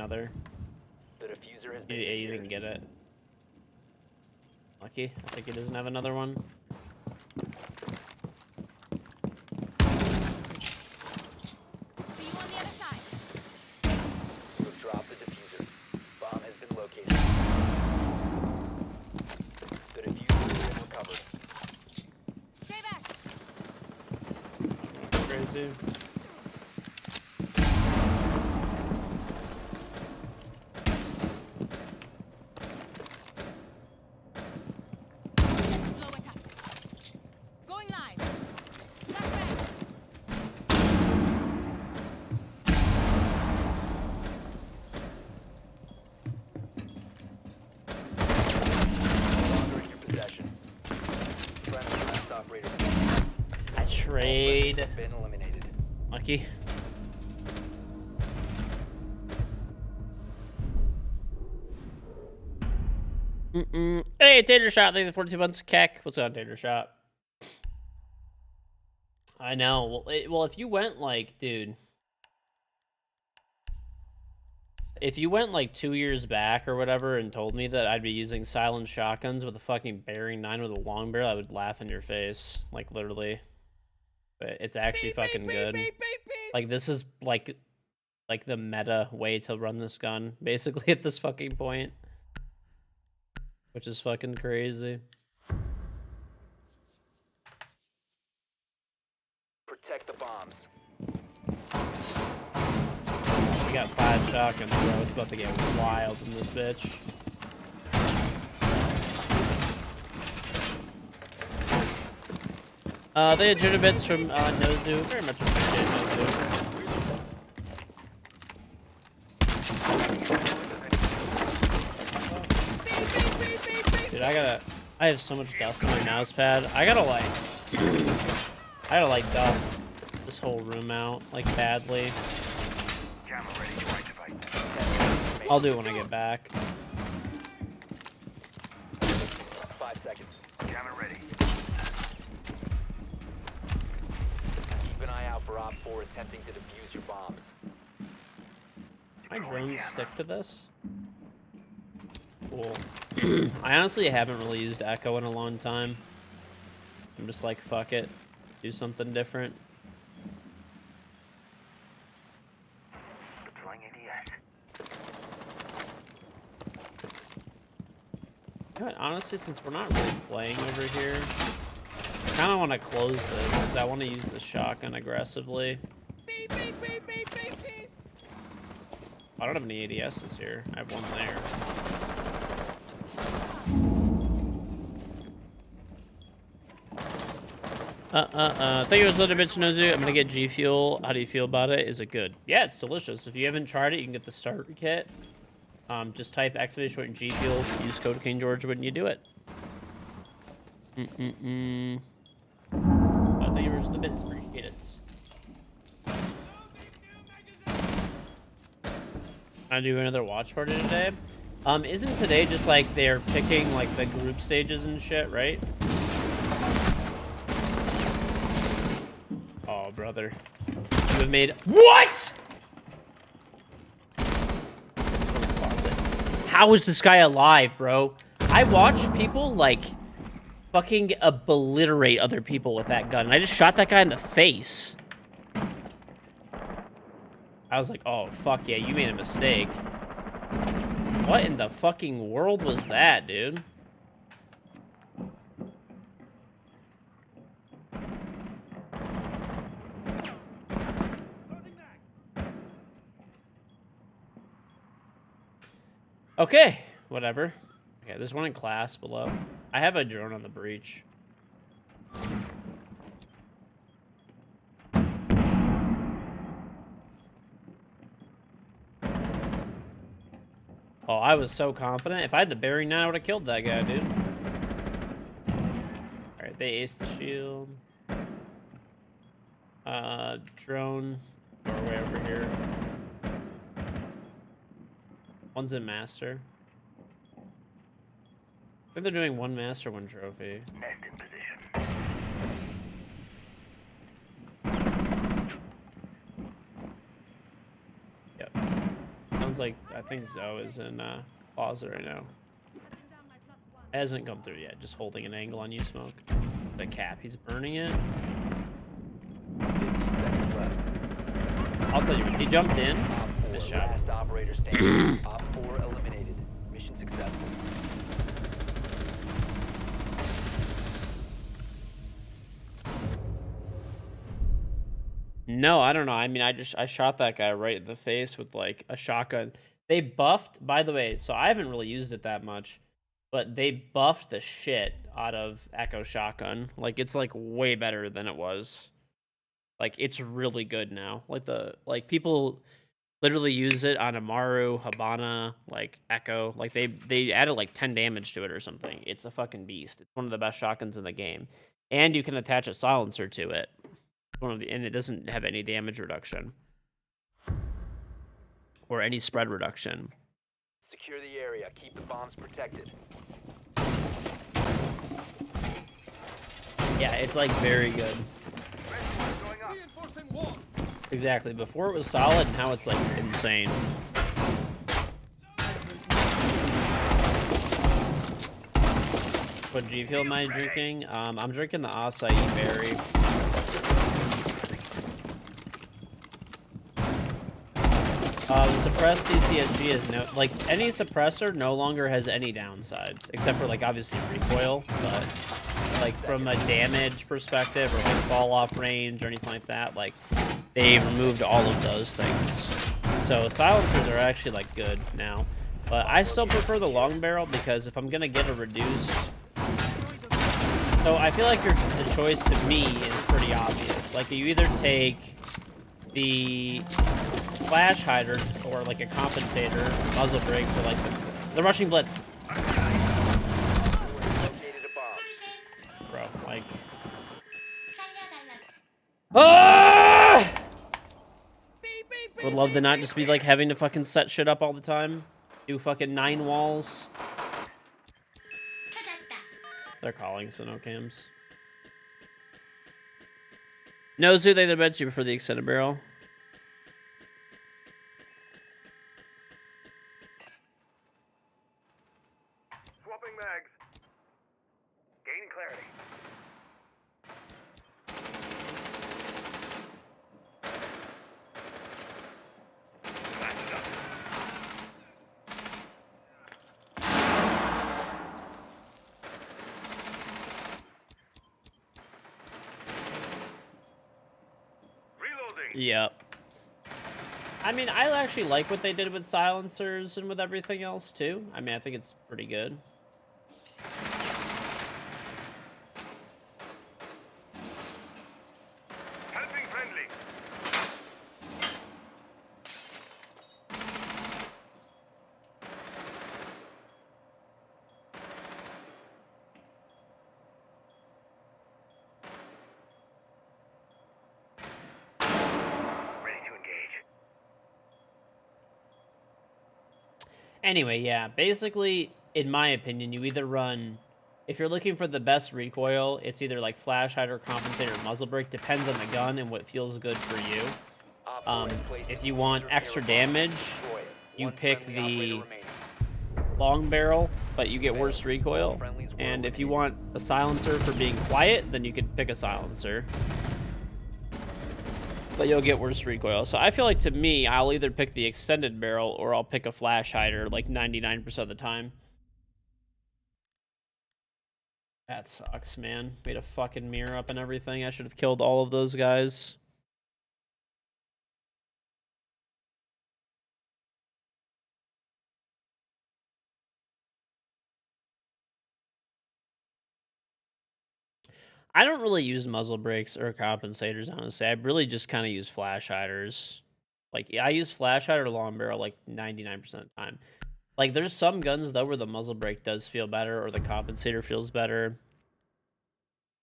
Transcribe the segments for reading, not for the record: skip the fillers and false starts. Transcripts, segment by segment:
another. The diffuser has been Yeah, you didn't get it. Lucky. I think he doesn't have another one. See you on the other side. You have dropped the diffuser. Bomb has been located. The diffuser has been recovered. Stay back. Crazy. Low attack. Going live. Flashbang. Longer in your possession. Friendly last operator I trade. has been eliminated. Lucky. Hey, Tater Shot, thank you for 42 months. Keck, what's up, Tater Shot? I know. Well, if you went like, dude, if you went like 2 years back or whatever and told me that I'd be using silent shotguns with a fucking bearing 9 with a long barrel, I would laugh in your face, like literally. But it's actually fucking good. Like this is like the meta way to run this gun, basically at this fucking point. Which is fucking crazy. Protect the bombs. We got 5 shotguns, bro. It's about to get wild in this bitch. They had Judah bits from Nozu. Very much appreciate Nozu. Dude, I have so much dust on my mouse pad. I gotta dust this whole room out, like, badly. I'll do it when I get back. 5 seconds. Camera ready. Keep an eye out for Op 4 attempting to defuse your bombs. My drones stick to this? Cool. I honestly haven't really used Echo in a long time. I'm just like, fuck it. Do something different. Deploying ADS. You know what, honestly, since we're not really playing over here, I kind of want to close this because I want to use the shotgun aggressively. I don't have any ADSs here. I have one there. Thank you, little bitch Nozu. I'm gonna get G Fuel. How do you feel about it? Is it good? Yeah, it's delicious. If you haven't tried it, you can get the starter kit. Just type exclamation point G Fuel. Use code KingGeorge when you do it. Thank you for the bits. Appreciate it. I do another watch party today. Isn't today just like they're picking like the group stages and shit, right? Oh, brother. You have made... What?! How is this guy alive, bro? I watch people, like, fucking obliterate other people with that gun. And I just shot that guy in the face. I was like, oh, fuck yeah, you made a mistake. What in the fucking world was that, dude? Okay, whatever. Okay, there's one in class below. I have a drone on the breach. Oh, I was so confident. If I had the bearing 9, I would have killed that guy, dude. Alright, they aced the shield. Drone. Doorway over here. One's in master. I think they're doing one master, one trophy. Nest in position. Yep. Sounds like, I think Zoe is in Plaza right now. Hasn't come through yet. Just holding an angle on you, Smoke. The cap, he's burning it. 15 seconds left. I'll tell you, he jumped in. Op 4, Nice shot. last operator standing. Op 4 eliminated. Mission successful. No, I don't know. I mean, I shot that guy right in the face with like a shotgun. They buffed, by the way, so I haven't really used it that much, but they buffed the shit out of Echo Shotgun. Like it's like way better than it was. Like it's really good now. Like people literally use it on Amaru, Habana, like Echo. Like they added like 10 damage to it or something. It's a fucking beast. It's one of the best shotguns in the game. And you can attach a silencer to it. And it doesn't have any damage reduction or any spread reduction. Secure the area. Keep the bombs protected. Yeah, it's like very good. Exactly. Before it was solid, and now it's like insane. What G Fuel am I drinking? I'm drinking the acai berry. The suppressed CCSG is no, like any suppressor no longer has any downsides except for like obviously recoil, but like from a damage perspective or like fall off range or anything like that, like they removed all of those things. So silencers are actually like good now, but I still prefer the long barrel because if I'm gonna get a reduced, so I feel like the choice to me is pretty obvious. Like you either take the flash hider or like a compensator muzzle brake for like the rushing blitz. Located a bomb. Bro, like ah! Would love to not just be like having to fucking set shit up all the time. Do fucking 9 walls. They're calling, so no cams. No, Zoo, they bet you for the extended barrel. Swapping mags. Gain clarity. Flash it up. Reloading. Yep. I mean, I actually like what they did with silencers and with everything else, too. I mean, I think it's pretty good. Helping friendly. Ready to engage. Anyway, yeah, basically, in my opinion, you either run, if you're looking for the best recoil, it's either like flash hider, compensator, or muzzle brake, depends on the gun and what feels good for you. Op 4 has placed If a you want laser extra near a bomb. damage, Destroy it. you One pick friendly operator the remaining. long barrel, but you get worse recoil. And if you want a silencer for being quiet, then you could pick a silencer. But you'll get worse recoil. So I feel like, to me, I'll either pick the extended barrel or I'll pick a flash hider like 99% of the time. That sucks, man. Made a fucking mirror up and everything. I should have killed all of those guys. I don't really use muzzle brakes or compensators, honestly. I really just kind of use flash hiders. Like, I use flash hider long barrel like 99% of the time. Like, there's some guns, though, where the muzzle brake does feel better or the compensator feels better.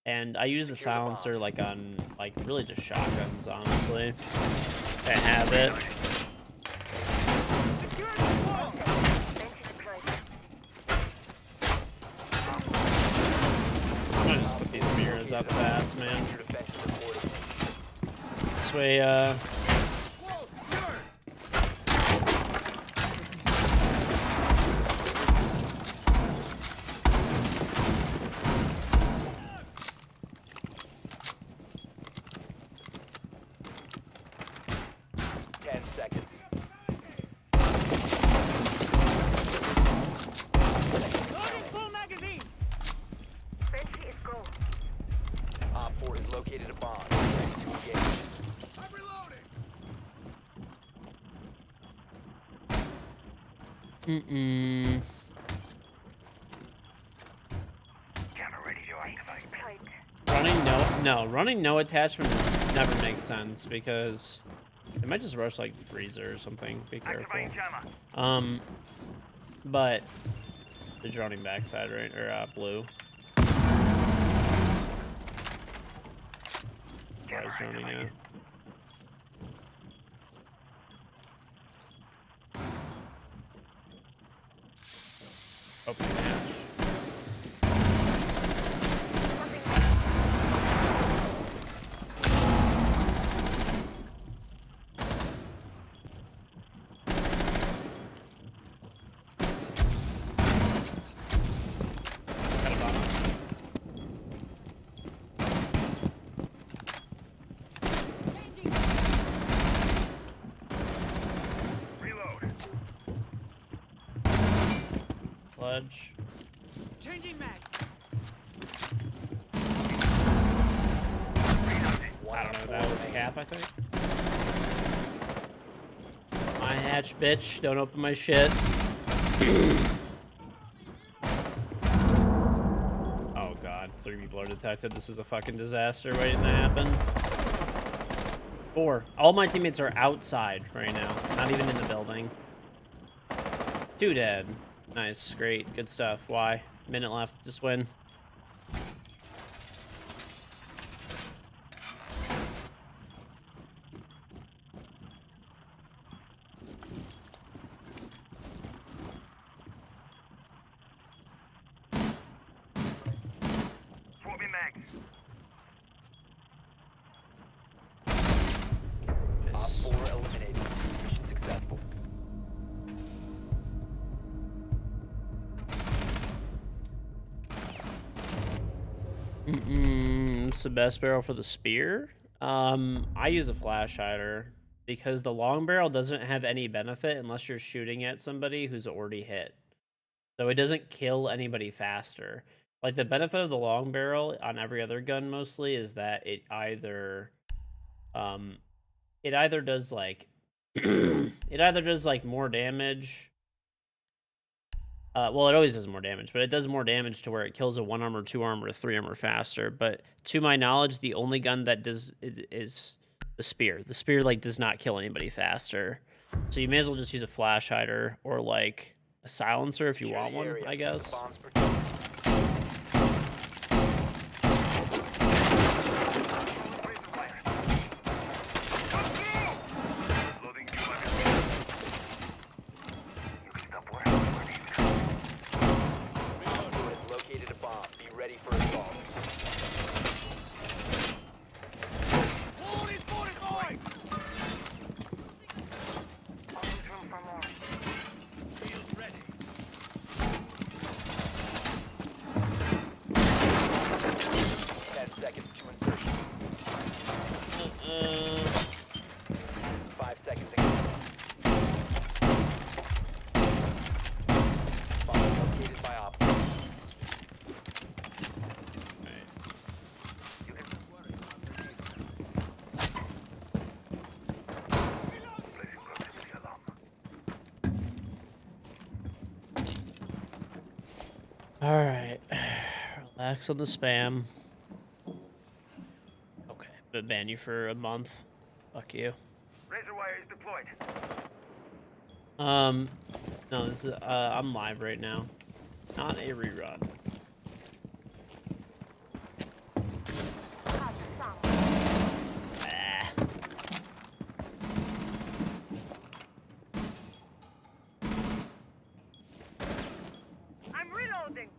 And I use the silencer, like, on, like, really just shotguns, honestly. I have it. I'm gonna just put these mirrors up fast, man. Your defense is reported. This way, Mm-mm. Camera ready to activate. Running no attachment never makes sense because it might just rush like freezer or something. Be careful. Activating jammer. But they're running backside, right? Or blue. I was running out. Opening hatch. Got a bomb. Reload. Sledge. Changing mag. I don't know. That was cap, I think. My hatch, bitch. Don't open my shit. Oh god, 3 people are detected. This is a fucking disaster waiting to happen. 4. All my teammates are outside right now. Not even in the building. 2 dead. Nice, great, good stuff. Why? Minute left, just win. Swapping mags. Op This. 4 eliminated. Mission successful. It's the best barrel for the spear. I use a flash hider because the long barrel doesn't have any benefit unless you're shooting at somebody who's already hit. So it doesn't kill anybody faster. Like the benefit of the long barrel on every other gun mostly is that it either does like it either does like more damage. Well, it always does more damage, but it does more damage to where it kills a 1 armor, 2 armor, 3 armor faster. But to my knowledge, the only gun that does is the spear. The spear like does not kill anybody faster. So you may as well just use a flash hider or like a silencer if you Secure want the one, area. I guess. Bombs protected. Loading new weapons. You can stop working. Op 4 has located a bomb. Be ready for assault. Room for more. Shields ready. 10 seconds to insertion. 5 seconds to go. Bomb located by Op 4. Placing proximity alarm. All right, relax on the spam. Okay, but ban you for a month. Fuck you. Razor wire is deployed. No, this is I'm live right now, not a rerun. Ah. I'm reloading.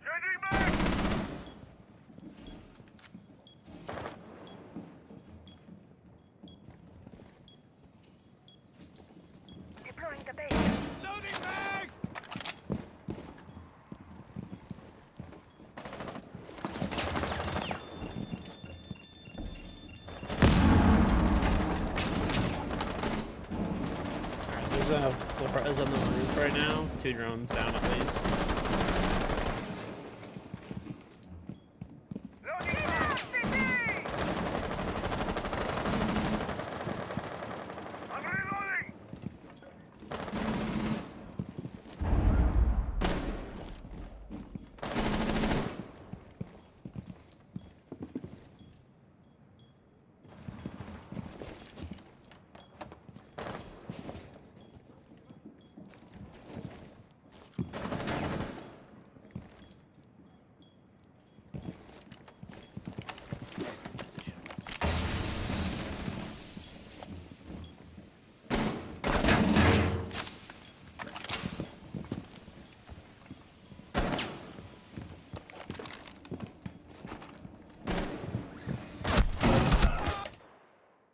Changing back. Deploying the base. Loading mag. There's a floor is on the roof right now. 2 drones down at least. Loading mag.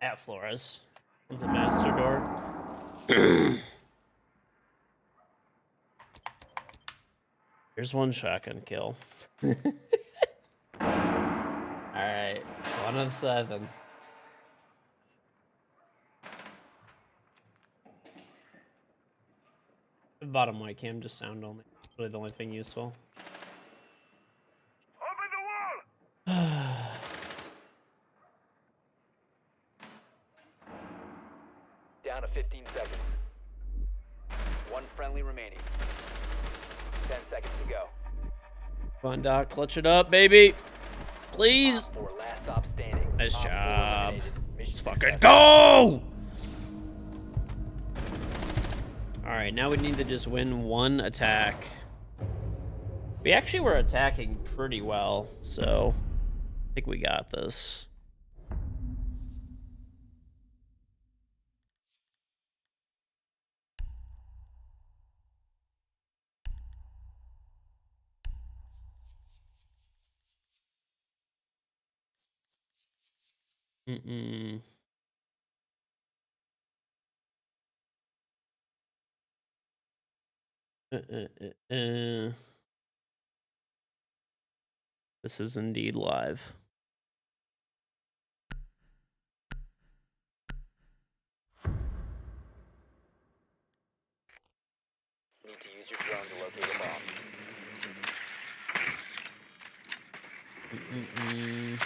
At Flores. One's a master door. Here's one shotgun kill. Alright, 1 of 7. The bottom white cam, just sound only. Really the only thing useful. Open the wall! Down to 15 seconds. 1 friendly remaining. 10 seconds to go. Come on, Doc, clutch it up, baby. Please. Op 4, last stop standing. Nice Op 4 job. eliminated. Mission Let's fucking success. go! Alright, now we need to just win 1 attack. We actually were attacking pretty well, so I think we got this. Mm-mm. This is indeed live. Need to use your drone to locate a bomb. Mm-mm.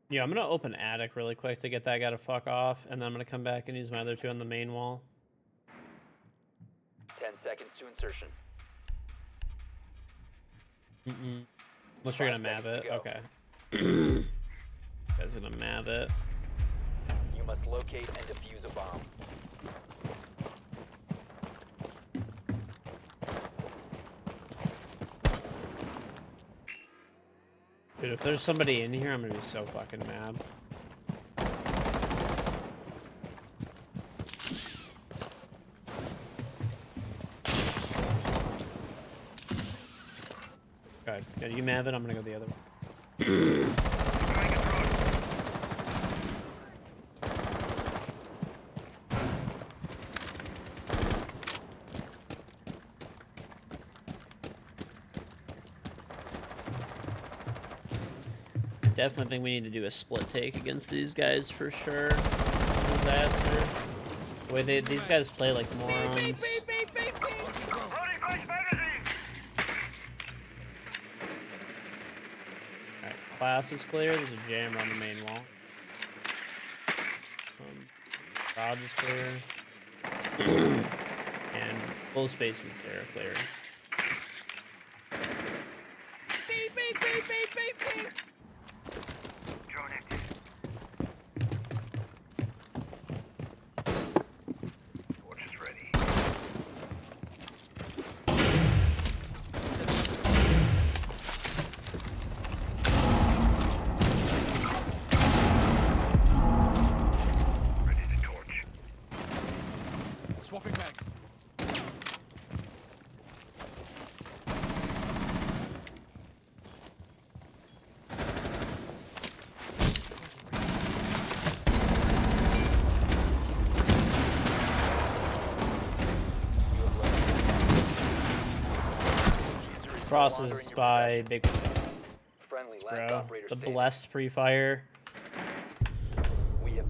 Yeah, I'm gonna open attic really quick to get that guy to fuck off, and then I'm gonna come back and use my other 2 on the main wall. 10 seconds to insertion. Mm-mm. Unless you're 5 gonna map seconds it. to go. Okay. Guys gonna map it. You must locate and defuse a bomb. Dude, if there's somebody in here, I'm gonna be so fucking mad. Good. Good. You map it, I'm gonna go the other way. Definitely think we need to do a split take against these guys for sure. Disaster. The way these guys play like morons. Loading flash magazine! Alright, class is clear. There's a jammer on the main wall. Garage is clear. And full space was there clear. Drone active. Torch is ready. Ready to torch. Swapping mags. Crosses by big Friendly last bro. operator The standing. blessed pre-fire. We have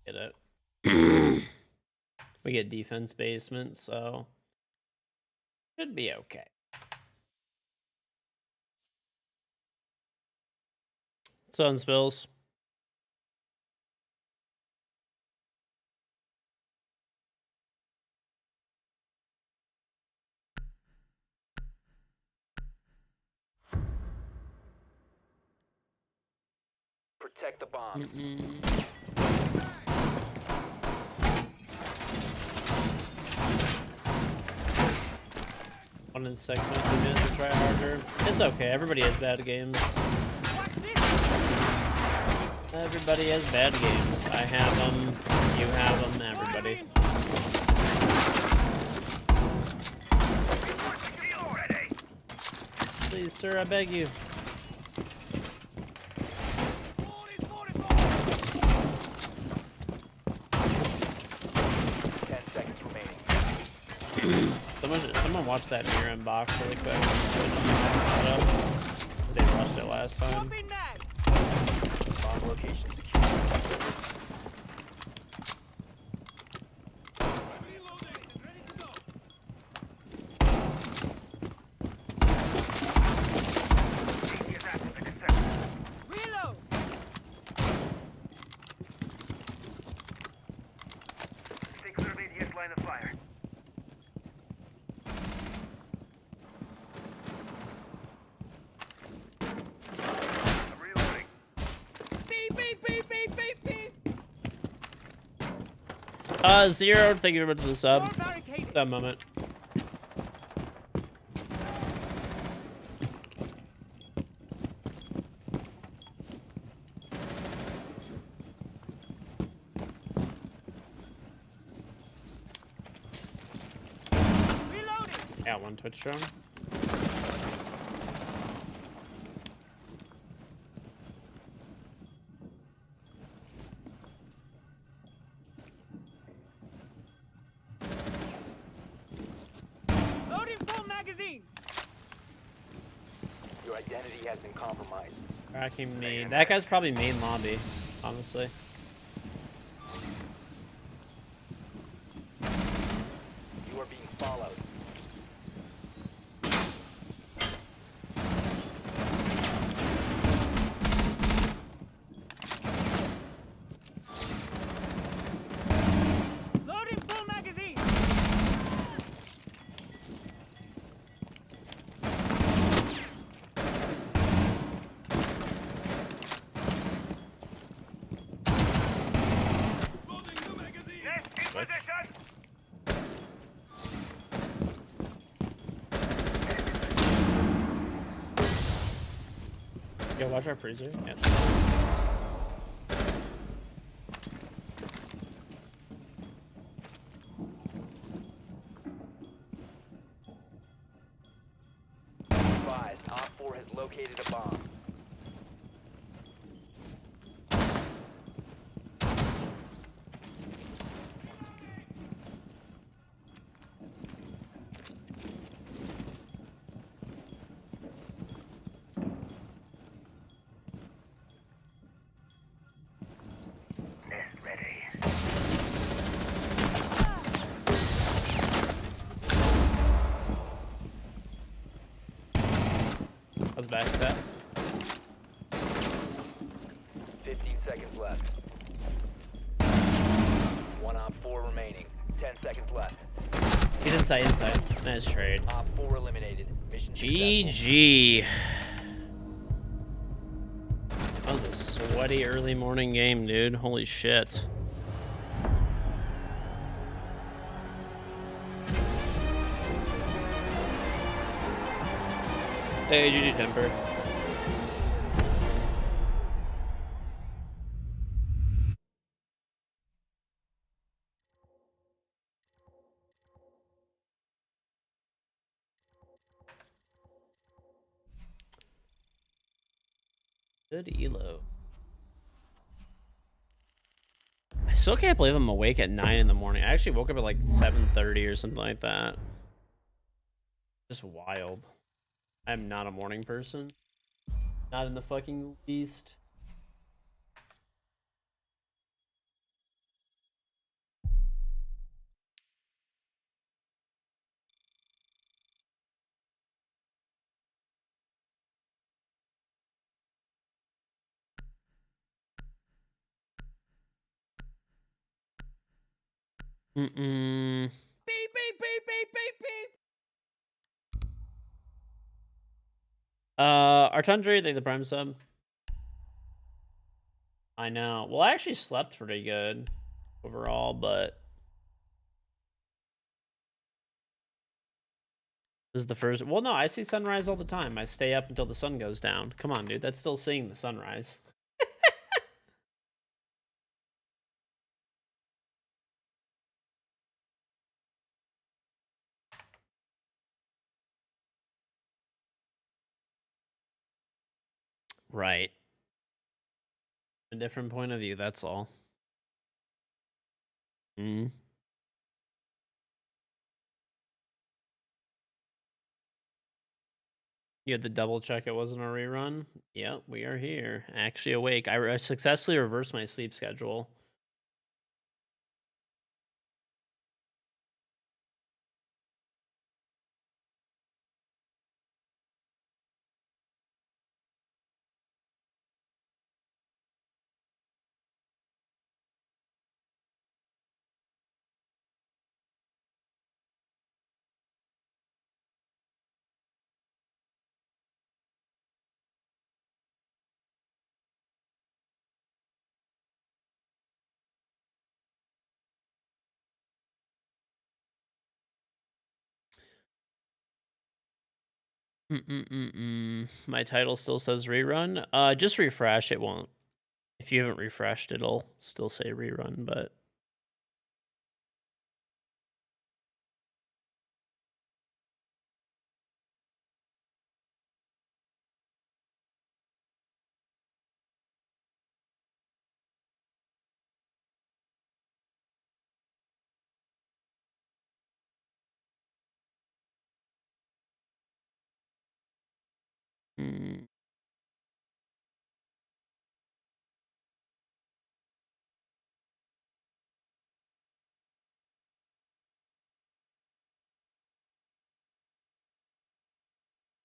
Get it. We get defense basement, so should be okay. What's on spills? Protect the bomb. One in 6 minutes, 2 minutes to try harder. It's okay. Everybody has bad games. Everybody has bad games. I have them. You have them. Everybody. Ready. Please, sir, I beg you. 10 seconds remaining. Someone watch that mirror inbox really quick. They rushed it last time. Bomb location secure. ATS active and accepted. Reload. Stay clear of ATS line of fire. I'm reloading. Beep, beep, beep, beep, beep, beep. Zero, thank you very much for the sub. Door barricaded. That moment. Reloading. Yeah, one Twitch drone. Loading full magazine. Your identity has been compromised. Cracking me. That guy's probably main lobby, honestly. You are being followed. Loading full magazine. Nest in position. Yo, watch our freezer. Yeah. Advised, Op 4 has located a bomb. Nest ready. I was backstab. 15 seconds left. One Op 4 remaining. 10 seconds left. He's inside. Nice trade. Op 4 eliminated. Mission successful. GG. That was a sweaty early morning game, dude. Holy shit. Hey, GG Temper. Good elo. I still can't believe I'm awake at 9 in the morning. I actually woke up at like 7:30 or something like that. Just wild. I'm not a morning person. Not in the fucking least. Beep, beep, beep, beep, beep, beep. Artundri, thank the prime sub. I know. Well, I actually slept pretty good overall, but this is the first. Well, no, I see sunrise all the time. I stay up until the sun goes down. Come on, dude. That's still seeing the sunrise. Right. A different point of view, that's all. Mm. You had to double check it wasn't a rerun? Yep, we are here. Actually awake. I successfully reversed my sleep schedule. My title still says rerun. Just refresh. It won't. If you haven't refreshed, it'll still say rerun, but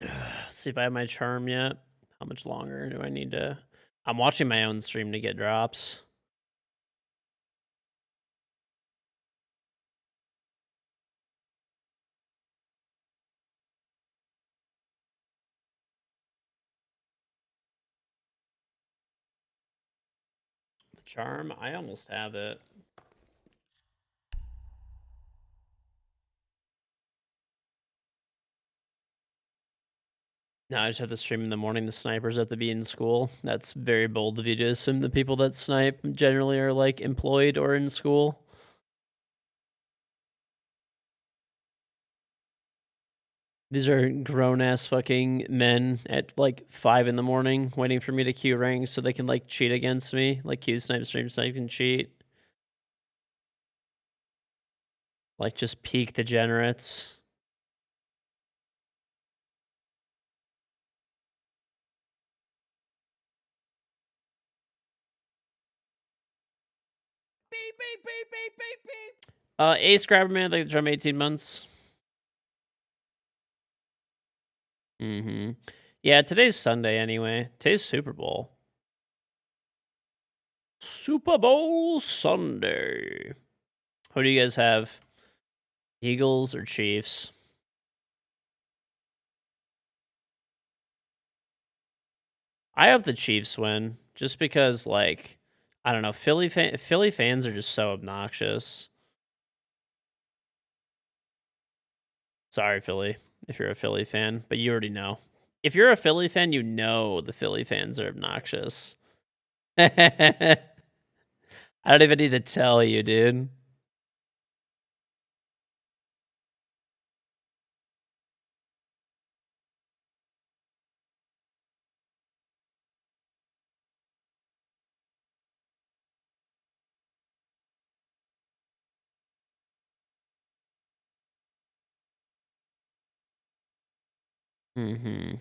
let's see if I have my charm yet. How much longer do I need to? I'm watching my own stream to get drops. The charm, I almost have it. No, I just have to stream in the morning. The snipers have to be in school. That's very bold of you to assume the people that snipe generally are like employed or in school. These are grown ass fucking men at like 5 in the morning waiting for me to queue rank so they can like cheat against me. Like queue snipe, stream snipe, and cheat. Like just peak degenerates. Beep, beep, beep, beep, beep, beep. Ace Grabber Man, like the drum 18 months. Yeah, today's Sunday anyway. Today's Super Bowl. Super Bowl Sunday. Who do you guys have? Eagles or Chiefs? I hope the Chiefs win, just because, like, I don't know, Philly fans are just so obnoxious. Sorry, Philly, if you're a Philly fan, but you already know. If you're a Philly fan, you know the Philly fans are obnoxious. I don't even need to tell you, dude. Alright.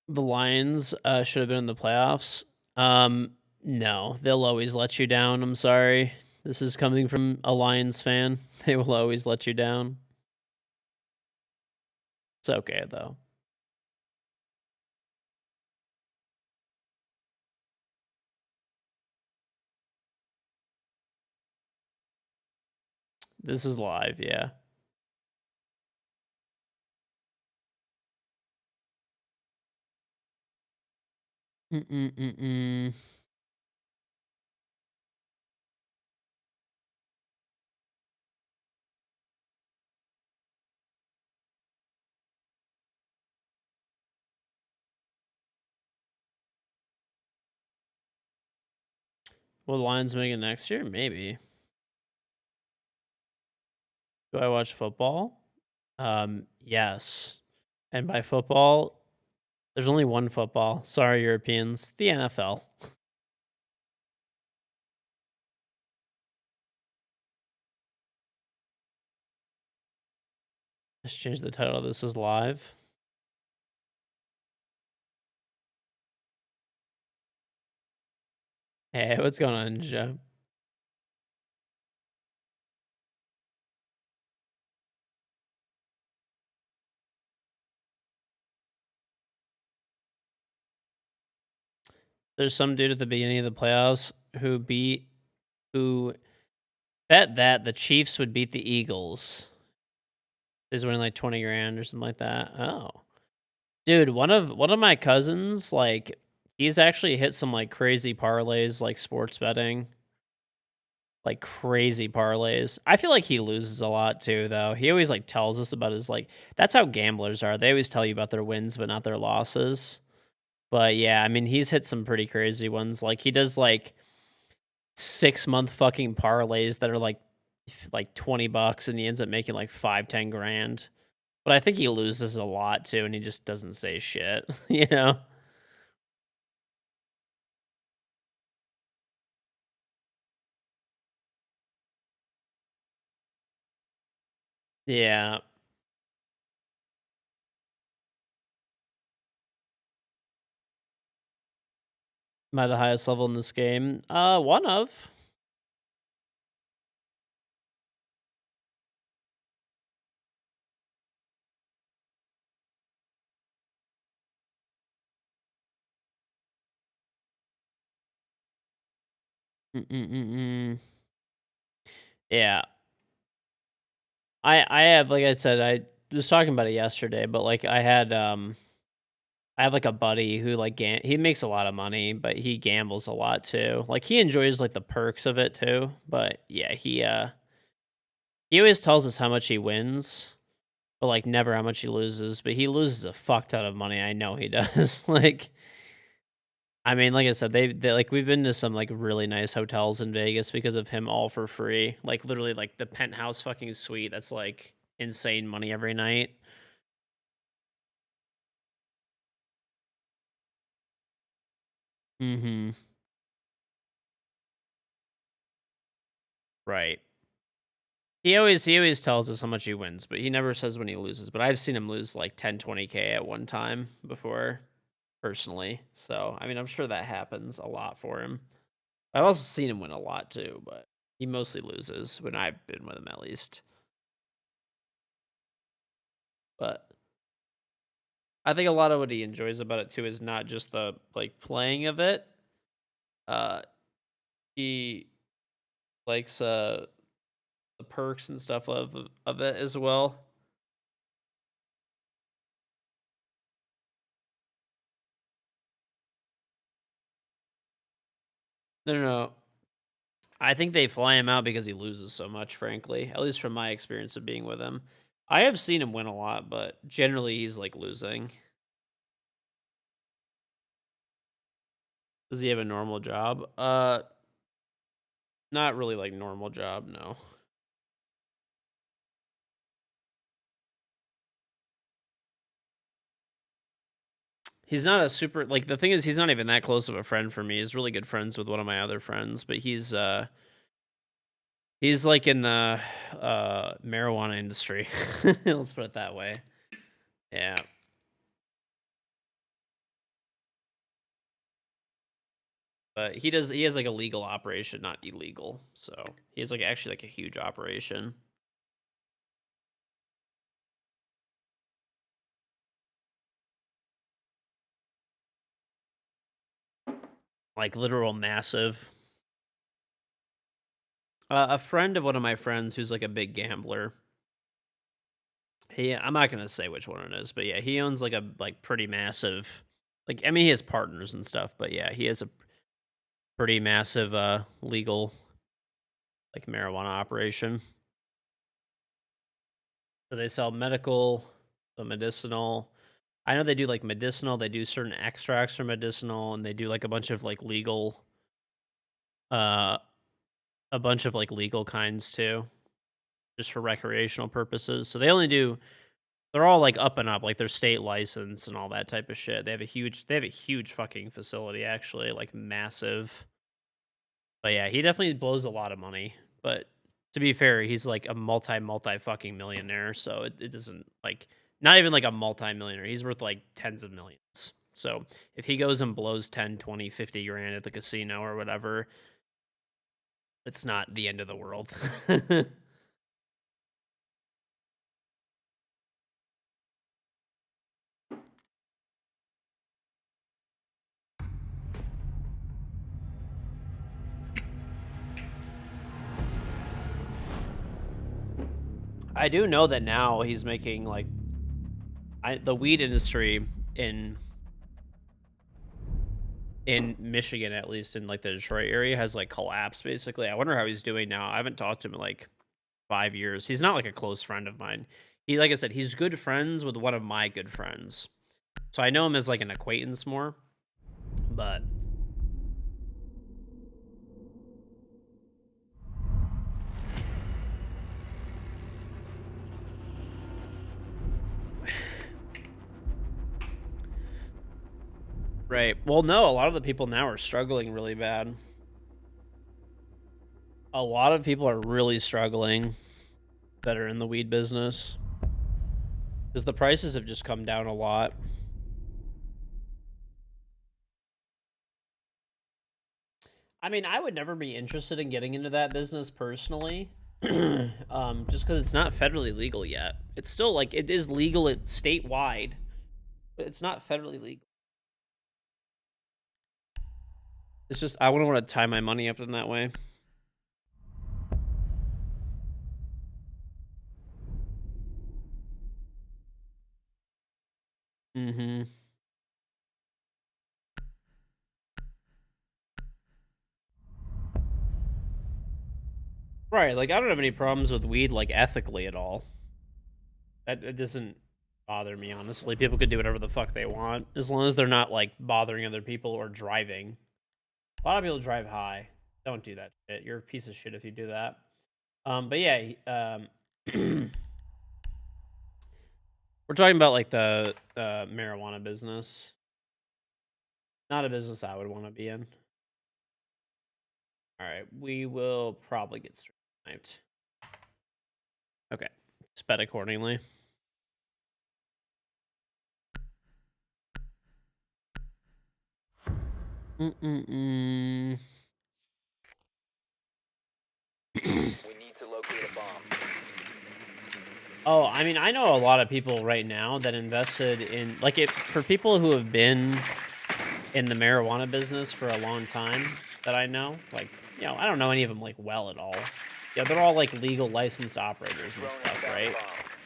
The Lions should have been in the playoffs. No, they'll always let you down. I'm sorry. This is coming from a Lions fan. They will always let you down. It's okay, though. This is live, yeah. Mm-mm-mm-mm. Will Lions make it next year? Maybe. Do I watch football? Yes. And by football, there's only one football. Sorry, Europeans. The NFL. Let's change the title. This is live. Hey, what's going on, Joe? There's some dude at the beginning of the playoffs who bet that the Chiefs would beat the Eagles. He's winning like 20 grand or something like that. Oh. Dude, one of my cousins, like, he's actually hit some like crazy parlays, like sports betting. Like crazy parlays. I feel like he loses a lot too, though. He always like tells us about his like that's how gamblers are. They always tell you about their wins, but not their losses. But yeah, I mean, he's hit some pretty crazy ones. Like he does like 6-month fucking parlays that are like $20 and he ends up making like 5-10 grand. But I think he loses a lot too, and he just doesn't say shit, you know? Yeah. Am I the highest level in this game? One of. Mm-mm-mm-mm. Yeah. I have, like I said, I was talking about it yesterday, but like I have like a buddy who like he makes a lot of money, but he gambles a lot too. Like he enjoys like the perks of it too. But yeah, he always tells us how much he wins, but like never how much he loses. But he loses a fuck ton of money. I know he does. Like I mean, like I said, they like we've been to some like really nice hotels in Vegas because of him all for free. Like literally like the penthouse fucking suite that's like insane money every night. Mm-hmm. Right. He always tells us how much he wins, but he never says when he loses. But I've seen him lose like 10-20K at one time before, personally. So I mean I'm sure that happens a lot for him. I've also seen him win a lot too, but he mostly loses when I've been with him at least. But I think a lot of what he enjoys about it too is not just the like playing of it. Uh he likes the perks and stuff of it as well. No, no, no. I think they fly him out because he loses so much, frankly. At least from my experience of being with him. I have seen him win a lot, but generally he's like losing. Does he have a normal job? Not really like normal job, no. He's not a super like the thing is he's not even that close of a friend for me. He's really good friends with one of my other friends, but he's like in the marijuana industry. Let's put it that way. Yeah. But he has like a legal operation, not illegal. So he has like actually like a huge operation. Like literal massive. A friend of one of my friends who's like a big gambler. I'm not gonna say which one it is, but yeah, he owns like a like pretty massive. Like I mean, he has partners and stuff, but yeah, he has a pretty massive legal like marijuana operation. So they sell medical, so medicinal. I know they do like medicinal. They do certain extracts for medicinal, and they do like a bunch of like legal, uh, a bunch of like legal kinds too, just for recreational purposes. So they only do. They're all like up and up, like they're state licensed and all that type of shit. They have a huge fucking facility actually, like massive. But yeah, he definitely blows a lot of money. But to be fair, he's like a multi fucking millionaire. So it doesn't like not even like a multi-millionaire. He's worth like tens of millions. So if he goes and blows 10, 20, 50 grand at the casino or whatever, it's not the end of the world. I do know that now he's making like the weed industry in Michigan, at least in like the Detroit area, has like collapsed basically. I wonder how he's doing now. I haven't talked to him in like 5 years. He's not like a close friend of mine. He, like I said, he's good friends with one of my good friends. So I know him as like an acquaintance more, but right. Well, no, a lot of the people now are struggling really bad. A lot of people are really struggling that are in the weed business because the prices have just come down a lot. I mean, I would never be interested in getting into that business personally, just because it's not federally legal yet. It's still like it is legal statewide, but it's not federally legal. It's just I wouldn't want to tie my money up in that way. Mm-hmm. Right, like I don't have any problems with weed like ethically at all. That it doesn't bother me honestly. People could do whatever the fuck they want as long as they're not like bothering other people or driving. A lot of people drive high. Don't do that shit. You're a piece of shit if you do that. But yeah, we're talking about like the marijuana business. Not a business I would want to be in. All right, we will probably get sniped. Okay, sped accordingly. We need to locate a bomb. Oh, I mean, I know a lot of people right now that invested in like it for people who have been in the marijuana business for a long time that I know. Like, you know, I don't know any of them like well at all. Yeah, they're all like legal licensed operators and Drone stuff, has found right? a bomb.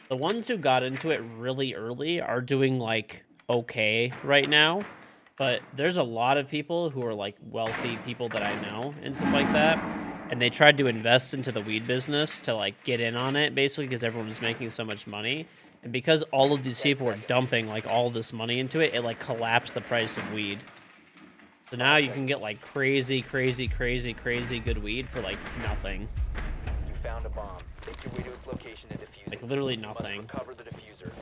The ones who got into it really early are doing like okay right now. But there's a lot of people who are like wealthy people that I know and stuff like that. And they tried to invest into the weed business to like get in on it basically because everyone was making so much money. And because all of these people were dumping like all this money into it, it like collapsed the price of weed. So now you can get like crazy good weed for like nothing. You found a bomb. Make your way to its location and defuse Like it. literally You must nothing. recover the diffuser.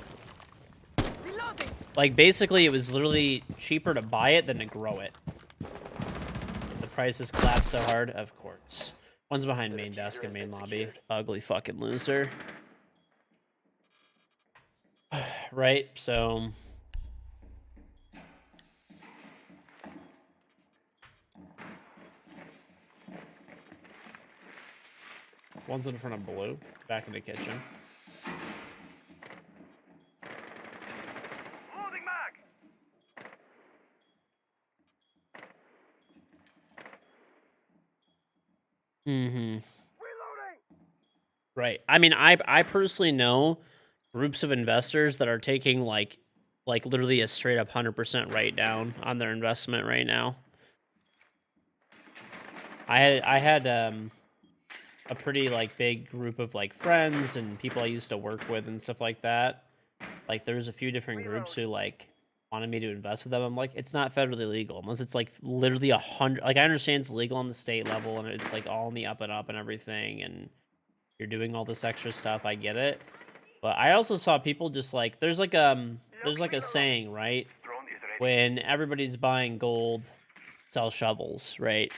Like basically it was literally cheaper to buy it than to grow it. The prices collapsed so hard, of course. One's behind main desk and main lobby. Ugly fucking loser. Right, so One's in front of blue. Back in the kitchen. Loading mag. Mm-hmm. Reloading. Right. I mean, I personally know groups of investors that are taking like literally a straight up 100% write down on their investment right now. I had a pretty like big group of like friends and people I used to work with and stuff like that. Like there's a few different groups who like wanted me to invest with them. I'm like, it's not federally legal unless it's like literally 100. Like I understand it's legal on the state level and it's like all in the up and up and everything, and you're doing all this extra stuff. I get it, but I also saw people just like there's like a saying, right? Drone is ready. When everybody's buying gold, sell shovels, right?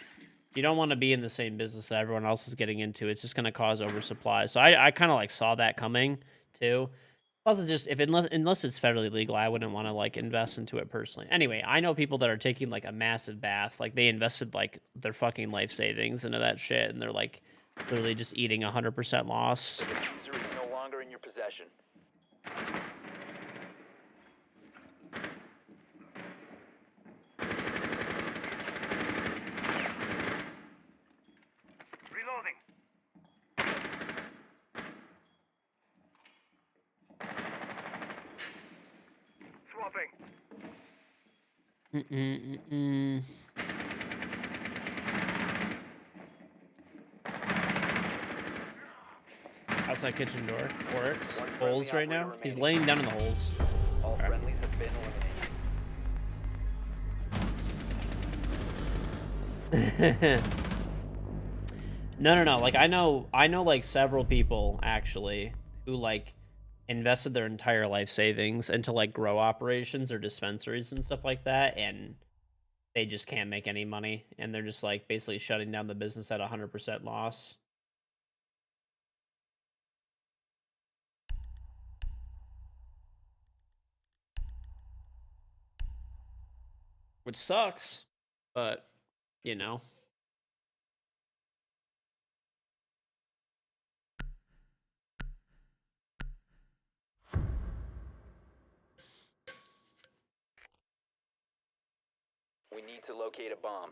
You don't want to be in the same business that everyone else is getting into. It's just going to cause oversupply. So I kind of like saw that coming too. Plus, it's just if unless it's federally legal, I wouldn't want to like invest into it personally. Anyway, I know people that are taking like a massive bath, like they invested like their fucking life savings into that shit, and they're like literally just eating 100% loss. The diffuser is no longer in your possession. Reloading. Swapping. Mm-mm-mm-mm. Outside kitchen door. Oryx. One Holes friendly right now. operator He's remaining. laying down in the holes. All Okay. friendlies have been eliminated. No. Like I know like several people actually who like invested their entire life savings into like grow operations or dispensaries and stuff like that, and they just can't make any money, and they're just like basically shutting down the business at 100% loss. Which sucks, but you know. We need to locate a bomb.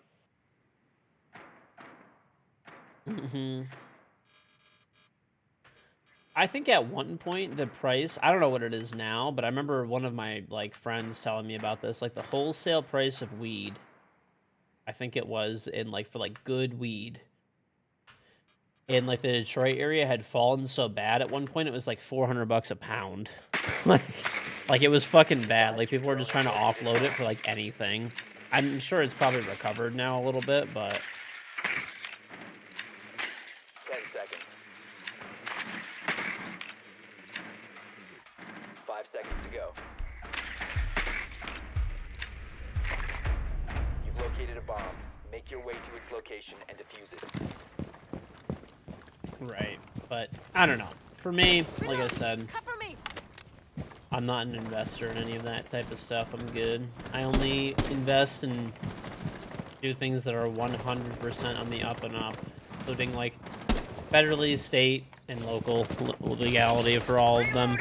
I think at one point the price, I don't know what it is now, but I remember one of my like friends telling me about this, like the wholesale price of weed. I think it was in like for like good weed in like the Detroit area had fallen so bad at one point it was like $400 a pound. like it was fucking bad. Like people were just trying to offload it for like anything. I'm sure it's probably recovered now a little bit, but 10 seconds. 5 seconds to go. You've located a bomb. Make your way to its location and defuse it. right. But I don't know. For me, like I said, Cover me. I'm not an investor in any of that type of stuff. I'm good. I only invest and do things that are 100% on the up and up, including like federally, state, and local legality for all of them.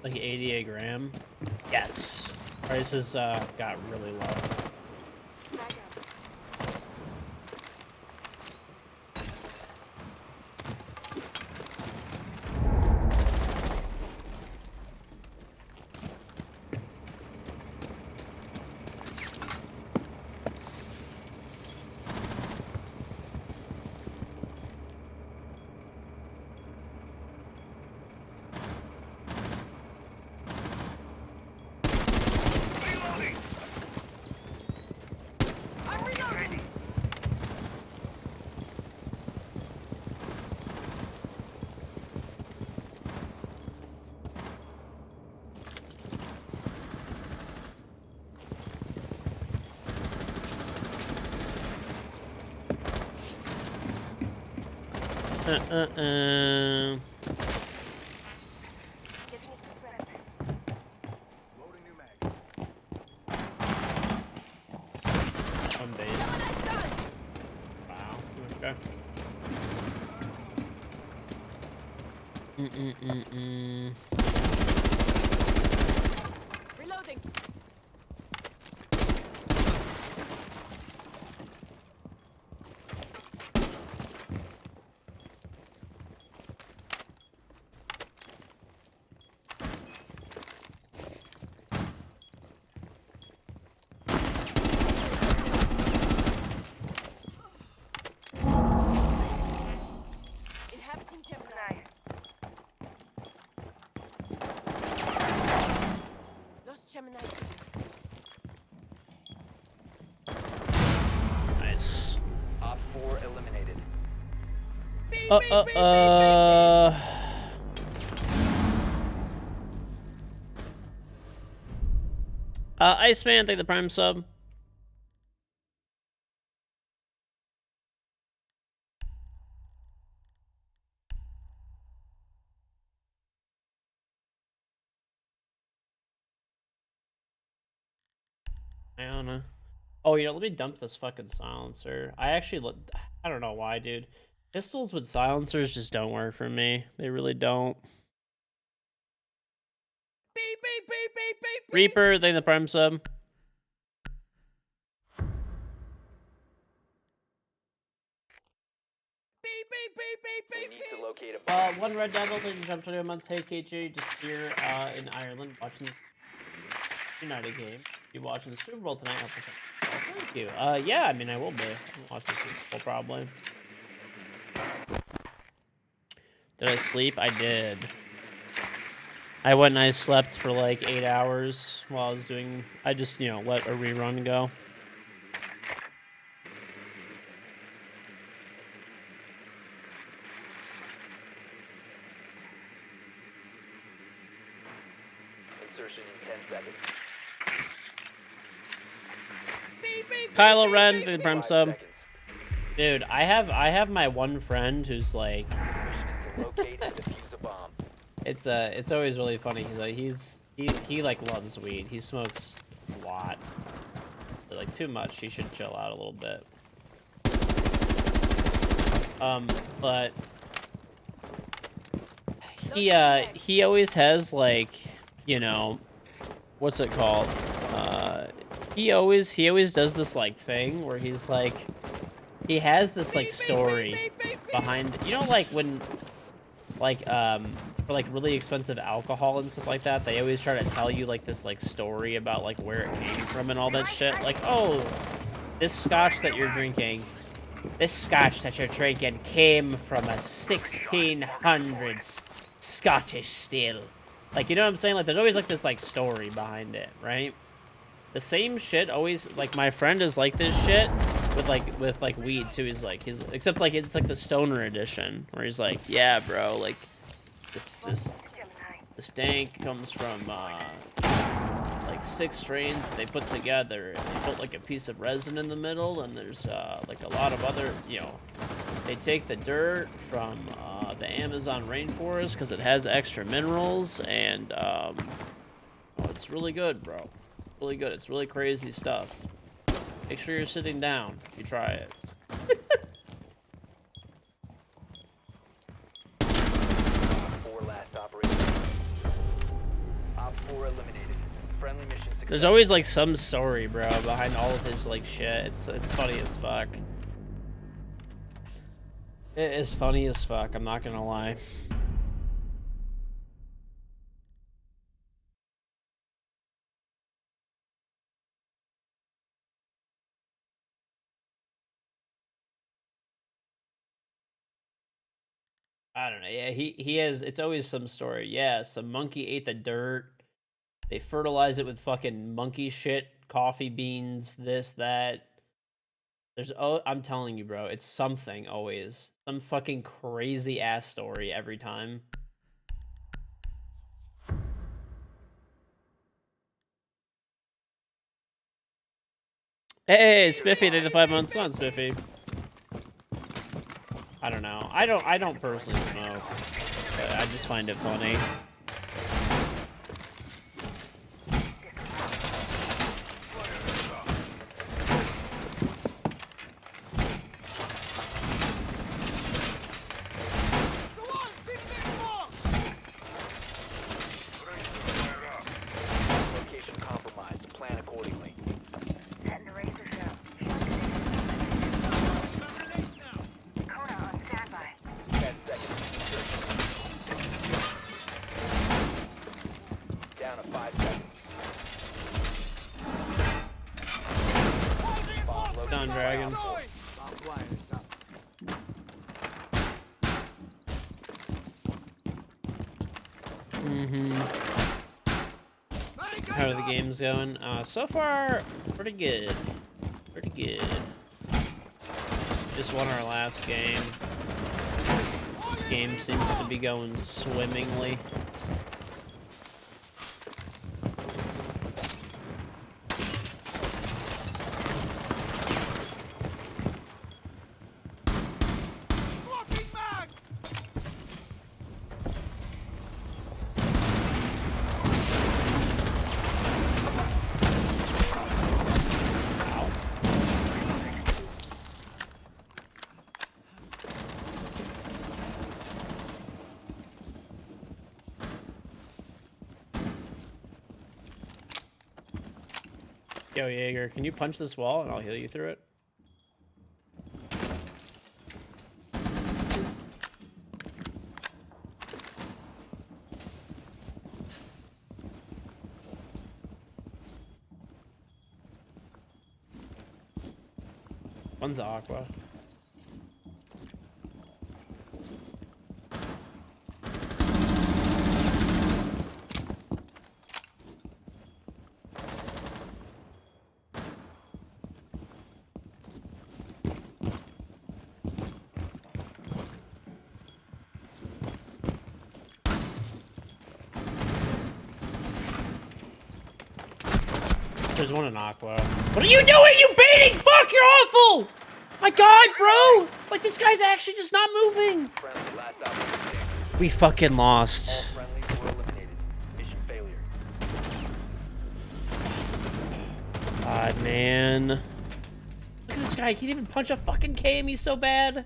Like 80 a gram. Yes. Prices got really low. Reloading. I'm reloading. Uh. Giving you some friend. Loading new mag. Okay. Mm-mm-mm-mm. Reloading. Inhabiting Gemini. Lost Gemini. Nice. Op 4 eliminated. Iceman, thank the Prime sub. Iona. Oh, you know, let me dump this fucking silencer. I don't know why, dude. Pistols with silencers just don't work for me. They really don't. Beep, beep, beep, beep, beep, beep. Reaper, thank the Prime sub. Beep, beep, beep, beep, We beep, need to beep. locate a bomb. One Red Devil, thank you jump 21 months. Hey, KJ, just here in Ireland watching this United game. You watching the Super Bowl tonight? Oh, thank you. Yeah, I mean, I will be. I'll watch the Super Bowl probably. Did I sleep? I did. I went and I slept for like 8 hours while I was doing. I just, you know, let a rerun go. Insertion in 10 seconds. Beep, beep, Kylo Ren, the Prime 5 sub. seconds. Dude, I have my one friend who's like, Mission is to locate and defuse a bomb. it's always really funny. He like loves weed. He smokes a lot, like too much. He should chill out a little bit. But he always has like, you know, what's it called? He always does this like thing where he's like, he has this like story behind, you know, like when like for like really expensive alcohol and stuff like that, they always try to tell you like this like story about like where it came from and all that shit. Like, oh, this scotch that you're drinking came from a 1600s Scottish still. Like, you know what I'm saying? Like, there's always like this like story behind it, right? The same shit always, like, my friend is like this shit with like weed too. Except like it's like the stoner edition where he's like, yeah, bro, like this stank comes from like 6 strains that they put together, and they put like a piece of resin in the middle, and there's like a lot of other, you know, they take the dirt from the Amazon rainforest because it has extra minerals, and oh, it's really good, bro. Really good. It's really crazy stuff. Make sure you're sitting down if you try it. 4 last operators. Op 4 eliminated. Friendly mission success. There's always like some story, bro, behind all of his like shit. It's funny as fuck. It is funny as fuck, I'm not gonna lie. I don't know. Yeah, he has. It's always some story. Yeah, some monkey ate the dirt. They fertilize it with fucking monkey shit, coffee beans, this, that. I'm telling you, bro, it's something always. Some fucking crazy ass story every time. Hey, Spiffy, did the 5 months on Spiffy. I don't know. I don't personally smoke, but I just find it funny. dragon. How are the games going? So far, pretty good. Pretty good. Just won our last game. This game seems to be going swimmingly. Yo, Jaeger, can you punch this wall and I'll heal you through it? One's Aqua. There's one in Aqua. What are you doing, you baiting? Fuck, you're awful! My god, bro! Like, this guy's actually just not moving. Friendly, last operator. We fucking All lost. friendlies were eliminated. Mission failure. God, man. Look at this guy. He can't even punch a fucking KM. He's so bad.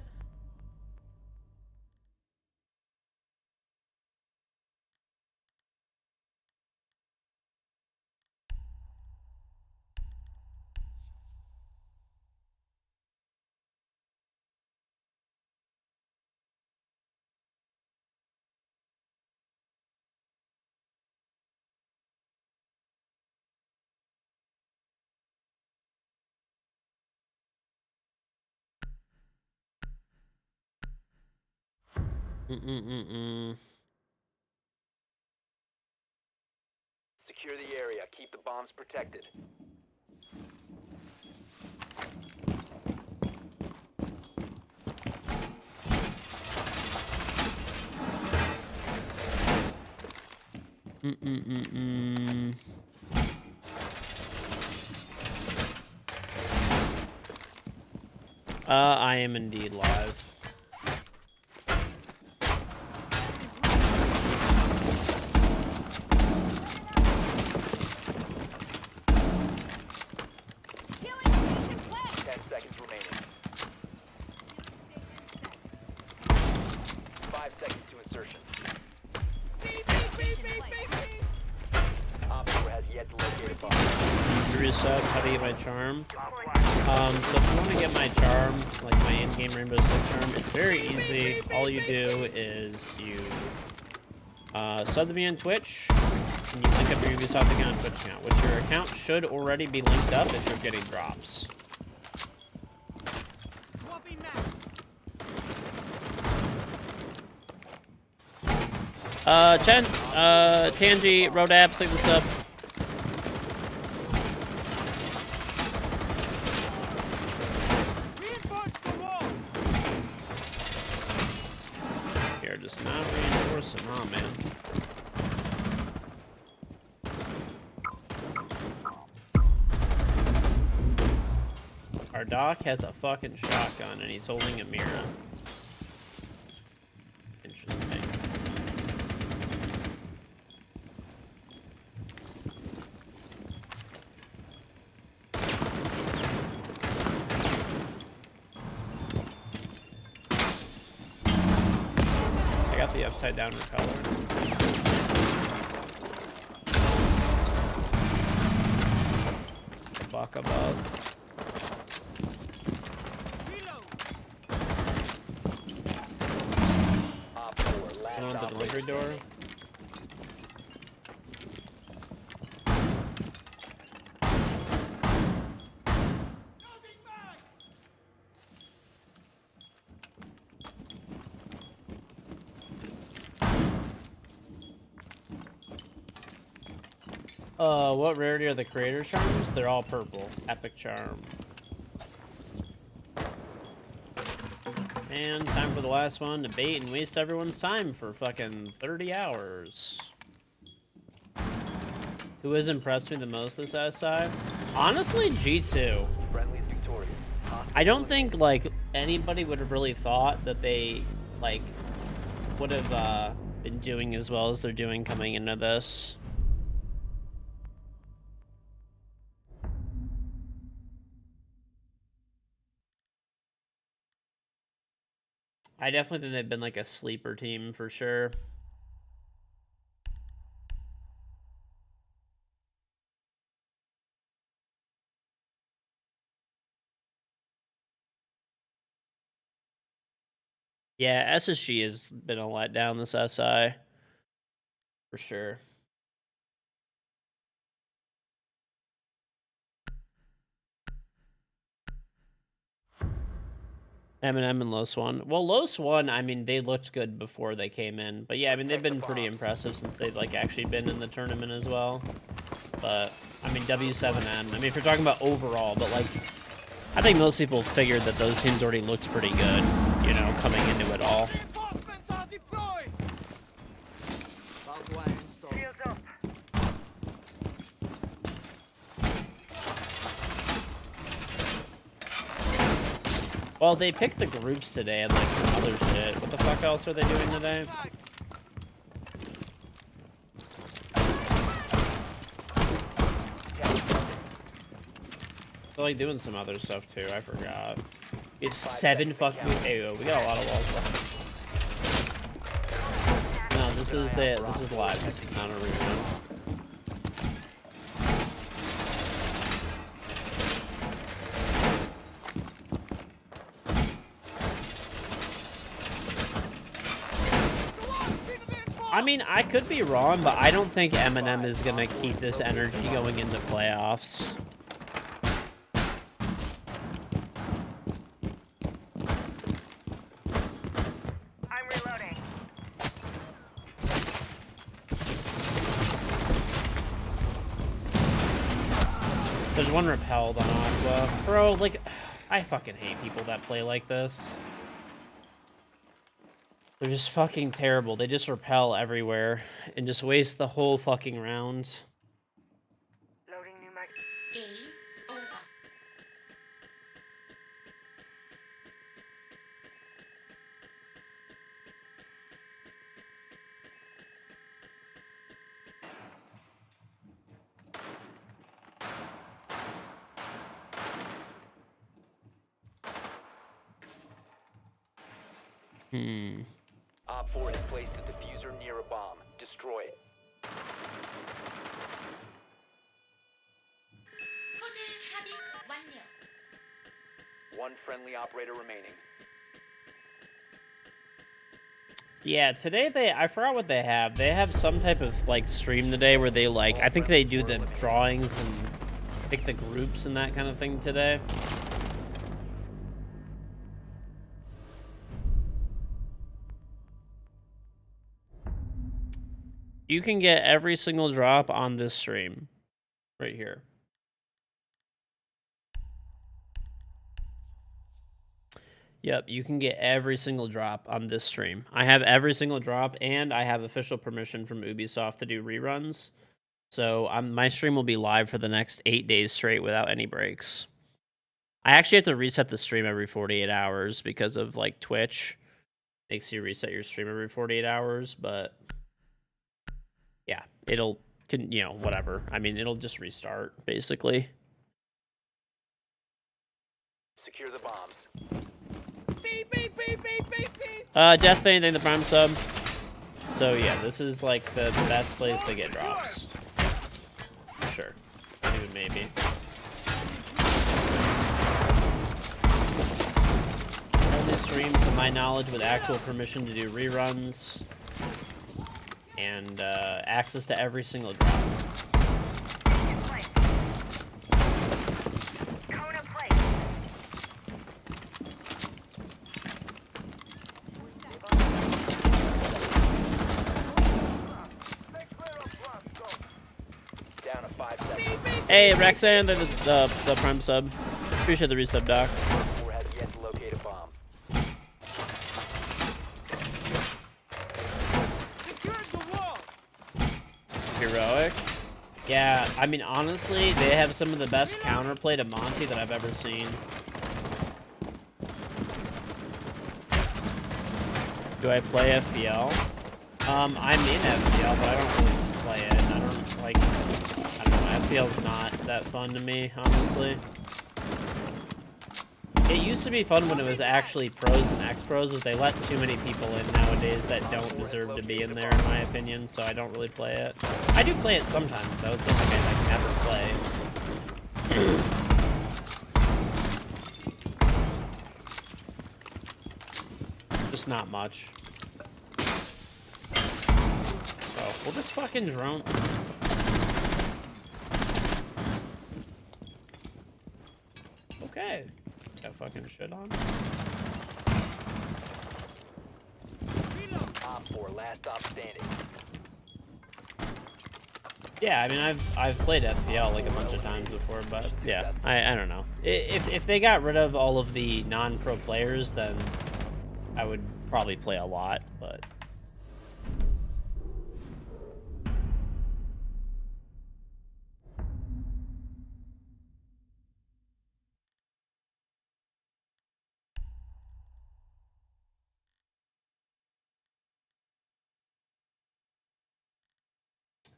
Secure the area. Keep the bombs protected. I am indeed live. Healing station flash. 10 seconds remaining. 5 seconds to insertion. Op 4 has yet to locate a bomb. Resub, how to get my charm? So if you want to get my charm, like my in-game Rainbow Six charm, it's very easy. All you do is you sub to me on Twitch, and you link up your Ubisoft account and Twitch account, which your account should already be linked up if you're getting drops. Swapping mag. Tangy, Rodapps, like the sub. Reinforce the wall. Here, just not reinforcing, oh man. Our doc has a fucking shotgun and he's holding a mirror. Interesting. I got the upside down repeller. Buck above. Reload. Op 4, last One on the operator delivery door. standing. Loading mag. What rarity are the creator charms? They're all purple. Epic charm. And time for the last one to bait and waste everyone's time for fucking 30 hours. Who has impressed me the most this SI? Honestly, G2. Friendly is victorious. I don't think, like, anybody would have really thought that they, like, would have been doing as well as they're doing coming into this. I definitely think they've been, like, a sleeper team for sure. Yeah, SSG has been a letdown this SI. For sure. Eminem and Los One. Well, Los One, I mean, they looked good before they came in. But yeah, I mean, they've been pretty impressive since they've, like, actually been in the tournament as well. But, I mean, W7N. I mean, if you're talking about overall, but, like, I think most people figured that those teams already looked pretty good, you know, coming into it all. Reinforcements are deployed. Shields up. Well, they picked the groups today and, like, some other shit. What the fuck else are they doing today? They're, like, doing some other stuff, too. I forgot. We have 7 fucking... Hey, we got a lot of walls left. No, this is it. This is live. This is not a rerun. I mean, I could be wrong, but I don't think Eminem is going to keep this energy going into playoffs. I'm reloading. There's one repelled on Aqua. Bro, like, I fucking hate people that play like this. They're just fucking terrible. They just repel everywhere and just waste the whole fucking round. Loading new mag. Game over. Op 4 has placed a diffuser near a bomb. Destroy it. One friendly operator remaining. Yeah, today I forgot what they have. They have some type of, like, stream today where they, like, I think they do the drawings and pick the groups and that kind of thing today. You can get every single drop on this stream right here. Yep, you can get every single drop on this stream. I have every single drop, and I have official permission from Ubisoft to do reruns. So my stream will be live for the next 8 days straight without any breaks. I actually have to reset the stream every 48 hours because of, like, Twitch. Makes you reset your stream every 48 hours, but yeah, it'll, you know, whatever. I mean, it'll just restart, basically. Secure the bombs. Beep, beep, beep, beep, beep, beep. Death Feign, thank the Prime sub. So yeah, this is, like, the best place to get drops. Sure. Not even maybe. Only stream, to my knowledge, with actual permission to do reruns. And access to every single drop. In place. Cone in place. Make clear up front. Go. Down to Hey, Rexan, the prime sub. Appreciate the resub, Doc. Op 4 has yet to locate a bomb. Secure the wall. Heroic. Yeah, I mean, honestly, they have some of the best counterplay to Monty that I've ever seen. Do I play FPL? I'm in FPL, but I don't really play it. I don't, like, I don't know, FPL's not that fun to me, honestly. It used to be fun when it was actually pros and ex-pros, but they let too many people in nowadays that don't deserve to be in there, in my opinion, so I don't really play it. I do play it sometimes, though. It's not like I like, never play. Just not much. Oh, well, this fucking drone... Okay. Got fucking shit on. Op 4, last stop standing. Yeah, I mean, I've played FPL like a bunch of times before, but yeah, I don't know. If they got rid of all of the non-pro players, then I would probably play a lot, but...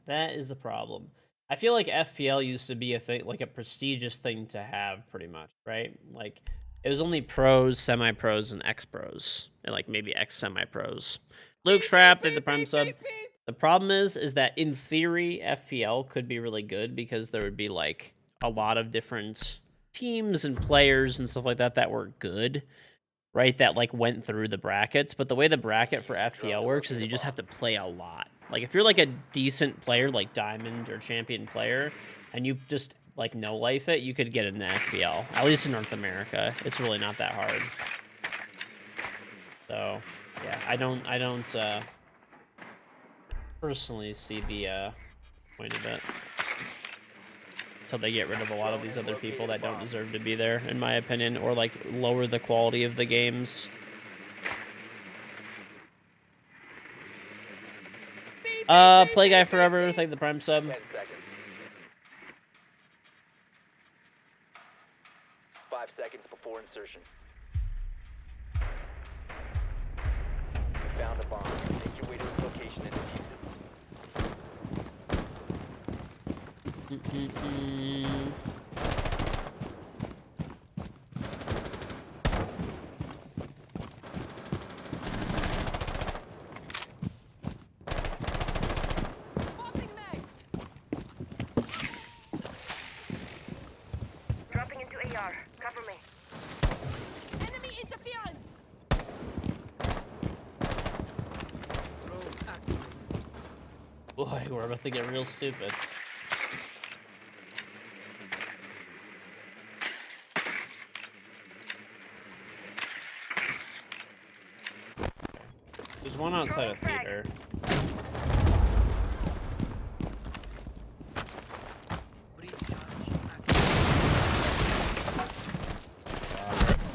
That is the problem. I feel like FPL used to be a thing, like a prestigious thing to have, pretty much, right? Like, it was only pros, semi-pros, and ex-pros, and like maybe ex-semi-pros. Luke Trapp did the prime sub. The problem is that in theory, FPL could be really good because there would be like a lot of different teams and players and stuff like that that were good, right? That like went through the brackets. But the way the bracket for FPL works is you just have to play a lot. Like if you're like a decent player, like Diamond or Champion player, and you just like no life it, you could get into FPL. At least in North America, it's really not that hard. So yeah, I don't personally see the point of it until they get rid of a lot of these other people that don't deserve to be there, in my opinion, or like lower the quality of the games. Play Guy Forever, thank the prime sub. 10 seconds. 5 seconds before insertion. You found a bomb. Make your way to its location and defuse it. Popping mags. Dropping into AR. Cover me. Enemy interference. Boy, we're about to get real stupid. There's one outside of theater.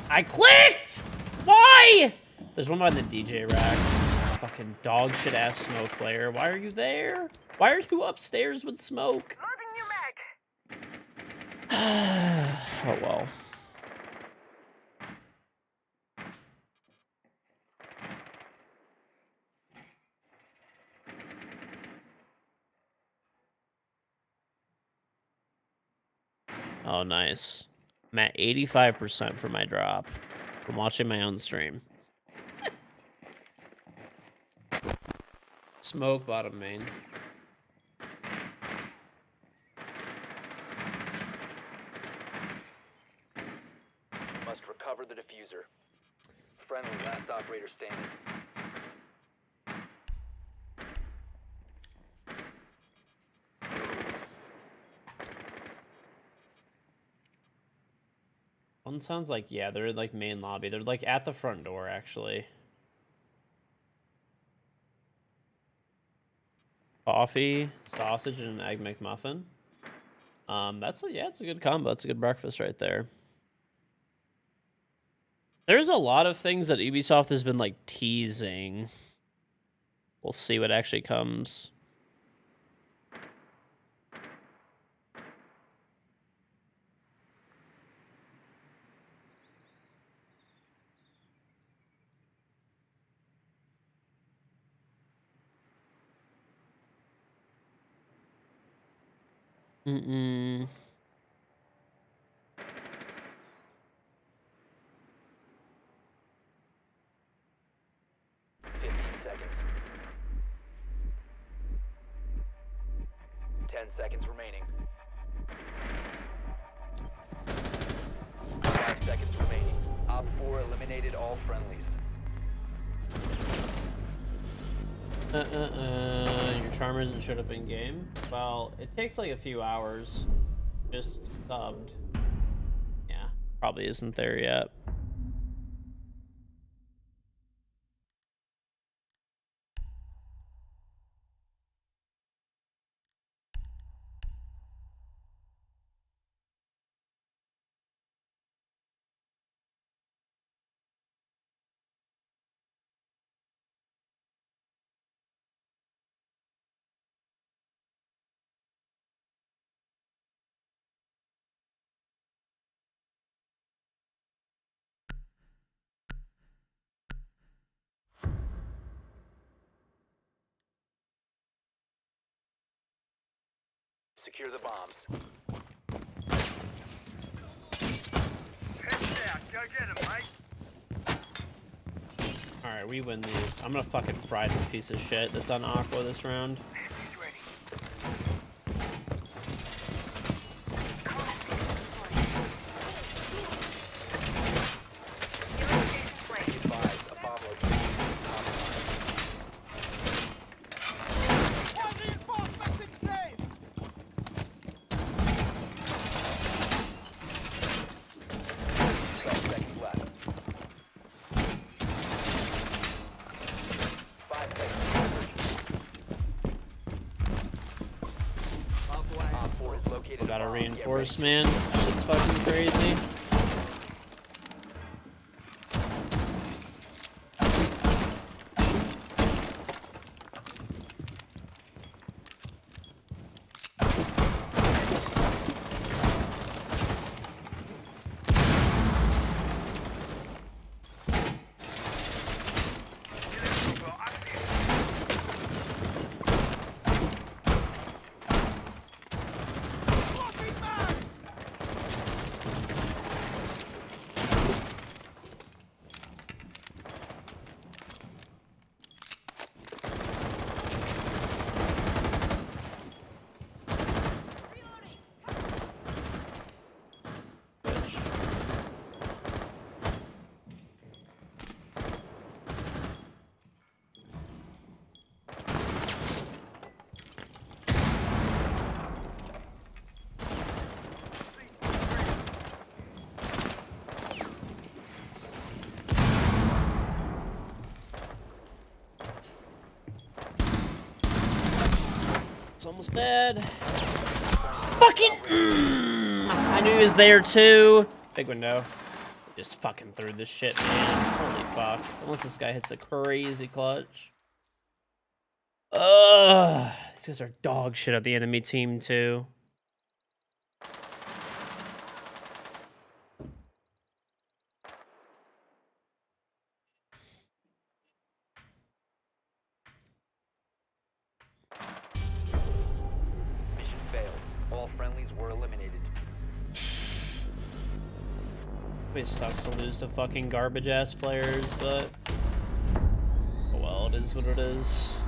I clicked! Why? There's one by the DJ rack. Fucking dog shit ass smoke player. Why are you there? Why are you upstairs with smoke? Loading new mag. Oh well. Oh, nice. I'm at 85% for my drop from watching my own stream. Smoke bottom main. Must recover the diffuser. Friendly, last operator standing. One sounds like, yeah, they're like main lobby. They're like at the front door, actually. Coffee, sausage, and an egg McMuffin. It's a good combo. It's a good breakfast right there. There's a lot of things that Ubisoft has been like teasing. We'll see what actually comes. Mm-mm. 15 seconds. 10 seconds remaining. 5 seconds remaining. Op 4 eliminated all friendlies. Your charmer hasn't showed up in game. Well, it takes like a few hours. Just subbed. Yeah, probably isn't there yet. Secure the bombs. Head down. Go get him, mate. Alright, we win these. I'm gonna fucking fry this piece of shit that's on Aqua this round. He's ready. Be advised, a bomb location is compromised. All reinforcements in place. 12 seconds left. 5 seconds. Op 4 is located. We got a a bomb. Get ready. reinforcement. Shit's fucking crazy. Well, I see it. Floppy man. Bitch. It's almost dead. Fucking. I knew he was there too. Big window. Just fucking threw this shit, man. Holy fuck. Unless this guy hits a crazy clutch. Ugh. These guys are dog shit at the enemy team too. Mission failed. All friendlies were eliminated. It sucks to lose to fucking garbage ass players, but oh well, it is what it is.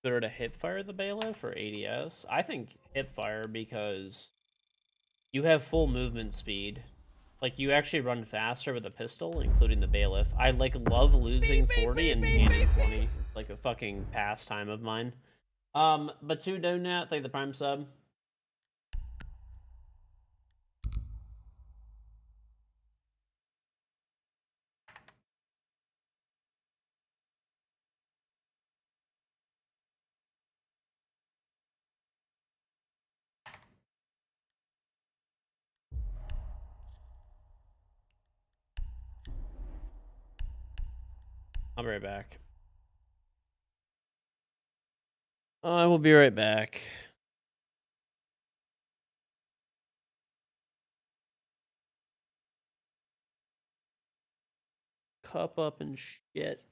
Better to hip fire the bailiff or ADS? I think hip fire because you have full movement speed. Like you actually run faster with a pistol, including the bailiff. I like love losing 40 and gaining 20. It's like a fucking pastime of mine. But two donut, thank the prime sub. I'll be right back. I will be right back. Cup up and shit.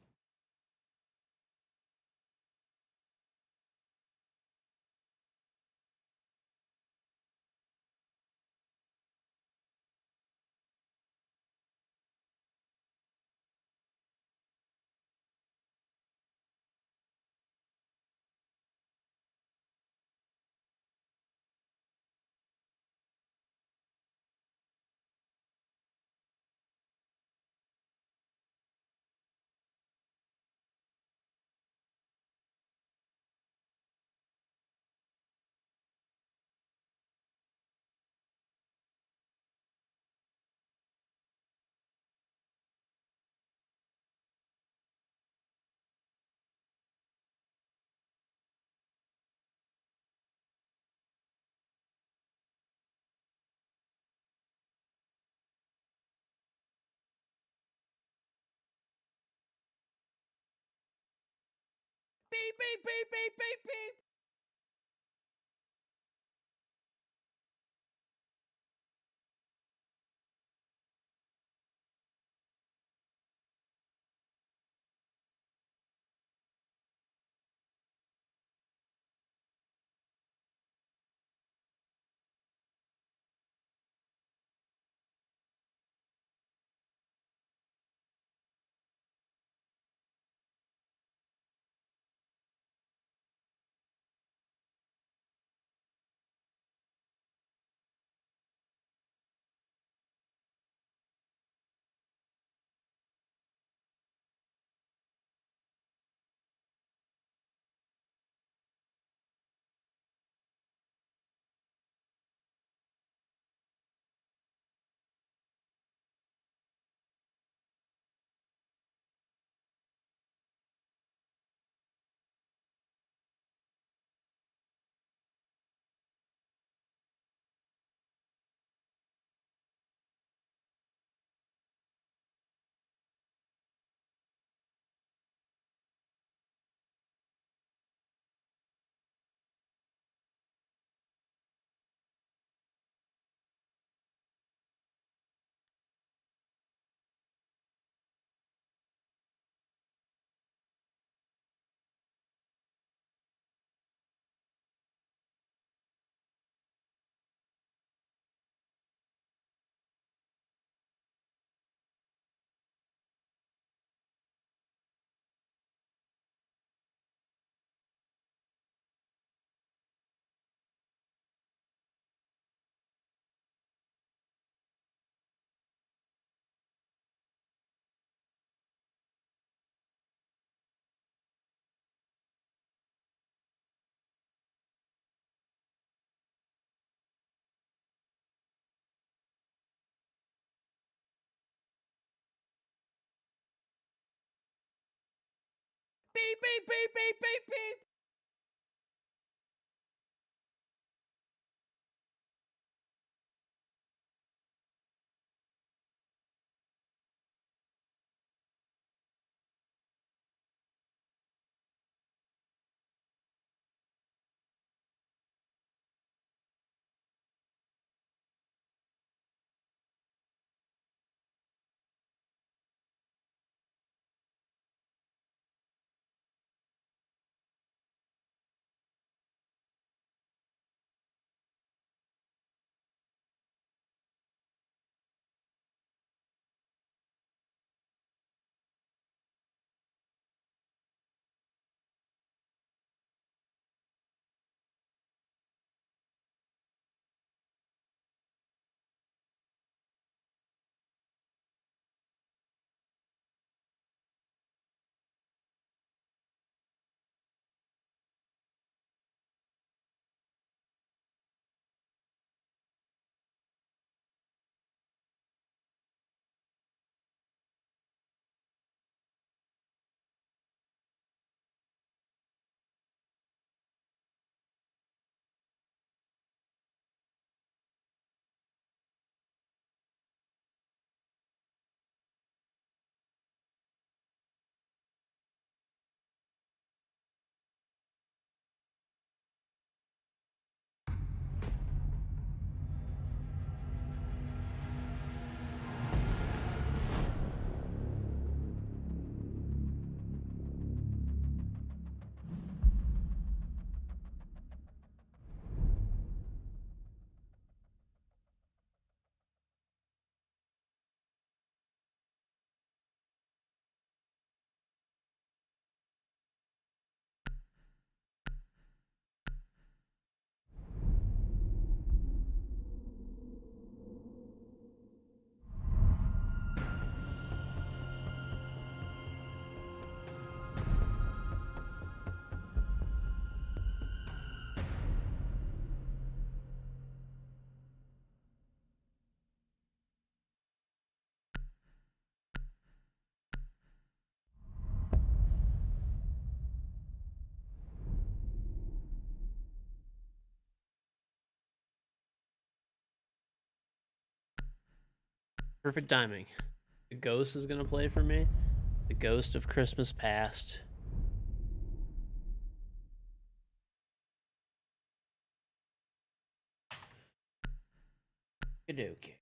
Beep, beep, beep, beep, beep, beep. Beep, beep, beep, beep, beep, beep. Perfect timing. The ghost is gonna play for me. The ghost of Christmas past. Okay.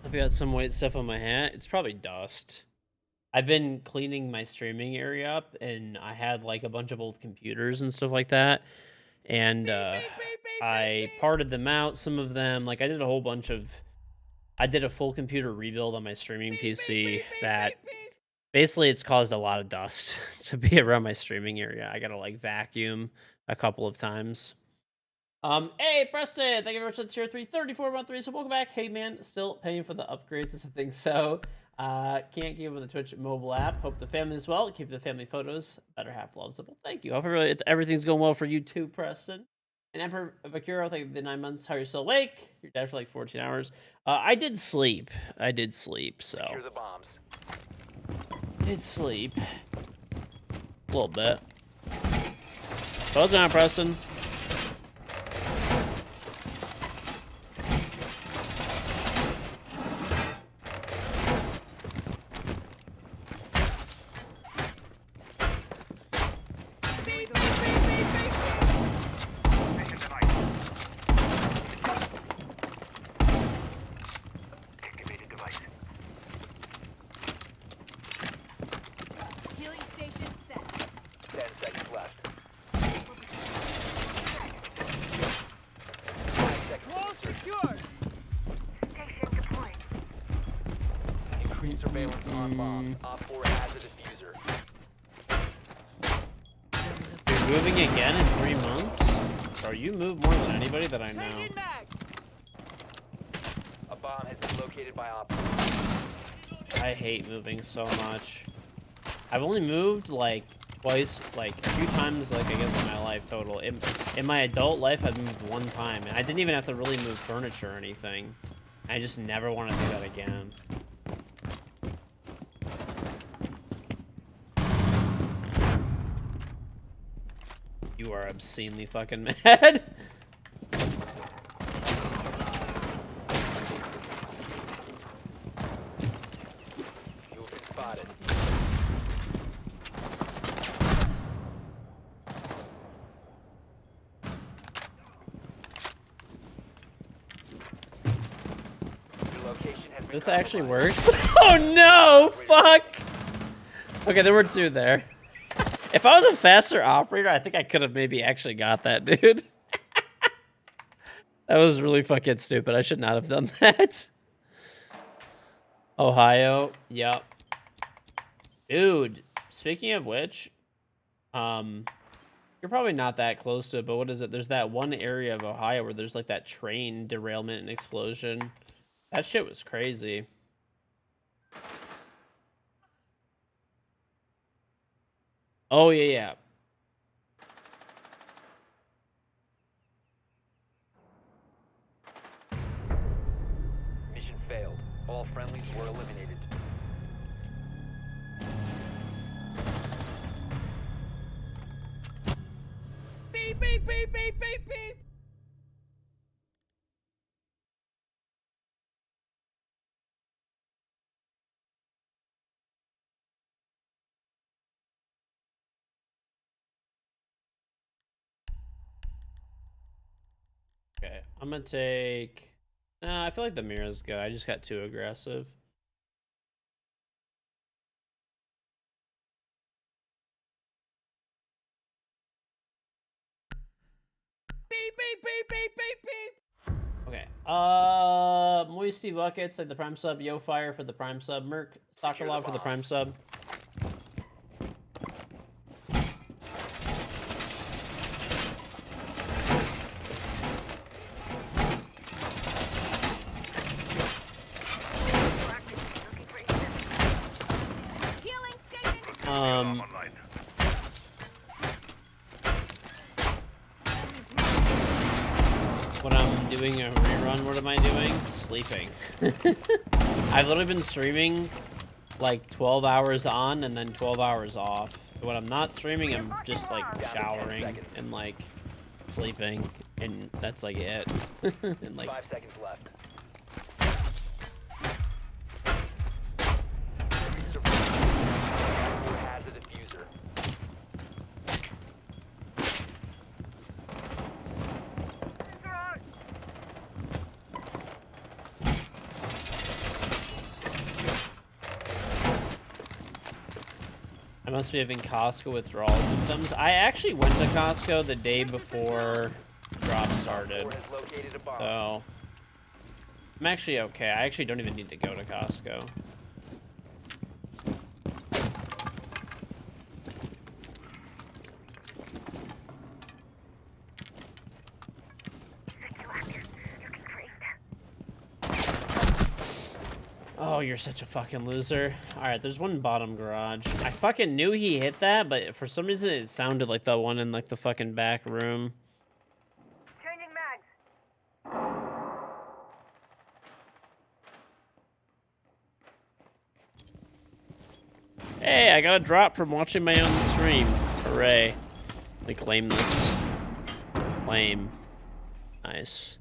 I've got some white stuff on my hat. It's probably dust. I've been cleaning my streaming area up, and I had like a bunch of old computers and stuff like that. And I parted them out, some of them. Like I did a whole bunch of. I did a full computer rebuild on my streaming PC that basically it's caused a lot of dust to be around my streaming area. I gotta like vacuum a couple of times. Hey, Preston, thank you very much for the tier 3, 3413. So welcome back. Hey, man, still paying for the upgrades. I think so. Can't give with the Twitch mobile app. Hope the family is well. Keep the family photos. Better half loves it. Well, thank you. Hope everything's going well for you too, Preston. And Emperor Vakuro, thank you for the 9 months. How you're still awake? You're dead for like 14 hours. I did sleep. So. Secure the bombs. Did sleep. A little bit. Hold on, Preston. Healing station set. 10 seconds left. 5 seconds. Wall secured. Station deployed. Increased surveillance on bombs. Op 4 has a diffuser. You're moving again in 3 months? Bro, you move more than anybody that I know. Changing mag. A bomb has been located by Op 4. I hate moving so much. I've only moved like twice, like a few times, like I guess in my life total. In my adult life, I've moved 1 time, and I didn't even have to really move furniture or anything. I just never want to do that again. You are obscenely fucking mad. You have been spotted. Your location has been This actually compromised. works. Oh no! Fuck! Okay, there were 2 there. If I was a faster operator, I think I could have maybe actually got that, dude. That was really fucking stupid. I should not have done that. Ohio. Yep. Dude, speaking of which, you're probably not that close to it, but what is it? There's that one area of Ohio where there's like that train derailment and explosion. That shit was crazy. Oh, yeah. Mission failed. All friendlies were eliminated. Beep, beep, beep, beep, beep, beep. Okay, I'm gonna take... Nah, I feel like the Mira's good. I just got too aggressive. Beep, beep, beep, beep, beep, beep. Okay, Moisty Buckets, like the Prime sub. Yo Fire for the Prime sub. Merc, Stalker Log for the Prime sub. Healing station. Um, doing a rerun, what am I doing? Sleeping. I've literally been streaming like 12 hours on and then 12 hours off. When I'm not streaming, I'm just like showering and like sleeping, and that's like it. And like 5 seconds left. Has a diffuser. I must be having Costco withdrawal symptoms. I actually went to Costco the day before the drop started, Four has located a bomb. so I'm actually okay. I actually don't even need to go to Costco. Oh, you're such a fucking loser. Alright, there's one bottom garage. I fucking knew he hit that, but for some reason it sounded like the one in like the fucking back room. Changing mags. Hey, I got a drop from watching my own stream. Hooray. Let me claim this. Claim. Nice.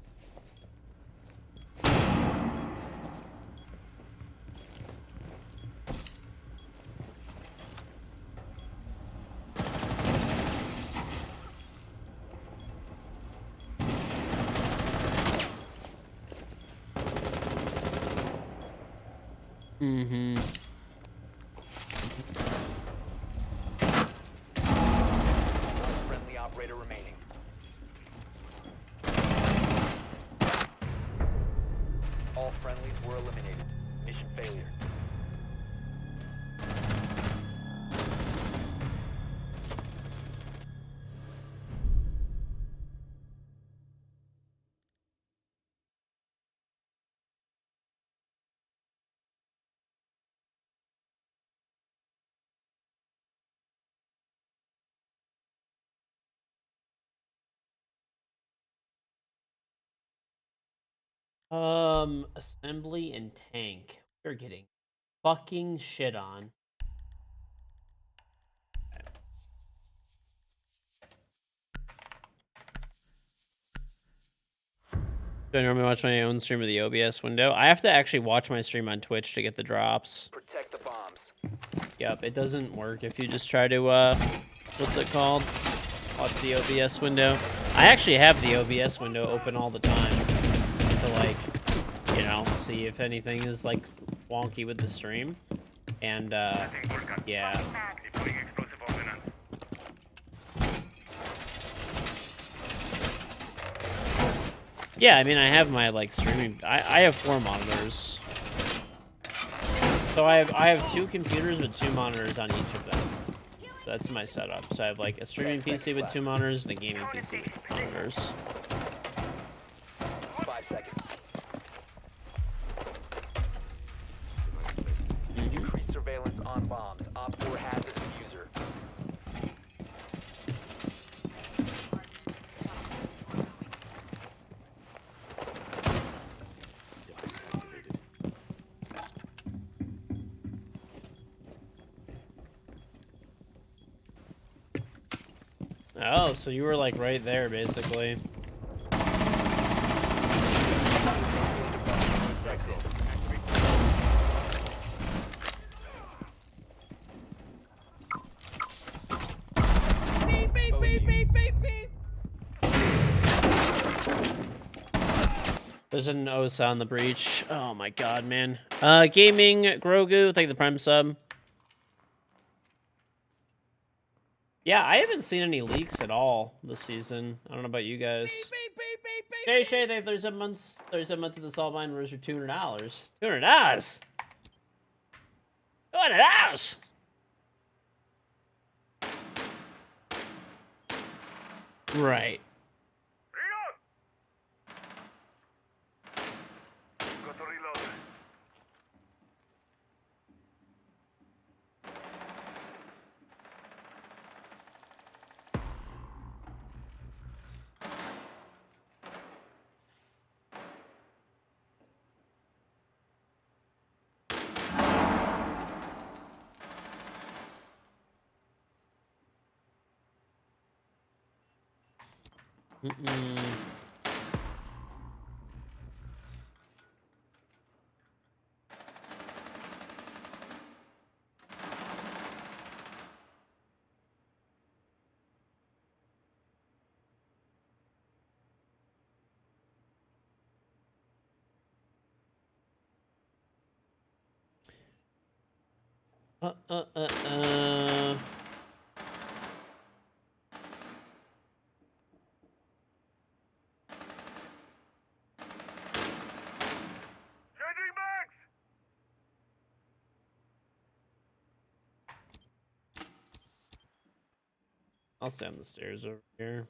Mm-hmm. Friendly operator remaining. All friendlies were eliminated. Mission failure. Assembly and tank. We're getting fucking shit on. Do I normally watch my own stream of the OBS window? I have to actually watch my stream on Twitch to get the drops. Protect the bombs. Yep, it doesn't work if you just try to, what's it called? Watch the OBS window. I actually have the OBS window open all the time. Just to, like, you know, see if anything is, like, wonky with the stream. And, yeah. Yeah, I mean, I have my, like, streaming... I have 4 monitors. So I have 2 computers with 2 monitors on each of them. So that's my setup. So I have, like, a streaming PC with 2 monitors and a gaming PC with 2 monitors. 5 seconds. Increase surveillance on bombs. Op 4 has a diffuser. Oh, so you were, like, right there, basically. Beep, beep, beep, beep, beep, beep. There's an Osa on the breach. Oh my god, man. Gaming, Grogu, thank you for the Prime sub. Yeah, I haven't seen any leaks at all this season. I don't know about you guys. Beep, beep, beep, beep, beep. Hey, Shay, they 37 months of the Salt Mine Rose for $200. $200? $200! Right. Got to reload. Mm-mm. Uh, uh, uh, uh. Changing mags! I'll stay on the stairs over here.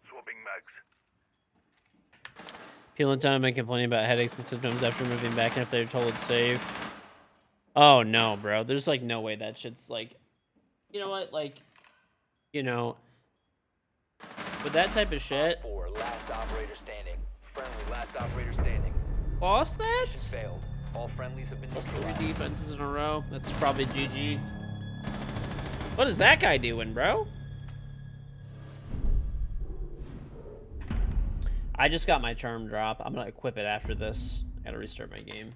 Swapping mags. People in town have been complaining about headaches and symptoms after moving back and if they're told it's safe. Oh no, bro. There's like no way that shit's like, you know what? Like, you know, with that type of shit, Op 4, last operator standing. Friendly, last operator standing. lost that? Mission failed. All friendlies have been That's neutralized. 3 defenses in a row. That's probably GG. What is that guy doing, bro? I just got my charm drop. I'm gonna equip it after this. I gotta restart my game.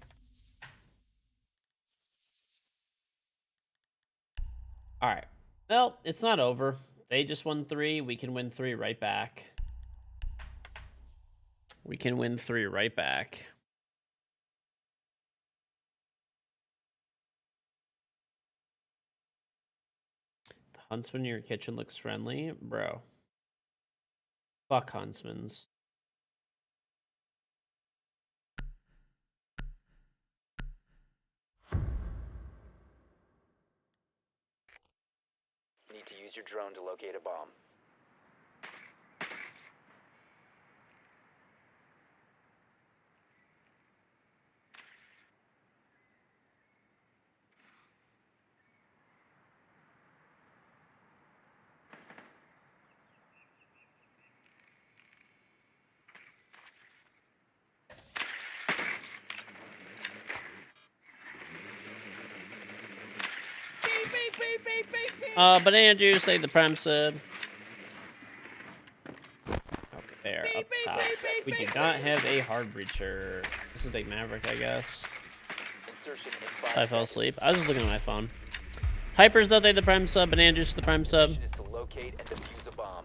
Alright. Well, it's not over. They just won 3. We can win 3 right back. We can win 3 right back. The huntsman in your kitchen looks friendly. Bro. Fuck huntsmans. Need to use your drone to locate a bomb. Beep, beep, beep, beep, beep, beep. Banana juice, say the prime sub. Okay, there, up top. We do not have a hard breacher. This will take Maverick, I guess. Insertion in 5 I fell seconds. asleep. I was just looking at my phone. Hypers, though, they the prime sub. Banana juice, the prime sub. Mission is to locate and defuse a bomb.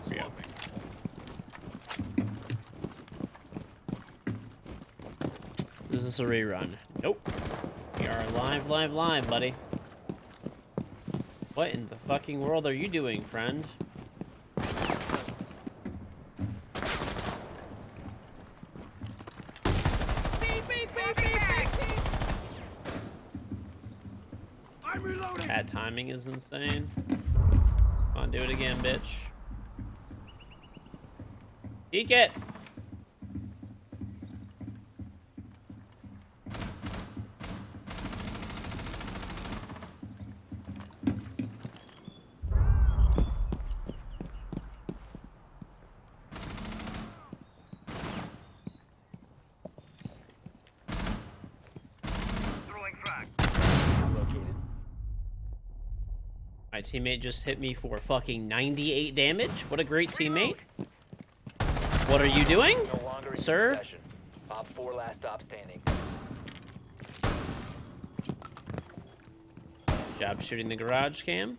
Here we go. Is this a rerun? Nope. We are live, live, live, buddy. What in the fucking world are you doing, friend? Beep, beep, beep, beep, beep, beep. I'm reloading. That timing is insane. Come on, do it again, bitch. Peek it! Throwing frag. Located. My teammate just hit me for fucking 98 damage. What a great teammate. What are you doing, No longer in sir? possession. Op 4, last stop standing. Job shooting the garage cam.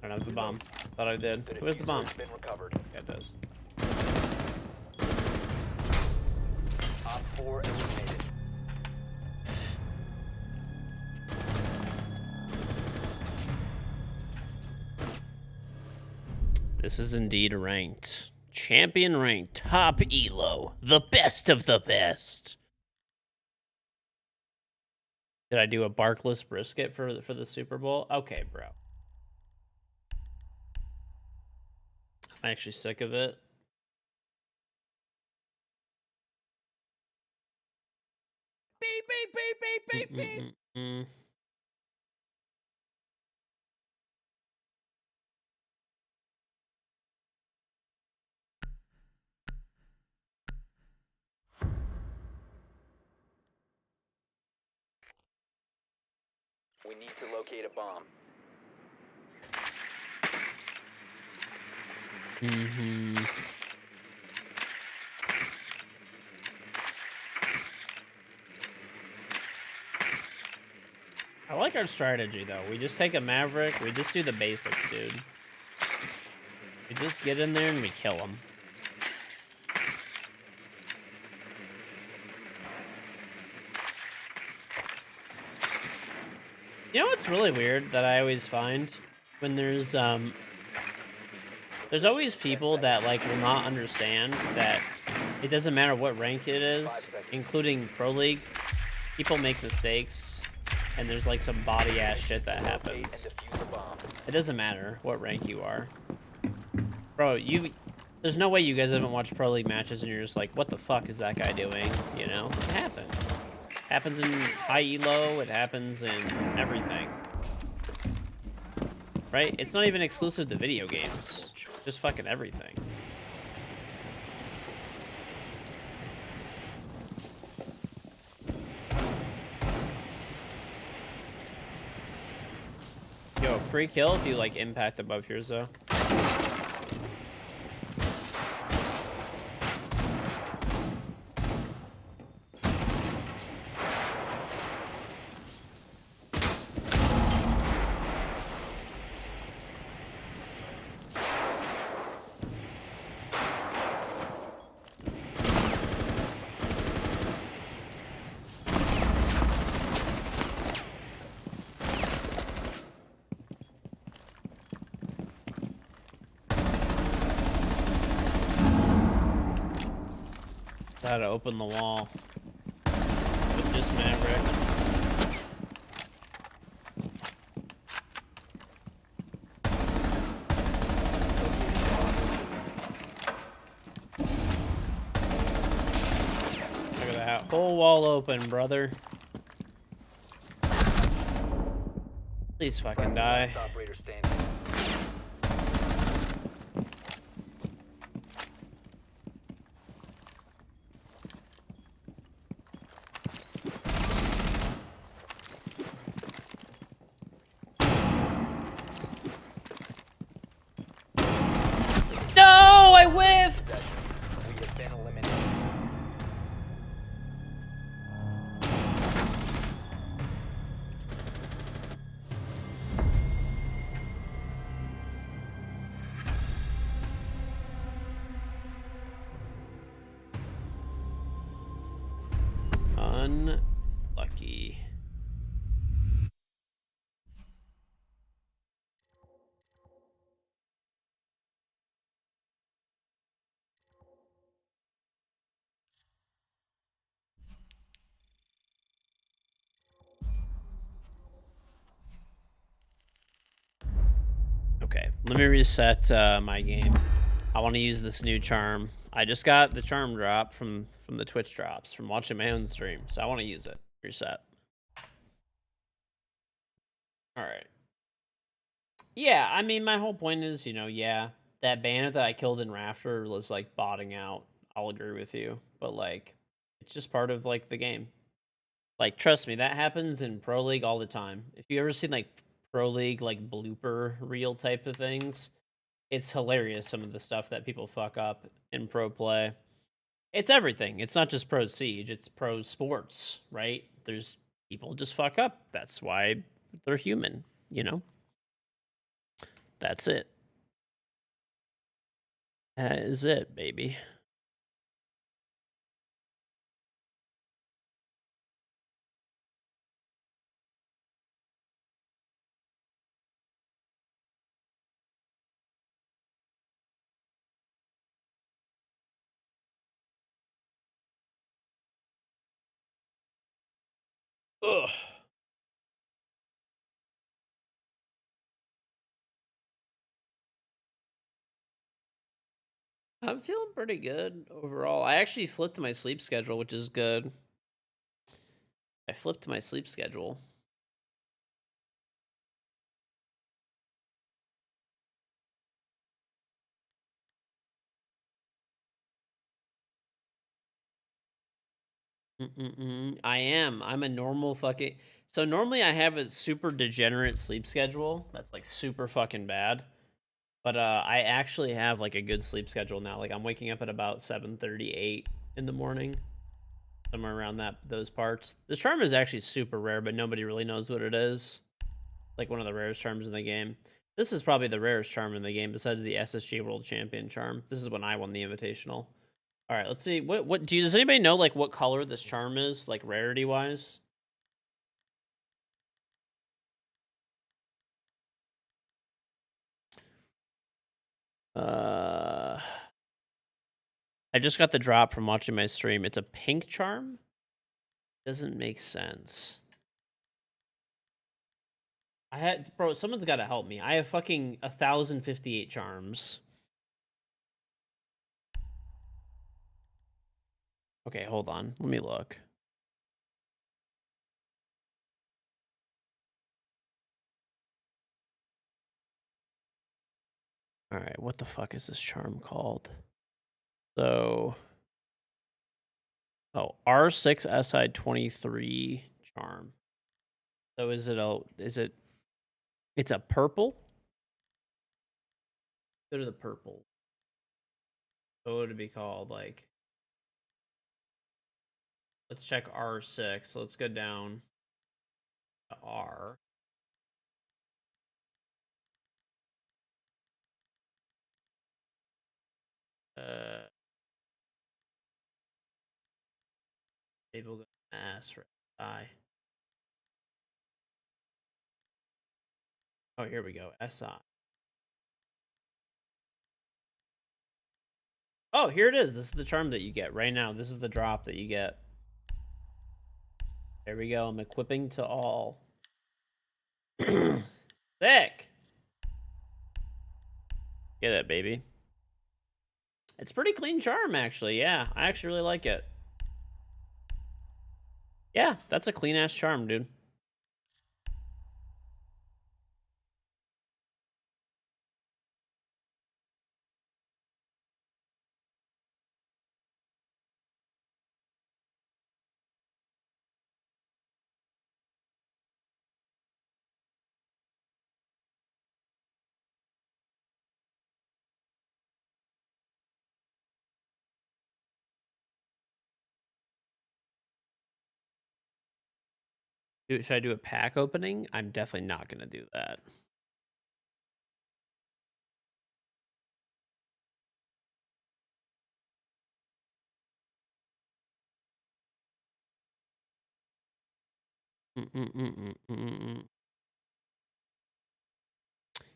I don't have the bomb. Thought I did. The Where's the diffuser bomb? has been recovered. Yeah, it does. Op 4 eliminated. This is indeed ranked. Champion ranked. Top elo. The best of the best. Did I do a barkless brisket for the Super Bowl? Okay, bro. I'm actually sick of it. Beep, beep, beep, beep, beep, beep. Mm-mm-mm-mm. We need to locate a bomb. Mm-hmm. I like our strategy, though. We just take a Maverick. We just do the basics, dude. We just get in there and we kill them. You know what's really weird that I always find? When there's always people that, like, will not understand that it doesn't matter what rank it is, including Pro League. People make mistakes, and there's, like, some body-ass shit that happens. And defuse a bomb. It doesn't matter what rank you are. Bro, there's no way you guys haven't watched Pro League matches and you're just like, what the fuck is that guy doing? You know? It happens. Happens in high elo, it happens in everything. Right? It's not even exclusive to video games. Just fucking everything. Yo, free kill if you, like, impact above yours, though. How to open the wall with this Maverick. Look at that whole wall open, brother. Please fucking die. Last operator standing. No, I whiffed. We have been eliminated. Unlucky. Okay, let me reset my game. I want to use this new charm. I just got the charm drop from the Twitch drops from watching my own stream, so I want to use it. Reset. All right. Yeah, I mean, my whole point is, you know, yeah, that bandit that I killed in Rafter was like botting out. I'll agree with you, but like, it's just part of like the game. Like, trust me, that happens in Pro League all the time. If you ever seen like Pro League like blooper reel type of things, it's hilarious some of the stuff that people fuck up in pro play. It's everything. It's not just pro siege, it's pro sports, right? There's people just fuck up. That's why they're human, you know? That's it. That is it, baby. Ugh. I'm feeling pretty good overall. I actually flipped my sleep schedule, which is good. I flipped my sleep schedule. I am. I'm a normal fucking. So normally I have a super degenerate sleep schedule that's like super fucking bad. But I actually have like a good sleep schedule now. Like I'm waking up at about 7:38 in the morning, somewhere around those parts. This charm is actually super rare, but nobody really knows what it is. Like one of the rarest charms in the game. This is probably the rarest charm in the game besides the SSG World Champion charm. This is when I won the Invitational. All right, let's see. Does anybody know like what color this charm is, like rarity wise? I just got the drop from watching my stream. It's a pink charm. Doesn't make sense. Bro, someone's got to help me. I have fucking 1,058 charms. Okay, hold on. Let me look. All right, what the fuck is this charm called? So, oh, R6SI23 charm. So it's a purple? Go to the purple. What would it be called? Like, let's check R6. So let's go down to R. Maybe we'll go S for SI. Oh, here we go. SI. Oh, here it is. This is the charm that you get right now. This is the drop that you get. There we go. I'm equipping to all. Sick. Get it, baby. It's pretty clean charm, actually. Yeah, I actually really like it. Yeah, that's a clean ass charm, dude. Dude, should I do a pack opening? I'm definitely not gonna do that.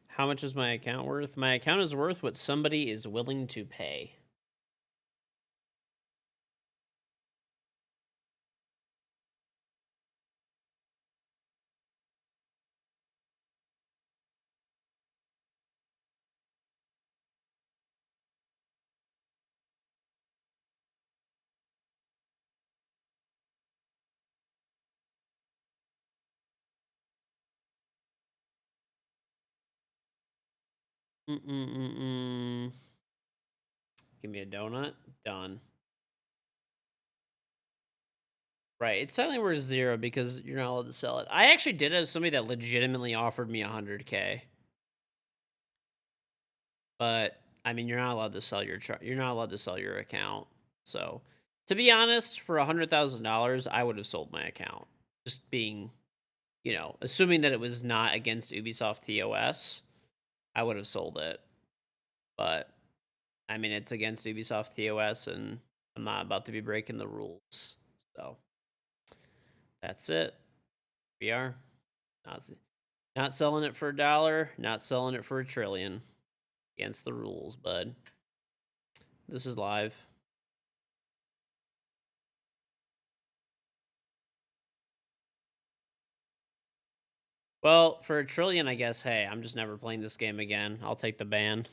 How much is my account worth? My account is worth what somebody is willing to pay. Give me a donut. Done. Right. It's suddenly worth 0 because you're not allowed to sell it. I actually did have somebody that legitimately offered me 100K. But I mean, you're not allowed to sell you're not allowed to sell your account. So, to be honest, for $100,000, I would have sold my account. Just being, assuming that it was not against Ubisoft TOS, I would have sold it. But I mean, it's against Ubisoft TOS, and I'm not about to be breaking the rules. So that's it. We are not selling it for $1, not selling it for $1 trillion. Against the rules, bud. This is live. Well, for $1 trillion, I guess, hey, I'm just never playing this game again. I'll take the ban.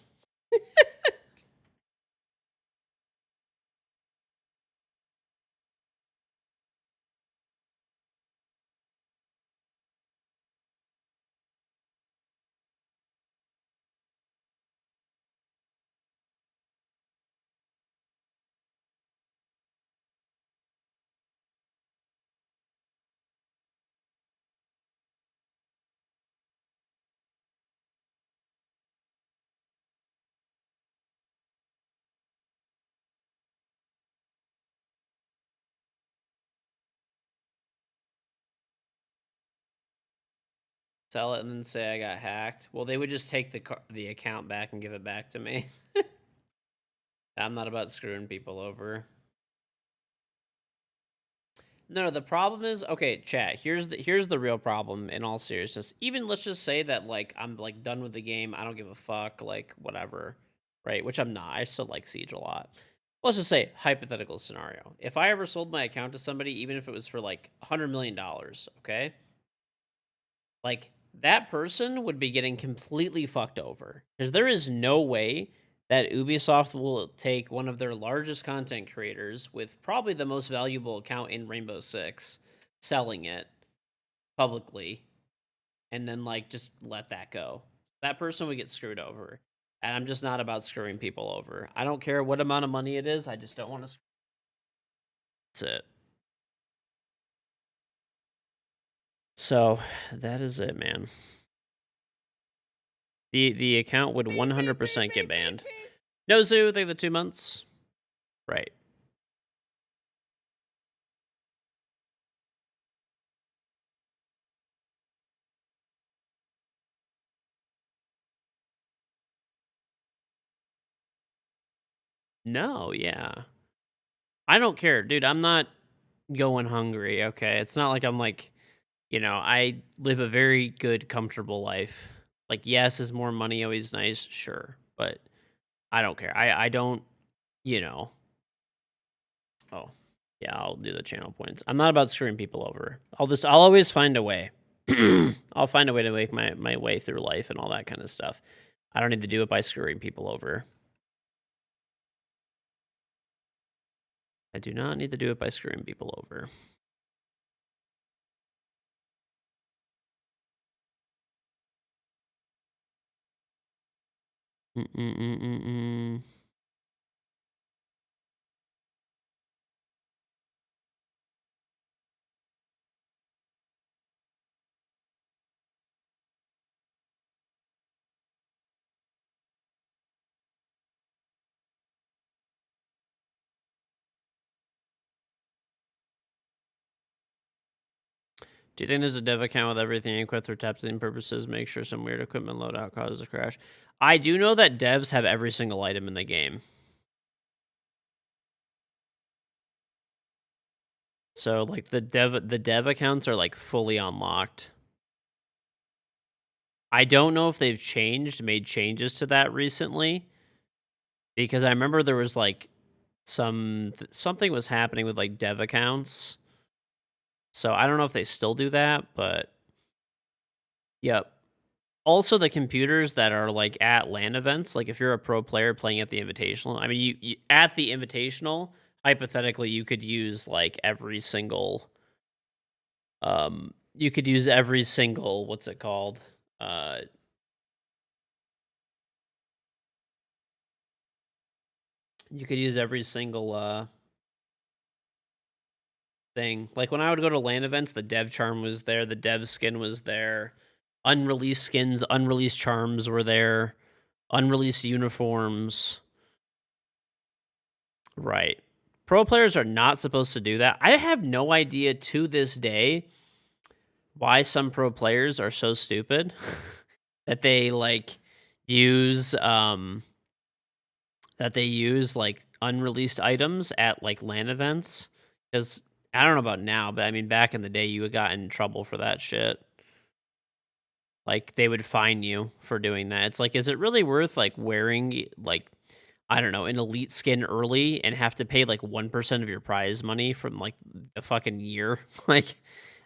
sell it and then say I got hacked. Well, they would just take the account back and give it back to me. I'm not about screwing people over. No, the problem is, okay, chat. Here's the real problem. In all seriousness, even let's just say that like I'm like done with the game. I don't give a fuck. Like whatever, right? Which I'm not. I still like Siege a lot. Let's just say hypothetical scenario. If I ever sold my account to somebody, even if it was for like $100 million, okay, like that person would be getting completely fucked over because there is no way that Ubisoft will take one of their largest content creators with probably the most valuable account in Rainbow Six, selling it publicly, and then like just let that go. That person would get screwed over. And I'm just not about screwing people over. I don't care what amount of money it is. I just don't want to. That's it. So that is it, man. The account would 100% get banned. No Zoo, think the 2 months. Right. No, yeah. I don't care, dude. I'm not going hungry, okay? It's not like I'm like, I live a very good, comfortable life. Like, yes, is more money always nice? Sure. But I don't care. I don't, you know. Oh, yeah, I'll do the channel points. I'm not about screwing people over. I'll always find a way. I'll find a way to make my way through life and all that kind of stuff. I don't need to do it by screwing people over. I do not need to do it by screwing people over. Mm-mm-mm-mm-mm. Do you think there's a dev account with everything equipped for testing purposes? Make sure some weird equipment loadout causes a crash. I do know that devs have every single item in the game. So like the dev accounts are like fully unlocked. I don't know if they've made changes to that recently, because I remember there was like something was happening with like dev accounts. So I don't know if they still do that, but yep. Also, the computers that are like at LAN events, like if you're a pro player playing at the Invitational, I mean, you at the Invitational, hypothetically, you could use like every single, you could use every single, what's it called? You could use every single thing. Like when I would go to LAN events, the dev charm was there, the dev skin was there, unreleased skins, unreleased charms were there, unreleased uniforms. Right. Pro players are not supposed to do that. I have no idea to this day why some pro players are so stupid that they like use like unreleased items at like LAN events, cuz I don't know about now, but I mean back in the day you got in trouble for that shit. Like they would fine you for doing that. It's like, is it really worth like wearing like, I don't know, an elite skin early and have to pay like 1% of your prize money from like a fucking year? Like,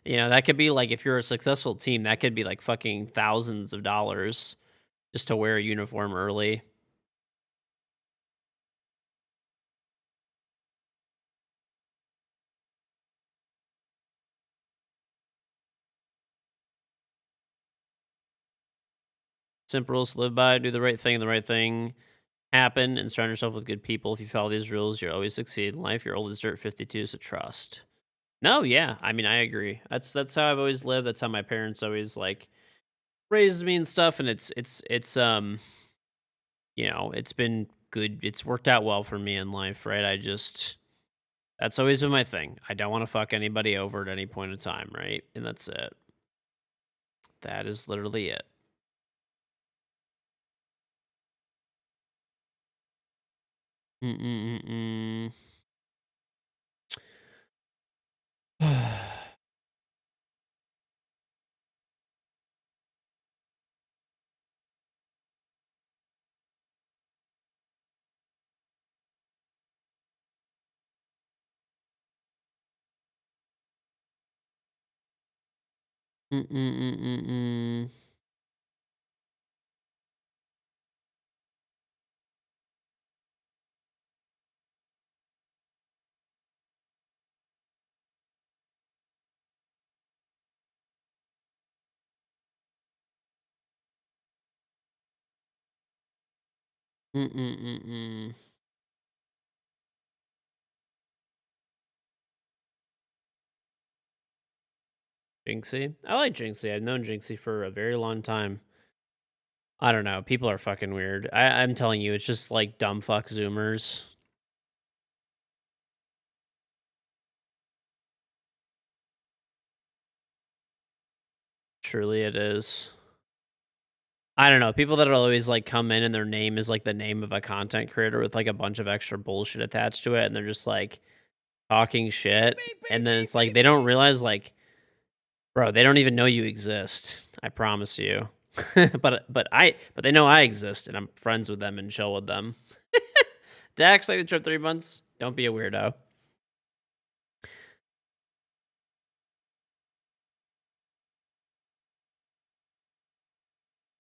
that could be like, if you're a successful team, that could be like fucking thousands of dollars just to wear a uniform early. Simple rules to live by: do the right thing happen, and surround yourself with good people. If you follow these rules, you'll always succeed in life. You're old as dirt 52, so trust. No, yeah. I mean, I agree. That's how I've always lived. That's how my parents always like raised me and stuff, and it's been good. It's worked out well for me in life, right? That's always been my thing. I don't want to fuck anybody over at any point in time, right? And that's it. That is literally it. Mm-mm-mm-mm. Mm-mm-mm-mm-mm. Mm-mm-mm-mm. Jinxie? I like Jinxie. I've known Jinxie for a very long time. I don't know. People are fucking weird. I'm telling you, it's just like dumb fuck Zoomers. Truly, it is. I don't know. People that are always like come in and their name is like the name of a content creator with like a bunch of extra bullshit attached to it, and they're just like talking shit. And then it's like they don't realize, like, bro, they don't even know you exist. I promise you. but they know I exist and I'm friends with them and chill with them. Dax, like the trip 3 months. Don't be a weirdo.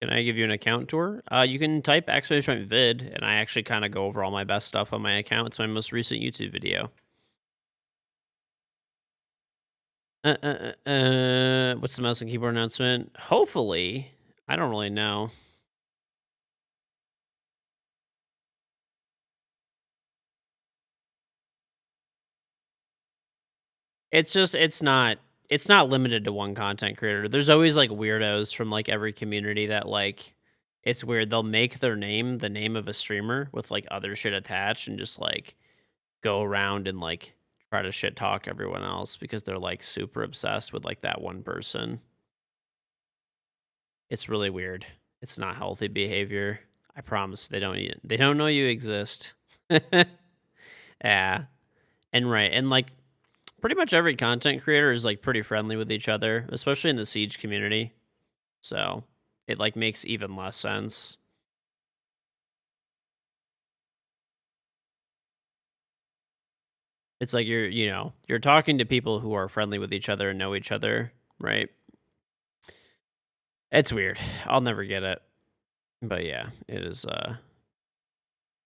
Can I give you an account tour? You can type !vid, and I actually kind of go over all my best stuff on my account. It's my most recent YouTube video. What's the mouse and keyboard announcement? Hopefully, I don't really know. It's just it's not limited to one content creator. There's always like weirdos from like every community that like it's weird. They'll make their name the name of a streamer with like other shit attached and just like go around and like try to shit talk everyone else because they're like super obsessed with like that one person. It's really weird. It's not healthy behavior. I promise they don't know you exist. Yeah. And right. And like pretty much every content creator is like pretty friendly with each other, especially in the Siege community. So it like makes even less sense. It's like you're talking to people who are friendly with each other and know each other, right? It's weird. I'll never get it. But yeah, it is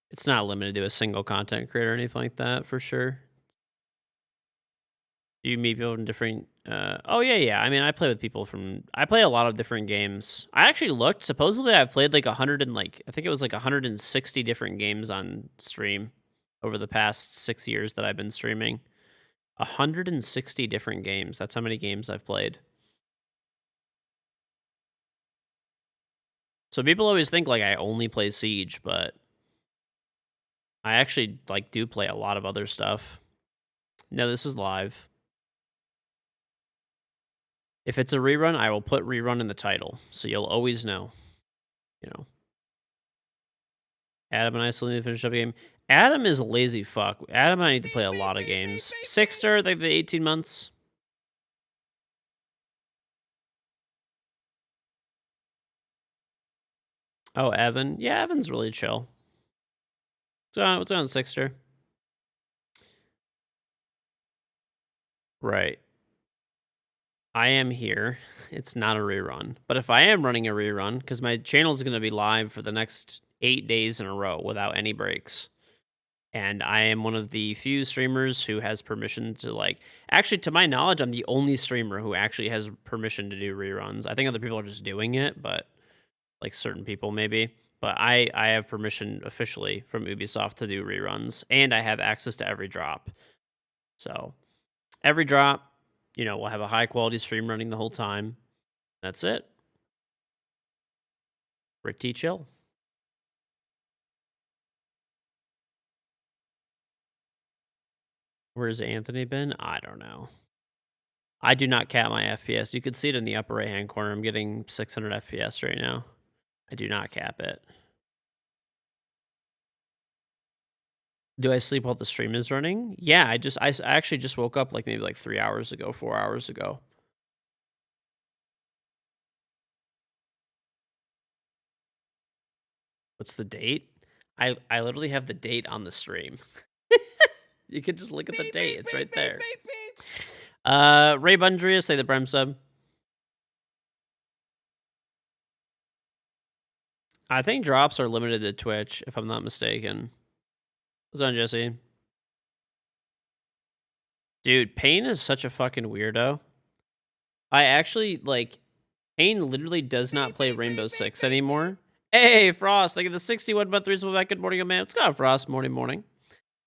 it's not limited to a single content creator or anything like that for sure. Do you meet people from different oh yeah. I mean, I play a lot of different games. I actually looked, supposedly I've played like 100 and like I think it was like 160 different games on stream over the past 6 years that I've been streaming. 160 different games. That's how many games I've played. So people always think like I only play Siege, but I actually like do play a lot of other stuff. No, this is live. If it's a rerun, I will put rerun in the title, so you'll always know. You know, Adam and I still need to finish up a game. Adam is a lazy fuck. Adam and I need to play a lot of games. Sixter, like the 18 months. Oh, Evan. Yeah, Evan's really chill. What's on Sixter? Right. I am here. It's not a rerun. But if I am running a rerun, because my channel is going to be live for the next 8 days in a row without any breaks. And I am one of the few streamers who has permission to like actually to my knowledge, I'm the only streamer who actually has permission to do reruns. I think other people are just doing it, but like certain people maybe. But I have permission officially from Ubisoft to do reruns, and I have access to every drop. So every drop, we'll have a high quality stream running the whole time. That's it. Pretty chill. Where's Anthony been? I don't know. I do not cap my FPS. You could see it in the upper right-hand corner. I'm getting 600 FPS right now. I do not cap it. Do I sleep while the stream is running? Yeah, I actually just woke up like maybe like 3 hours ago, 4 hours ago. What's the date? I literally have the date on the stream. You could just look at the date. It's right there. Ray Bundria, say the Prime sub. I think drops are limited to Twitch, if I'm not mistaken. What's on, Jesse? Dude, Payne is such a fucking weirdo. I actually, like, Payne literally does not play Rainbow Six anymore. Hey, Frost, thank you for the 61 month reasonable back. Good morning, man. What's going on, Frost? Morning.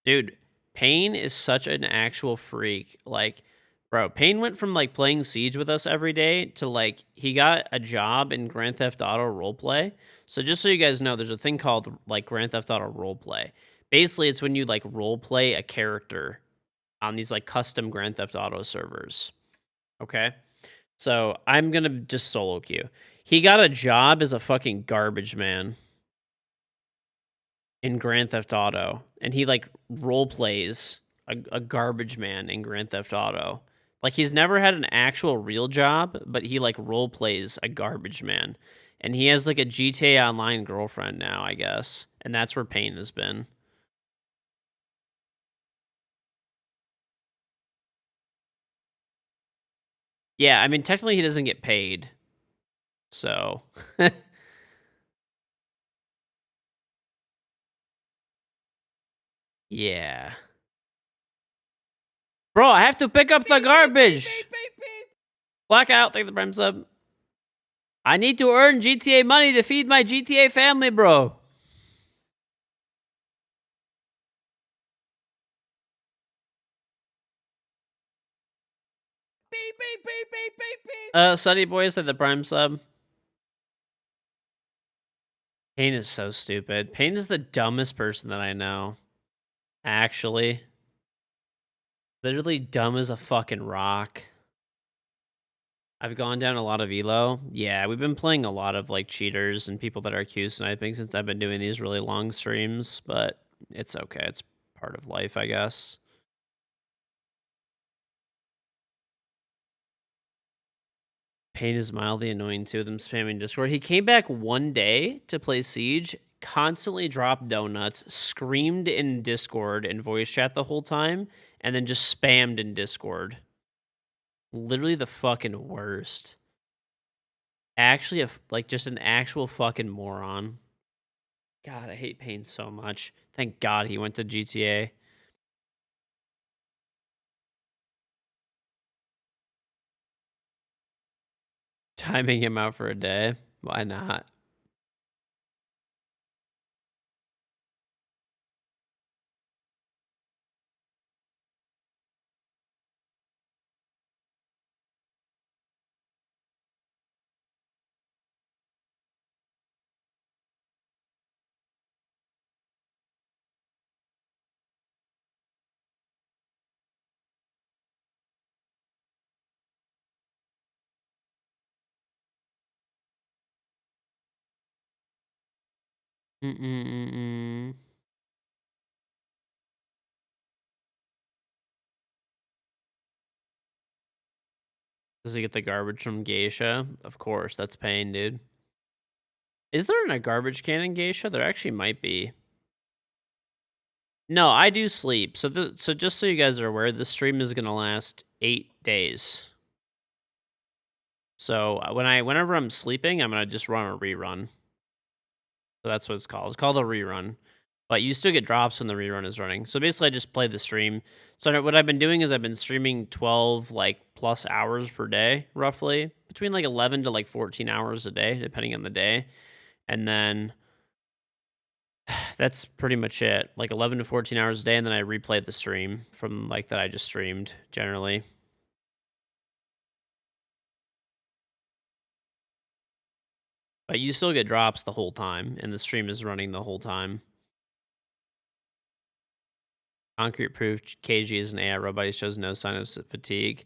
Dude, Payne is such an actual freak. Like, bro, Payne went from, like, playing Siege with us every day to, like, he got a job in Grand Theft Auto roleplay. So just so you guys know, there's a thing called, like, Grand Theft Auto roleplay. Basically, it's when you, like, roleplay a character on these, like, custom Grand Theft Auto servers. Okay? So I'm gonna just solo queue. He got a job as a fucking garbage man in Grand Theft Auto, and he like role plays a garbage man in Grand Theft Auto. Like he's never had an actual real job, but he like role plays a garbage man, and he has like a GTA Online girlfriend now, I guess, and that's where Payne has been. Yeah, I mean technically he doesn't get paid, so. Yeah. Bro, I have to pick up the garbage. Blackout, thank the Prime sub. I need to earn GTA money to feed my GTA family, bro. Sunny Boy said the Prime sub. Payne is so stupid. Payne is the dumbest person that I know. Actually. Literally dumb as a fucking rock. I've gone down a lot of elo. Yeah, we've been playing a lot of like cheaters and people that are Q sniping since I've been doing these really long streams, but it's okay. It's part of life, I guess. Payne is mildly annoying too, them spamming Discord. He came back one day to play Siege, constantly dropped donuts, screamed in Discord and voice chat the whole time, and then just spammed in Discord. Literally the fucking worst. Actually, like just an actual fucking moron. God, I hate Payne so much. Thank God he went to GTA. Timing him out for a day. Why not? Mm-mm-mm-mm. Does he get the garbage from Geisha? Of course, that's Payne, dude. Is there a garbage can in Geisha? There actually might be. No, I do sleep. So just so you guys are aware, this stream is gonna last 8 days. So whenever I'm sleeping, I'm gonna just run a rerun. So that's what it's called. It's called a rerun. But you still get drops when the rerun is running. So basically I just play the stream. So what I've been doing is I've been streaming 12 like plus hours per day, roughly. Between like 11 to like 14 hours a day, depending on the day. And then that's pretty much it. Like 11 to 14 hours a day, and then I replay the stream from like that I just streamed generally. But you still get drops the whole time, and the stream is running the whole time. Concrete proof KG is an AI robot. He shows no sign of fatigue.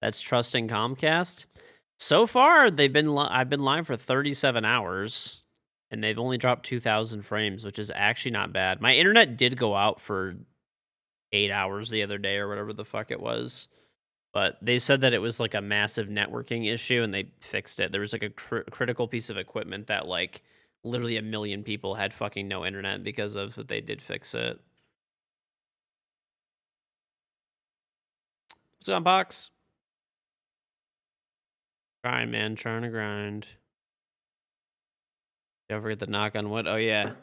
that's trusting Comcast. So far, I've been live for 37 hours, and they've only dropped 2,000 frames, which is actually not bad. My internet did go out for 8 hours the other day or whatever the fuck it was. But they said that it was like a massive networking issue and they fixed it. There was like a critical piece of equipment that like literally 1 million people had fucking no internet because of, but they did fix it. What's going on, Box? Grind, man. Trying to grind. Don't forget the knock on wood. Oh, yeah.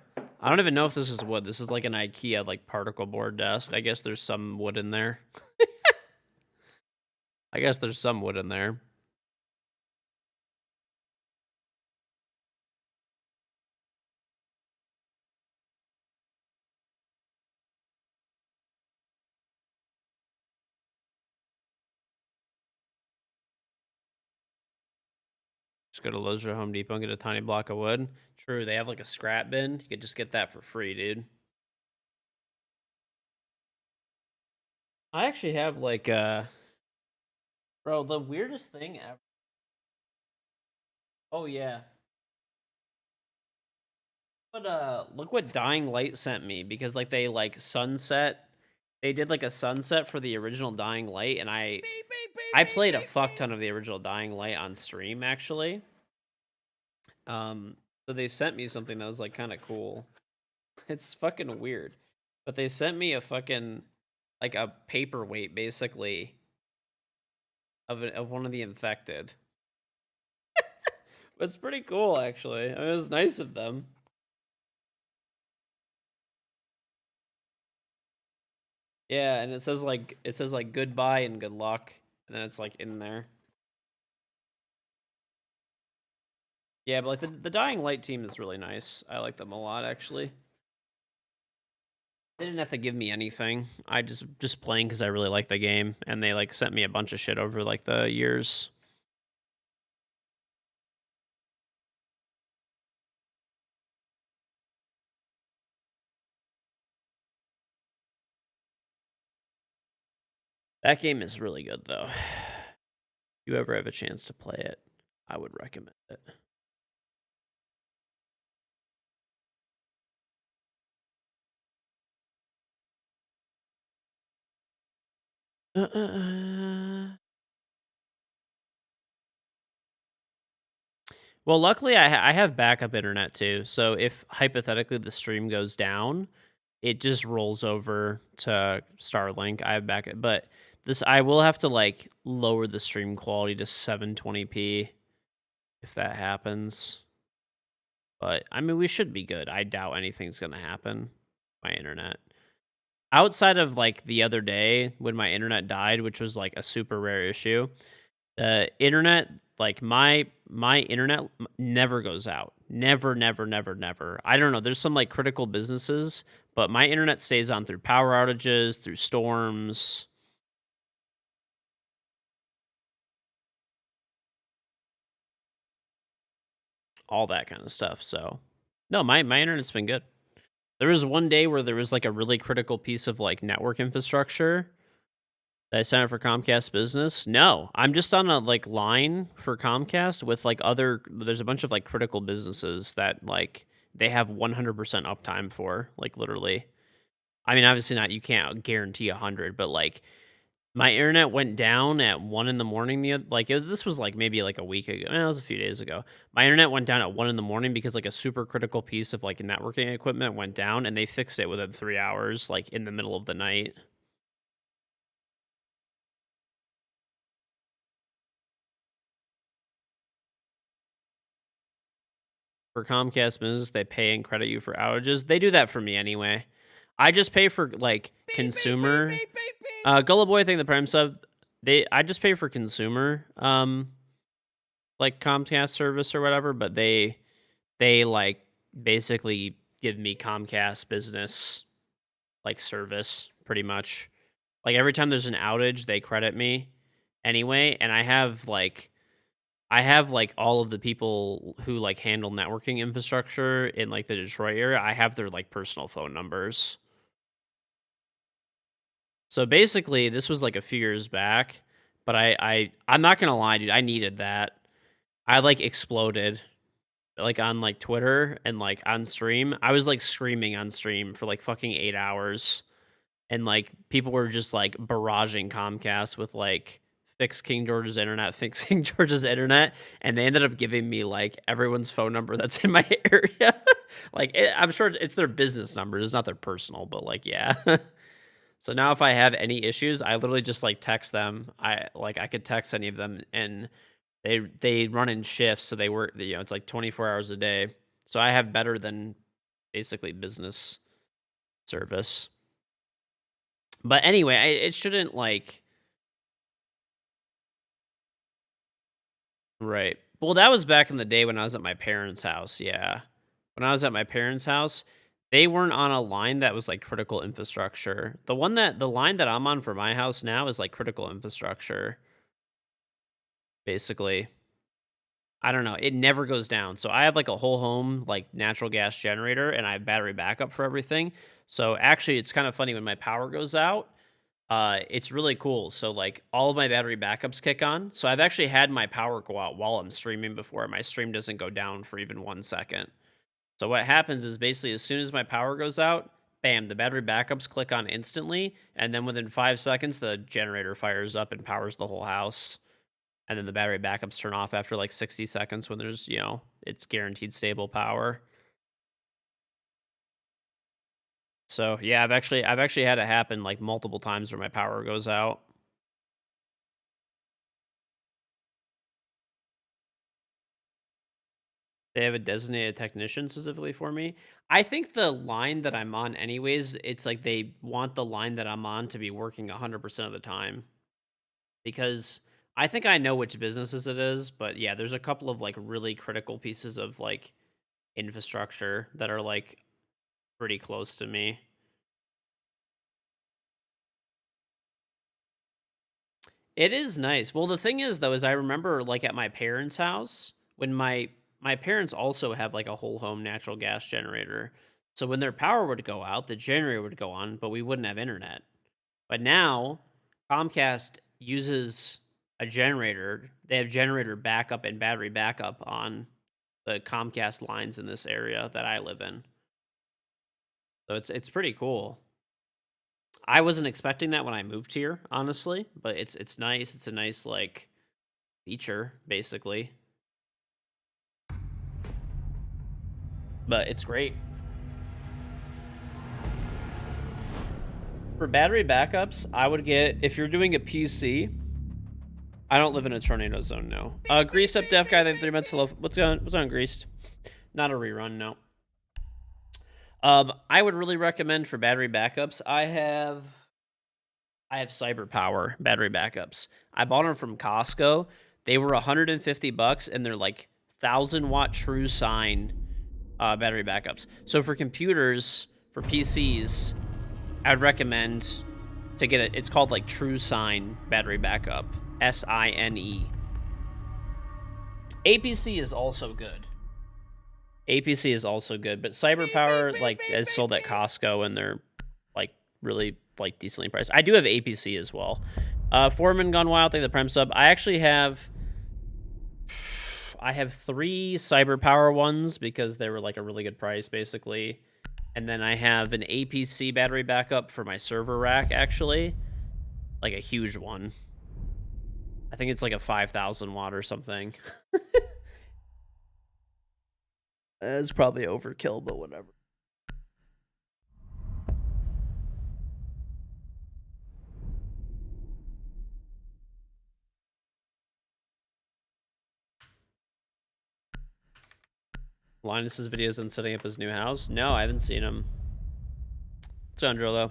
I don't even know if this is wood. This is like an IKEA like particle board desk. I guess there's some wood in there. I guess there's some wood in there. Just go to Lowe's or Home Depot and get a tiny block of wood. True, they have like a scrap bin. You could just get that for free, dude. I actually have like bro, the weirdest thing ever. Oh yeah. But look what Dying Light sent me because like they like sunset. They did like a sunset for the original Dying Light and I played a fuck ton of the original Dying Light on stream actually. So they sent me something that was like kind of cool. It's fucking weird. But they sent me a fucking like a paperweight basically of one of the infected. But it's pretty cool actually. I mean, it was nice of them. Yeah, and it says like goodbye and good luck, and then it's like in there. Yeah, but like the Dying Light team is really nice. I like them a lot actually. They didn't have to give me anything. I just playing because I really like the game, and they like sent me a bunch of shit over like the years. That game is really good though. If you ever have a chance to play it, I would recommend it. Well, luckily I have backup internet too. So if hypothetically the stream goes down, it just rolls over to Starlink. I have backup, but this I will have to like lower the stream quality to 720p if that happens. But I mean, we should be good. I doubt anything's gonna happen. My internet. Outside of like the other day when my internet died, which was like a super rare issue, the internet, like my internet never goes out. Never, never, never, never. I don't know. There's some like critical businesses, but my internet stays on through power outages, through storms. All that kind of stuff. So no, my internet's been good. There was one day where there was like a really critical piece of like network infrastructure that I signed up for Comcast Business. No, I'm just on a like line for Comcast with like there's a bunch of like critical businesses that like they have 100% uptime for, like literally. I mean, obviously not, you can't guarantee 100, but like my internet went down at 1 in the morning. This was like maybe like a week ago. It was a few days ago. My internet went down at 1 in the morning because like a super critical piece of like networking equipment went down, and they fixed it within 3 hours, like in the middle of the night. For Comcast Business, they pay and credit you for outages. They do that for me anyway. I just pay for like consumer. Gulliboy, I think the Prime sub. I just pay for consumer, like Comcast service or whatever. But they like basically give me Comcast Business like service pretty much. Like every time there's an outage, they credit me anyway, and I have like all of the people who like handle networking infrastructure in like the Detroit area. I have their like personal phone numbers. So basically, this was like a few years back, But I'm not gonna lie, dude. I needed that. I like exploded, like on like Twitter and like on stream. I was like screaming on stream for like fucking 8 hours, and like people were just like barraging Comcast with like fix King George's internet, fix King George's internet, and they ended up giving me like everyone's phone number that's in my area. Like I'm sure it's their business numbers, it's not their personal, but like yeah. So now if I have any issues, I literally just like text them. I could text any of them, and they run in shifts, so they work, it's like 24 hours a day. So I have better than basically business service. But anyway, it shouldn't like right. Well, that was back in the day when I was at my parents' house. Yeah. When I was at my parents' house, they weren't on a line that was like critical infrastructure. The line that I'm on for my house now is like critical infrastructure, basically. I don't know. It never goes down. So I have like a whole home like natural gas generator, and I have battery backup for everything. So actually it's kind of funny when my power goes out. It's really cool. So like all of my battery backups kick on. So I've actually had my power go out while I'm streaming before. My stream doesn't go down for even 1 second. So what happens is basically as soon as my power goes out, bam, the battery backups click on instantly, and then within 5 seconds the generator fires up and powers the whole house. And then the battery backups turn off after like 60 seconds when there's, it's guaranteed stable power. So yeah, I've actually had it happen like multiple times where my power goes out. They have a designated technician specifically for me. I think the line that I'm on anyways, it's like they want the line that I'm on to be working 100% of the time, because I think I know which businesses it is, but yeah, there's a couple of like really critical pieces of like infrastructure that are like pretty close to me. It is nice. Well, the thing is though, is I remember like at my parents' house when my parents also have like a whole home natural gas generator. So when their power would go out, the generator would go on, but we wouldn't have internet. But now Comcast uses a generator. They have generator backup and battery backup on the Comcast lines in this area that I live in. So it's pretty cool. I wasn't expecting that when I moved here, honestly, but it's nice. It's a nice like feature, basically. But it's great. For battery backups, I would get, if you're doing a PC, I don't live in a tornado zone, no. Greased up deaf guy, then 3 months. Hello. What's on Greased? Not a rerun, no. I would really recommend for battery backups. I have Cyber Power battery backups. I bought them from Costco. They were $150, and they're like 1,000-watt true sign battery backups. So for computers, for PCs, I'd recommend to get it. It's called like True Sign battery backup. SINE. APC is also good. APC is also good, but Cyber Power like is sold at Costco, and they're like really like decently priced. I do have APC as well. Foreman Gone Wild, thank the Prem sub. I have 3 Cyber Power ones because they were like a really good price, basically. And then I have an APC battery backup for my server rack, actually. Like a huge one. I think it's like a 5,000 watt or something. It's probably overkill, but whatever. Linus's videos on setting up his new house? No, I haven't seen him. What's on, Drill, though?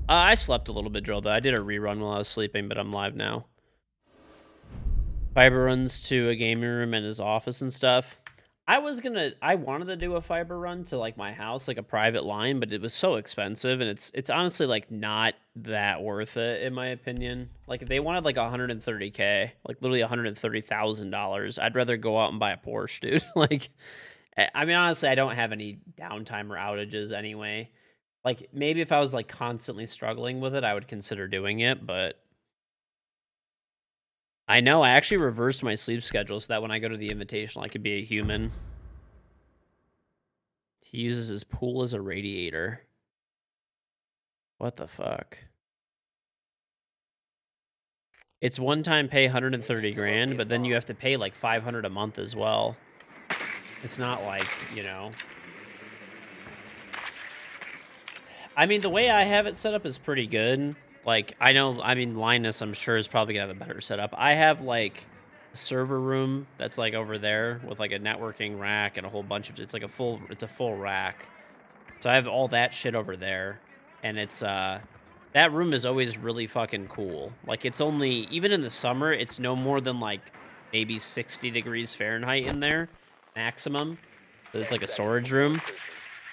I slept a little bit, Drill, though. I did a rerun while I was sleeping, but I'm live now. Fiber runs to a gaming room and his office and stuff. I wanted to do a fiber run to like my house, like a private line, but it was so expensive, and it's honestly like not that worth it in my opinion. Like if they wanted like 130K, like literally $130,000, I'd rather go out and buy a Porsche, dude. Like, I mean, honestly, I don't have any downtime or outages anyway. Like maybe if I was like constantly struggling with it, I would consider doing it, but I know, I actually reversed my sleep schedule so that when I go to the invitational, I could be a human. He uses his pool as a radiator. What the fuck? It's one-time pay 130 grand, but then you have to pay like 500 a month as well. It's not like, you know. I mean, the way I have it set up is pretty good. Like, I know, I mean, Linus, I'm sure, is probably gonna have a better setup. I have like a server room that's like over there with like a networking rack and a whole bunch of, it's like it's a full rack. So I have all that shit over there, and it's that room is always really fucking cool. Like, it's only, even in the summer, it's no more than like maybe 60 degrees Fahrenheit in there maximum. So it's like a storage room,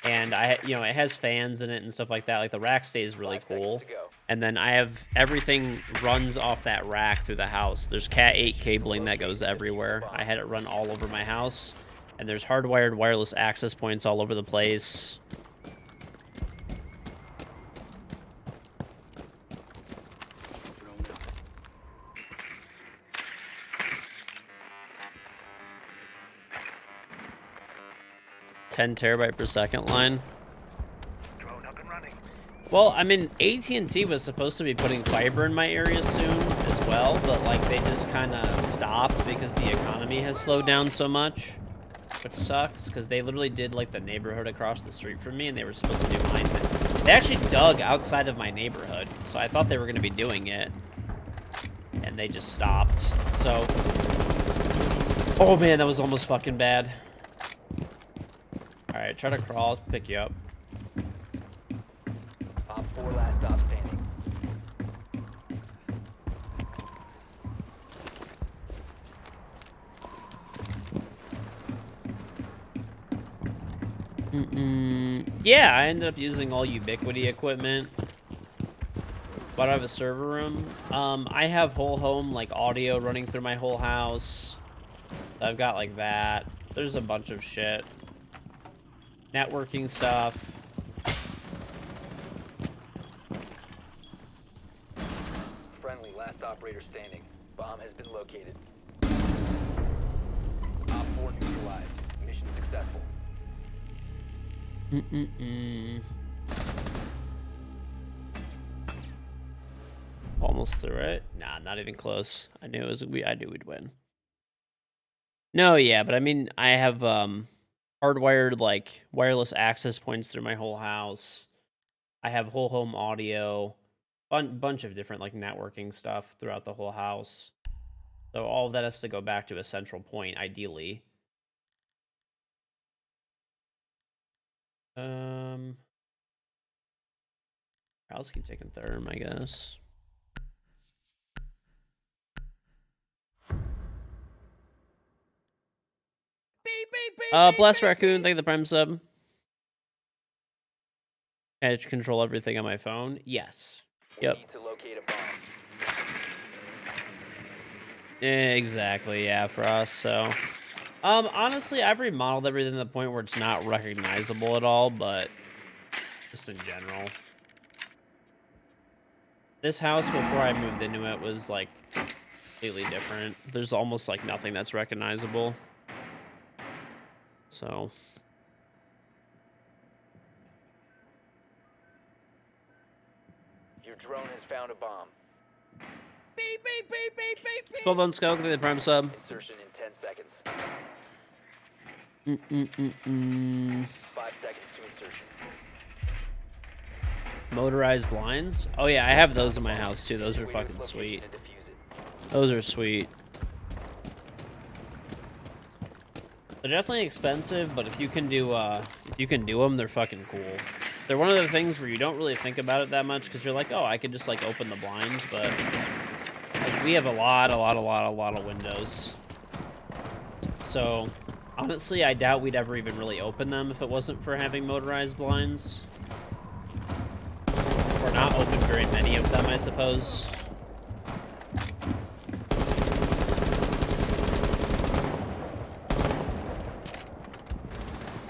and you know, it has fans in it and stuff like that. Like, the rack stays really cool. And then I have everything runs off that rack through the house. There's Cat 8 cabling that goes everywhere. I had it run all over my house, and there's hardwired wireless access points all over the place. 10 terabyte per second line. Drone up and running. Well, I mean, AT&T was supposed to be putting fiber in my area soon as well, but like they just kind of stopped because the economy has slowed down so much, which sucks because they literally did like the neighborhood across the street from me, and they were supposed to do mine. They actually dug outside of my neighborhood, so I thought they were going to be doing it, and they just stopped. So, oh man, that was almost fucking bad. All right, try to crawl, pick you up. Op 4 last stop standing. Yeah, I ended up using all Ubiquity equipment. But I have a server room. I have whole home like audio running through my whole house. I've got like that. There's a bunch of shit. Networking stuff. Friendly, last operator standing. Bomb has been located. Op 4 neutralized. Mission successful. Almost through it. Nah, not even close. I knew we'd win. No, yeah, but I mean, I have hardwired like wireless access points through my whole house. I have whole home audio, bunch of different like networking stuff throughout the whole house. So all of that has to go back to a central point, ideally. I'll just keep taking therm, I guess. Bless Raccoon, thank you the Prime sub. Edge control everything on my phone. Yes. Yep. We need to locate a bomb. Exactly, yeah, for us, so. Honestly, I've remodeled everything to the point where it's not recognizable at all, but just in general. This house, before I moved into it, was, like, completely different. There's almost, like, nothing that's recognizable. So. Your drone has found a bomb. Beep, beep, beep, beep, beep, beep. 12 on Skull, thank you the Prime sub. Insertion in 10 seconds. 5 seconds to insertion. Motorized blinds? Oh yeah, I have those in my house too. Those are fucking sweet. Those are sweet. They're definitely expensive, but if you can do them, they're fucking cool. They're one of the things where you don't really think about it that much because you're like, oh, I could just like open the blinds, but like, we have a lot of windows. So honestly, I doubt we'd ever even really open them if it wasn't for having motorized blinds. Or not open very many of them, I suppose.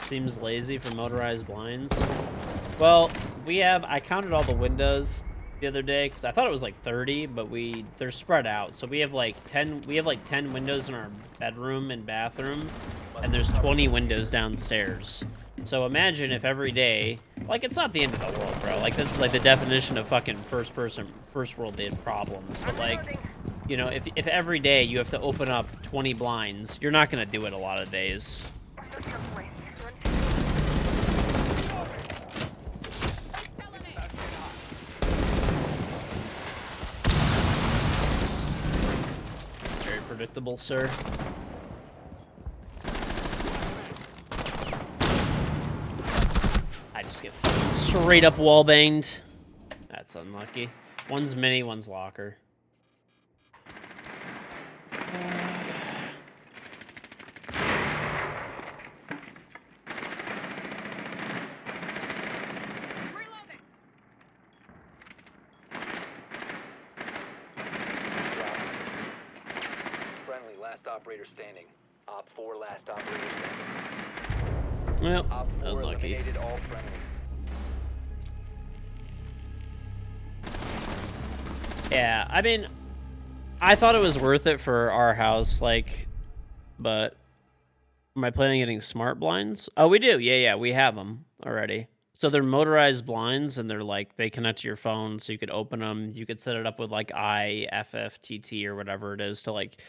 Seems lazy for motorized blinds. Well, I counted all the windows, the other day because I thought it was like 30, but they're spread out. So we have like 10 windows in our bedroom and bathroom, and there's 20 windows downstairs. So imagine if every day, like, it's not the end of the world, bro. Like, this is like the definition of fucking first world problems. But like, you know, if every day you have to open up 20 blinds, you're not gonna do it a lot of days. Very predictable, sir. I just get straight up wall banged. That's unlucky. One's mini, one's locker. Reloading. Friendly, last operator standing. Op 4, last operator standing. Well, Op 4 unlucky. eliminated all friendly. Yeah, I mean, I thought it was worth it for our house, like, but am I planning on getting smart blinds? Oh, we do. Yeah, we have them already. So they're motorized blinds, and they're like, they connect to your phone, so you could open them. You could set it up with like IFFTT or whatever it is to like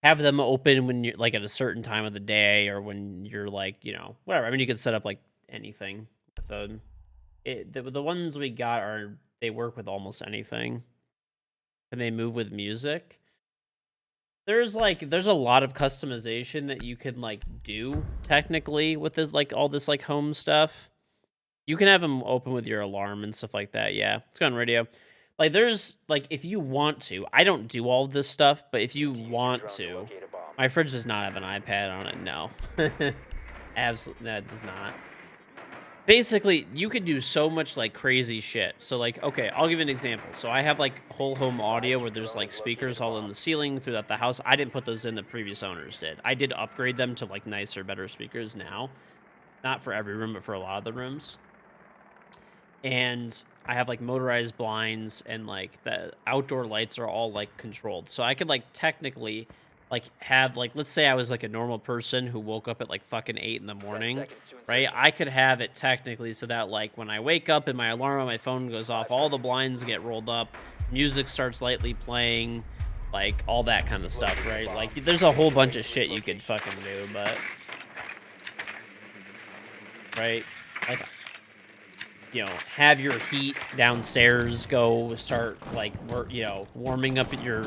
have them open when you're like at a certain time of the day or when you're like, you know, whatever. I mean, you could set up like anything with them. The ones we got they work with almost anything. And they move with music. There's a lot of customization that you can like do technically with this, like all this like home stuff. You can have them open with your alarm and stuff like that. Yeah, it's on radio. Like there's like, if you want to, I don't do all this stuff, but if you want to, my fridge does not have an iPad on it. No, absolutely, that does not. Basically, you could do so much like crazy shit. So like, okay, I'll give you an example. So I have like whole home audio where there's like speakers all in the ceiling throughout the house. I didn't put those in, the previous owners did. I did upgrade them to like nicer, better speakers now. Not for every room, but for a lot of the rooms. And I have like motorized blinds, and like the outdoor lights are all like controlled. So I could like technically like have like, let's say I was like a normal person who woke up at like fucking 8 in the morning, right? I could have it technically so that like when I wake up and my alarm on my phone goes off, all the blinds get rolled up, music starts lightly playing, like all that kind of stuff, right? Like there's a whole bunch of shit you could fucking do, but right, like, you know, have your heat downstairs go start like warming up your,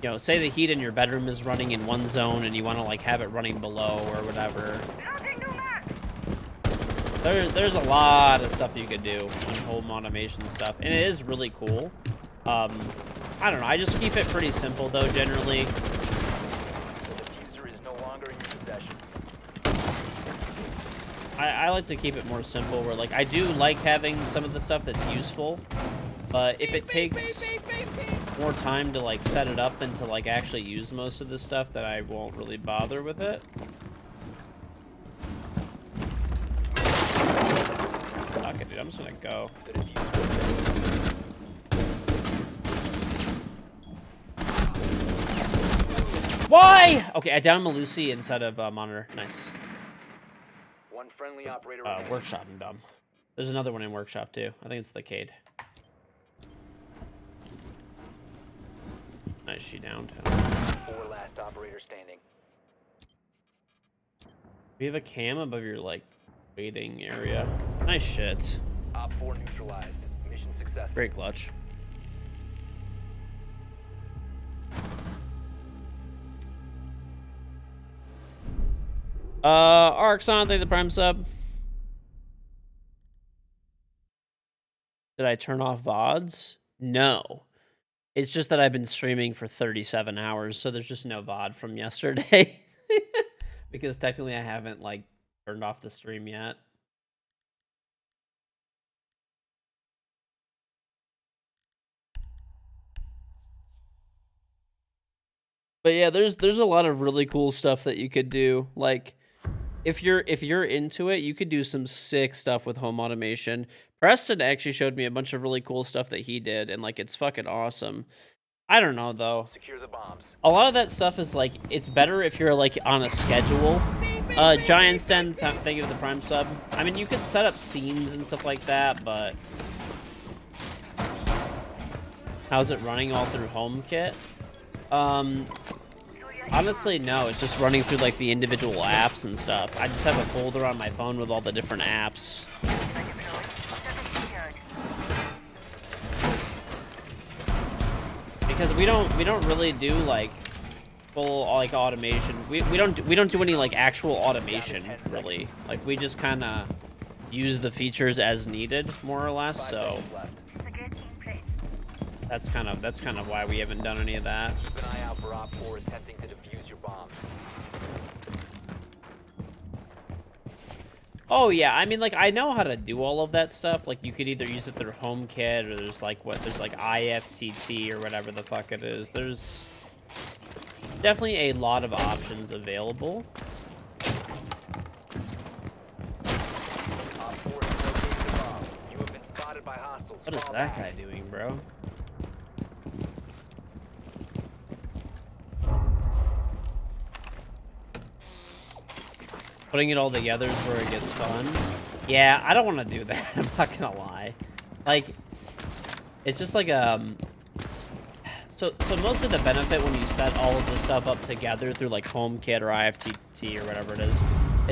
you know, say the heat in your bedroom is running in one zone and you want to like have it running below or whatever. There's a lot of stuff you could do in home automation stuff, and it is really cool. I don't know, I just keep it pretty simple though, generally. The diffuser is no longer in your possession. I like to keep it more simple, where like I do like having some of the stuff that's useful, but if it takes more time to like set it up than to like actually use most of the stuff, that I won't really bother with it. Fuck it, dude, I'm just gonna go. The diffuser. Why? Okay, I downed Malusi inside of monitor. Nice. One friendly operator remaining. Workshop, I'm dumb. There's another one in workshop too. I think it's the Cade. Nice, she downed. 4 last operator standing. We have a cam above your like waiting area. Nice shit. Op 4 neutralized. Mission successful. Great clutch. Arxon, thank the prime sub. Did I turn off VODs? No. It's just that I've been streaming for 37 hours, so there's just no VOD from yesterday. Because technically I haven't, like, turned off the stream yet. But yeah, there's a lot of really cool stuff that you could do. Like, if you're into it, you could do some sick stuff with home automation. Preston actually showed me a bunch of really cool stuff that he did, and like it's fucking awesome. I don't know though. Secure the bombs. A lot of that stuff is like it's better if you're like on a schedule. Giants Den, thank you for the Prime sub. I mean, you could set up scenes and stuff like that, but how's it running all through HomeKit? Honestly, no. It's just running through like the individual apps and stuff. I just have a folder on my phone with all the different apps. Because we don't really do like full like automation. We don't do any like actual automation really. Like we just kind of use the features as needed, more or less. So that's kind of why we haven't done any of that. Keep an eye out for Op 4 attempting to defuse your bombs. Oh yeah, I mean like I know how to do all of that stuff. Like you could either use it through HomeKit or there's like IFTT or whatever the fuck it is. There's definitely a lot of options available. Op 4 is located the bomb. You have been spotted by hostiles. What is Fall that back. guy doing, bro? Putting it all together is where it gets fun. Yeah, I don't want to do that. I'm not gonna lie. Like, it's just like So mostly the benefit when you set all of this stuff up together through like HomeKit or IFTT or whatever it is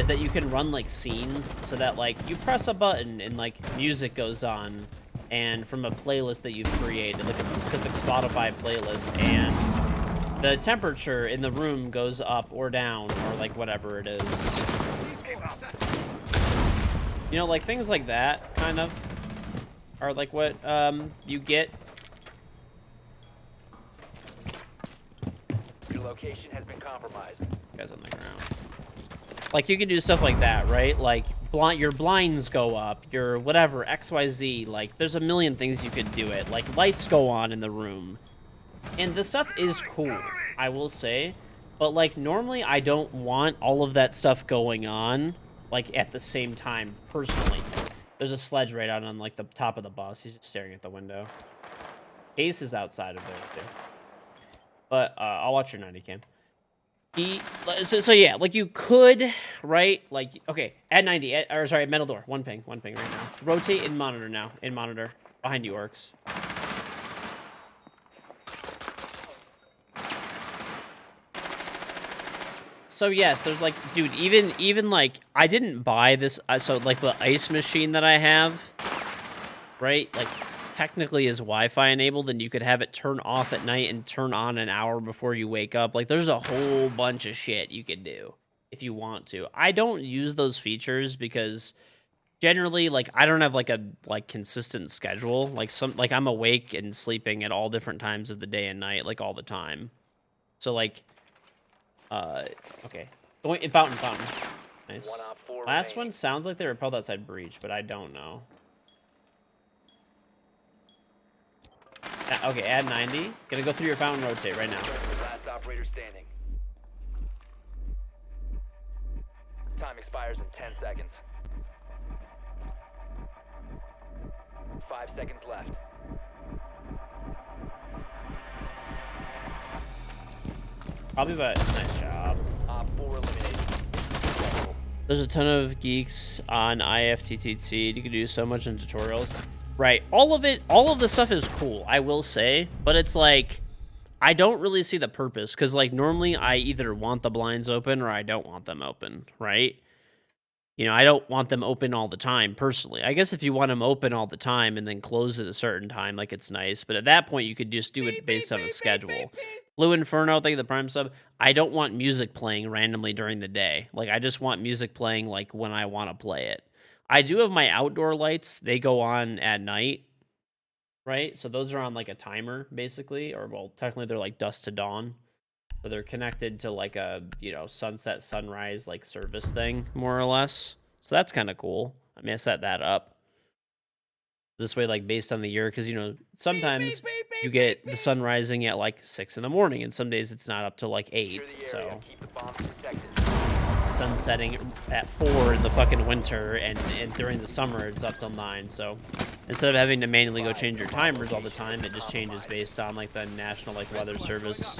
that you can run like scenes, so that like you press a button and like music goes on, and from a playlist that you've created, like a specific Spotify playlist, and the temperature in the room goes up or down or like whatever it is. You know, like things like that kind of are like what you get. Your location has been compromised. Guys on the ground. Like you can do stuff like that, right? Like your blinds go up, your whatever, XYZ. Like there's a million things you could do it. Like lights go on in the room. And the stuff is cool, I will say. But like normally I don't want all of that stuff going on like at the same time, personally. There's a sledge right out on like the top of the bus. He's just staring at the window. Ace is outside of there too. But I'll watch your 90 cam. So yeah, like you could, right? Like, okay, at 90, or sorry, metal door, one ping right now. Rotate in monitor now, in monitor. Behind you, Orcs. So yes, there's like, dude, even like, I didn't buy this, so like the ice machine that I have, right? Like, technically is Wi-Fi enabled, and you could have it turn off at night and turn on an hour before you wake up. Like, there's a whole bunch of shit you can do if you want to. I don't use those features because generally, like, I don't have like a consistent schedule. Like I'm awake and sleeping at all different times of the day and night, like all the time. So like, okay, going in fountain. Nice. Last one sounds like they repelled outside breach, but I don't know. Okay, add 90. Gonna go through your fountain rotate right now. Last operator standing. Time expires in 10 seconds. 5 seconds left. Probably, but nice job. Op 4 eliminated. There's a ton of geeks on IFTTT. You can do so much in tutorials. Right, all of the stuff is cool, I will say, but it's like, I don't really see the purpose, because like normally I either want the blinds open or I don't want them open, right? You know, I don't want them open all the time, personally. I guess if you want them open all the time and then close at a certain time, like it's nice, but at that point you could just do it based on a schedule. Blue Inferno, thank you for the Prime sub. I don't want music playing randomly during the day. Like, I just want music playing like when I want to play it. I do have my outdoor lights. They go on at night, right? So those are on like a timer, basically. Or, well, technically they're like dusk to dawn. So they're connected to like a, you know, sunset, sunrise, like service thing, more or less. So that's kind of cool. I mean, I set that up this way, like based on the year. Because, you know, sometimes you get the sun rising at like 6 in the morning. And some days it's not up till like 8. So sun setting at 4 in the fucking winter, and during the summer it's up till 9. So instead of having to manually go change your timers all the time, it just changes based on like the national like weather service.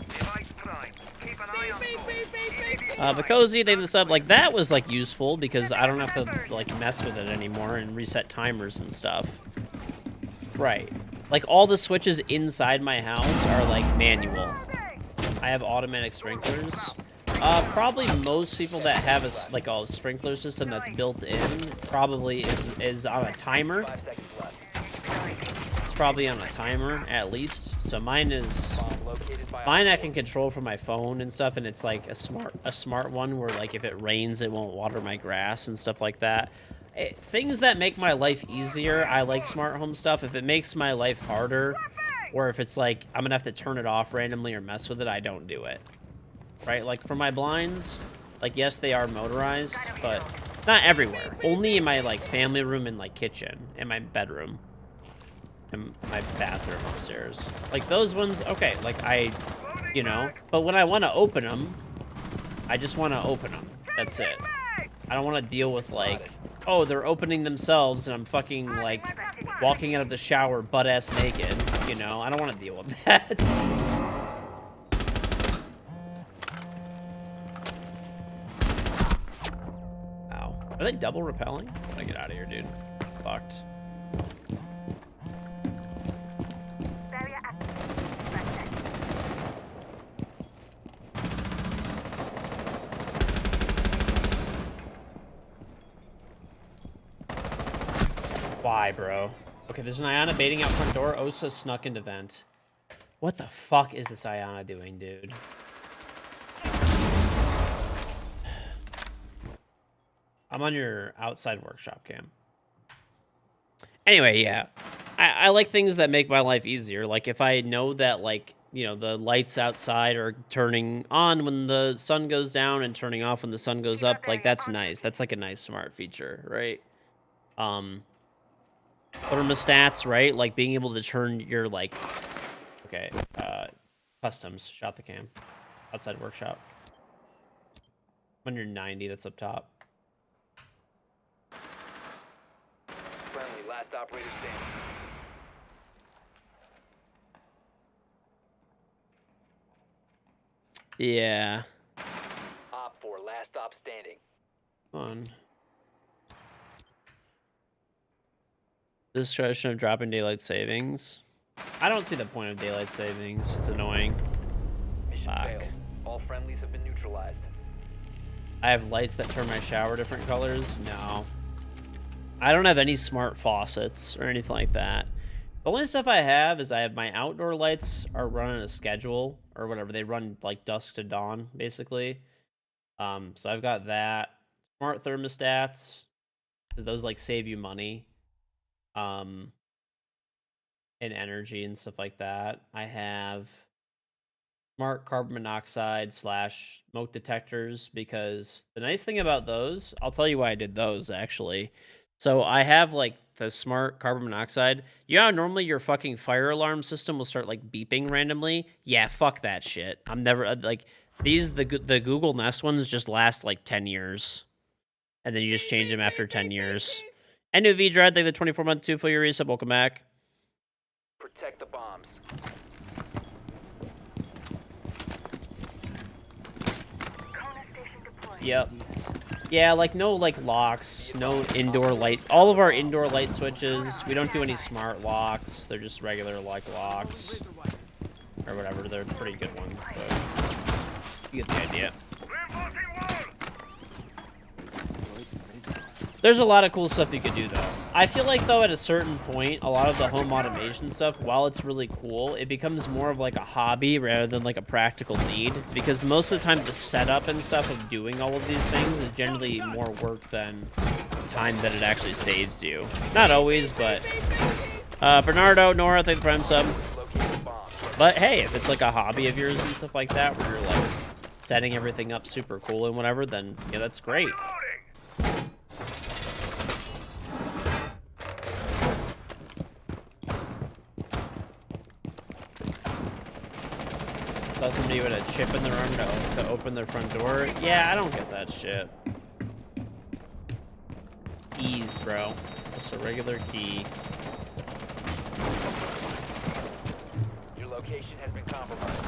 Device prime. Keep an eye on foe. But Cozy, they sub like that was like useful because I don't have to like mess with it anymore and reset timers and stuff. Right. Like all the switches inside my house are like manual. I have automatic sprinklers. Probably most people that have a sprinkler system that's built in probably is on a timer. 5 seconds left. It's probably on a timer at least. So mine is Bomb located by mine I Op can control from my phone and stuff, and it's like a smart one where like if it rains it won't water my grass and stuff like that. Things that make my life easier, I like smart home stuff. If it makes my life harder, or if it's like I'm gonna have to turn it off randomly or mess with it, I don't do it. Right? Like for my blinds, like yes, they are motorized, but not everywhere. Only in my like family room and like kitchen and my bedroom and my bathroom upstairs. Like those ones, okay. Like you know. But when I want to open them, I just want to open them. That's it. I don't want to deal with like, oh, they're opening themselves and I'm fucking like walking out of the shower butt ass naked. You know, I don't want to deal with that. Wow. Are they double repelling? I'm gonna get out of here, dude. Fucked. Barrier active. That's it. Why, bro? Okay, there's an Iana baiting out front door. Osa snuck into vent. What the fuck is this Iana doing, dude? I'm on your outside workshop cam. Anyway, yeah. I like things that make my life easier. Like if I know that like, you know, the lights outside are turning on when the sun goes down and turning off when the sun goes up, like that's nice. That's like a nice smart feature, right? Thermostats, right? Like being able to turn your like, okay, customs, shot the cam, outside workshop. When you're 90, that's up top. friendly, last operator standing. Yeah. Op 4, last stop standing. Come on. Discretion of dropping daylight savings. I don't see the point of daylight savings. It's annoying. Mission Fuck. failed. All friendlies have been neutralized. I have lights that turn my shower different colors. No. I don't have any smart faucets or anything like that. The only stuff I have is I have my outdoor lights are running a schedule or whatever. They run like dusk to dawn, basically. So I've got that. Smart thermostats, because those like save you money. And energy and stuff like that. I have smart carbon monoxide / smoke detectors, because the nice thing about those, I'll tell you why I did those actually. So I have like the smart carbon monoxide. You know how normally your fucking fire alarm system will start like beeping randomly? Yeah, fuck that shit. I'm never like these, the Google Nest ones just last like 10 years. And then you just change them after 10 years. NUV Dread, thank the 24-month 2 for your resub. Welcome back. Protect the bombs. Corner station deployed. Yep. Yeah, like no like locks, no indoor lights. All of our indoor light switches, we don't do any smart locks. They're just regular like locks or whatever. They're pretty good ones, but you get the idea. Reinforcing wall! There's a lot of cool stuff you could do, though. I feel like, though, at a certain point, a lot of the home automation stuff, while it's really cool, it becomes more of, like, a hobby rather than, like, a practical need. Because most of the time, the setup and stuff of doing all of these things is generally more work than time that it actually saves you. Not always, but... Bernardo, Nora, thank the prime sub. Locate the bombs. But, hey, if it's, like, a hobby of yours and stuff like that, where you're, like, setting everything up super cool and whatever, then, yeah, that's great. Loading! Doesn't somebody with a chip in their arm to open their front door. Yeah, I don't get that shit. Keys, bro. Just a regular key. Your location has been compromised.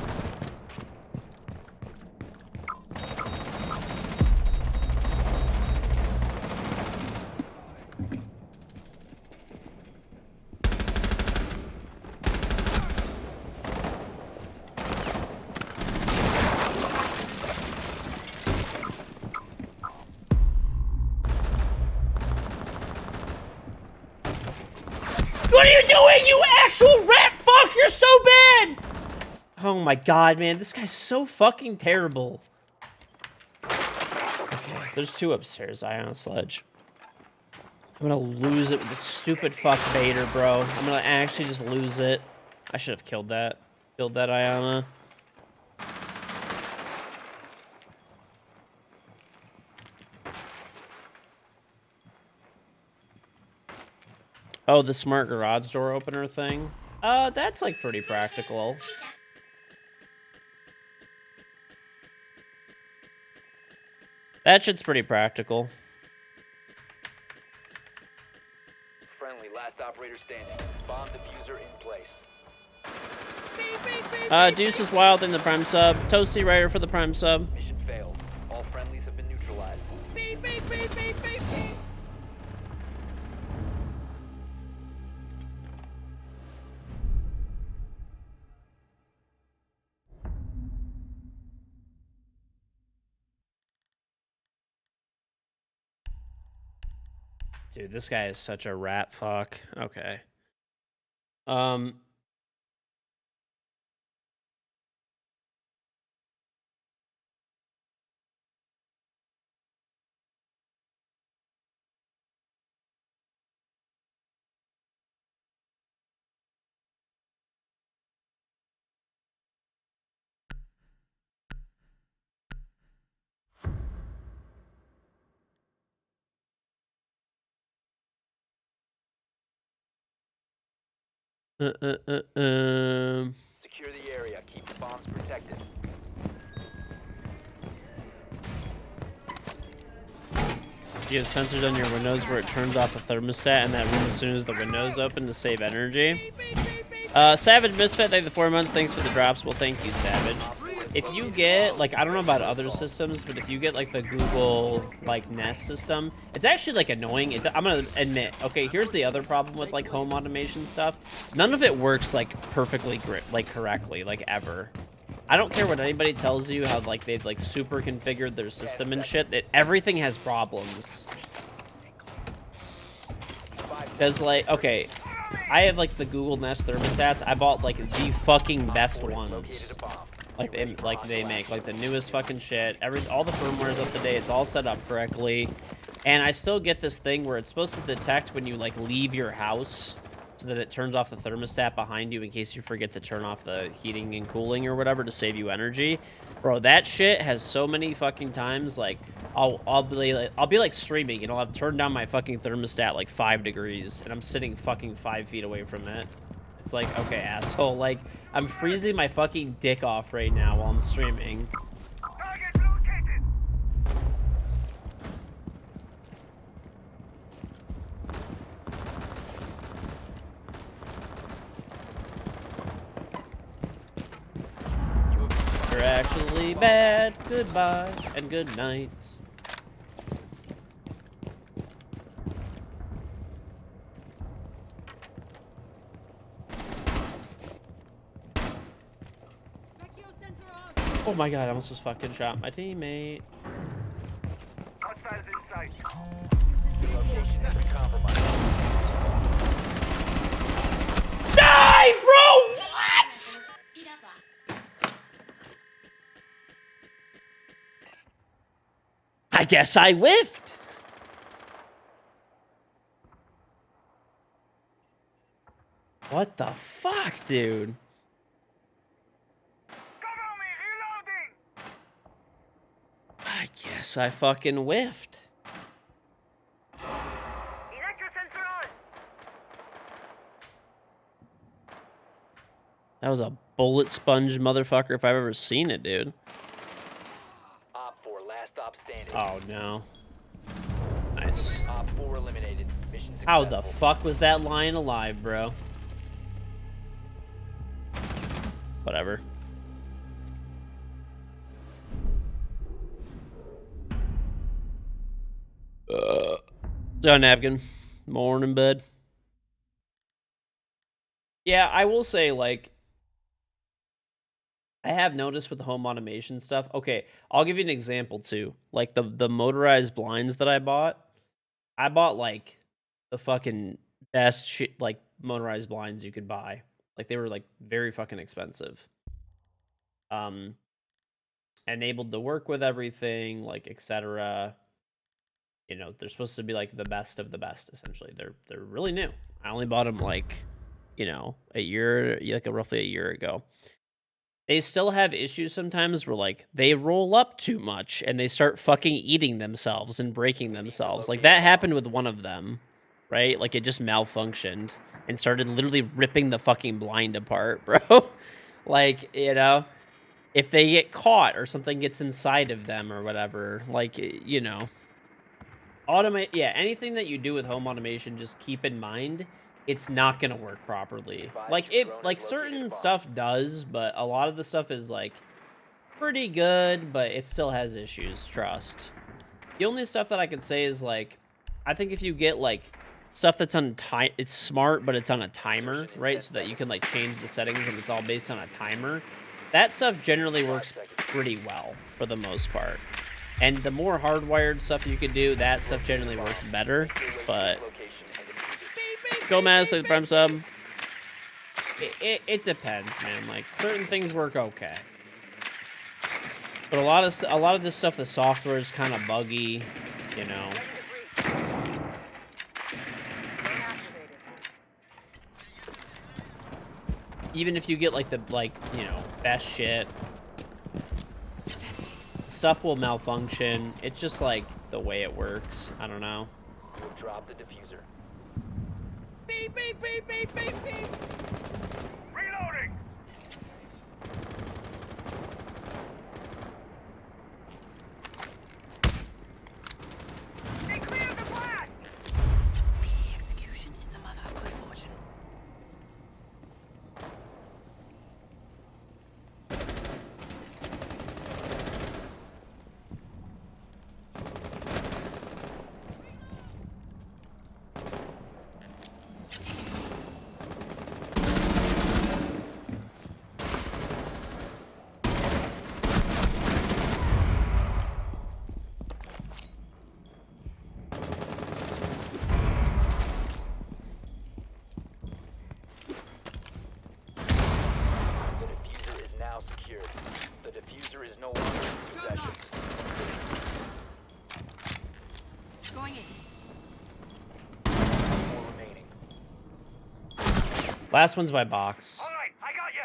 What are you doing, you actual rat fuck? You're so bad! Oh my god, man. This guy's so fucking terrible. Okay, there's 2 upstairs. I on a sledge. I'm gonna lose it with this stupid fuck baiter, bro. I'm gonna actually just lose it. I should have killed that. Killed that Iana. Oh, the smart garage door opener thing? That's like pretty practical. That shit's pretty practical. Friendly, last operator standing. Bomb diffuser in place. Deuce is wild in the prime sub. Toasty Rider for the prime sub. Mission failed. All friendlies have been neutralized. Beep, beep, beep, beep, beep, beep. Dude, this guy is such a rat fuck. Okay. Um. Secure the area. Keep the bombs protected. You have sensors on your windows where it turns off the thermostat in that room as soon as the window's open to save energy. Savage Misfit, thank you for 4 months. Thanks for the drops. Well, thank you, Savage. If you get, like, I don't know about other systems, but if you get, like, the Google, like, Nest system, it's actually, like, annoying. I'm gonna admit, okay, here's the other problem with, like, home automation stuff. None of it works, like, perfectly, like, correctly, like, ever. I don't care what anybody tells you, how, like, they've, like, super configured their system and shit, that everything has problems. Because, like, okay, I have, like, the Google Nest thermostats. I bought, like, the fucking best ones. Like they make, like, the newest fucking shit. All the firmware is up to date. It's all set up correctly. And I still get this thing where it's supposed to detect when you, like, leave your house so that it turns off the thermostat behind you in case you forget to turn off the heating and cooling or whatever to save you energy. Bro, that shit has so many fucking times, like, I'll be like streaming and I'll have turned down my fucking thermostat like 5 degrees and I'm sitting fucking 5 feet away from it. It's like, okay, asshole, like, I'm freezing my fucking dick off right now while I'm streaming. Target located. You're actually bad. Goodbye and good nights. Oh my god, I almost just fucking shot my teammate. Hostiles in sight. Your location has been compromised. Die, bro! What? I guess I whiffed. What the fuck, dude? Cover me. Reloading. I guess I fucking whiffed. Electro sensor on. That was a bullet sponge motherfucker if I've ever seen it, dude. Op 4, last stop standing. Oh, no. Nice. Op 4 eliminated. Mission How successful. the fuck was that lion alive, bro? Whatever. John Napkin. Morning, bud. Yeah, I will say, like, I have noticed with the home automation stuff. Okay, I'll give you an example, too. Like, the motorized blinds that I bought like the fucking best shit, like motorized blinds you could buy. Like they were like very fucking expensive. Enabled to work with everything, like etc. You know, they're supposed to be like the best of the best. Essentially, they're really new. I only bought them like, you know, roughly a year ago. They still have issues sometimes where like they roll up too much and they start fucking eating themselves and breaking themselves. Like that happened with one of them, right? Like it just malfunctioned and started literally ripping the fucking blind apart, bro. Like, you know, if they get caught or something gets inside of them or whatever, like, you know, anything that you do with home automation, just keep in mind it's not gonna work properly. Like certain stuff does, but a lot of the stuff is like pretty good, but it still has issues, trust. The only stuff that I could say is like, I think if you get like stuff that's on it's smart, but it's on a timer, right? So that you can like change the settings and it's all based on a timer. That stuff generally works pretty well for the most part. And the more hardwired stuff you can do, that stuff generally works better. But Gomez, like the prime sub. It depends, man. Like certain things work okay, but a lot of this stuff, the software is kind of buggy, you know. Even if you get like you know, best shit, stuff will malfunction. It's just like the way it works. I don't know. You have dropped the diffuser. Beep, beep, beep, beep, beep, beep. Reloading. They cleared the blast. Speedy execution is the mother of good fortune. The diffuser is now secured. The diffuser is no longer in possession. Going in. 4 remaining. Last one's by box. All right, I got you.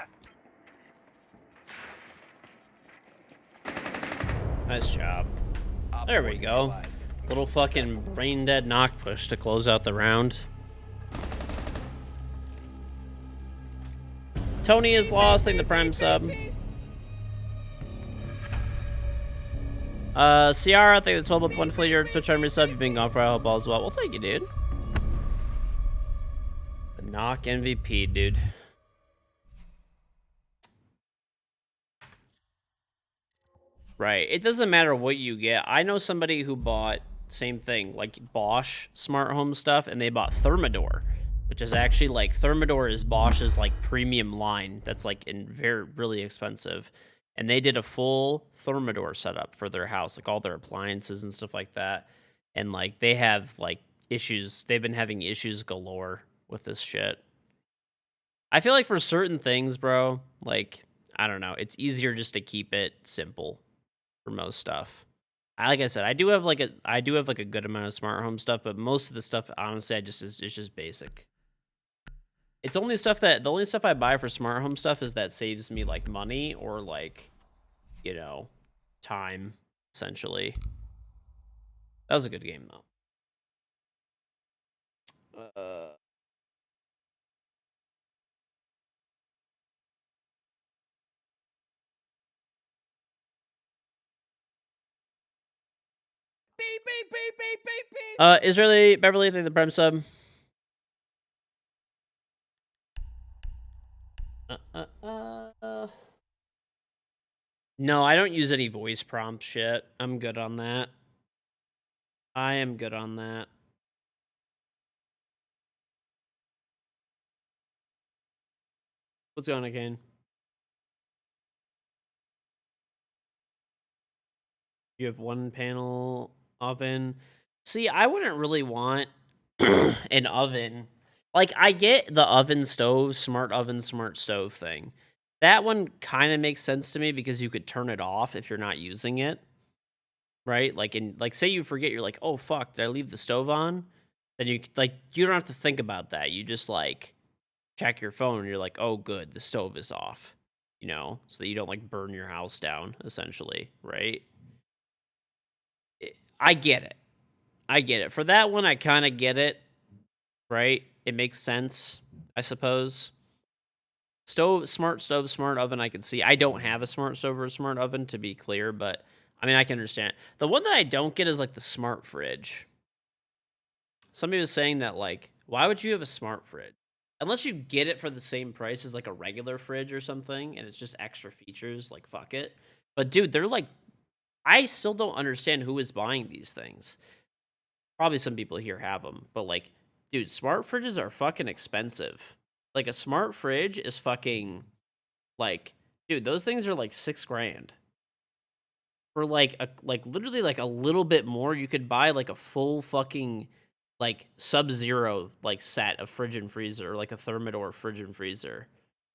Nice job. Op There 4 we go. neutralized. Little fucking brain dead knock push to close out the round. Tony is lost, thank the prime sub. Ciara, thank the 12 month one fleet, your Twitch army sub. You've been gone for a while, all as well. Well, thank you, dude. The knock MVP, dude. Right. It doesn't matter what you get. I know somebody who bought same thing, like Bosch smart home stuff, and they bought Thermador, which is actually like Thermador is Bosch's like premium line that's like really expensive. And they did a full Thermador setup for their house, like all their appliances and stuff like that. And like they have like issues, they've been having issues galore with this shit. I feel like for certain things, bro, like I don't know, it's easier just to keep it simple for most stuff. Like I said, I do have like a good amount of smart home stuff, but most of the stuff, honestly, it's just basic. It's the only stuff I buy for smart home stuff is that saves me like money or like, you know, time, essentially. That was a good game though. Beep, beep, beep, beep, beep, beep. Israeli Beverly, thank the prime sub. No, I don't use any voice prompt shit. I'm good on that. I am good on that. What's going on, Kane? You have one panel oven. See, I wouldn't really want an oven. Like, I get the oven stove, smart oven, smart stove thing. That one kind of makes sense to me because you could turn it off if you're not using it. Right? Like say you forget, you're like, "Oh fuck, did I leave the stove on?" Then you don't have to think about that. You just like check your phone and you're like, "Oh good, the stove is off." You know, so that you don't like burn your house down essentially, right? I get it. I get it. For that one I kind of get it, right? It makes sense, I suppose. Smart stove, smart oven, I can see. I don't have a smart stove or a smart oven, to be clear, but I mean, I can understand. The one that I don't get is like the smart fridge. Somebody was saying that, like, why would you have a smart fridge? Unless you get it for the same price as like a regular fridge or something, and it's just extra features, like, fuck it. But dude, they're like, I still don't understand who is buying these things. Probably some people here have them, but like, dude, smart fridges are fucking expensive. Like, a smart fridge is fucking, like, dude, those things are like $6,000. For literally like a little bit more, you could buy like a full fucking like Sub-Zero like set of fridge and freezer, or like a Thermador fridge and freezer.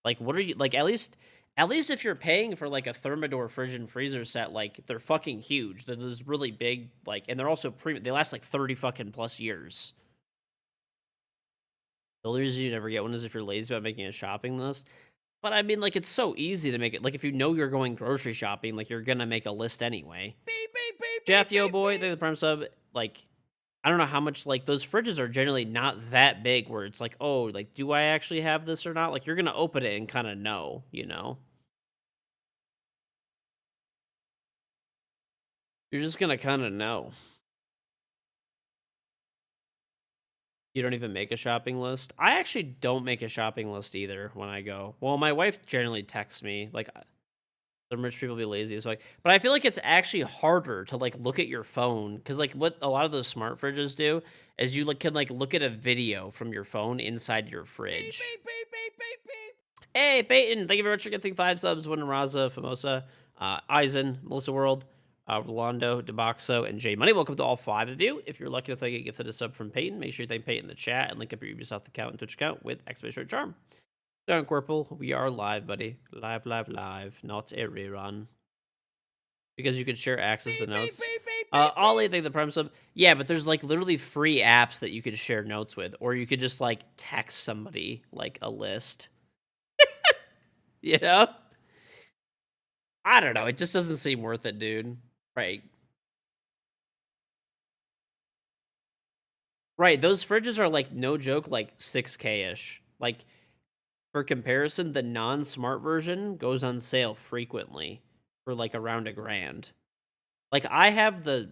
Like, what are you like? At least if you're paying for like a Thermador fridge and freezer set, like, they're fucking huge. They're those really big, like, and they're also premium. They last like 30 fucking plus years. The only reason you never get one is if you're lazy about making a shopping list. But I mean, like, it's so easy to make it. Like, if you know you're going grocery shopping, like, you're gonna make a list anyway. Beep, beep, beep, Jeff, beep, yo beep, boy, beep. thank you for the prime sub. Like, I don't know how much, like, those fridges are generally not that big where it's like, oh, like, do I actually have this or not? Like, you're gonna open it and kind of know, you know? You're just gonna kind of know. You don't even make a shopping list? I actually don't make a shopping list either when I go. Well, my wife generally texts me, like, some rich people be lazy as fuck. But I feel like it's actually harder to like look at your phone, because like what a lot of those smart fridges do is you can like look at a video from your phone inside your fridge. Beep, beep, beep, beep, beep. Hey, Peyton, thank you very much for getting 5 subs. Wooden Raza, Famosa, Eisen, Melissa World, Rolando, Deboxo, and Jay Money. Welcome to all 5 of you. If you're lucky enough to get gifted a sub from Peyton, make sure you thank Peyton in the chat and link up your Ubisoft account and Twitch account with exclamation charm. Darn Corporal, we are live, buddy. Live, not a rerun. Because you could share access to the notes. Beep, beep, beep, Ollie, thank the prime sub. Yeah, but there's like literally free apps that you could share notes with, or you could just like text somebody like a list. You know? I don't know. It just doesn't seem worth it, dude. Right. Right. Those fridges are like, no joke, like 6K-ish. Like, for comparison, the non-smart version goes on sale frequently for like around $1,000. Like, I have a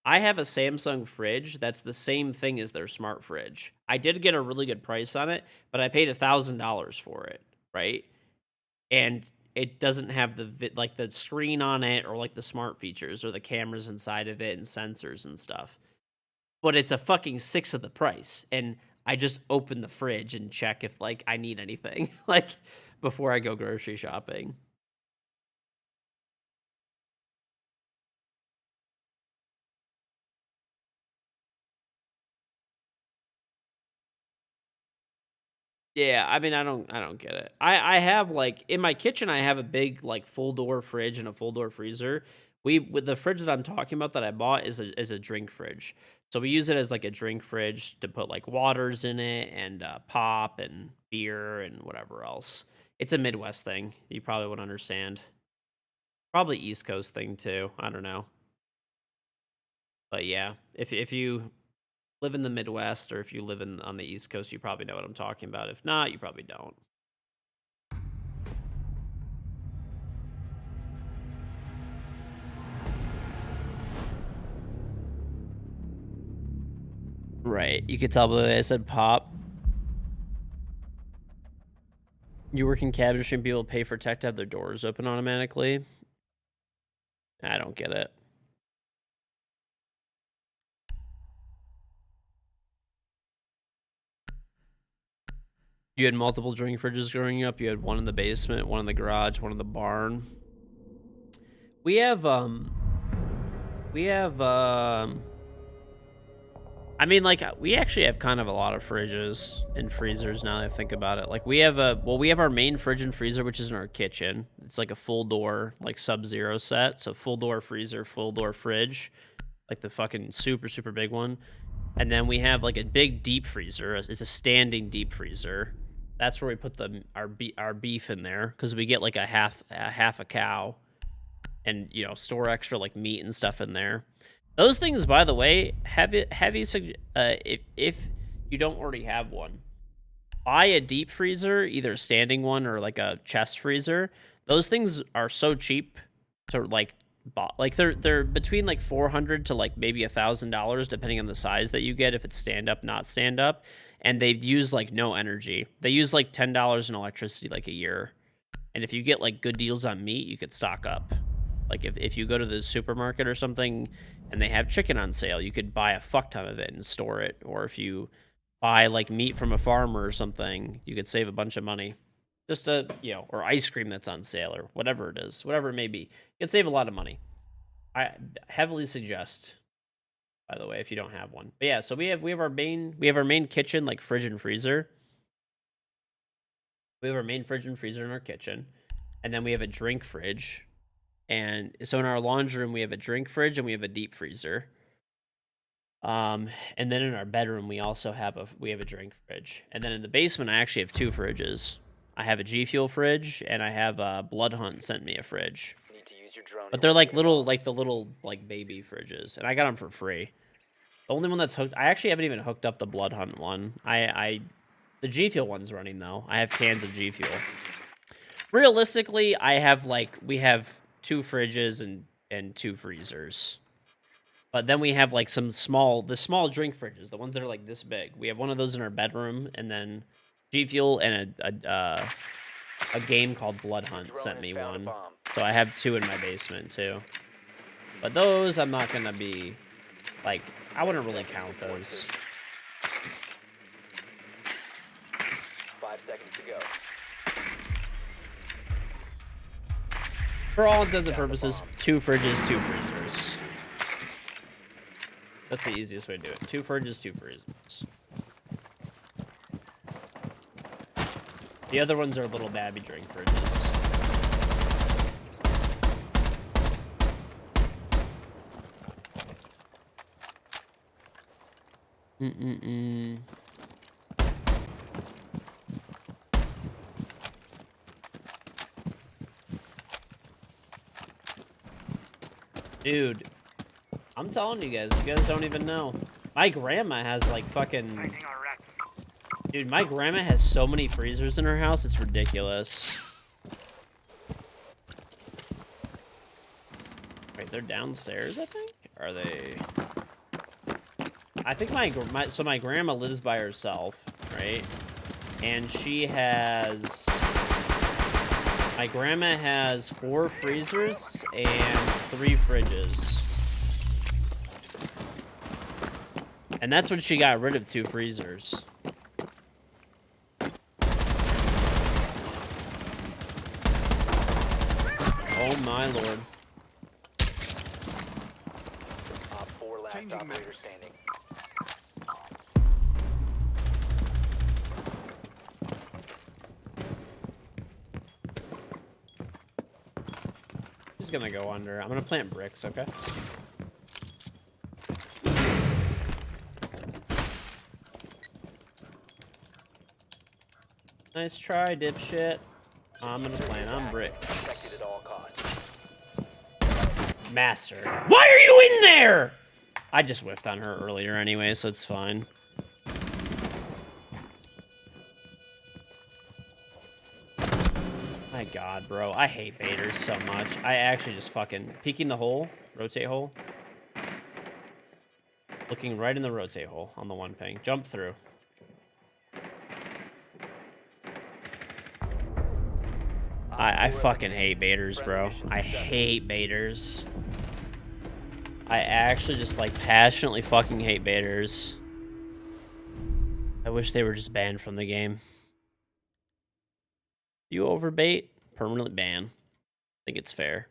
Samsung fridge that's the same thing as their smart fridge. I did get a really good price on it, but I paid $1,000 for it, right? And it doesn't have the screen on it, or like the smart features or the cameras inside of it and sensors and stuff. But it's a fucking 1/6 of the price, and I just open the fridge and check if like I need anything like before I go grocery shopping. Yeah, I mean, I don't get it. I have like in my kitchen, I have a big like full door fridge and a full door freezer. With the fridge that I'm talking about that I bought is a drink fridge. So we use it as like a drink fridge to put like waters in it and pop and beer and whatever else. It's a Midwest thing. You probably would understand. Probably East Coast thing too. I don't know. But yeah, if you live in the Midwest, or if you live on the East Coast, you probably know what I'm talking about. If not, you probably don't. Right. You could tell by the way I said pop. You work in cabin, shouldn't be able to pay for tech to have their doors open automatically. I don't get it. You had multiple drink fridges growing up. You had one in the basement, one in the garage, one in the barn. We have I mean, like, we actually have kind of a lot of fridges and freezers now that I think about it. Like, we have our main fridge and freezer, which is in our kitchen. It's like a full door, like Sub-Zero set. So full door freezer, full door fridge, like the fucking super, super big one. And then we have like a big deep freezer. It's a standing deep freezer. That's where we put our beef in there, because we get like a half a cow, and you know, store extra like meat and stuff in there. Those things, by the way, if you don't already have one, buy a deep freezer, either a standing one or like a chest freezer. Those things are so cheap to like they're between like $400 to like maybe $1,000 depending on the size that you get, if it's stand up, not stand up, and they use like no energy. They use like $10 in electricity like a year, and if you get like good deals on meat, you could stock up. Like if you go to the supermarket or something and they have chicken on sale, you could buy a fuck ton of it and store it. Or if you buy like meat from a farmer or something, you could save a bunch of money. Just or ice cream that's on sale or whatever it is, whatever it may be. You can save a lot of money. I heavily suggest, by the way, if you don't have one. But yeah, so we have our main kitchen, like fridge and freezer. We have our main fridge and freezer in our kitchen, and then we have a drink fridge. And so in our laundry room, we have a drink fridge and we have a deep freezer. And then in our bedroom, we also have a drink fridge. And then in the basement, I actually have two fridges. I have a G Fuel fridge, and I have Blood Hunt sent me a fridge. Need to use your drone. But they're like little, like baby fridges, and I got them for free. The only one that's hooked, I actually haven't even hooked up the Blood Hunt one. The G Fuel one's running though. I have cans of G Fuel. Realistically, we have 2 fridges and 2 freezers. But then we have like the small drink fridges, the ones that are like this big. We have one of those in our bedroom, and then G Fuel and a game called Blood Hunt sent me one. So I have 2 in my basement too. But those I'm not gonna be like, I wouldn't really count those. 5 seconds to go. For all intents and purposes, 2 fridges, 2 freezers. That's the easiest way to do it. 2 fridges, 2 freezers. The other ones are little babby drink fridges. Dude, I'm telling you guys don't even know. My grandma has like fucking... Placing our racks. Dude, my grandma has so many freezers in her house, it's ridiculous. Wait, they're downstairs, I think? Are they... I think my grandma lives by herself, right? And she has... My grandma has 4 freezers and 3 fridges. And that's when she got rid of 2 freezers. Oh my lord. Op 4 last Changing operator maps. standing. She's gonna go under. I'm gonna plant bricks, okay? Nice try, dipshit. I'm gonna plant on bricks. Protected at all costs. Master. Why are you in there? I just whiffed on her earlier anyway, so it's fine. My god, bro. I hate baiters so much. I actually just fucking... Peeking the hole. Rotate hole. Looking right in the rotate hole on the 1 ping. Jump through. I fucking hate baiters, bro. I hate baiters. I actually just, like, passionately fucking hate baiters. I wish they were just banned from the game. You overbait? Permanently ban. I think it's fair.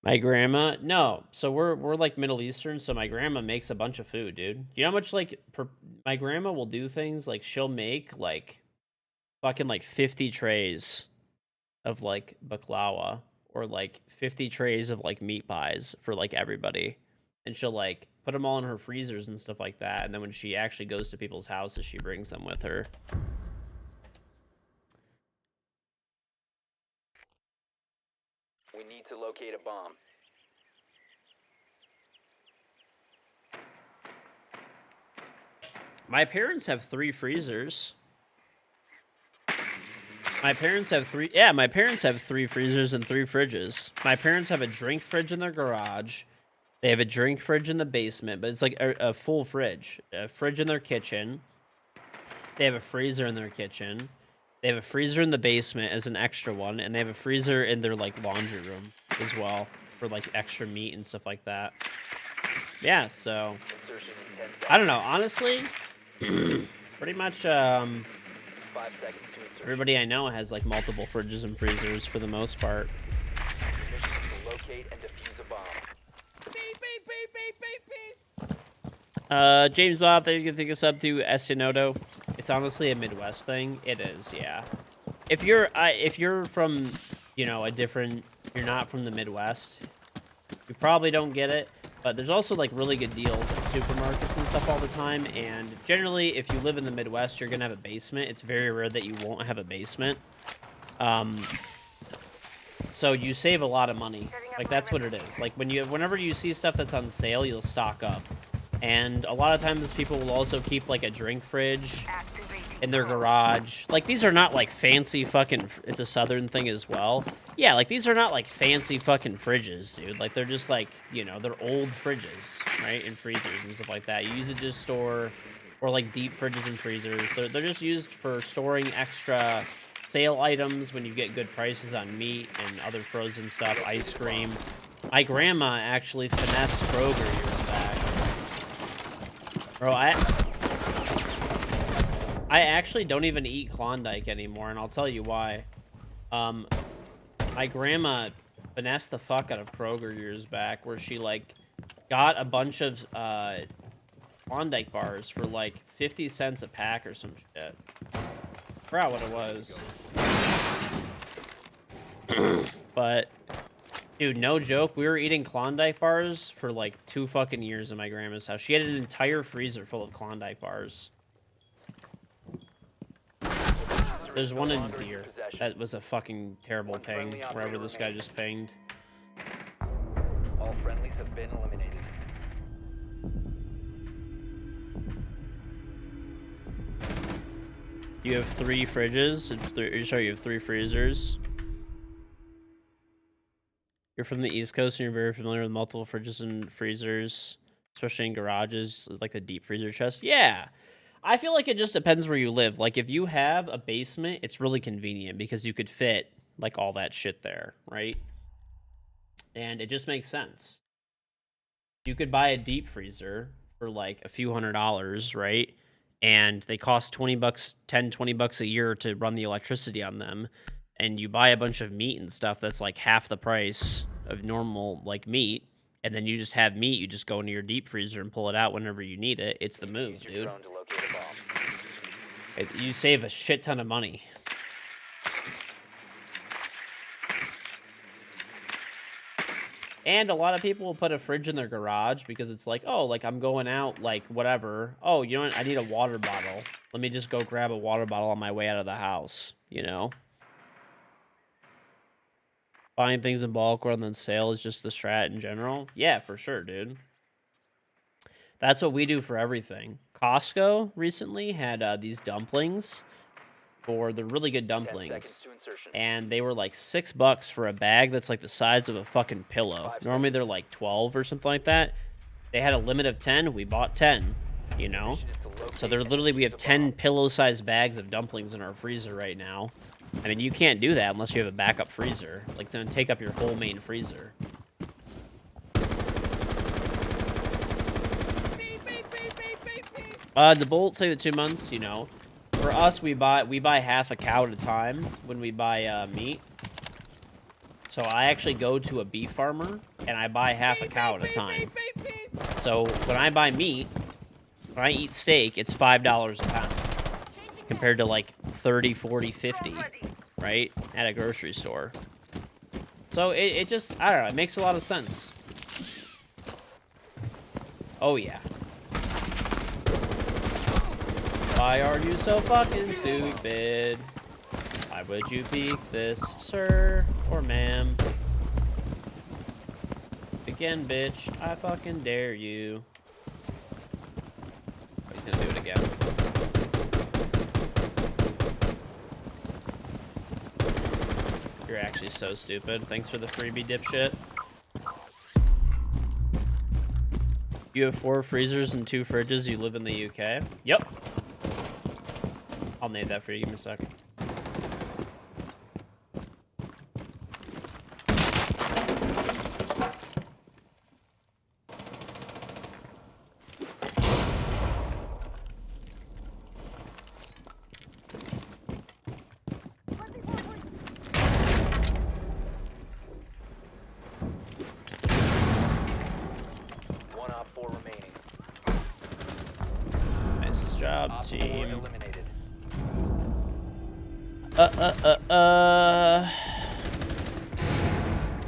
My grandma? No. So we're like Middle Eastern, so my grandma makes a bunch of food, dude. You know how much, like, my grandma will do things, like, she'll make, like, fucking, like, 50 trays of, like, baklava, or, like, 50 trays of, like, meat pies for, like, everybody. And she'll, like, put them all in her freezers and stuff like that, and then when she actually goes to people's houses, she brings them with her. We need to locate a bomb. My parents have 3 freezers. My parents have 3... Yeah, my parents have 3 freezers and 3 fridges. My parents have a drink fridge in their garage. They have a drink fridge in the basement, but it's like a full fridge. A fridge in their kitchen. They have a freezer in their kitchen. They have a freezer in the basement as an extra one, and they have a freezer in their, like, laundry room as well for, like, extra meat and stuff like that. Yeah, so... Insertion in 10 seconds. I don't know, honestly... pretty much, 5 seconds to insert. everybody I know has, like, multiple fridges and freezers for the most part. Your mission is to locate and defuse a bomb. Beep, beep, beep, beep, beep, beep. James Bob, thank you for taking us up to Estenodo. It's honestly a Midwest thing. It is, yeah. If you're from, you know, you're not from the Midwest, you probably don't get it. But there's also, like, really good deals at supermarkets and stuff all the time. And generally, if you live in the Midwest, you're gonna have a basement. It's very rare that you won't have a basement. So you save a lot of money. Like, that's what it is. Like, whenever you see stuff that's on sale, you'll stock up. And a lot of times people will also keep, like, a drink fridge in their garage. Like, these are not, like, fancy fucking... It's a southern thing as well. Yeah, like, these are not, like, fancy fucking fridges, dude. Like, they're just, like, you know, they're old fridges, right? And freezers and stuff like that. You use it to store... Or, like, deep fridges and freezers. They're just used for storing extra sale items when you get good prices on meat and other frozen stuff, ice cream. My grandma actually finessed Kroger years back. Bro, I actually don't even eat Klondike anymore, and I'll tell you why. My grandma finessed the fuck out of Kroger years back, where she, like, got a bunch of Klondike bars for, like, 50 cents a pack or some shit. I forgot what it was. But, dude, no joke, we were eating Klondike bars for, like, 2 fucking years in my grandma's house. She had an entire freezer full of Klondike bars. There's one in Deer. That was a fucking terrible ping, wherever this guy just pinged. All friendlies have been eliminated. You have 3 fridges. Sorry, you have 3 freezers. You're from the East Coast and you're very familiar with multiple fridges and freezers, especially in garages, like the deep freezer chest. Yeah. I feel like it just depends where you live. Like, if you have a basement, it's really convenient because you could fit, like, all that shit there, right? And it just makes sense. You could buy a deep freezer for, like, a few $100s, right? And they cost $20, $10-20 a year to run the electricity on them. And you buy a bunch of meat and stuff that's, like, half the price of normal, like, meat. And then you just have meat. You just go into your deep freezer and pull it out whenever you need it. It's the move, dude. You save a shit ton of money. And a lot of people will put a fridge in their garage because it's like, oh, like, I'm going out, like, whatever. Oh, you know what? I need a water bottle. Let me just go grab a water bottle on my way out of the house, you know? Buying things in bulk rather than sale is just the strat in general. Yeah, for sure, dude. That's what we do for everything. Costco recently had these dumplings for the really good dumplings. And they were like $6 for a bag that's like the size of a fucking pillow. Normally they're like 12 or something like that. They had a limit of 10. We bought 10. You know. Mission is to locate So they're and literally we have defuse the 10 bomb. pillow-sized bags of dumplings in our freezer right now. I mean, you can't do that unless you have a backup freezer. Like, it's gonna take up your whole main freezer. The bolts say the 2 months. You know, for us, we buy half a cow at a time when we buy meat. So I actually go to a beef farmer and I buy half a cow at a time. So when I buy meat, when I eat steak, it's $5 a pound compared to like 30, 40, 50, right? At a grocery store. So it just, I don't know, it makes a lot of sense. Oh yeah. Why are you so fucking stupid? Why would you peek this, sir or ma'am? Again, bitch, I fucking dare you. Oh, he's gonna do it again. You're actually so stupid. Thanks for the freebie, dipshit. You have 4 freezers and 2 fridges. You live in the UK? Yep. I'll name that for you. Give me a second. One op 4 remaining. Nice job, Op 4 team. eliminated.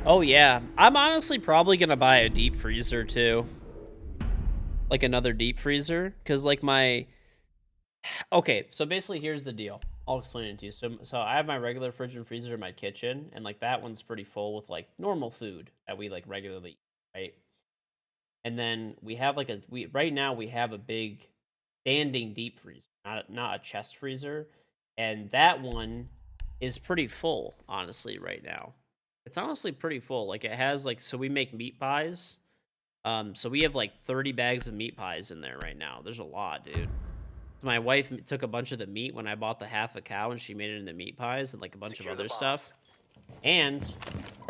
Oh, yeah. I'm honestly probably gonna buy a deep freezer, too. Like, another deep freezer. Because, like, my... Okay, so basically, here's the deal. I'll explain it to you. So I have my regular fridge and freezer in my kitchen. And, like, that one's pretty full with, like, normal food that we, like, regularly eat, right? And then we have, like, right now, we have a big standing deep freezer. Not a chest freezer. And that one is pretty full, honestly, right now. It's honestly pretty full. Like, it has, like, so we make meat pies. So we have, like, 30 bags of meat pies in there right now. There's a lot, dude. My wife took a bunch of the meat when I bought the half a cow, and she made it into meat pies and, like, a bunch Secure of the other bomb. stuff. And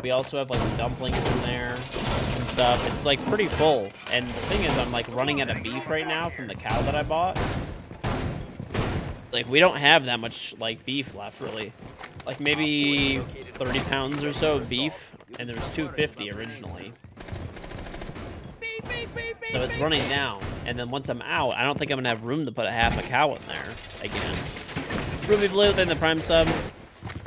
we also have, like, dumplings in there and stuff. It's, like, pretty full. And the thing is, I'm, like, running out of beef right now from the cow that I bought. Like, we don't have that much, like, beef left, really. Like, maybe 30 pounds or so of beef, and there was 250 originally. So it's running down, and then once I'm out, I don't think I'm gonna have room to put a half a cow in there again. Ruby Blue, then the Prime sub.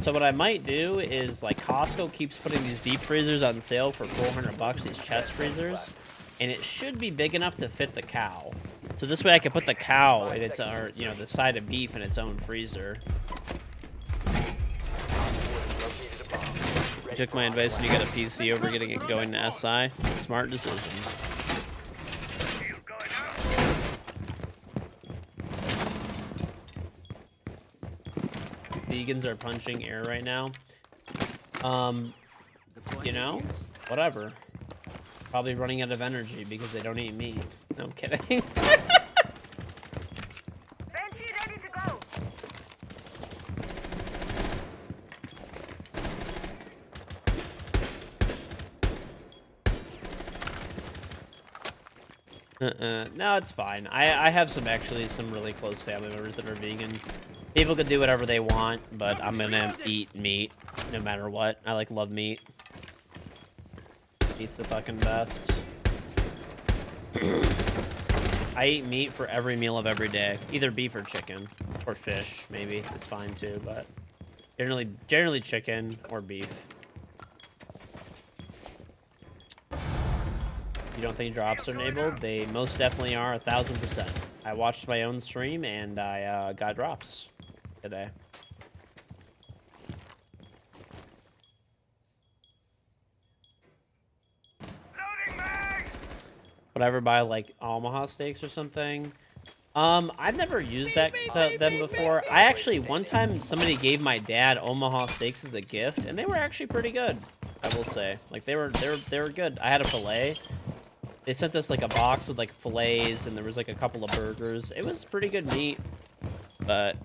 So what I might do is, like, Costco keeps putting these deep freezers on sale for $400, these chest freezers, and it should be big enough to fit the cow. So this way I can put the cow in its, or, you know, the side of beef in its own freezer. You took my advice and you got a PC over getting it going to SI. Smart decision. Vegans are punching air right now. You know, whatever. Probably running out of energy because they don't eat meat. No, I'm kidding. Benji ready to go. No, it's fine. I have some really close family members that are vegan. People can do whatever they want, but I'm gonna eat meat no matter what. I love meat. Meat's the fucking best. I eat meat for every meal of every day, either beef or chicken, or fish maybe. It's fine too, but generally chicken or beef. You don't think drops are enabled? They most definitely are, 1000%. I watched my own stream and I got drops today. Loading mag! Would I ever buy like Omaha steaks or something? I've never used them before. I actually, one time somebody gave my dad Omaha steaks as a gift, and they were actually pretty good. I will say, like they were good. I had a fillet. They sent us like a box with like fillets, and there was like a couple of burgers. It was pretty good meat, but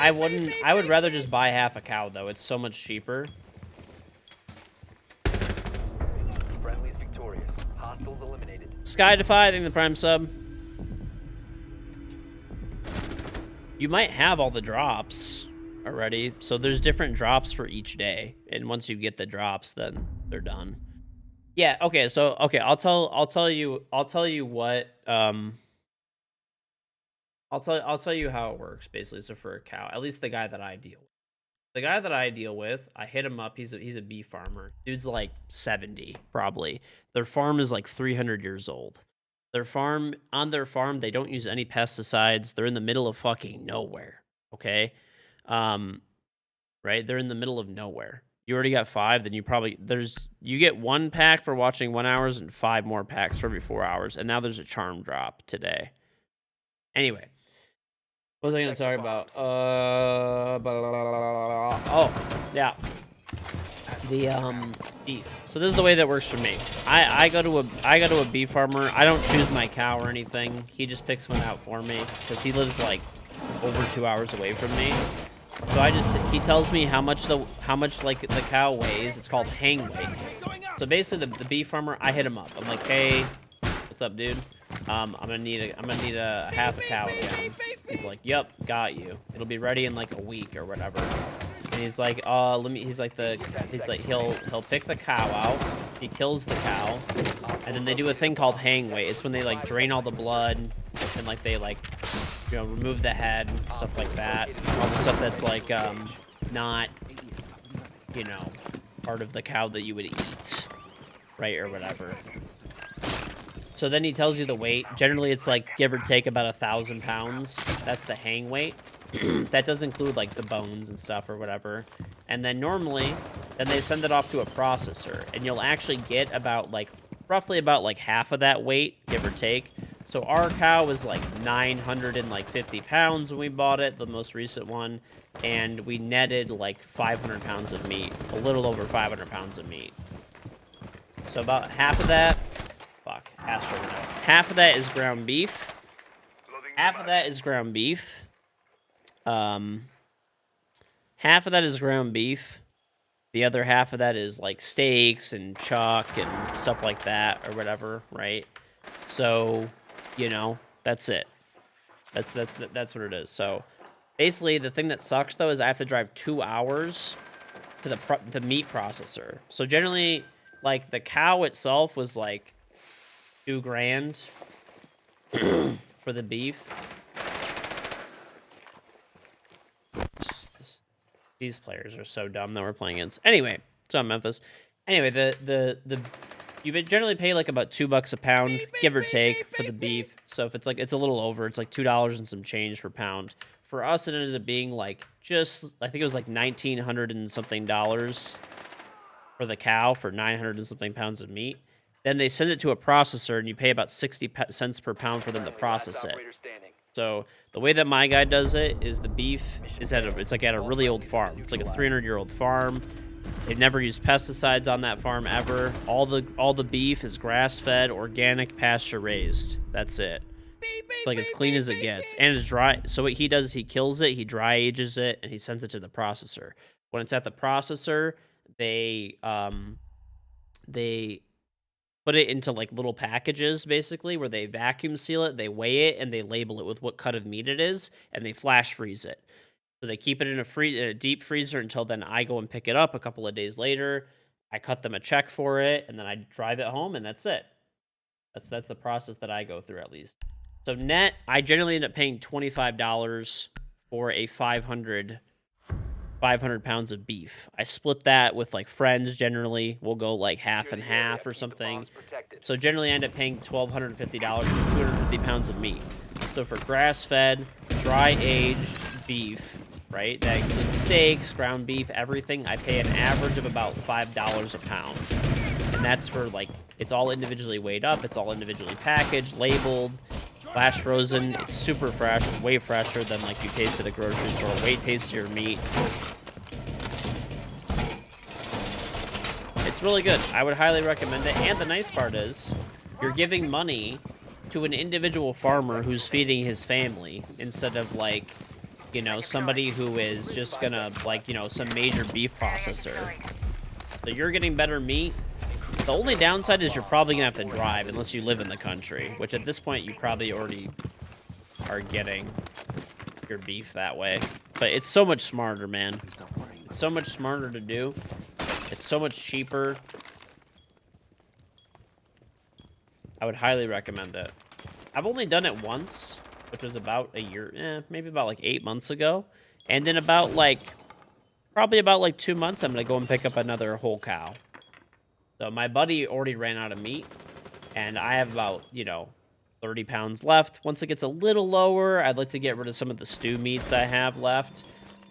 I wouldn't. I would rather just buy half a cow though. It's so much cheaper. Friendly's victorious. Hostiles eliminated. Sky Defy, thank the Prime sub. You might have all the drops already, so there's different drops for each day, and once you get the drops, then they're done. Yeah. Okay. So okay, I'll tell you what I'll tell you how it works basically. So for a cow, at least the guy that I deal with. The guy that I deal with, I hit him up. He's a bee farmer. Dude's like 70 probably. Their farm is like 300 years old. On their farm, they don't use any pesticides. They're in the middle of fucking nowhere. Okay? Right? They're in the middle of nowhere. You already got 5, then you get 1 pack for watching 1 hour and 5 more packs for every 4 hours. And now there's a charm drop today. Anyway. What was I going to talk about? Oh, yeah. The beef. So this is the way that works for me. I go to a beef farmer. I don't choose my cow or anything. He just picks one out for me because he lives like over 2 hours away from me. So he tells me how much like the cow weighs. It's called hang weight. So basically the beef farmer, I hit him up. I'm like, hey, what's up, dude? I'm gonna need a half a cow again. He's like, yep, got you. It'll be ready in like a week or whatever. And he's like, he's like he'll pick the cow out. He kills the cow, and then they do a thing called hang weight. It's when they like drain all the blood and like they like, you know, remove the head and stuff like that. All the stuff that's like not, you know, part of the cow that you would eat, right, or whatever. So then he tells you the weight. Generally, it's like give or take about 1,000 pounds. That's the hang weight. That does include like the bones and stuff or whatever. And then normally, then they send it off to a processor, and you'll actually get about like roughly about like half of that weight, give or take. So our cow was like 950 pounds when we bought it, the most recent one, and we netted like 500 pounds of meat, a little over 500 pounds of meat. So about half of that. Half of that is ground beef. Half of that is ground beef. Half of that is ground beef. The other half of that is like steaks and chuck and stuff like that or whatever, right? So, you know, that's it. That's what it is. So, basically, the thing that sucks though is I have to drive 2 hours to the meat processor. So generally, like the cow itself was like $2,000 for the beef. These players are so dumb that we're playing against. Anyway, it's on Memphis. Anyway, you generally pay like about $2 a pound, give or take, for the beef. So if it's like it's a little over, it's like $2 and some change per pound. For us, it ended up being like I think it was like $1,900 and something for the cow for 900 and something pounds of meat. Then they send it to a processor, and you pay about 60 cents per pound for them to process it. So the way that my guy does it is the beef is it's like at a really old farm. It's like a 300-year-old farm. They've never used pesticides on that farm ever. All the beef is grass-fed, organic, pasture-raised. That's it. It's like as clean as it gets, and it's dry. So what he does is he kills it, he dry ages it, and he sends it to the processor. When it's at the processor, they put it into like little packages, basically, where they vacuum seal it, they weigh it, and they label it with what cut of meat it is, and they flash freeze it. So they keep it in a deep freezer until then I go and pick it up a couple of days later. I cut them a check for it, and then I drive it home, and that's it. That's the process that I go through, at least. So net, I generally end up paying $25 for a 500 pounds of beef. I split that with like friends. Generally, we'll go like half and half or something. So generally, I end up paying $1,250 for 250 pounds of meat. So for grass-fed, dry-aged beef, right? That includes steaks, ground beef, everything. I pay an average of about $5 a pound, and that's for like it's all individually weighed up. It's all individually packaged, labeled, flash frozen. It's super fresh. It's way fresher than like you taste at a grocery store. Way tastier meat. It's It's really good. I would highly recommend it. And the nice part is, you're giving money to an individual farmer who's feeding his family instead of like, you know, somebody who is just gonna like, you know, some major beef processor. So you're getting better meat. The only downside is you're probably gonna have to drive unless you live in the country, which at this point you probably already are getting your beef that way. But it's so much smarter, man. It's so much smarter to do. It's so much cheaper. I would highly recommend it. I've only done it once, which was about a year, maybe about like 8 months ago. And in about like, probably about like 2 months, I'm gonna go and pick up another whole cow. So my buddy already ran out of meat, and I have about, you know, 30 pounds left. Once it gets a little lower, I'd like to get rid of some of the stew meats I have left.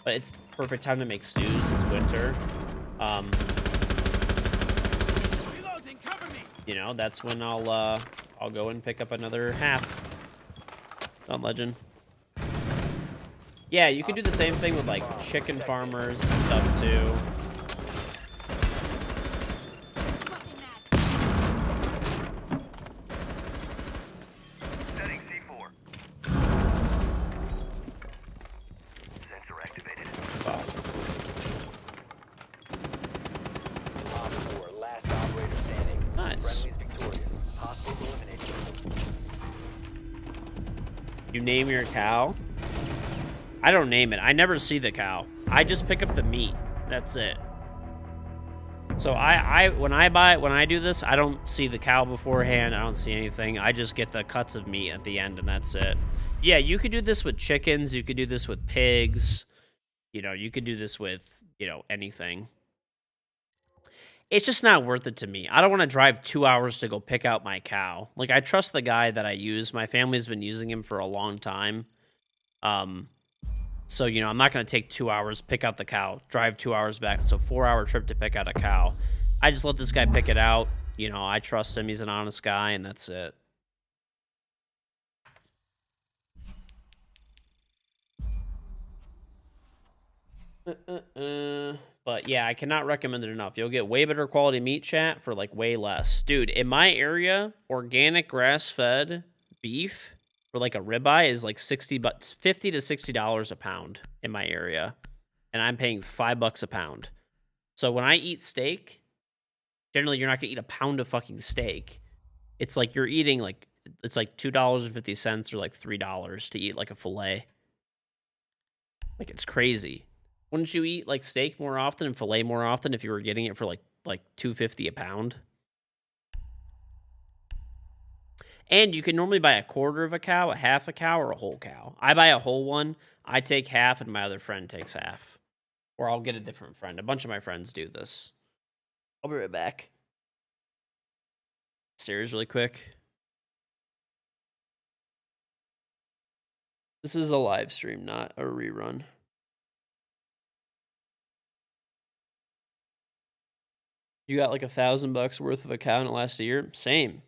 But it's perfect time to make stews. It's winter. You know, that's when I'll go and pick up another half. On Legend. Yeah, you can do the same thing with like chicken farmers and stuff too. Setting C4. Sensor activated. Wow. Op 4, last operator standing. Nice. Friendly's victorious. Hostiles eliminated. You name your cow? I don't name it. I never see the cow. I just pick up the meat. That's it. So when I do this, I don't see the cow beforehand. I don't see anything. I just get the cuts of meat at the end, and that's it. Yeah, you could do this with chickens. You could do this with pigs. You know, you could do this with, you know, anything. It's just not worth it to me. I don't want to drive 2 hours to go pick out my cow. Like, I trust the guy that I use. My family's been using him for a long time. So, you know, I'm not going to take 2 hours, pick out the cow, drive 2 hours back. So 4-hour trip to pick out a cow. I just let this guy pick it out. You know, I trust him. He's an honest guy, and that's it. But yeah, I cannot recommend it enough. You'll get way better quality meat, chat, for like way less. Dude, in my area, organic grass-fed beef for like a ribeye is like $50 to $60 a pound in my area, and I'm paying $5 a pound. So when I eat steak, generally you're not gonna eat a pound of fucking steak. It's like you're eating like it's like $2.50 or like $3 to eat like a fillet. Like, it's crazy. Wouldn't you eat like steak more often and fillet more often if you were getting it for like $2.50 a pound? And you can normally buy a quarter of a cow, a half a cow, or a whole cow. I buy a whole one. I take half, and my other friend takes half. Or I'll get a different friend. A bunch of my friends do this. I'll be right back. Serious really quick. This is a live stream, not a rerun. You got like $1,000 worth of a cow in the last year? Same.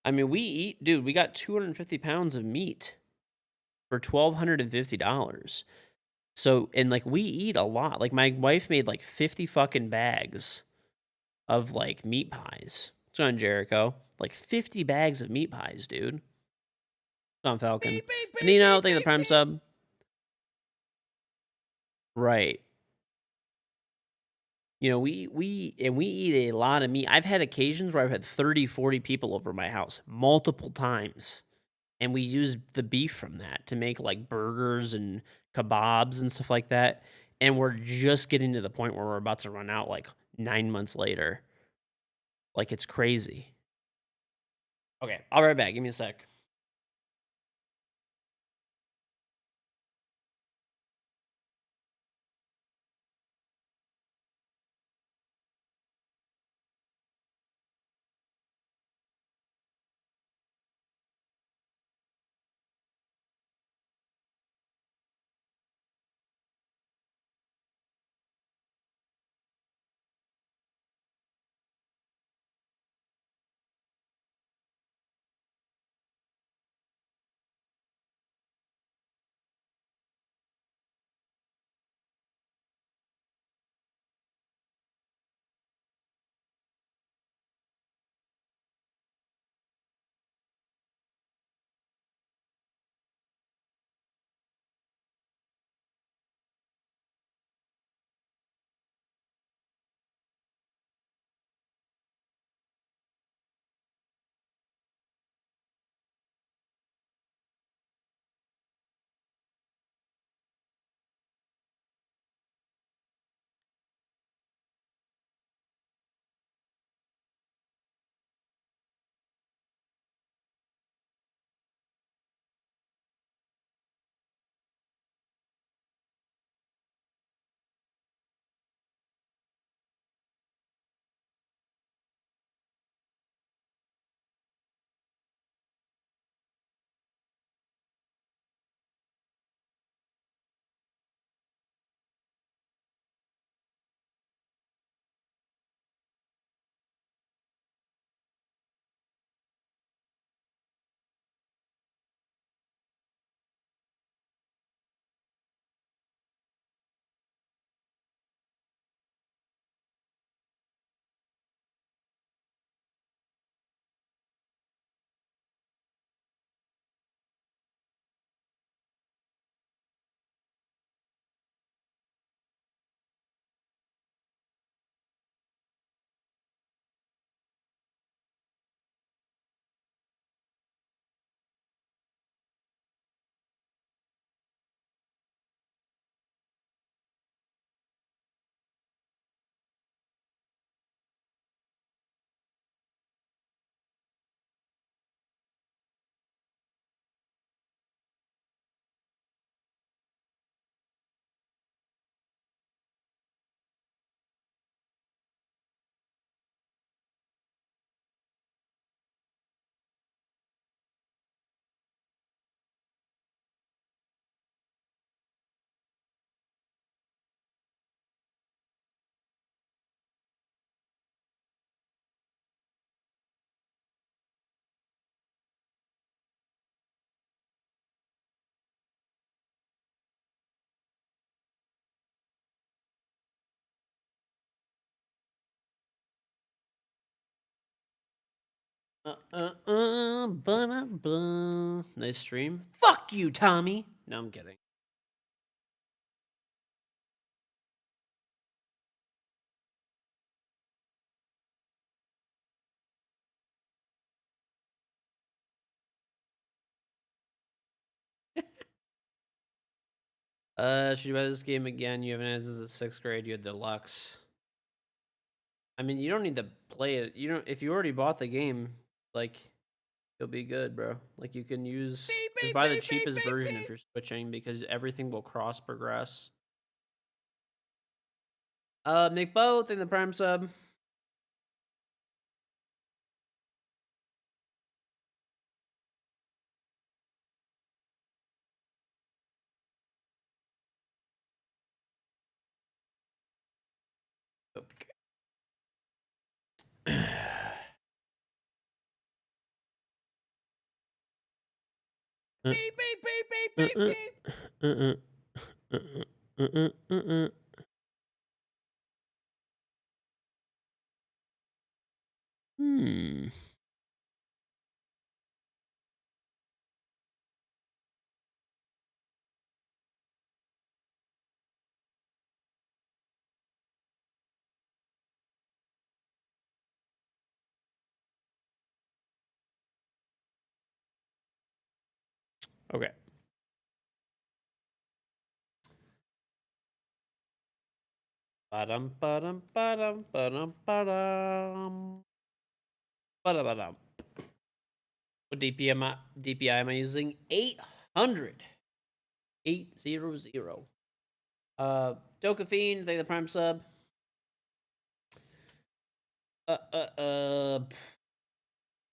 I mean, we got 250 pounds of meat for $1,250. So, and like, we eat a lot. Like, my wife made like 50 fucking bags of like meat pies. What's on, Jericho? Like 50 bags of meat pies, dude. What's on, Falcon? Beep, beep, beep, Nino, beep, thank you for the beep, Prime beep. sub. Right. You know, we eat a lot of meat. I've had occasions where I've had 30, 40 people over my house multiple times. And we use the beef from that to make like burgers and kebabs and stuff like that. And we're just getting to the point where we're about to run out like 9 months later. Like, it's crazy. Okay, I'll be right back. Give me a sec. Nice stream. Fuck you, Tommy. No, I'm kidding. Should you buy this game again? You haven't had since the 6th grade. You had deluxe. I mean, you don't need to play it. You don't. If you already bought the game, like, you'll be good, bro. Like, you can use just buy the cheapest version if you're switching because everything will cross progress. Make both in the Prime sub. Okay. Hmm. Okay. Ba-dum, ba-dum, ba-dum, ba-dum, ba-dum. Ba-da-ba-dum. What DPI am I using? 800. 800. Dokafine, thank you the Prime sub. Uh, uh, uh.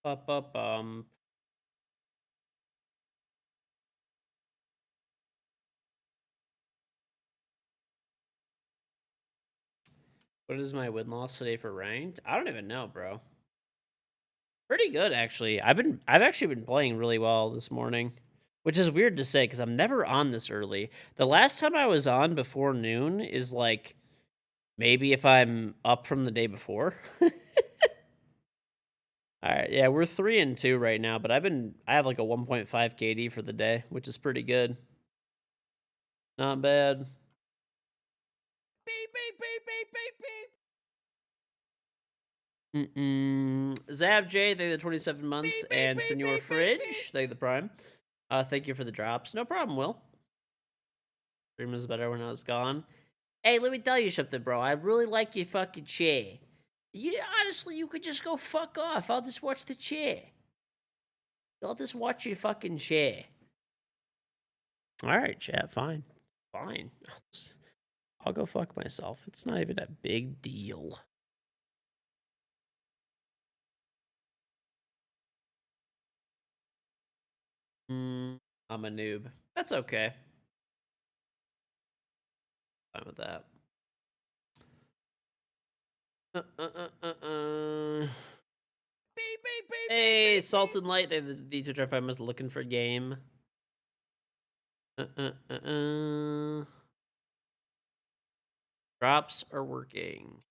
Ba-ba-bum. What is my win loss today for ranked? I don't even know, bro. Pretty good actually. I've actually been playing really well this morning, which is weird to say because I'm never on this early. The last time I was on before noon is like maybe if I'm up from the day before. All right, yeah, we're 3-2 right now, but I have like a 1.5 KD for the day, which is pretty good. Not bad. Beep, beep, beep, beep, beep, beep. Zav J, thank you the 27 months, Beep, beep, and beep, Senor beep, beep, Fridge, beep. thank you the Prime. Thank you for the drops. No problem, Will. Stream was better when I was gone. Hey, let me tell you something, bro. I really like your fucking chair. Yeah, honestly, you could just go fuck off. I'll just watch the chair. I'll just watch your fucking chair. All right, chat. Fine. Fine. I'll go fuck myself. It's not even a big deal. I'm a noob. That's okay. Fine with that. Beep, beep, beep, Hey, beep, Salt and Light. The Twitch FM was looking for game. Drops are working.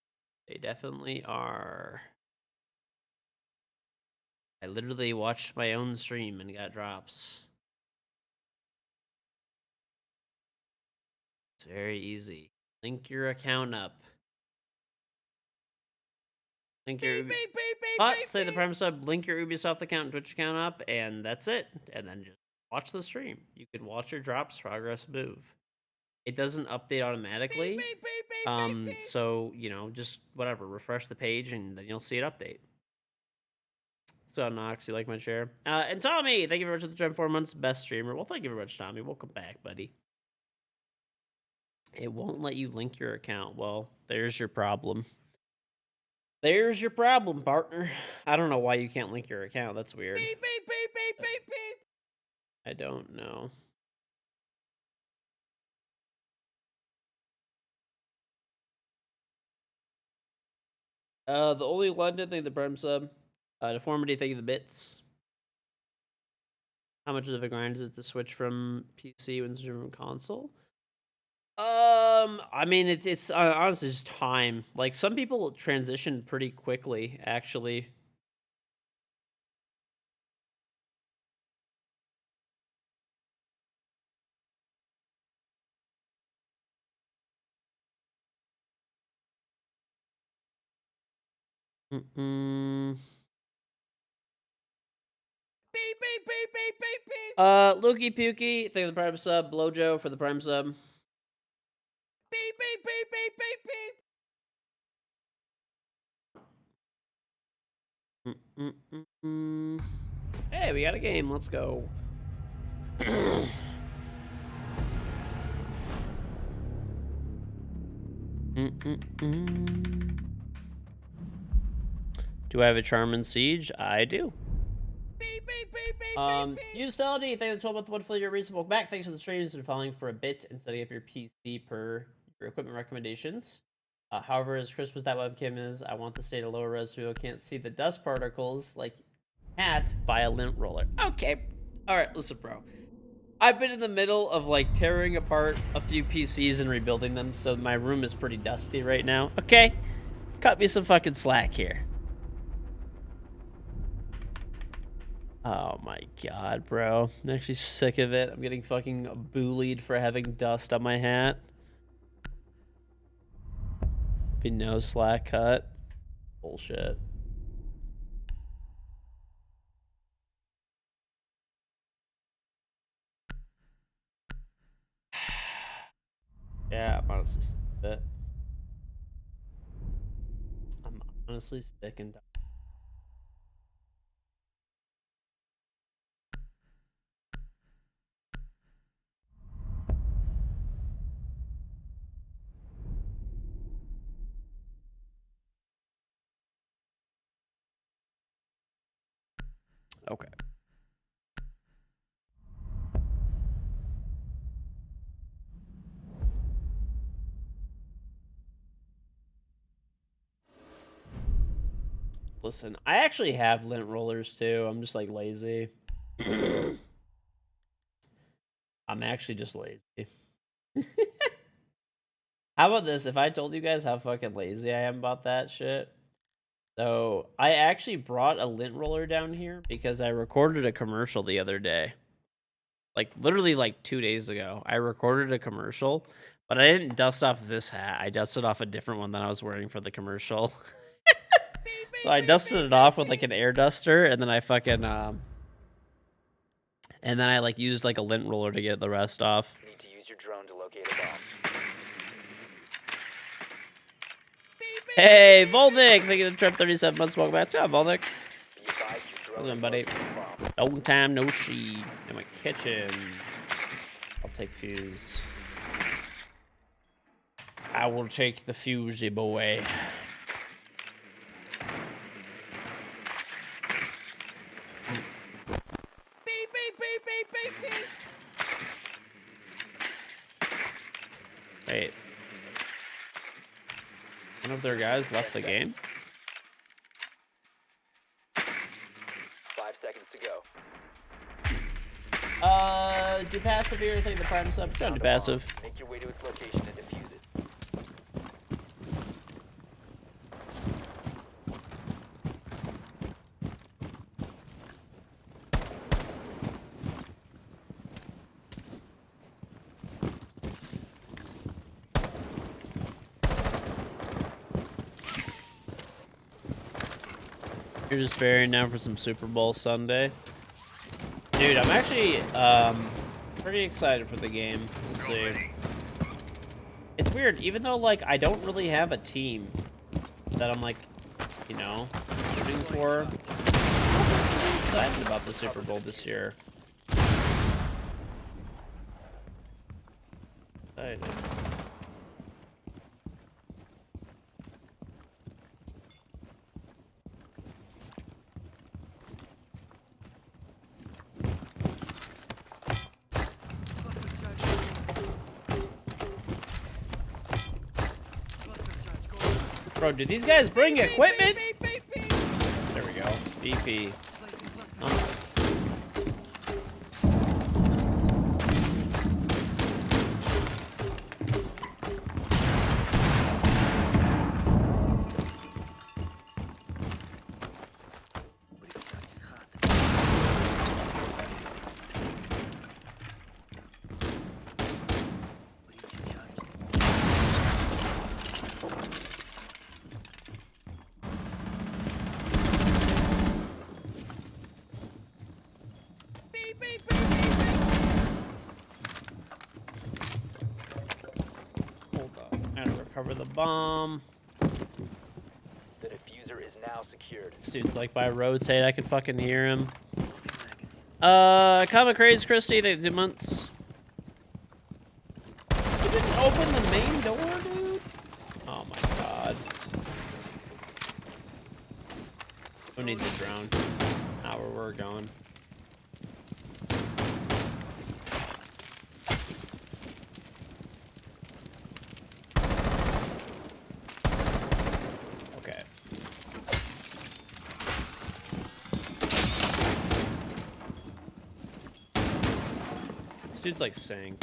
They definitely are. I literally watched my own stream and got drops. It's very easy. Link your account up. Link your beep, beep, beep, beep, but beep, say the beep. Prime sub. Link your Ubisoft account and Twitch account up, and that's it. And then just watch the stream. You can watch your drops progress move. It doesn't update automatically. Beep, beep, beep, beep, beep. So you know, just whatever, refresh the page, and then you'll see it update. So Nox, you like my chair? And Tommy, thank you very much for the gem 4 months, best streamer. Well, thank you very much, Tommy. Welcome back, buddy. It won't let you link your account. Well, there's your problem. There's your problem, partner. I don't know why you can't link your account. That's weird. Beep, beep, beep, beep, beep, beep. I don't know. The only London thing, the Prime sub. Deformity, thank you the bits. How much of a grind is it to switch from PC when from console? I mean, it's honestly just time. Like some people transition pretty quickly, actually. Mm-mm. Beep, beep, beep, beep, beep, beep. Lukey Pukey, thank you for the prime sub. Blojo for the prime sub. Beep, beep, beep, beep, beep, beep. Mm-mm-mm-mm. Hey, we got a game. Let's go. Mm-mm-mm. Do I have a Charm and Siege? I do. Beep, beep, beep, beep, beep, beep. Use Felony, thank you for the 12 month one for your reasonable back. Thanks for the streams and following for a bit and setting up your PC per your equipment recommendations. However, as crisp as that webcam is, I want to stay at a lower res so people can't see the dust particles like hat by a lint roller. Okay. Alright, listen, bro. I've been in the middle of like tearing apart a few PCs and rebuilding them, so my room is pretty dusty right now. Okay? Cut me some fucking slack here. Oh my god, bro. I'm actually sick of it. I'm getting fucking bullied for having dust on my hat. Be no slack cut. Bullshit. Yeah, I'm honestly sick of it. I'm honestly sick and done. Okay. Listen, I actually have lint rollers too. I'm just like lazy. I'm actually just lazy. How about this? If I told you guys how fucking lazy I am about that shit. So, I actually brought a lint roller down here because I recorded a commercial the other day. Like, literally, like 2 days ago. I recorded a commercial, but I didn't dust off this hat. I dusted off a different one that I was wearing for the commercial. So I dusted it off with like an air duster, and then I fucking and then I like used like a lint roller to get the rest off. Need to use your drone to locate a bomb. Hey, Volnik! Thank you for trip 37 months. Welcome back. Yeah, Volnik. Be advised your How's drone it, buddy? is located a bomb. Long time no see. In my kitchen. I'll take fuse. I will take the fusey boy. Beep, beep, beep, beep, beep, beep. Wait. One of their guys left the game? 5 seconds to go. Do passive here. Thank the prime sub. Don't do passive. Make your way to its location and defuse it. You're just burying now for some Super Bowl Sunday. Dude, I'm actually pretty excited for the game. We'll see. It's weird, even though like I don't really have a team that I'm like, you know, rooting for. I'm pretty excited about the Super Bowl this year. Excited. Bro, did these guys bring equipment? Beep, beep, beep, beep. There we go. BP. Recover the bomb. The diffuser is now secured. This dude's like by rotate. I can fucking hear him. Comic Craze Christy, the months. You didn't open the main door, dude? Oh my god. Who needs a drone? Not where we're going. Okay. This dude's like saying.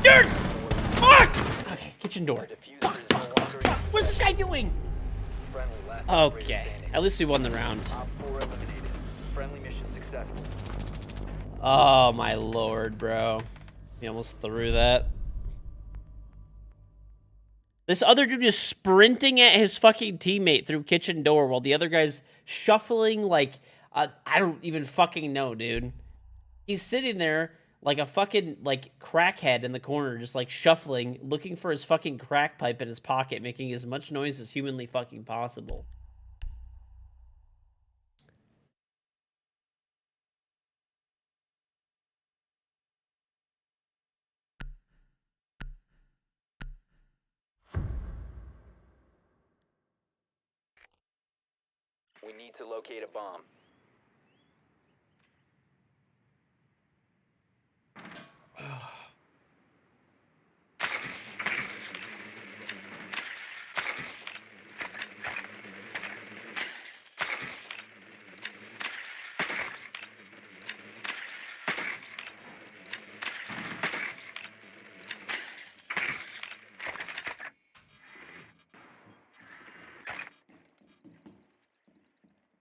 Dirt! Fuck! Okay, kitchen door. The diffuser is no longer in What's this guy doing? friendly last operator Okay, standing. at least we won the round. Op 4 eliminated. Friendly mission successful. Oh my lord, bro. He almost threw that. This other dude is sprinting at his fucking teammate through kitchen door while the other guy's shuffling like, I don't even fucking know, dude. He's sitting there like a fucking, like, crackhead in the corner, just, like, shuffling, looking for his fucking crack pipe in his pocket, making as much noise as humanly fucking possible. We need to locate a bomb.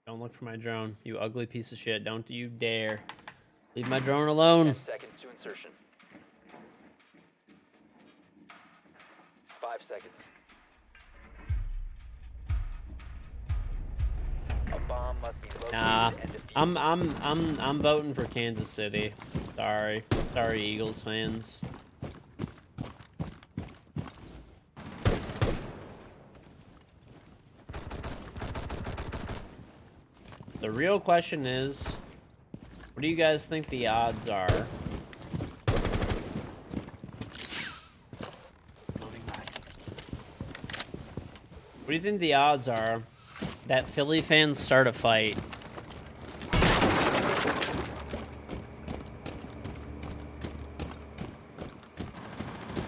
Don't look for my drone, you ugly piece of shit. Don't you dare. Leave my drone alone. 10 seconds to insertion. 5 seconds. A bomb must be located Nah, and defused. I'm voting for Kansas City. Sorry, Eagles fans. The real question is, what do you guys think the odds are? What do you think the odds are that Philly fans start a fight?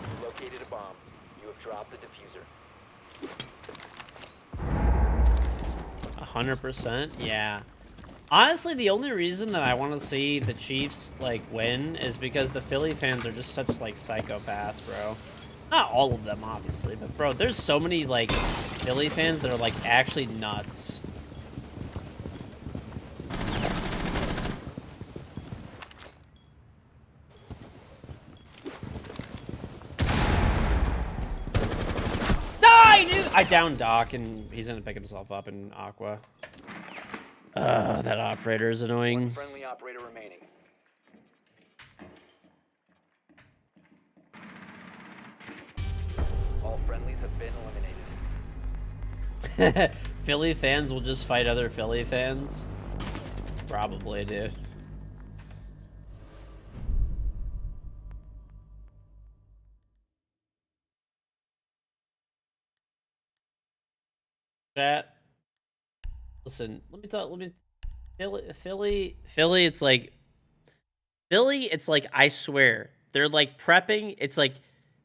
You located a bomb. You have dropped the diffuser. 100%? Yeah. Honestly, the only reason that I want to see the Chiefs, like, win is because the Philly fans are just such, like, psychopaths, bro. Not all of them, obviously, but, bro, there's so many, like, Philly fans that are, like, actually nuts. Die, dude! I downed Doc, and he's gonna pick himself up in Aqua. That operator is One annoying. friendly operator remaining. All friendlies have been eliminated. Philly fans will just fight other Philly fans? Probably, dude. Chat. Listen, Philly, it's like, I swear, they're like prepping, it's like,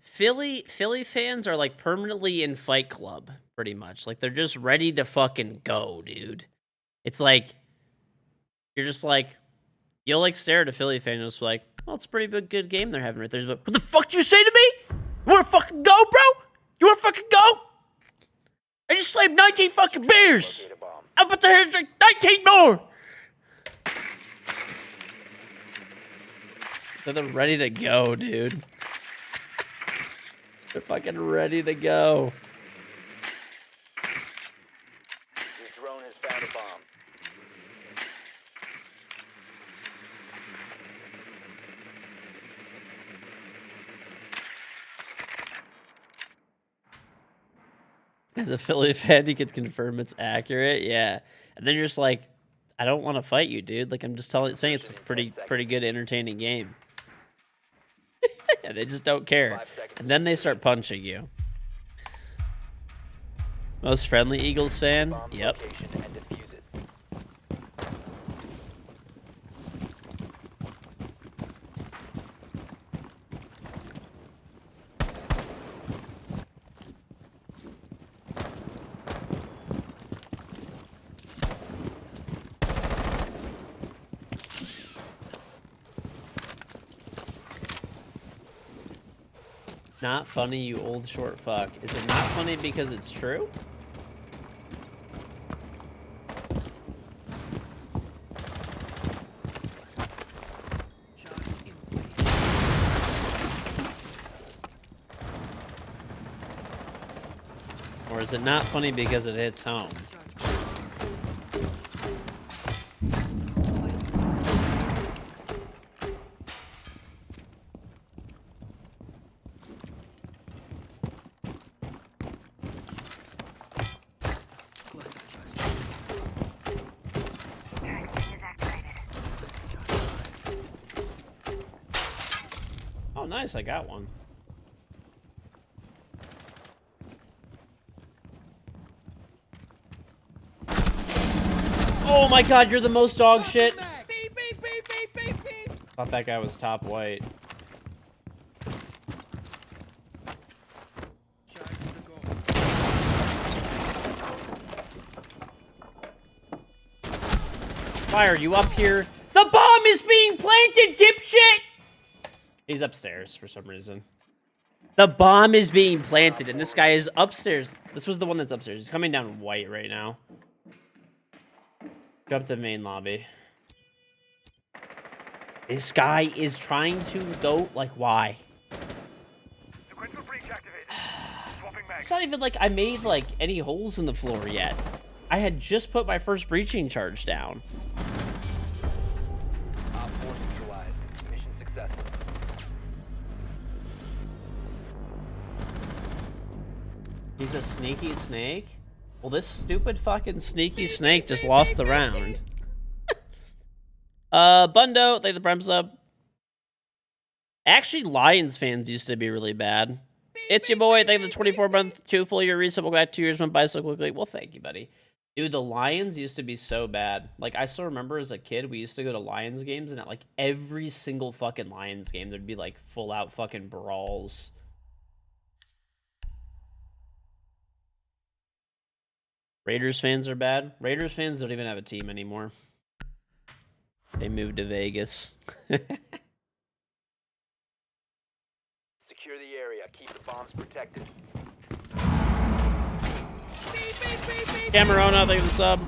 Philly fans are like permanently in Fight Club, pretty much. Like, they're just ready to fucking go, dude. It's like, you're just like, you'll like stare at a Philly fan and just be like, well, it's a pretty good game they're having right there. But what the fuck do you say to me? You wanna fucking go, bro? You wanna fucking go? I just slammed 19 fucking beers! Locate a bomb. I'm about to drink 19 more! So they're ready to go, dude. They're fucking ready to go. Your drone has found a bomb. As a Philly fan, you could confirm it's accurate. Yeah. And then you're just like, I don't want to fight you, dude. Like, I'm just saying it's a pretty good, entertaining game. Yeah, they just don't care. 5 seconds. And then they start punching you. Most friendly Eagles fan? Bomb's Yep. location and defuse it. Not funny, you old short fuck. Is it not funny because it's true? Or is it not funny because it hits home? Is activated. Oh, nice, I got one. Oh my god, you're the most dog shit. Beep, beep, beep, beep, beep, beep. Thought that guy was top white. Why are you up here? The bomb is being planted, dipshit! He's upstairs for some reason. The bomb is being planted, and this guy is upstairs. This was the one that's upstairs. He's coming down white right now. Go up to main lobby. This guy is trying to go, like, why? Sequential breach activated. Swapping mag. It's not even like I made, like, any holes in the floor yet. I had just put my first breaching charge down. Op 4 neutralized. Mission successful. He's a sneaky snake? Well, this stupid fucking sneaky snake just lost the round. Bundo, thank the prime sub. Actually, Lions fans used to be really bad. It's your boy, thank the 24-month, 2 full year reset. Welcome back, 2 years went by so quickly. Well, thank you, buddy. Dude, the Lions used to be so bad. Like, I still remember as a kid, we used to go to Lions games, and at, like, every single fucking Lions game, there'd be, like, full-out fucking brawls. Raiders fans are bad. Raiders fans don't even have a team anymore. They moved to Vegas. Secure the area. Keep the bombs protected. Camerona, thank you for the sub.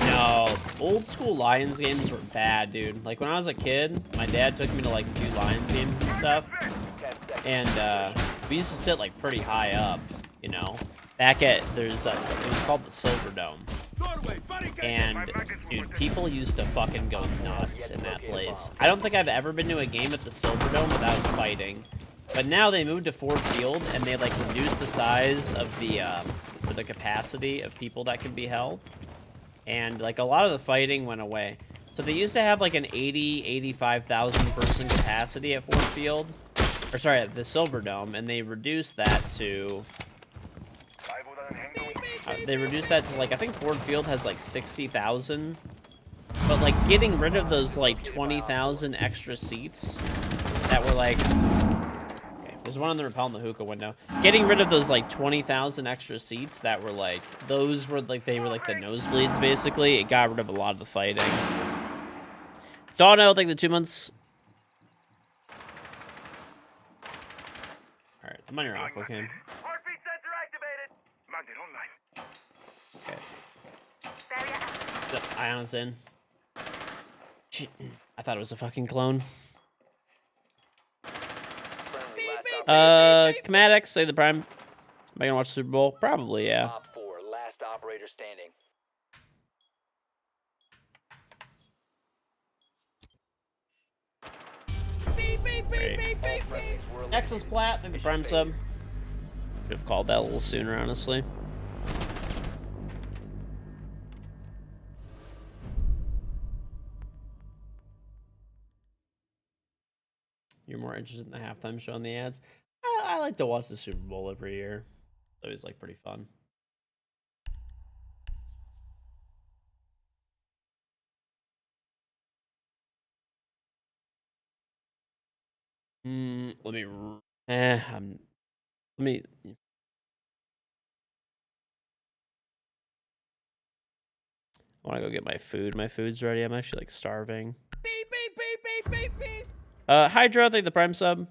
No, old school Lions games were bad, dude. Like, when I was a kid, my dad took me to, like, a few Lions games and stuff. 10 seconds. And we used to sit like pretty high up, you know. Back at it was called the Silver Dome, and dude, people used to fucking go nuts in that place. I don't think I've ever been to a game at the Silver Dome without fighting. But now they moved to Ford Field, and they like reduced the size of the or the capacity of people that can be held, and like a lot of the fighting went away. So they used to have like an 85,000 person capacity at Ford Field. Or sorry, at the Silver Dome, and they reduced that to like, I think Ford Field has like 60,000, but like getting rid of those like 20,000 extra seats that were like, okay, there's one on the rappel in the hookah window. Getting rid of those like 20,000 extra seats that were like, those were like, they were like the nosebleeds basically. It got rid of a lot of the fighting. Dono, like the 2 months. Alright, I'm on your aqua cam. Heartbeat sensor activated. Magnet online. Okay. The Ion's in. Shit. I thought it was a fucking clone. Comadic, say the prime. Am I gonna watch Super Bowl? Probably, yeah. Op 4, last operator standing. All friendlies were eliminated. Nexus Plat, think the prime sub. Should have called that a little sooner, honestly. You're more interested in the halftime show and the ads? I like to watch the Super Bowl every year. It's always like pretty fun. Let me. Let me. I want to go get my food. My food's ready. I'm actually like starving. Beep, beep, beep, beep, beep, beep. Hydra, thank the prime sub.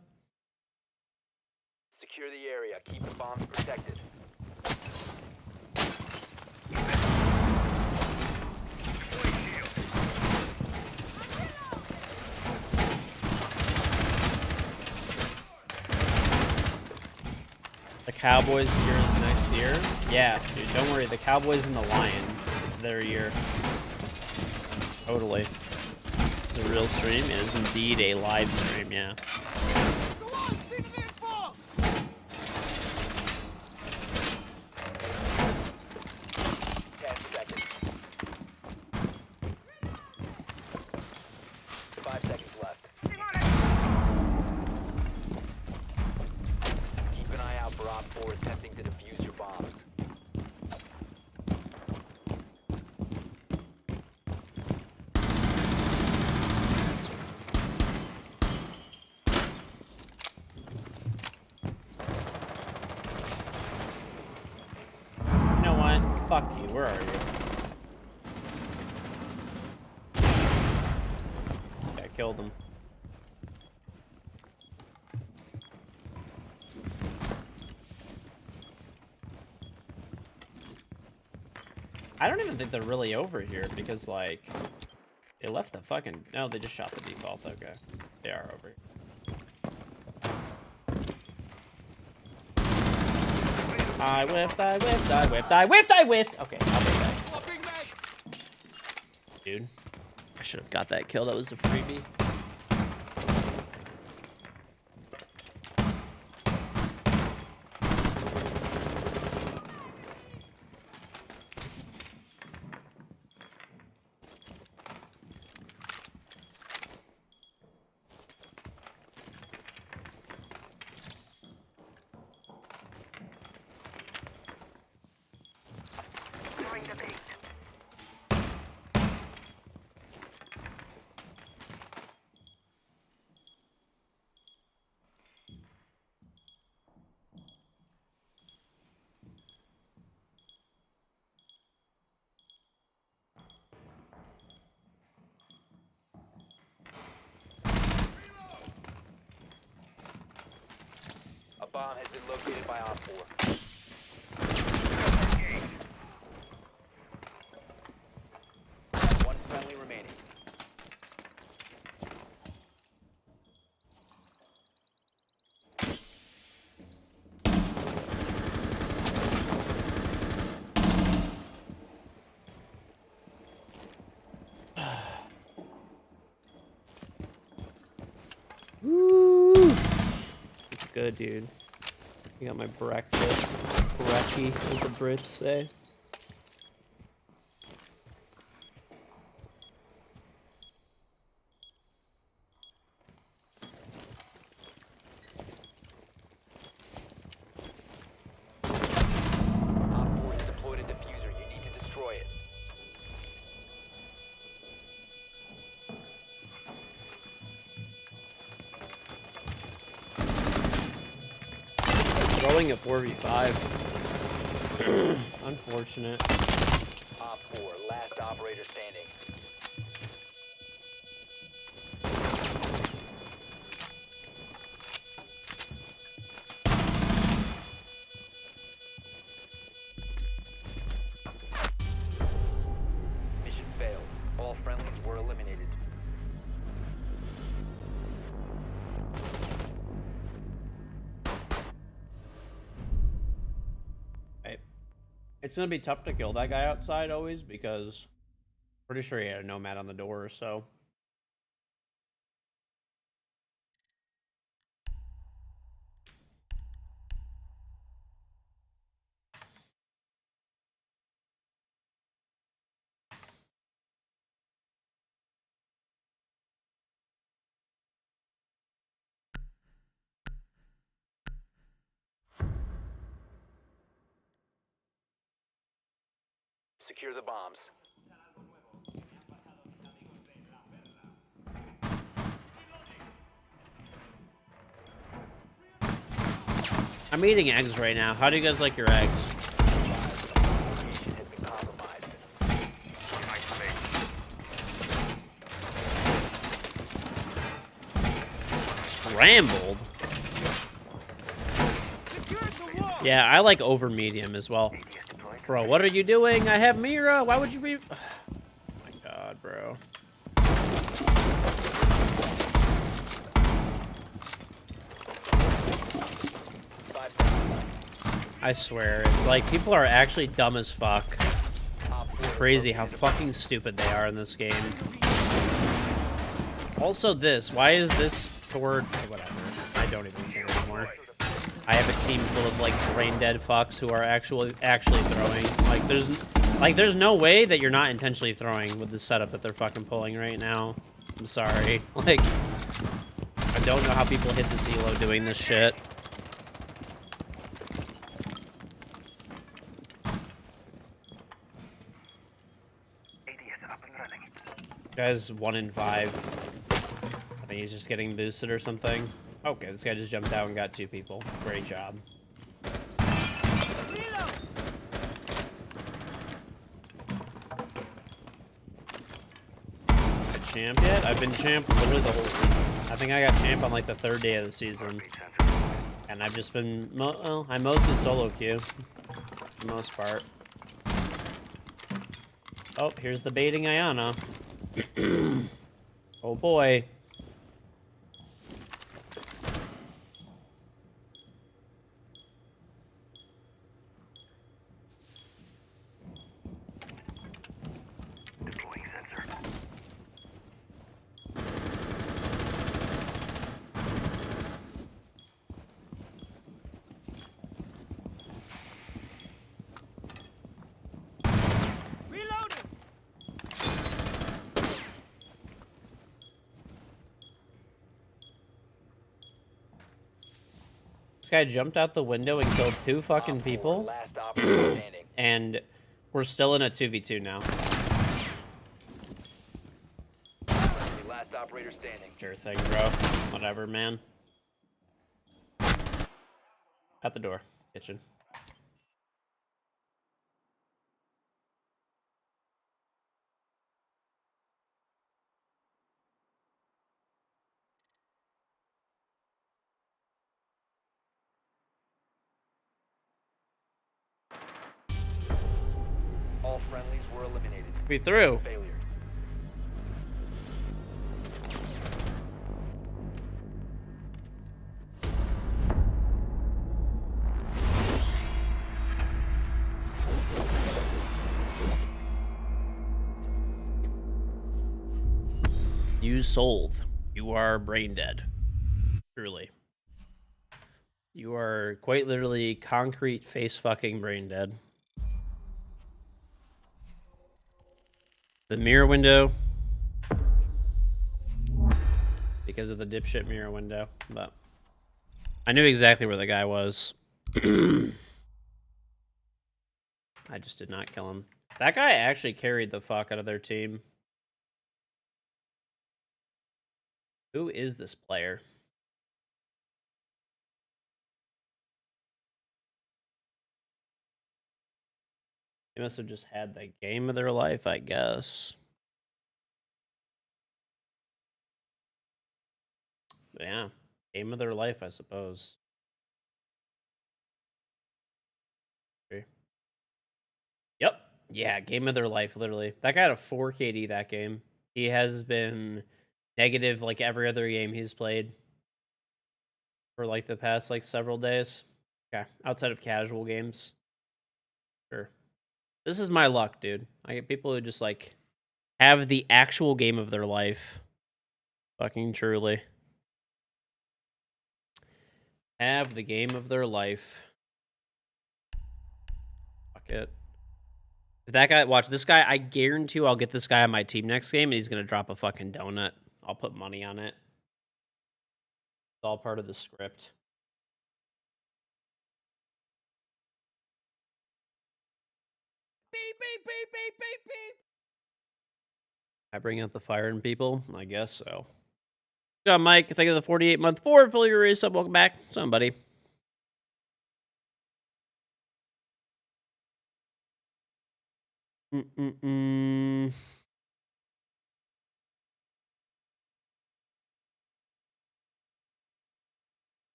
Secure the area. Keep the bombs protected. The Cowboys year is next year. Yeah, dude, don't worry. The Cowboys and the Lions is their year. Totally. It's a real stream. It is indeed a live stream, yeah. Go on, speed of info. 10 seconds. 5 seconds left. Keep an eye out for Op 4 attempting to defuse your bombs. You know what? Fuck you. Where are you? Yeah, I killed him. I don't even think they're really over here because, like, they left the fucking... No, they just shot the default. Okay. They are over here. I whiffed, I whiffed, I whiffed, I whiffed, I whiffed! Okay, I'll be back. Swapping back. Dude, I should have got that kill. That was a freebie. Bring the bait. A bomb has been located by Op 4. One friendly remaining. Woo! It's good, dude. You got my breakfast. Brekkie, as the Brits say. Op 4 has deployed a diffuser. You need to destroy it. Throwing a 4v5. Unfortunate. Op 4, last operator standing. Mission failed. All friendlies were eliminated. It's gonna be tough to kill that guy outside always because pretty sure he had a nomad on the door or so. Secure the bombs. I'm eating eggs right now. How do you guys like your eggs? Location has been compromised. Scrambled? Yeah, I like over medium as well. Bro, what are you doing? I have Mira. Why would you be... Oh my god, bro. I swear, it's like people are actually dumb as fuck. It's crazy how fucking stupid they are in this game. Also this, why is this toward... Whatever, I don't even care anymore. I have a team full of like brain dead fucks who are actually throwing. Like there's no way that you're not intentionally throwing with the setup that they're fucking pulling right now. I'm sorry. Like I don't know how people hit the Zelo doing this shit. Guy's 1 in 5. I think he's just getting boosted or something. Okay, this guy just jumped out and got 2 people. Great job. Champ yet? I've been champ literally the whole season. I think I got champ on like the 3rd day of the season. And I've just been, well, I mostly solo queue. For the most part. Oh, here's the baiting Ayana. Oh boy. This guy jumped out the window and killed 2 fucking people. Last operator standing. And we're still in a 2v2 now. Last operator standing. Sure thing, bro. Whatever, man. At the door. Kitchen. All friendlies were eliminated. We through. Failure. You sold. You are brain dead. Truly. You are quite literally concrete face fucking brain dead. The mirror window. Because of the dipshit mirror window. But I knew exactly where the guy was. I just did not kill him. That guy actually carried the fuck out of their team. Who is this player? They must have just had the game of their life, I guess. But yeah, game of their life, I suppose. Okay. Yep. Yeah, game of their life, literally. That guy had a 4 KD that game. He has been negative like every other game he's played for like the past like several days. Okay, outside of casual games. Sure. This is my luck, dude. I get people who just like have the actual game of their life. Fucking truly. Have the game of their life. Fuck it. If that guy, watch this guy, I guarantee you I'll get this guy on my team next game and he's gonna drop a fucking donut. I'll put money on it. It's all part of the script. Beep, beep, beep, beep, beep, beep. I bring out the fire in people? I guess so. Good job, Mike. Thank you for the 48-month forward fully raised up. Welcome back. Somebody. Mm-mm-mm.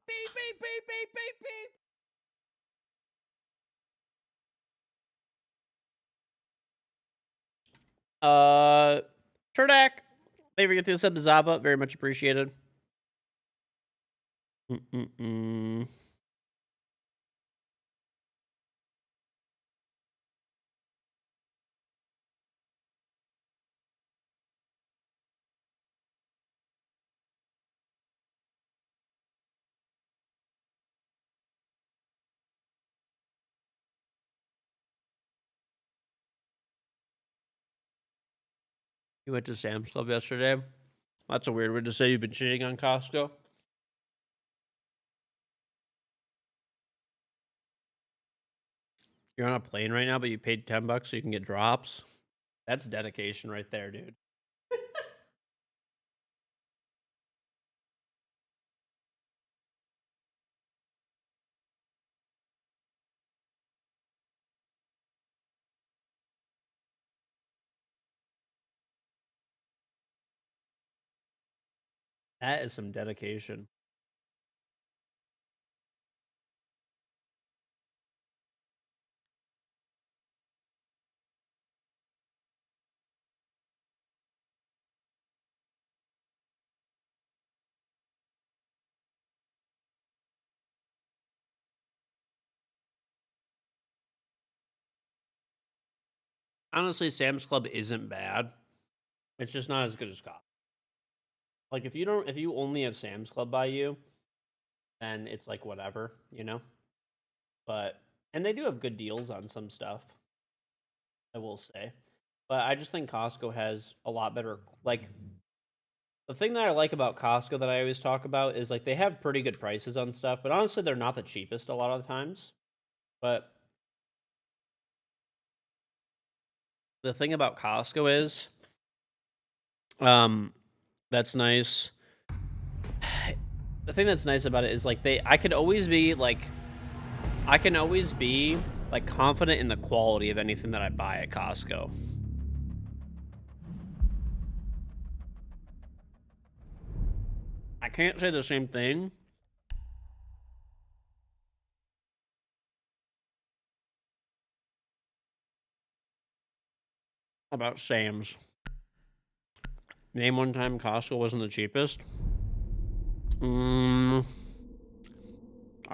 Beep, beep, beep, beep, beep, beep. Turdak. Thank you for getting the sub to Zava. Very much appreciated. Mm-mm-mm. You went to Sam's Club yesterday? That's a weird way to say you've been cheating on Costco. You're on a plane right now, but you paid $10 so you can get drops. That's dedication right there, dude. That is some dedication. Honestly, Sam's Club isn't bad. It's just not as good as Costco. Like if you only have Sam's Club by you, then it's like whatever, you know? But and they do have good deals on some stuff, I will say. But I just think Costco has a lot better like the thing that I like about Costco that I always talk about is like they have pretty good prices on stuff, but honestly they're not the cheapest a lot of the times. But the thing about Costco is that's nice. The thing that's nice about it is like I can always be like confident in the quality of anything that I buy at Costco. I can't say the same thing about Sam's. Name one time Costco wasn't the cheapest. Are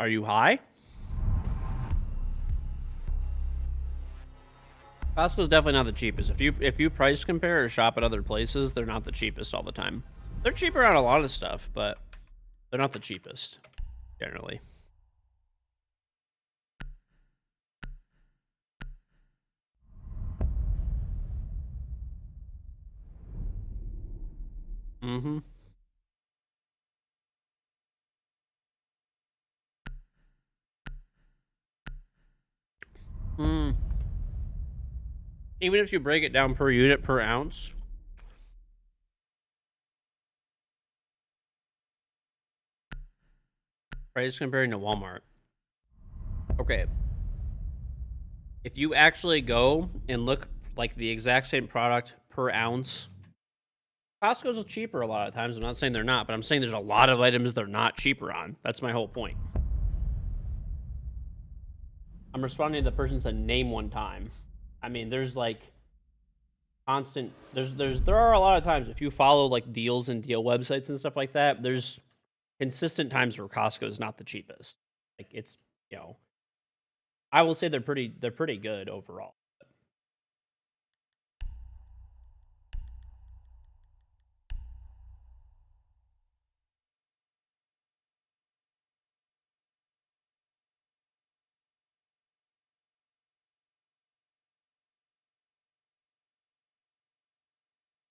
you high? Costco's definitely not the cheapest. If you price compare or shop at other places, they're not the cheapest all the time. They're cheaper on a lot of stuff, but they're not the cheapest generally. Mm-hmm. Even if you break it down per unit per ounce. Price comparing to Walmart. Okay. If you actually go and look like the exact same product per ounce, Costco's cheaper a lot of times. I'm not saying they're not, but I'm saying there's a lot of items they're not cheaper on. That's my whole point. I'm responding to the person said name one time. I mean, there's like constant there are a lot of times if you follow like deals and deal websites and stuff like that, there's consistent times where Costco is not the cheapest. Like it's you know, I will say they're pretty good overall.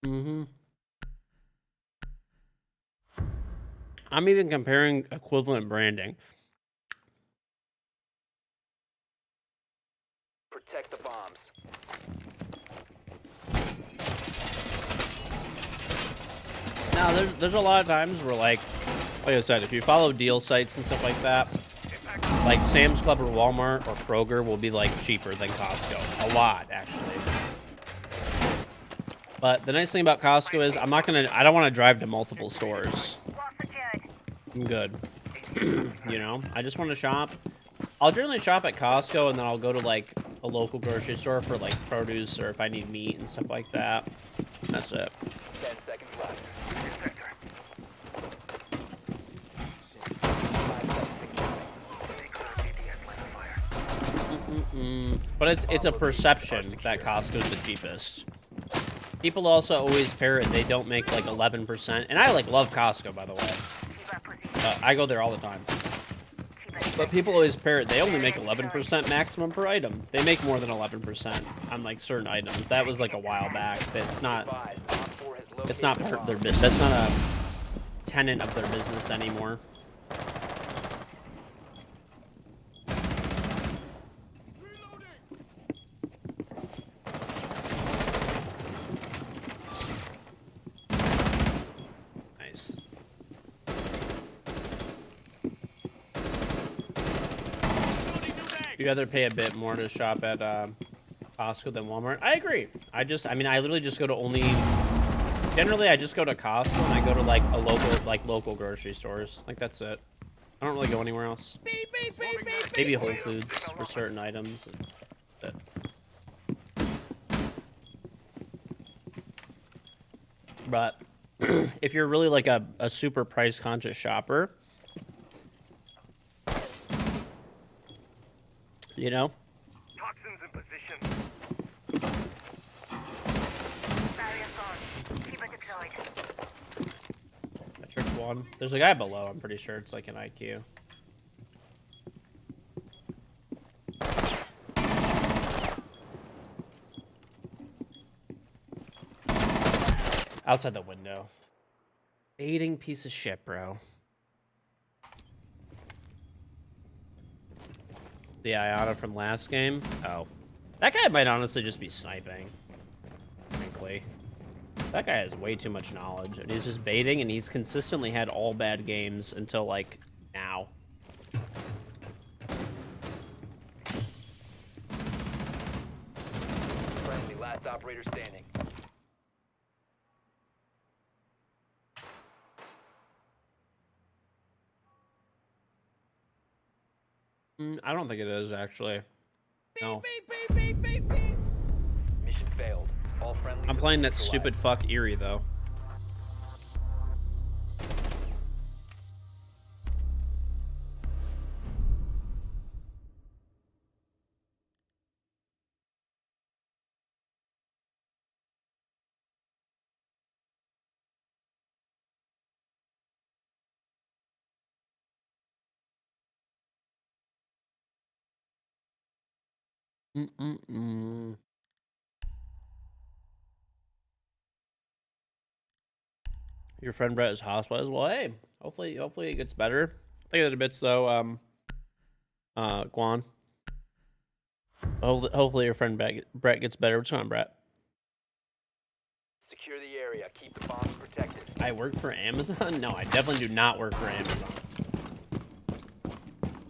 Mm-hmm. I'm even comparing equivalent branding. Protect the bombs. Now, there's a lot of times where, like I said, if you follow deal sites and stuff like that, like Sam's Club or Walmart or Kroger will be like cheaper than Costco. A lot, actually. But the nice thing about Costco is I don't want to drive to multiple stores. I'm good. You know, I just want to shop. I'll generally shop at Costco and then I'll go to like a local grocery store for like produce or if I need meat and stuff like that. That's it. 10 seconds left. But it's a perception that Costco's the cheapest. People also always parrot they don't make like 11%, and I like love Costco, by the way. I go there all the time. But people always parrot they only make 11% maximum per item. They make more than 11% on like certain items. That was like a while back. But it's not part of their business. That's not a tenet of their business anymore. You'd rather pay a bit more to shop at Costco than Walmart. I agree. I literally just go to generally I just go to Costco and I go to like local grocery stores. Like that's it. I don't really go anywhere else. Maybe Whole Foods for certain items. But if you're really like a super price conscious shopper, you know? Toxins in position. Barrier gone. Keep it deployed. Metric 1. There's a guy below, I'm pretty sure it's like an IQ. Outside the window. Baiting piece of shit, bro. The Iata from last game? Oh. That guy might honestly just be sniping. Frankly. That guy has way too much knowledge. And he's just baiting, and he's consistently had all bad games until, like, now. Friendly, last operator standing. I don't think it is, actually. No. Mission failed. All friendly. I'm playing that stupid fuck Eerie, though. Your friend Brett is hospitalized. Well, hey, hopefully it gets better. Think of the bits though. Guan. Hopefully your friend Brett gets better. What's going on, Brett? Secure the area. Keep the bombs protected. I work for Amazon? No, I definitely do not work for Amazon.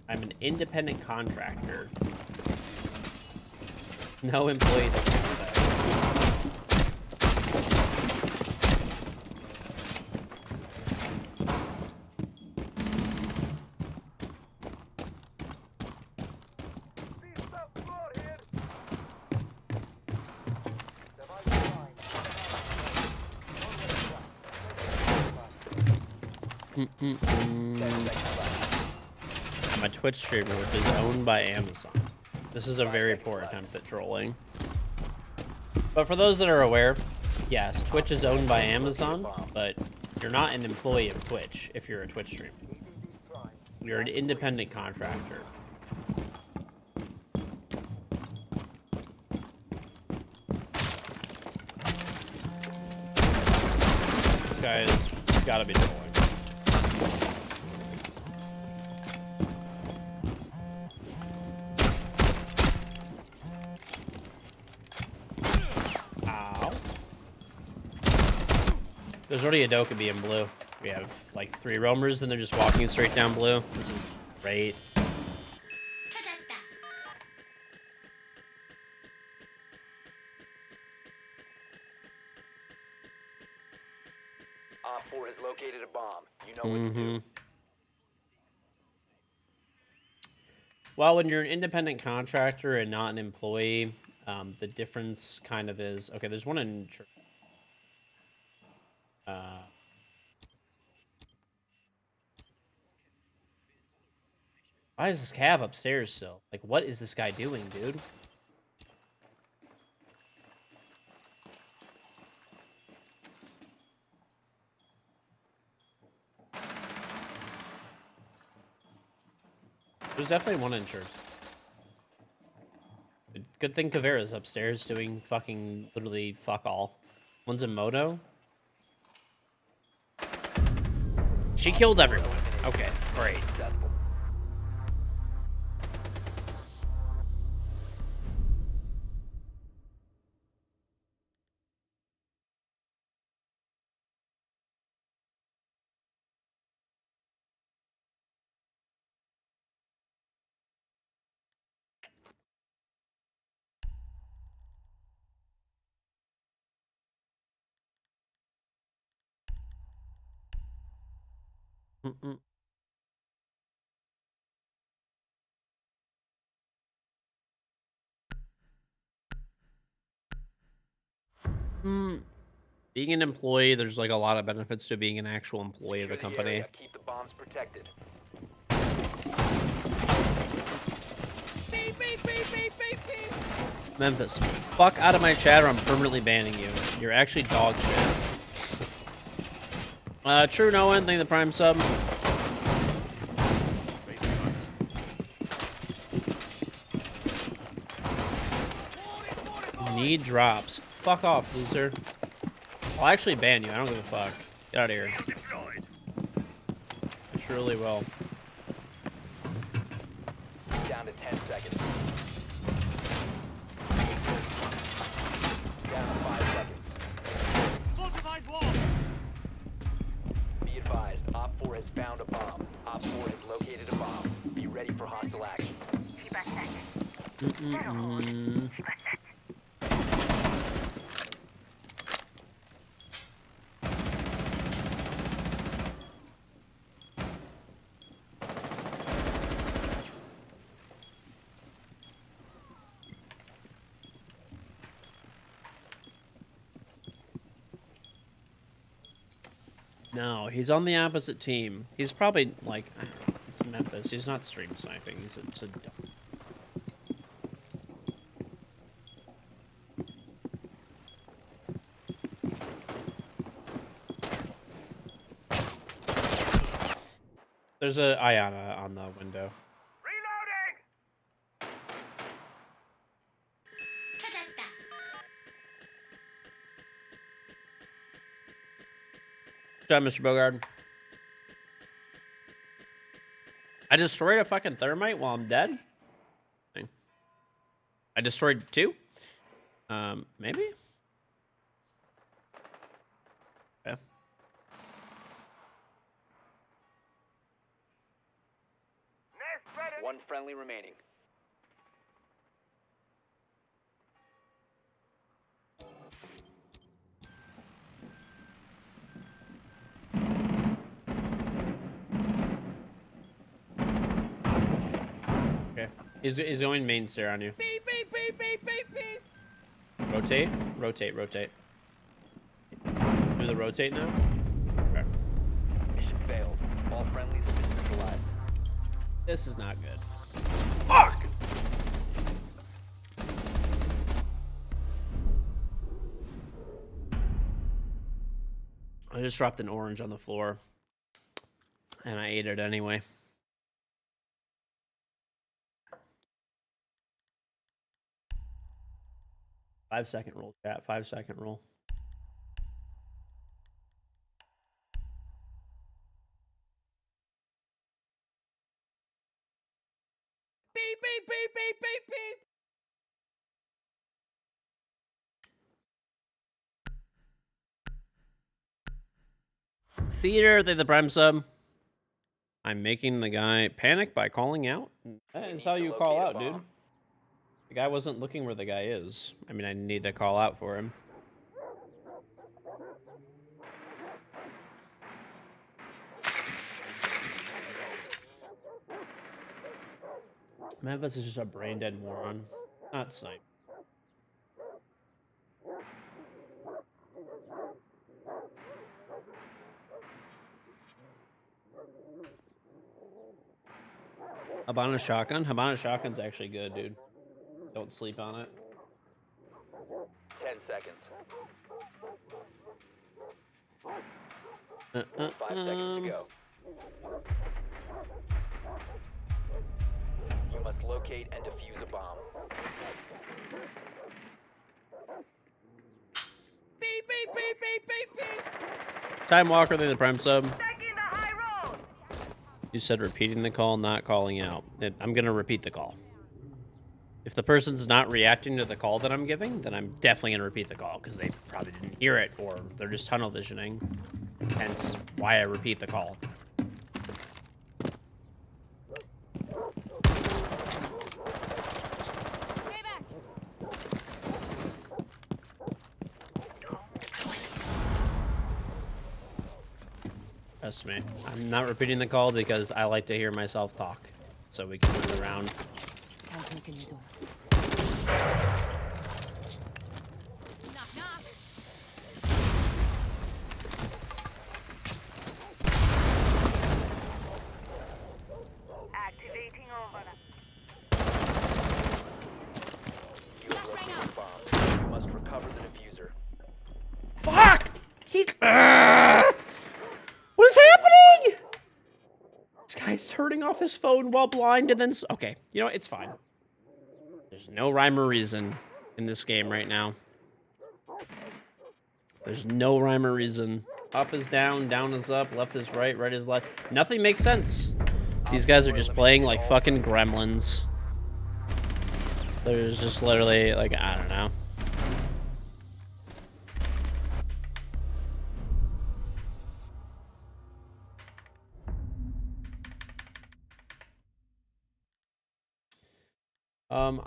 I'm an independent contractor. No employee doesn't do that. I'm a Twitch streamer, which is owned by Amazon. This is a very poor attempt at trolling. But for those that are aware, yes, Twitch is owned by Amazon, but you're not an employee of Twitch if you're a Twitch streamer. You're an independent contractor. This guy has gotta be trolling. Ow. There's already a Dokkaebi in blue. We have like 3 roamers and they're just walking straight down blue. This is great. Op 4 has located a bomb. You know what to do. Well, when you're an independent contractor and not an employee, the difference kind of is... Okay, there's one in... Why is this Cav upstairs still? Like, what is this guy doing, dude? There's definitely one in church. Good thing Kavera's upstairs doing fucking literally fuck all. One's in Moto. She killed everyone. Okay, great. Mm-mm. Being an employee, there's like a lot of benefits to being an actual employee of the company. Keep the bombs protected. Beep, beep, beep, beep, beep, beep. Memphis, fuck out of my chat or I'm permanently banning you. You're actually dog shit. True Noah, thank you the Prime sub. Need drops. Fuck off, loser. I'll actually ban you. I don't give a fuck. Get out of here. I truly will. Down to 10 seconds. Down to 5 seconds. Fortified wall. Be advised, Op 4 has found a bomb. Op 4 has located a bomb. Be ready for hostile action. Keep us set. Settle hold. Keep us set. No, he's on the opposite team. He's probably like, it's Memphis. He's not stream sniping. He's a dumb. There's a Ayana on the window. Reloading. Good job, Mr. Bogard. I destroyed a fucking thermite while I'm dead? I destroyed 2? Maybe? Yeah. Nest ready. One friendly remaining. Okay. He's going main stair on you. Beep, beep, beep, beep, beep, beep. Rotate? Rotate, rotate. Do the rotate now? Okay. Mission failed. All friendlies have been neutralized. This is not good. Fuck! I just dropped an orange on the floor. And I ate it anyway. Five-second rule, chat. 5-second rule. Beep, beep, beep, beep, beep, beep. Theater, they the prime sub. I'm making the guy panic by calling out. That is how you call out, dude. The guy wasn't looking where the guy is. I mean, I need to call out for him. Memphis is just a brain dead moron. Not snipe. Habana shotgun? Habana shotgun's actually good, dude. Don't sleep on it. 10 seconds. 5 seconds to go. You must locate and defuse a bomb. Beep, beep, beep, beep, beep, beep. Time Walker, they the prime sub. Taking the high road. You said repeating the call, not calling out. I'm gonna repeat the call. If the person's not reacting to the call that I'm giving, then I'm definitely gonna repeat the call because they probably didn't hear it or they're just tunnel visioning. Hence why I repeat the call. Stay back. Trust me. I'm not repeating the call because I like to hear myself talk. So we can move around. I'll take a new door. Knock, knock. Activating over. You have located a bomb. You must recover the diffuser. Fuck! What is happening? This guy's turning off his phone while blind and then... Okay, you know what? It's fine. There's no rhyme or reason in this game right now. There's no rhyme or reason. Up is down, down is up, left is right, right is left. Nothing makes sense. These guys are just playing like fucking gremlins. There's just literally, like, I don't know.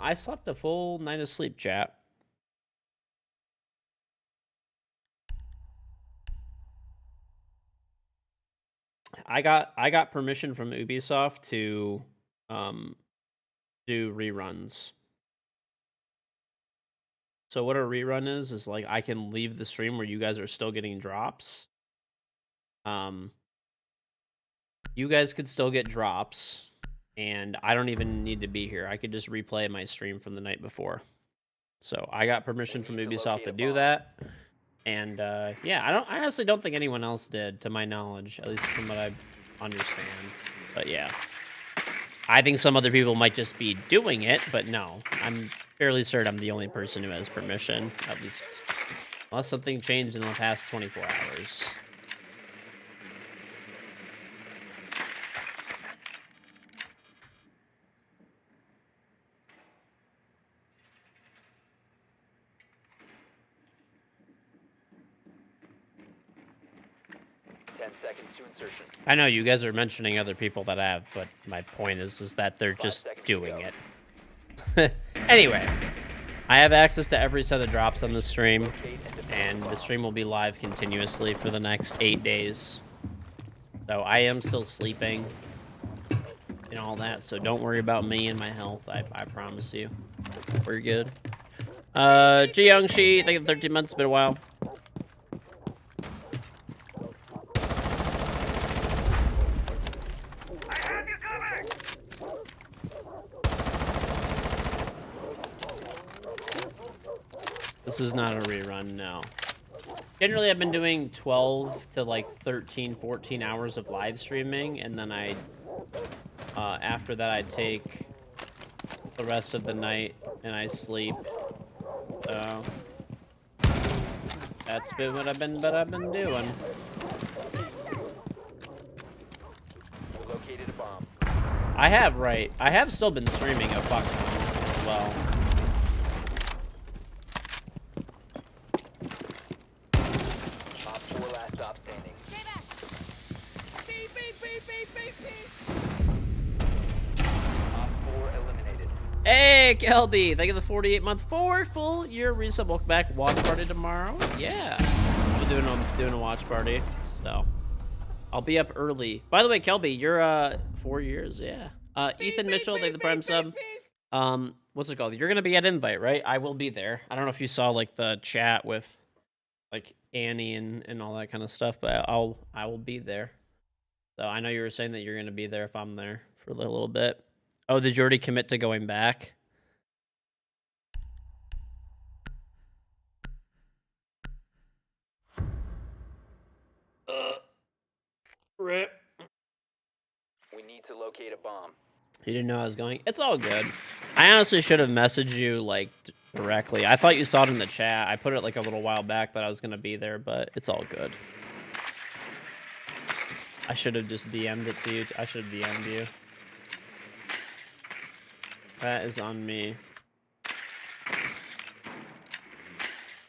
I slept a full night of sleep, chat. I got permission from Ubisoft to do reruns. So what a rerun is like I can leave the stream where you guys are still getting drops. You guys could still get drops, and I don't even need to be here. I could just replay my stream from the night before. So I got permission from Ubisoft to do that. And yeah, I honestly don't think anyone else did, to my knowledge, at least from what I understand. But yeah, I think some other people might just be doing it, but no, I'm fairly certain I'm the only person who has permission, at least unless something changed in the past 24 hours. I know you guys are mentioning other people that have, but my point is that they're just doing it. Anyway, I have access to every set of drops on the stream, and the stream will be live continuously for the next 8 days. So I am still sleeping and all that, so don't worry about me and my health. I promise you. We're good. Ji-Young-Shi, thank you for 13 months, been a while. This is not a rerun, no. Generally, I've been doing 12 to like 13, 14 hours of live streaming, and then after that, I take the rest of the night and I sleep. So that's been what I've been doing. You located a bomb. I have still been streaming a fuck ton as well. Op 4 last stop standing. Stay back. Beep, beep, beep, beep, beep, beep. Op 4 eliminated. Hey, Kelby! Thank you for the 48-month, 4 full year resub. Welcome back. Watch party tomorrow. Yeah, I'm doing a watch party, so I'll be up early. By the way, Kelby, you're 4 years. Yeah. Ethan Mitchell, thank you for the prime sub. What's it called? You're gonna be at Invite, right? I will be there. I don't know if you saw like the chat with like Annie and all that kind of stuff, but I will be there. So I know you were saying that you're gonna be there if I'm there for a little bit. Oh, did you already commit to going back? Rip. We need to locate a bomb. You didn't know I was going? It's all good. I honestly should have messaged you, like, directly. I thought you saw it in the chat. I put it, like, a little while back that I was going to be there, but it's all good. I should have just DM'd it to you. I should have DM'd you. That is on me.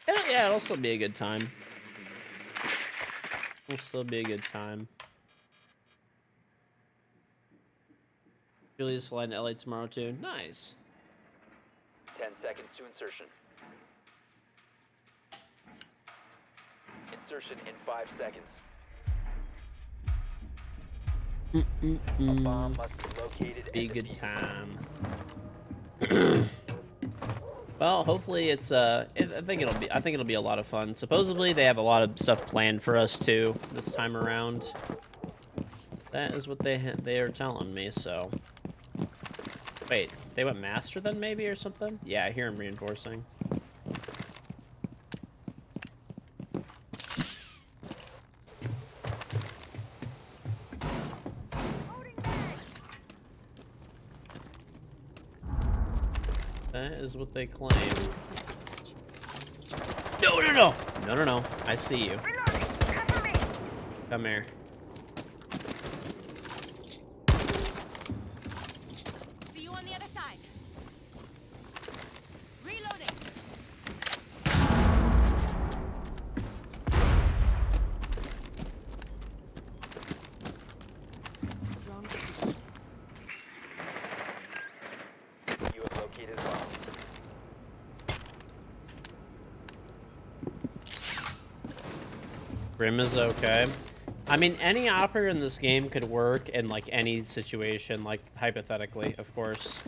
Yeah, it'll still be a good time. It'll still be a good time. Julie's flying to LA tomorrow, too. Nice. 10 seconds to insertion. Insertion in 5 seconds. A bomb must be located Be a and good defused. time. Well, hopefully it's I think it'll be a lot of fun. Supposedly they have a lot of stuff planned for us too this time around. That is what they are telling me. So wait, they went master then maybe or something? Yeah, I hear him reinforcing. That is what they claim. No, no, no! No, no, no. I see you. Come here. See you on the other side. Reloading. You have located a bomb. Grim is okay. I mean, any operator in this game could work in, like, any situation, like, hypothetically, of course.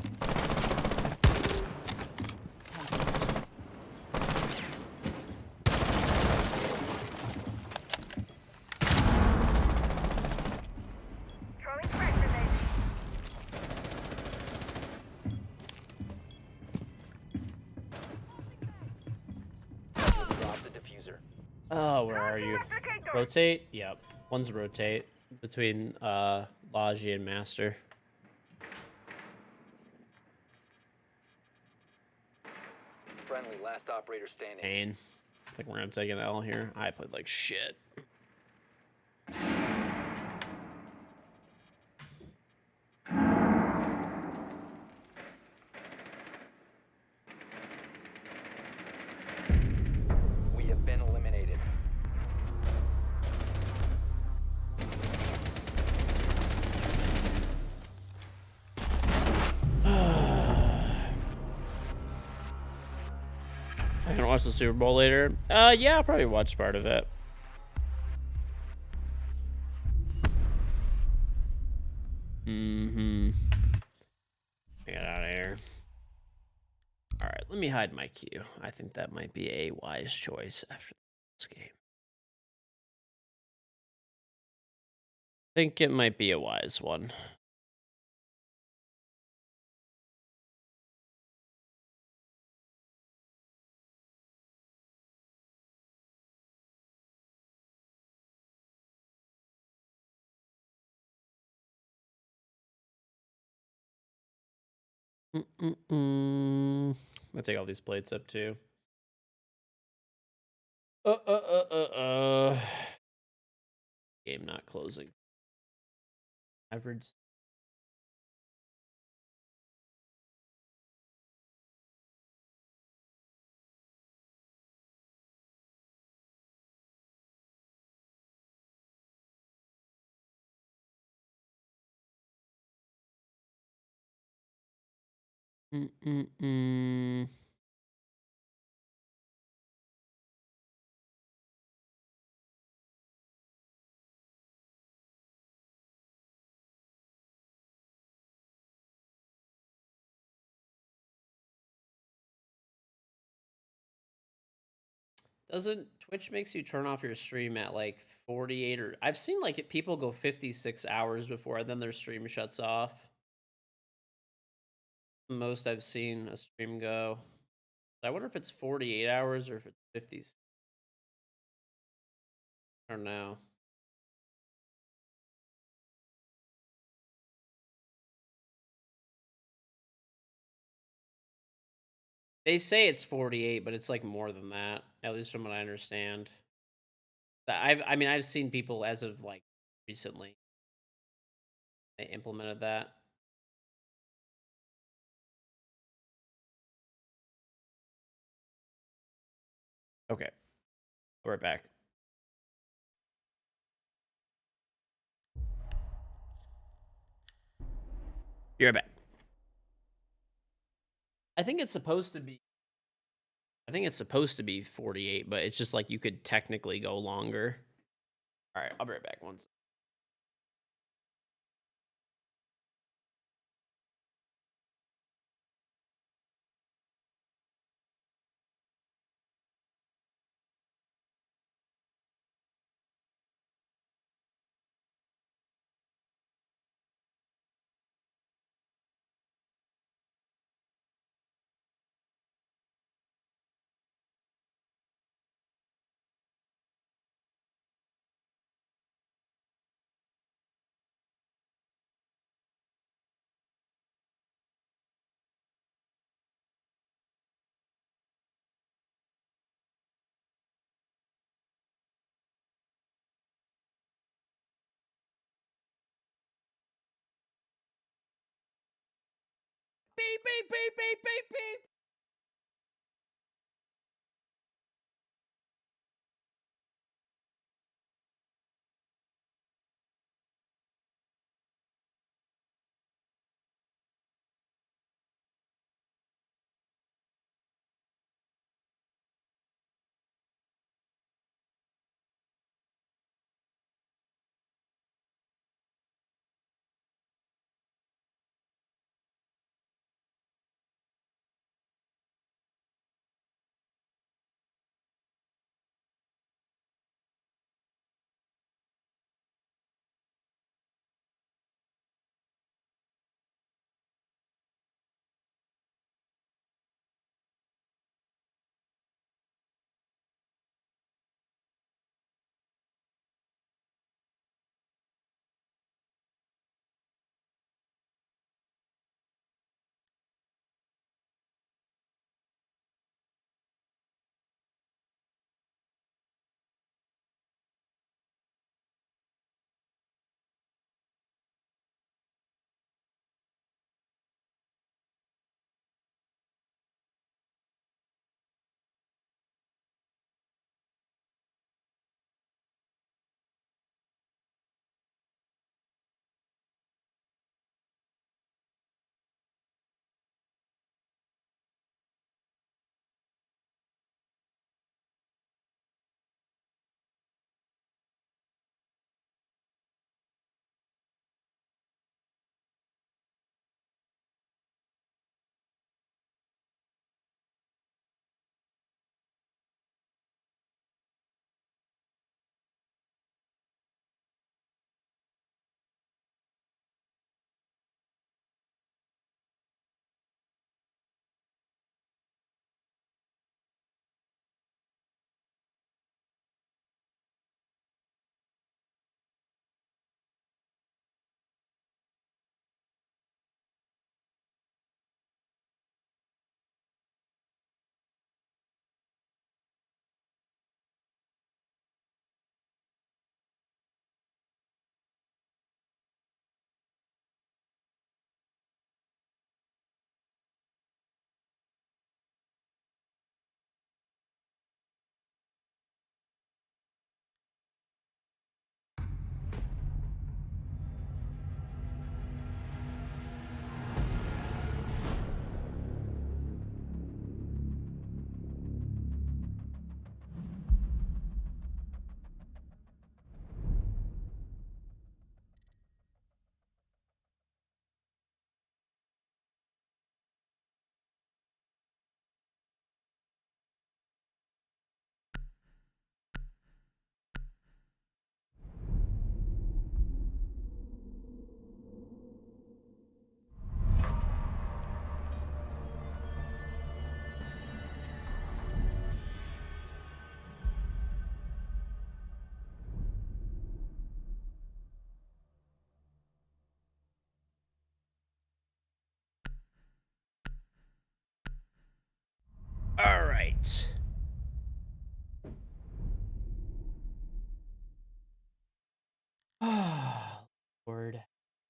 Throwing frag grenade. Drop the diffuser. Oh, where are you? Rotate? Yep. One's rotate between Logi and Master. Friendly, last operator standing. Pain. I think we're gonna take an L here. I played like shit. We have been eliminated. I can watch the Super Bowl later. Yeah, I'll probably watch part of it. Get out of here. All right, let me hide my Q. I think that might be a wise choice after this game. I think it might be a wise one. I'll take all these plates up too. Uh. Game not closing. Average. Doesn't Twitch makes you turn off your stream at like 48 or I've seen like people go 56 hours before and then their stream shuts off. Most I've seen a stream go. I wonder if it's 48 hours or if it's 50. I don't know. They say it's 48, but it's like more than that, at least from what I understand. I mean, I've seen people as of like recently they implemented that. Okay, we're back. You're back. I think it's supposed to be. I think it's supposed to be 48, but it's just like you could technically go longer. All right, I'll be right back once. Beep, beep, beep, beep, beep, beep.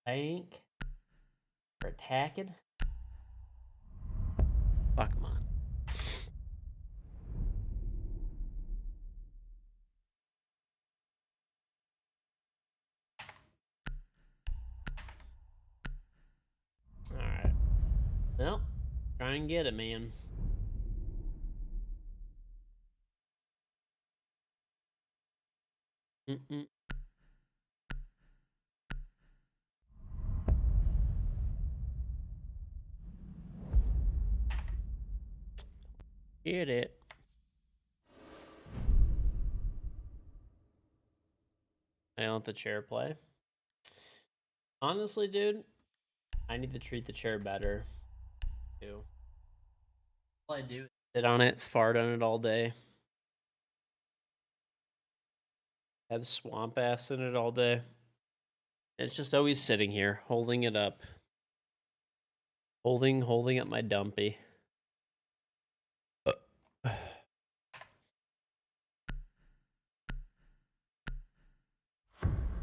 Bank. We're attacking. Fuck, come on. Alright. Well, try and get it, man. Mm-mm. Get it. I don't let the chair play. Honestly, dude, I need to treat the chair better. Too. All I do is sit on it, fart on it all day. Have swamp ass in it all day. It's just always sitting here, holding it up. Holding up my dumpy.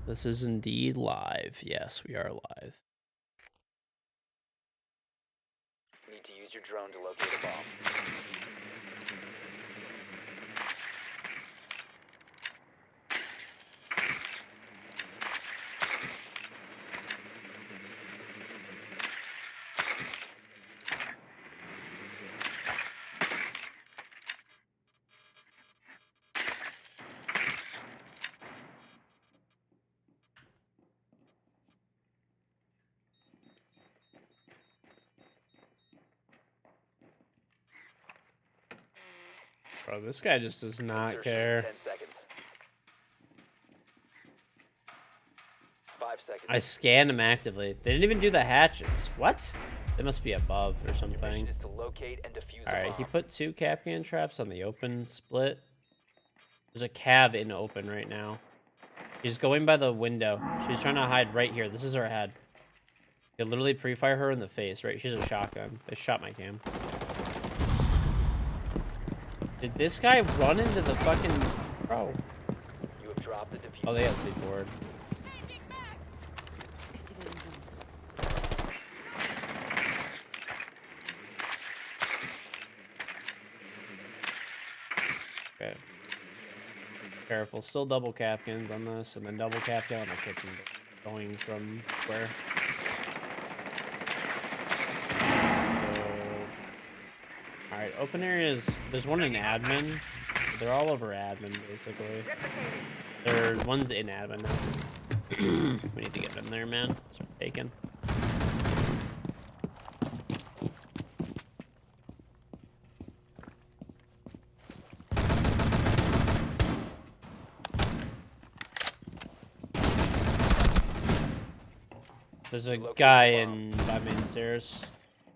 This is indeed live. Yes, we are live. Need to use your drone to locate a bomb. Bro, this guy just does not Insertion in care. 10 seconds. 5 seconds. I scanned him actively. They didn't even do the hatches. What? They must be above or Your something. mission is to locate and defuse a Alright, bomb. he put 2 Capcan traps on the open split. There's a cav in open right now. She's going by the window. She's trying to hide right here. This is her head. You literally pre-fire her in the face, right? She's a shotgun. They shot my cam. Did this guy run into the fucking... Bro. You have dropped the diffuser. Oh, they got C4'd. Okay. Careful. Still double Capcans on this, and then double Capcan on the kitchen. Going from where? Alright, open areas. There's one in admin. They're all over admin, basically. One's in admin now. We need to get in there, man. It's taken. There's a guy in by main stairs.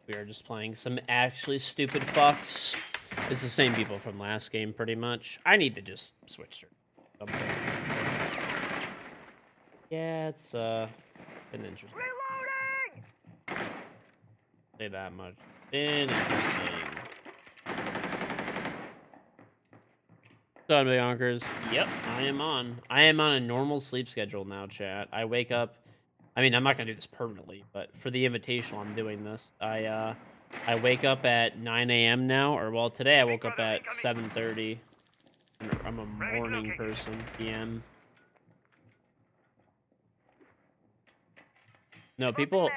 We are just playing some actually stupid fucks. It's the same people from last game, pretty much. I need to just switch to something. Yeah, it's been interesting. Reloading! Say that much. Been interesting. What's on, big honkers? Yep, I am on. I am on a normal sleep schedule now, chat. I wake up. I mean, I'm not gonna do this permanently, but for the invitational, I'm doing this. I wake up at 9 a.m. now, or well, today I woke up at 7:30. I'm a morning person, PM. No, people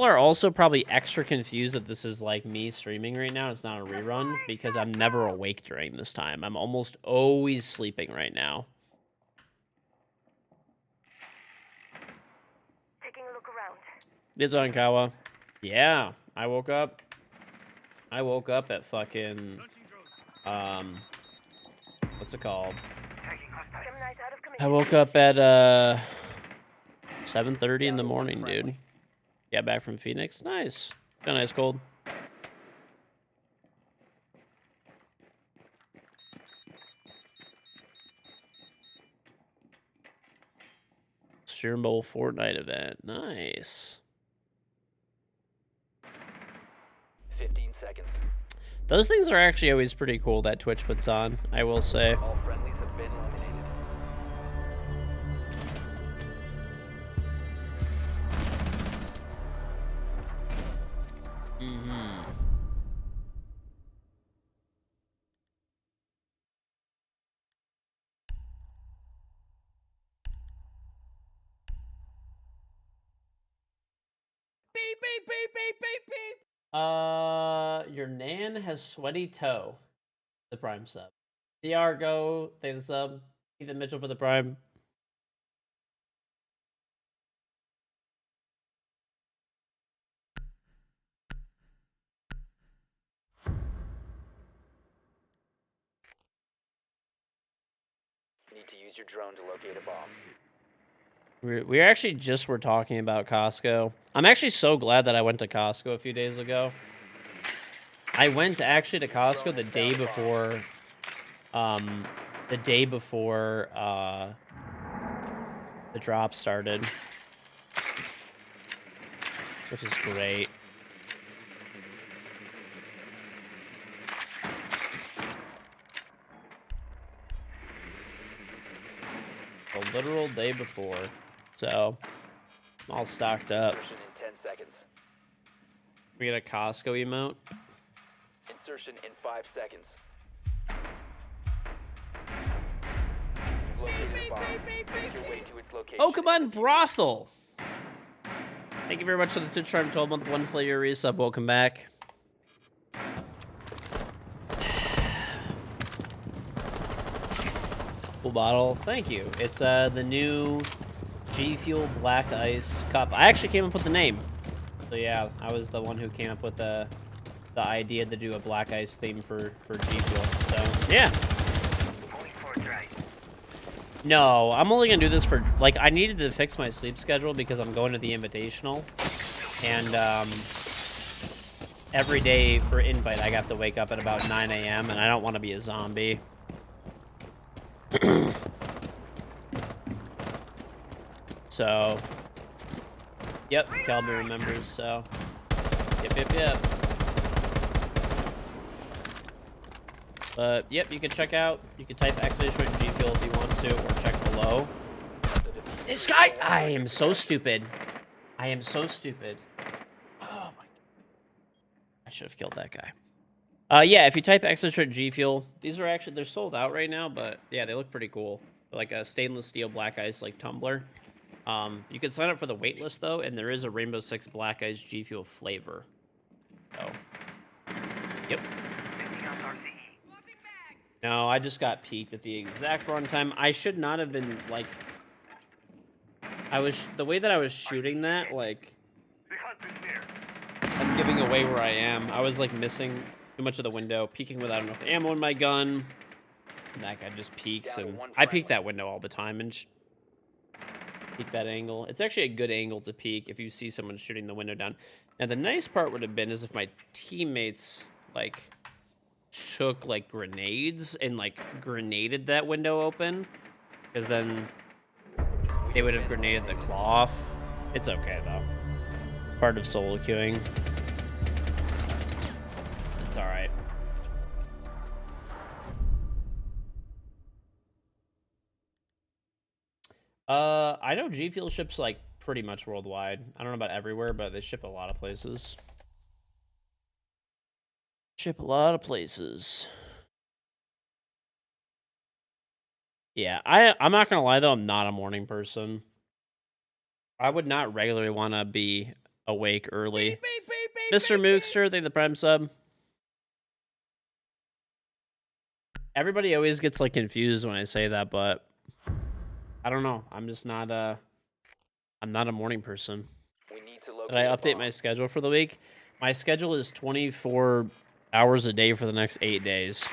are also probably extra confused that this is like me streaming right now. It's not a rerun because I'm never awake during this time. I'm almost always sleeping right now. Taking a look around. It's on Kawa. Yeah, I woke up at fucking what's it called? Gemini's out of commission. I woke up at 7:30 in the morning, dude. Yeah, back from Phoenix. Nice. Got nice cold. Stream Bowl Fortnite event. Nice. 15 seconds. Those things are actually always pretty cool that Twitch puts on, I will say. All friendlies have been eliminated. Your Nan has sweaty toe. The Prime sub. The Argo, thank the sub. Ethan Mitchell for the Prime. You need to use your drone to locate a bomb. We actually just were talking about Costco. I'm actually so glad that I went to Costco a few days ago. I went actually to Costco the day before, the drop started, which is great. A literal day before, so I'm all stocked up. Insertion in 10 seconds. We get a Costco emote. Insertion in 5 seconds. You've located a bomb. Make your way to its location. Oh, come on, Brothel! Thank you very much for the Twitch Prime 12-month one flavor resub. Welcome back. Full bottle. Thank you. It's the new G Fuel Black Ice cup. I actually came up with the name. So yeah, I was the one who came up with the idea to do a Black Ice theme for G Fuel. So yeah. No, I'm only gonna do this for, like, I needed to fix my sleep schedule because I'm going to the Invitational, and every day for Invite I got to wake up at about 9 a.m. and I don't want to be a zombie. So, yep, Calvin remembers. So, yep. But yep, you can check out. You can type exclamation point G Fuel if you want to, or check below. This guy, I am so stupid. I am so stupid. Oh my! I should have killed that guy. Yeah, if you type exclamation point G Fuel, these are actually, they're sold out right now, but yeah, they look pretty cool. They're like a stainless steel Black Ice like tumbler. You can sign up for the waitlist though, and there is a Rainbow Six Black Ice G Fuel flavor. So, yep. No, I just got peeked at the exact wrong time. I should not have been, like, the way that I was shooting that, like, I'm giving away where I am. I was, like, missing too much of the window, peeking without enough ammo in my gun. And that guy just peeks, and I peek that window all the time and peek that angle. It's actually a good angle to peek if you see someone shooting the window down. Now, the nice part would have been is if my teammates, like, took like grenades and like grenaded that window open, because then they would have grenaded the claw off. It's okay though. It's part of solo queuing. It's all right. I know G Fuel ships like pretty much worldwide. I don't know about everywhere, but they ship a lot of places. Ship a lot of places. Yeah, I'm not gonna lie though, I'm not a morning person. I would not regularly want to be awake early. Mr. Mookster, thank the Prime sub. Everybody always gets like confused when I say that, but I don't know. I'm just not I'm not a morning person. We need to locate Did I a update bomb. my schedule for the week? My schedule is 24 hours a day for the next 8 days.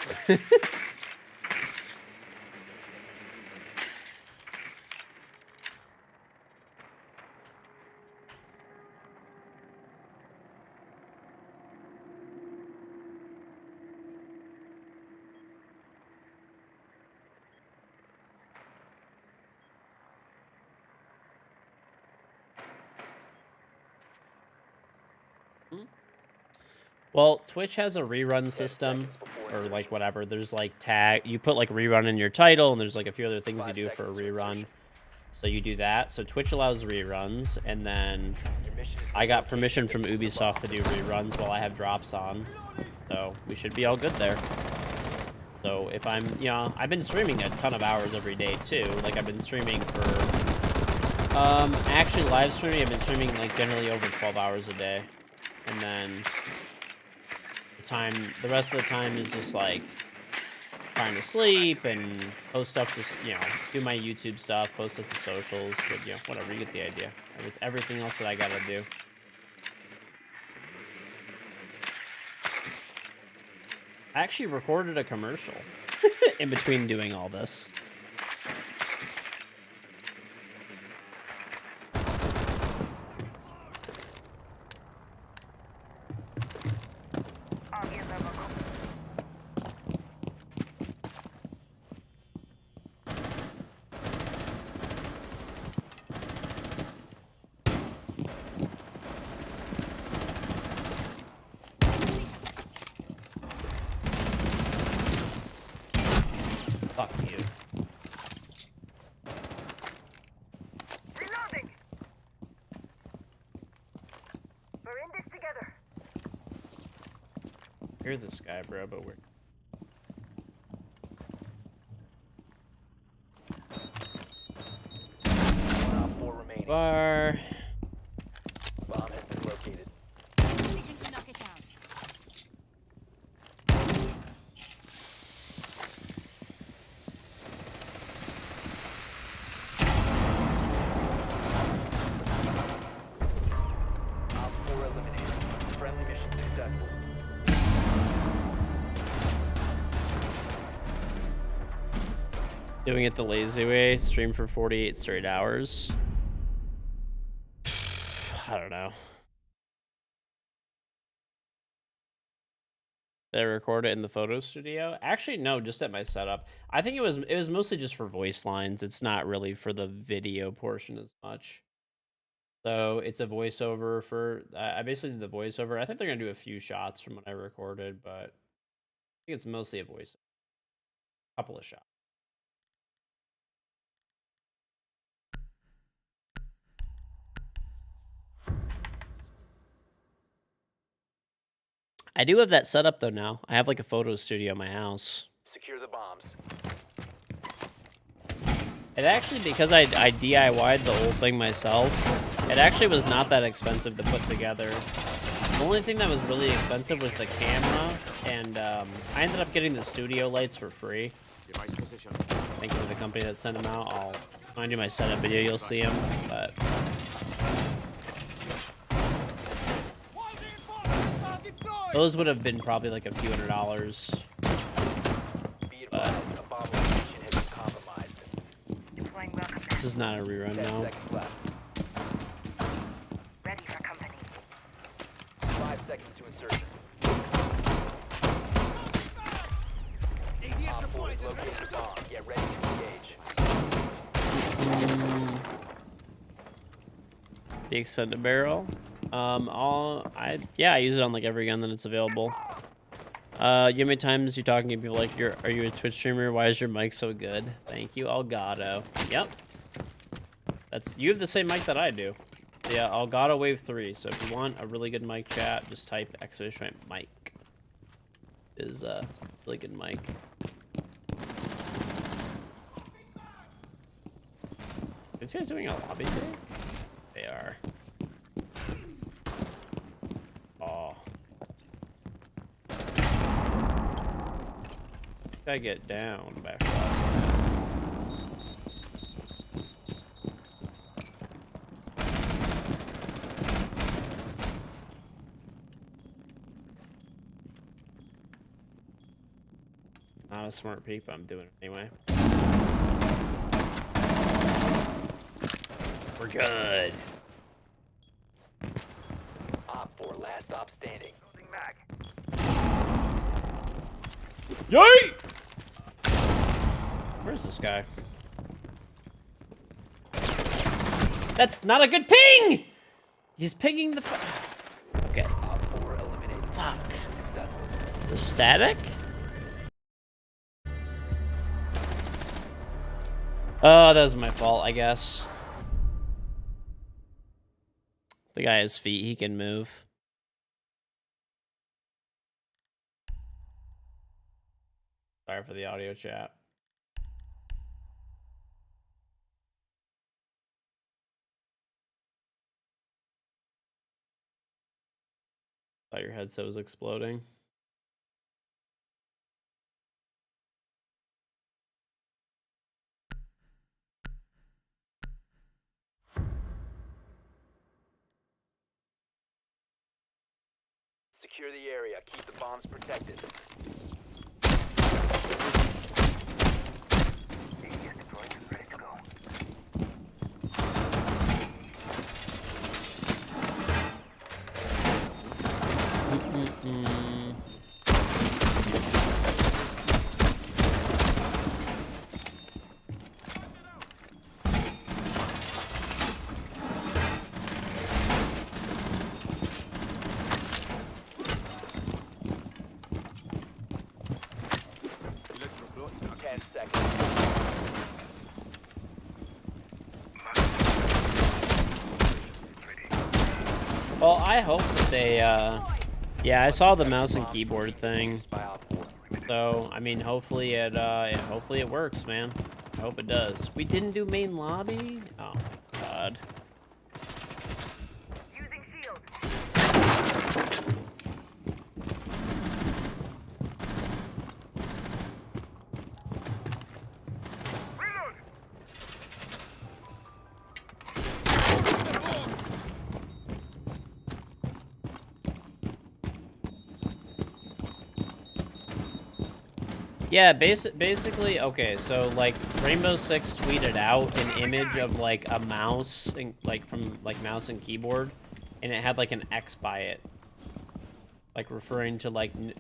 Well, Twitch has a rerun system, or like whatever. There's like you put like rerun in your title, and there's like a few other things you do for a rerun. So you do that. So Twitch allows reruns, and then I got permission from Ubisoft to do reruns while I have drops on. So we should be all good there. So if I'm, you know, I've been streaming a ton of hours every day too. Like I've been streaming for, actually live streaming, I've been streaming like generally over 12 hours a day. and then the rest of the time is just like trying to sleep and post stuff to, do my YouTube stuff, post stuff to socials, but whatever, you get the idea. Everything else that I gotta do. I actually recorded a commercial in between doing all this. Fuck you. Reloading. We're in this together. You're this guy, bro, but we're... One Op 4 remaining. Bar. Bomb has been located. Mission to knock it down. Op 4 eliminated. Friendly mission successful. Doing it the lazy way, stream for 48 straight hours. I don't know. Did I record it in the photo studio? Actually, no, just at my setup. I think it was mostly just for voice lines. It's not really for the video portion as much. So it's a voiceover for. I basically did the voiceover. I think they're gonna do a few shots from what I recorded, but I think it's mostly a voice. A couple of shots. I do have that set up though now. I have like a photo studio in my house. Secure the bombs. It actually, because I DIY'd the whole thing myself, it actually was not that expensive to put together. The only thing that was really expensive was the camera, and I ended up getting the studio lights for free. Device position. Thank you to the company that sent them out. When I do my setup video, you'll see them, but... Those would have been probably like a few $100s. Be advised, a bomb location has been compromised. Deploying welcome. This is not a rerun 10 now. seconds left. Ready for company. 5 seconds to insertion. Op 4 has located the bomb. Get ready to engage. The extended barrel. I use it on like every gun that it's available. You know how many times you're talking to people like, are you a Twitch streamer? Why is your mic so good? Thank you, Elgato. Yep. You have the same mic that I do. Yeah, Elgato Wave 3. So if you want a really good mic chat, just type exclamation mic. Is a really good mic. These guys doing a lobby today? They are. Oh. Gotta get down back last. Not a smart peek, but I'm doing it anyway. We're good. Op 4 last stop standing. Closing back. Yay! Where's this guy? That's not a good ping! He's pinging the okay. Op 4 eliminated. Fuck. Successful. The static? Oh, that was my fault, I guess. The guy has feet, he can move. Sorry for the audio chat. Thought your headset was exploding. Secure the area. Keep the bombs protected. Mm-mm-mm. Ten seconds. Well, I hope that they, yeah, I saw the mouse and keyboard thing. By Op 4. So, I mean, hopefully it works, man. I hope it does. We didn't do main lobby? Oh, God. Using shield. Reload. Yeah, basically, okay, so, like, Rainbow Six tweeted out an image of, like, a mouse, and, like, from, like, mouse and keyboard, and it had, like, an X by it. Like, referring to, like, You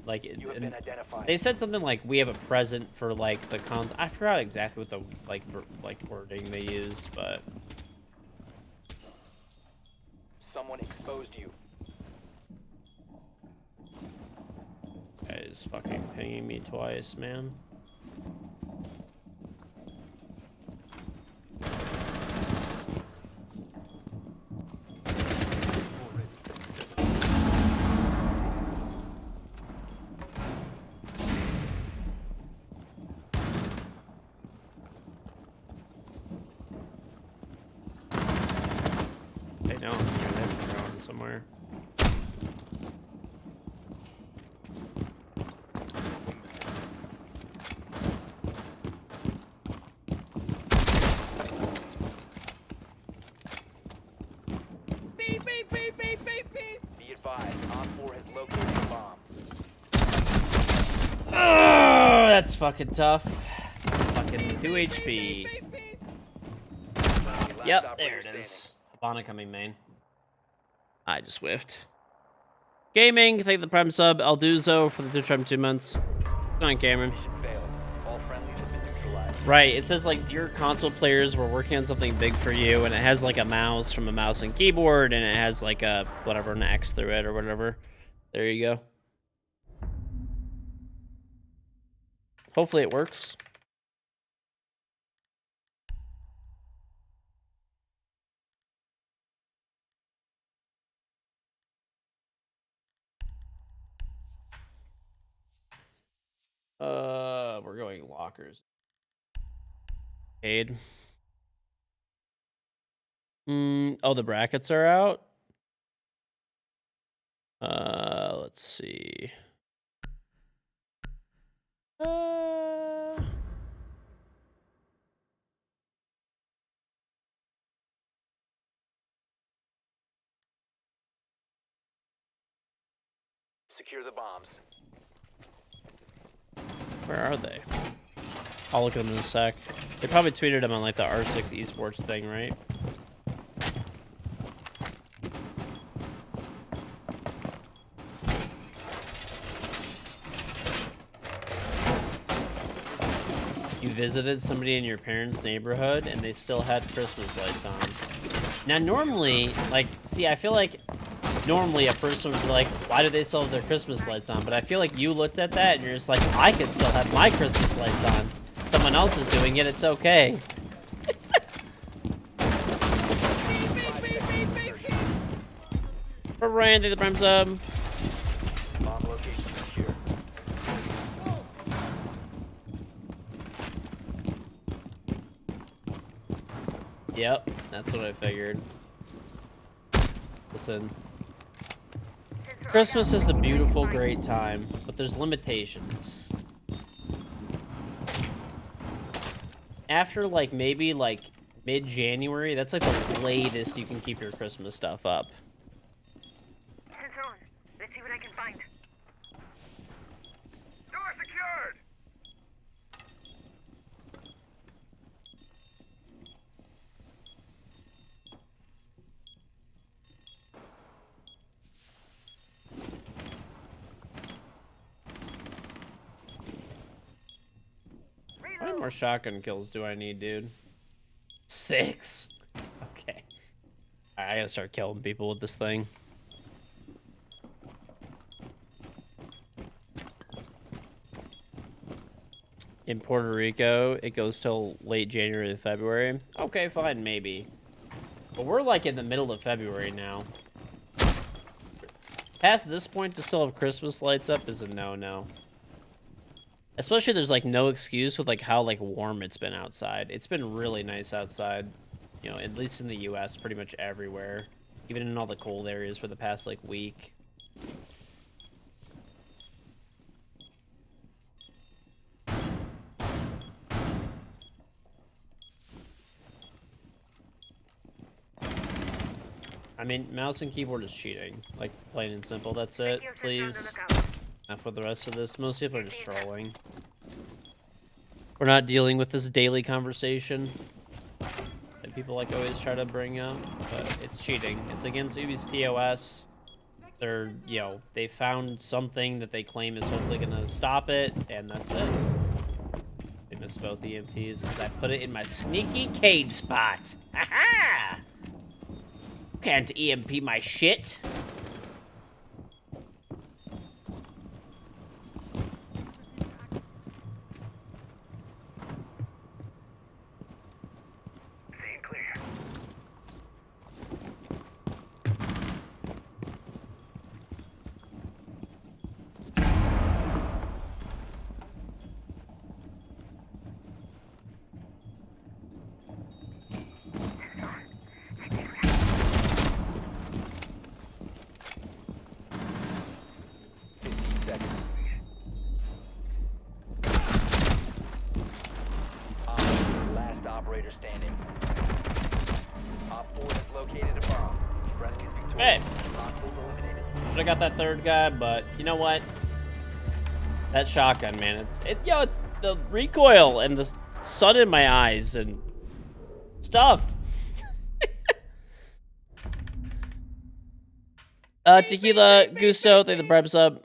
have been identified. they said something like, we have a present for, like, the I forgot exactly what the, like, wording they used, but... Someone exposed you. Guys fucking pinging me twice, man. They know I'm here. They're going somewhere. Beep, beep, beep, beep, beep, beep. Be advised, Op 4 has located the bomb. Oh, that's fucking tough. Fucking 2 HP. Beep, beep. Last Yep, operator there it standing. is. Habana coming main. I just whiffed. Gaming, thank the Prime sub. Alduzo for the 2 months. Good night, Cameron. Mission failed. All friendlies have been neutralized. Right, it says like, dear console players, we're working on something big for you, and it has like a mouse from a mouse and keyboard, and it has like a whatever, an X through it or whatever. There you go. Hopefully it works. We're going lockers. Aid. Oh, the brackets are out. Let's see. Secure the bombs. Where are they? I'll look at them in a sec. They probably tweeted them on like the R6 esports thing, right? You visited somebody in your parents' neighborhood and they still had Christmas lights on. Now normally, like, see, I feel like normally a person would be like, why do they still have their Christmas lights on? But I feel like you looked at that and you're just like, I could still have my Christmas lights on. Someone else is doing it, it's okay. For Randy, the Prime sub. Bomb location secure. Yep, that's what I figured. Listen. Christmas is a beautiful, great time, but there's limitations. After, like, maybe, like, mid-January, that's, like, the latest you can keep your Christmas stuff up. Sensor on. Let's see what I can find. Door secured. How many more shotgun kills do I need, dude? 6. Okay. Alright, I gotta start killing people with this thing. In Puerto Rico, it goes till late January to February. Okay, fine, maybe. But we're like in the middle of February now. Past this point to still have Christmas lights up is a no-no. Especially there's like no excuse with like how like warm it's been outside. It's been really nice outside. You know, at least in the US, pretty much everywhere. Even in all the cold areas for the past like week. I mean, mouse and keyboard is cheating. Like, plain and simple, that's it. Please. Enough with the rest of this. Most people are just trolling. We're not dealing with this daily conversation that people like always try to bring up, but it's cheating. It's against Ubi's TOS. They're, you know, they found something that they claim is hopefully gonna stop it, and that's it. They missed both EMPs because I put it in my sneaky cage spot. Ha-ha! Can't EMP my shit. Scene clear. Last operator standing. Op 4 has located a bomb. Friendly is victorious. Hey. Hostiles eliminated. Should've got that third guy, but you know what? That shotgun, man, yo, the recoil and the sun in my eyes and stuff. Tequila, Gusto, thank the preps up.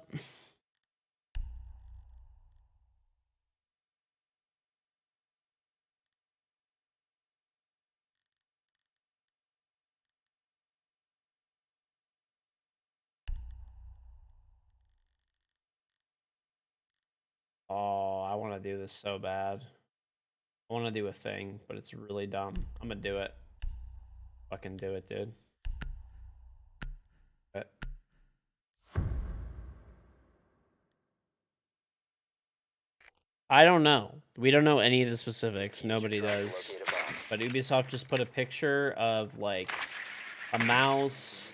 Oh, I want to do this so bad. I want to do a thing, but it's really dumb. I'm gonna do it. Fucking do it, dude. But I don't know. We don't know any of the specifics. Nobody does. Locate a bomb. But Ubisoft just put a picture of like a mouse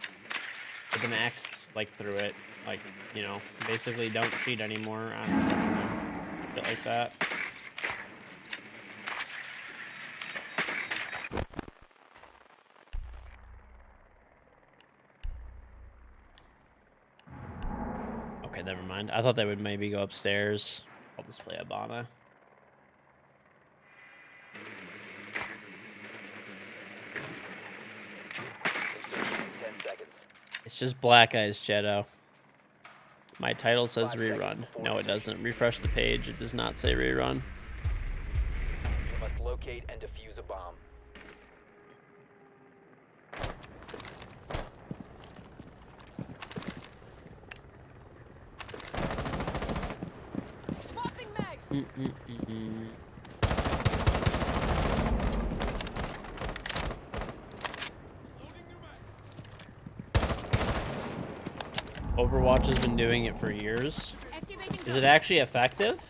with an X like through it. Like, you know, basically don't cheat anymore. I don't know. Shit like that. Okay, never mind. I thought they would maybe go upstairs. I'll display Abana. Insertion in 10 seconds. It's just Black Eyes Jetto. My title says rerun. No, it doesn't. Refresh the page. It does not say rerun. You must locate and defuse a bomb. Swapping mags. Overwatch has been doing it for years. Activating Is it actually effective?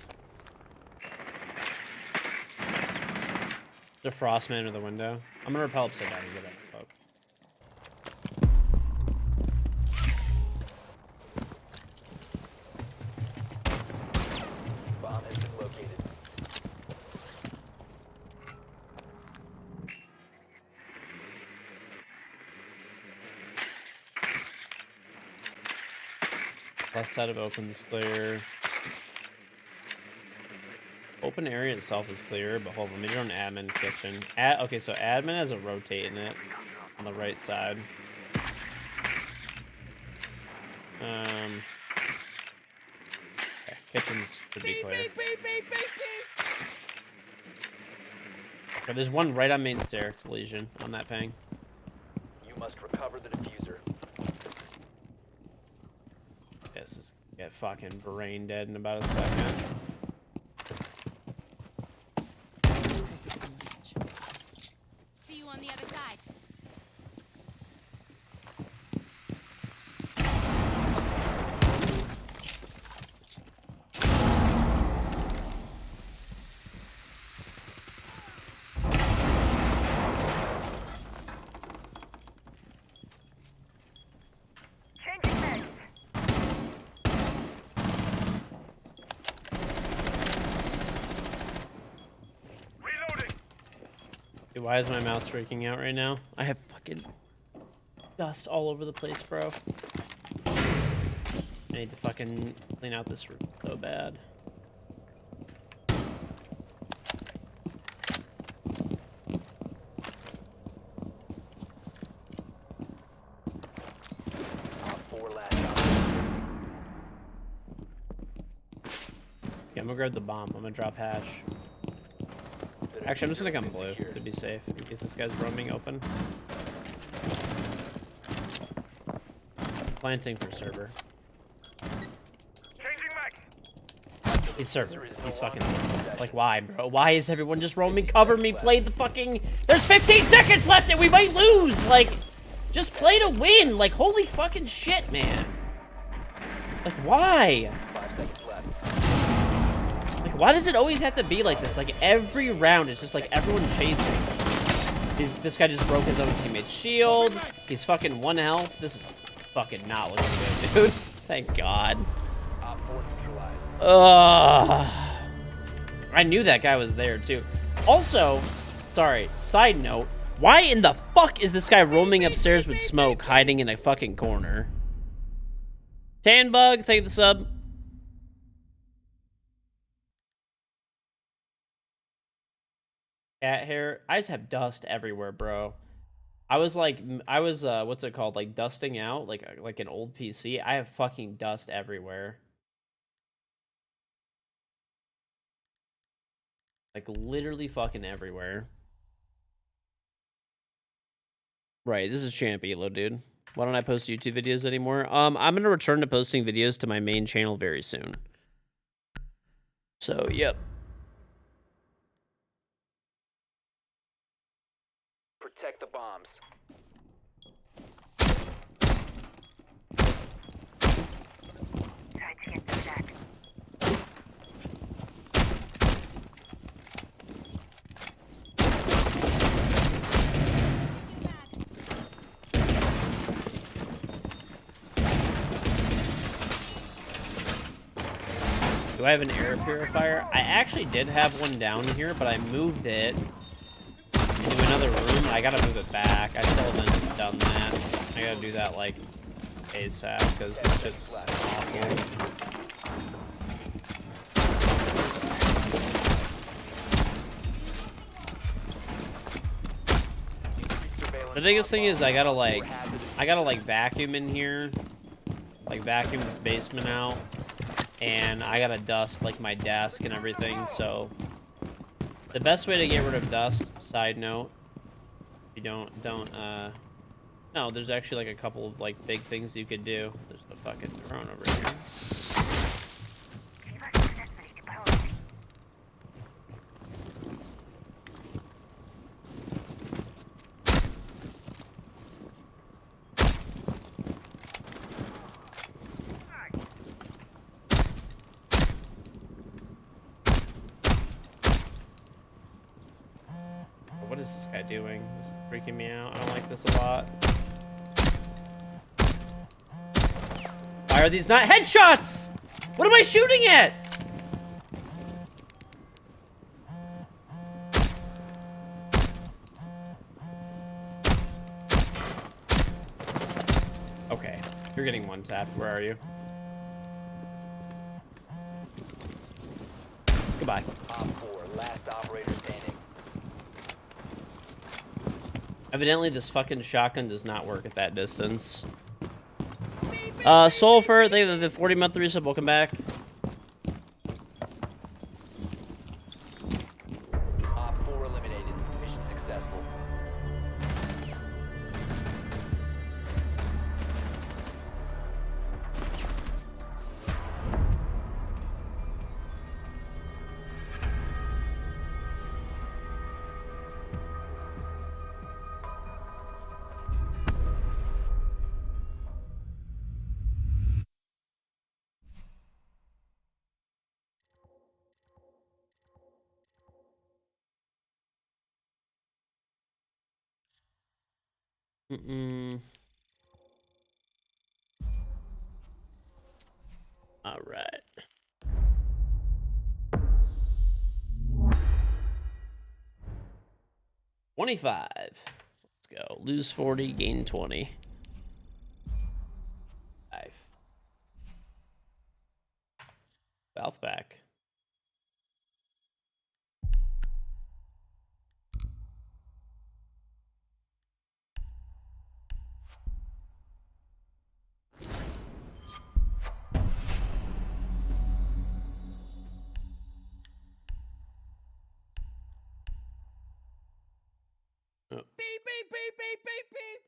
The Frostman or the window? I'm gonna repel upside down and get it. Left side of open's clear. Open area itself is clear, but hold on, maybe on admin kitchen. Okay, so admin has a rotate in it on the right side. Okay, kitchens should be clear. Okay, there's one right on main stair. It's Legion on that ping. You must recover the diffuser. This is get fucking brain dead in about a second. See you on the other side. Changing mags. Reloading. Dude, why is my mouse freaking out right now? I have fucking dust all over the place, bro. I need to fucking clean out this room so bad. Op 4 last operator. Okay, I'm gonna grab the bomb. I'm gonna drop hash. The Actually, I'm just gonna diffuser come blue is secured. to be safe in case this guy's roaming open. Planting for server. Changing mag. He's server. He's fucking server. Like, why, bro? Why is everyone just roaming? Cover me. Play the fucking. There's 15 seconds left and we might lose. Like, just play to win. Like, holy fucking shit, man. Like, why? 5 seconds left. Like, why does it always have to be like this? Like, every round, it's just like everyone chasing. This guy just broke his own teammate's shield. He's fucking 1 health. This is fucking not looking good, dude. Thank God. Op 4 neutralized. Ugh. I knew that guy was there, too. Also, sorry, side note, why in the fuck is this guy roaming upstairs with smoke, hiding in a fucking corner? Tanbug, thank you the sub. Cat hair. I just have dust everywhere, bro. I was what's it called? Like dusting out, like an old PC. I have fucking dust everywhere. Like literally fucking everywhere. Right, this is Champ Elo, dude. Why don't I post YouTube videos anymore? I'm gonna return to posting videos to my main channel very soon. So, yep. Protect the bombs. Try to get through that. Do I have an air purifier? I actually did have one down here, but I moved it into another room. I gotta move it back. I still haven't done that. I gotta do that like ASAP because this shit's awful. The biggest thing is I gotta like vacuum in here, like vacuum this basement out, and I gotta dust like my desk and everything. So the best way to get rid of dust, side note, if you no, there's actually like a couple of like big things you could do. There's the fucking drone over here. Successfully deployed. What is this guy doing? This is freaking me out. I don't like this a lot. Why are these not headshots? What am I shooting at? Okay, you're getting one tapped. Where are you? by. Op 4, last operator standing. Evidently, this fucking shotgun does not work at that distance. Sulfur, they the 40-month resub. Welcome back. Op 4 eliminated. Mission successful. All right. $25. Let's go. Lose 40, gain 20. 5. South back. Beep, beep, beep, beep, beep, beep.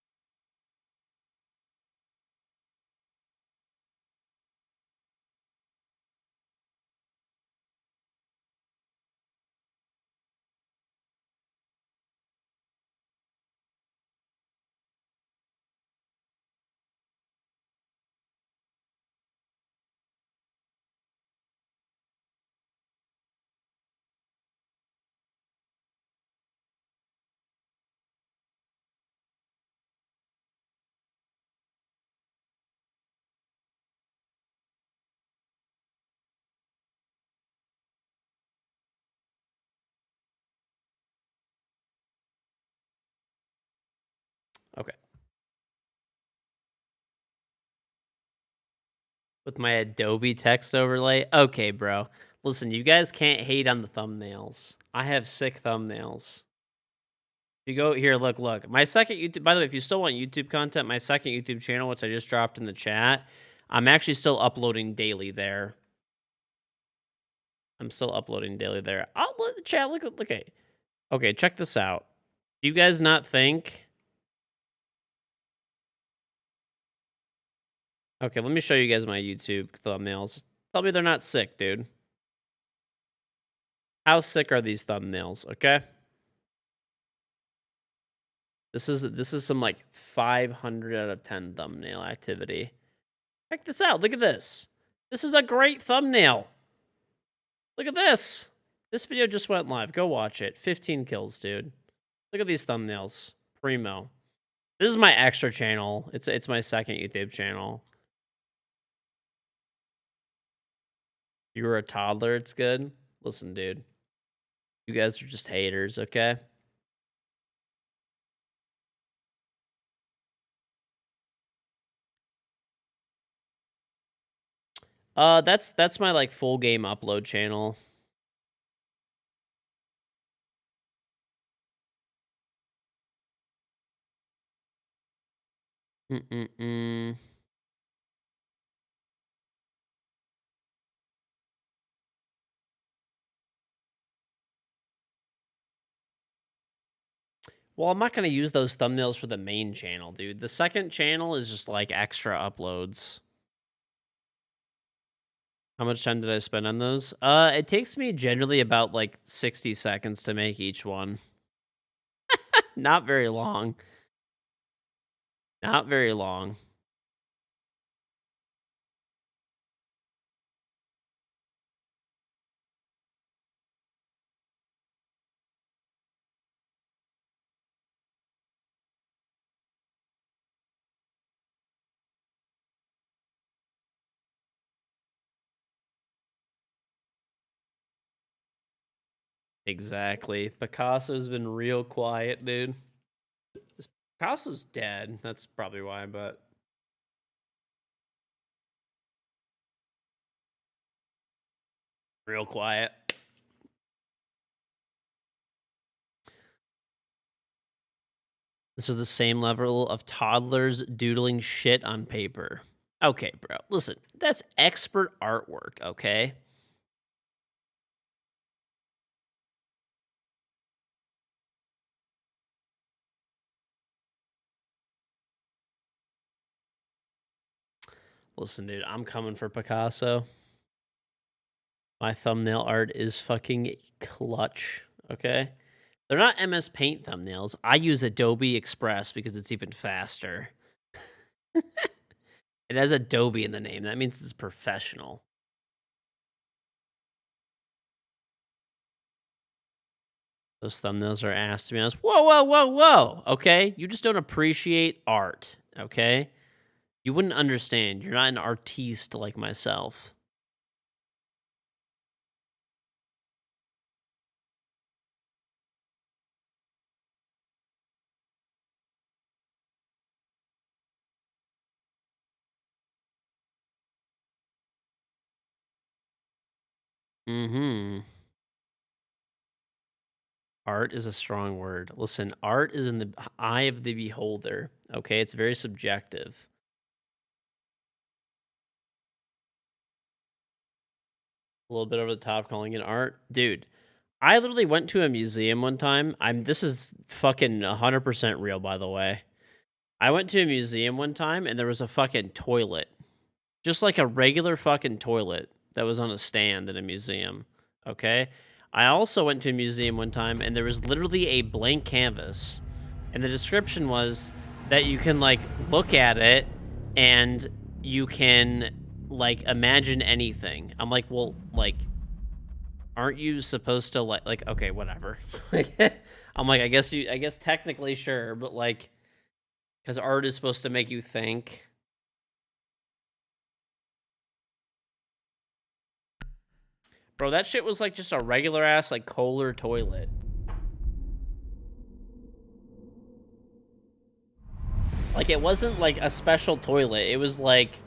Okay. With my Adobe text overlay. Okay, bro. Listen, you guys can't hate on the thumbnails. I have sick thumbnails. If you go here, look. My second YouTube, by the way, if you still want YouTube content, my second YouTube channel, which I just dropped in the chat, I'm actually still uploading daily there. I'm still uploading daily there. I'll let the chat look. Okay, check this out. Do you guys not think? Okay, let me show you guys my YouTube thumbnails. Tell me they're not sick, dude. How sick are these thumbnails? Okay. This is some like 500 out of 10 thumbnail activity. Check this out. Look at this. This is a great thumbnail. Look at this. This video just went live. Go watch it. 15 kills, dude. Look at these thumbnails. Primo. This is my extra channel. It's my second YouTube channel. You were a toddler, it's good. Listen, dude. You guys are just haters, okay? That's my like full game upload channel. Well, I'm not going to use those thumbnails for the main channel, dude. The second channel is just like extra uploads. How much time did I spend on those? It takes me generally about like 60 seconds to make each one. Not very long. Not very long. Exactly. Picasso's been real quiet, dude. Picasso's dead. That's probably why, but... Real quiet. This is the same level of toddlers doodling shit on paper. Okay, bro. Listen, that's expert artwork, okay? Listen, dude, I'm coming for Picasso. My thumbnail art is fucking clutch, okay? They're not MS Paint thumbnails. I use Adobe Express because it's even faster. It has Adobe in the name. That means it's professional. Those thumbnails are ass, to be honest. Whoa, whoa, whoa, whoa. Okay? You just don't appreciate art, okay? You wouldn't understand. You're not an artiste like myself. Mm-hmm. Art is a strong word. Listen, art is in the eye of the beholder, okay? It's very subjective. A little bit over the top calling it art. Dude, I literally went to a museum one time. This is fucking 100% real, by the way. I went to a museum one time and there was a fucking toilet. Just like a regular fucking toilet that was on a stand in a museum. Okay? I also went to a museum one time and there was literally a blank canvas. And the description was that you can like look at it and you can like imagine anything. I'm like, well, like, aren't you supposed to like okay, whatever. I'm like, I guess technically sure, but like, because art is supposed to make you think. Bro, that shit was like just a regular ass like Kohler toilet. Like it wasn't like a special toilet. It was like,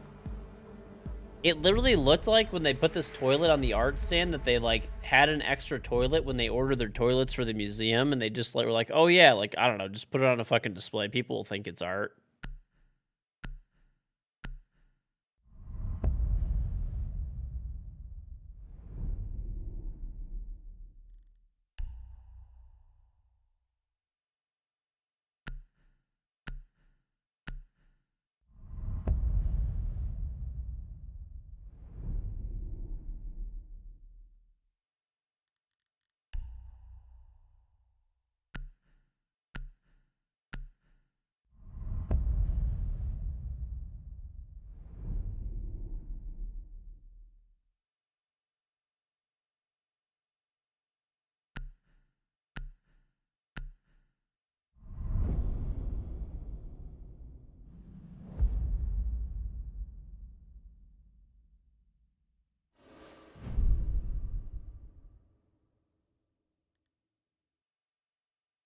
it literally looked like when they put this toilet on the art stand that they like had an extra toilet when they ordered their toilets for the museum, and they just like were like, oh yeah, like I don't know, just put it on a fucking display. People will think it's art.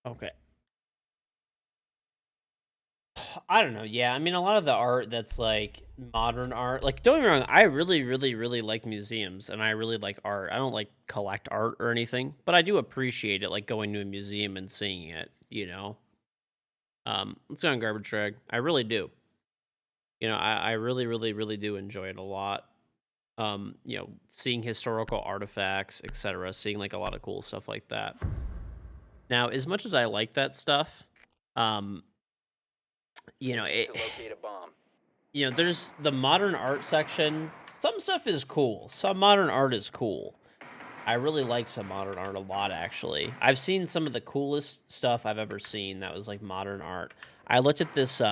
Okay. I don't know. Yeah, I mean, a lot of the art that's like modern art. Like, don't get me wrong, I really, really, really like museums, and I really like art. I don't like collect art or anything, but I do appreciate it, like going to a museum and seeing it. You know, let's go on garbage drag. I really do. You know, I really, really, really do enjoy it a lot. You know, seeing historical artifacts, etc., seeing like a lot of cool stuff like that. Now, as much as I like that stuff, um, you know, To locate a bomb. you know, there's the modern art section. Some stuff is cool. Some modern art is cool. I really like some modern art a lot, actually. I've seen some of the coolest stuff I've ever seen that was like modern art. I looked at this,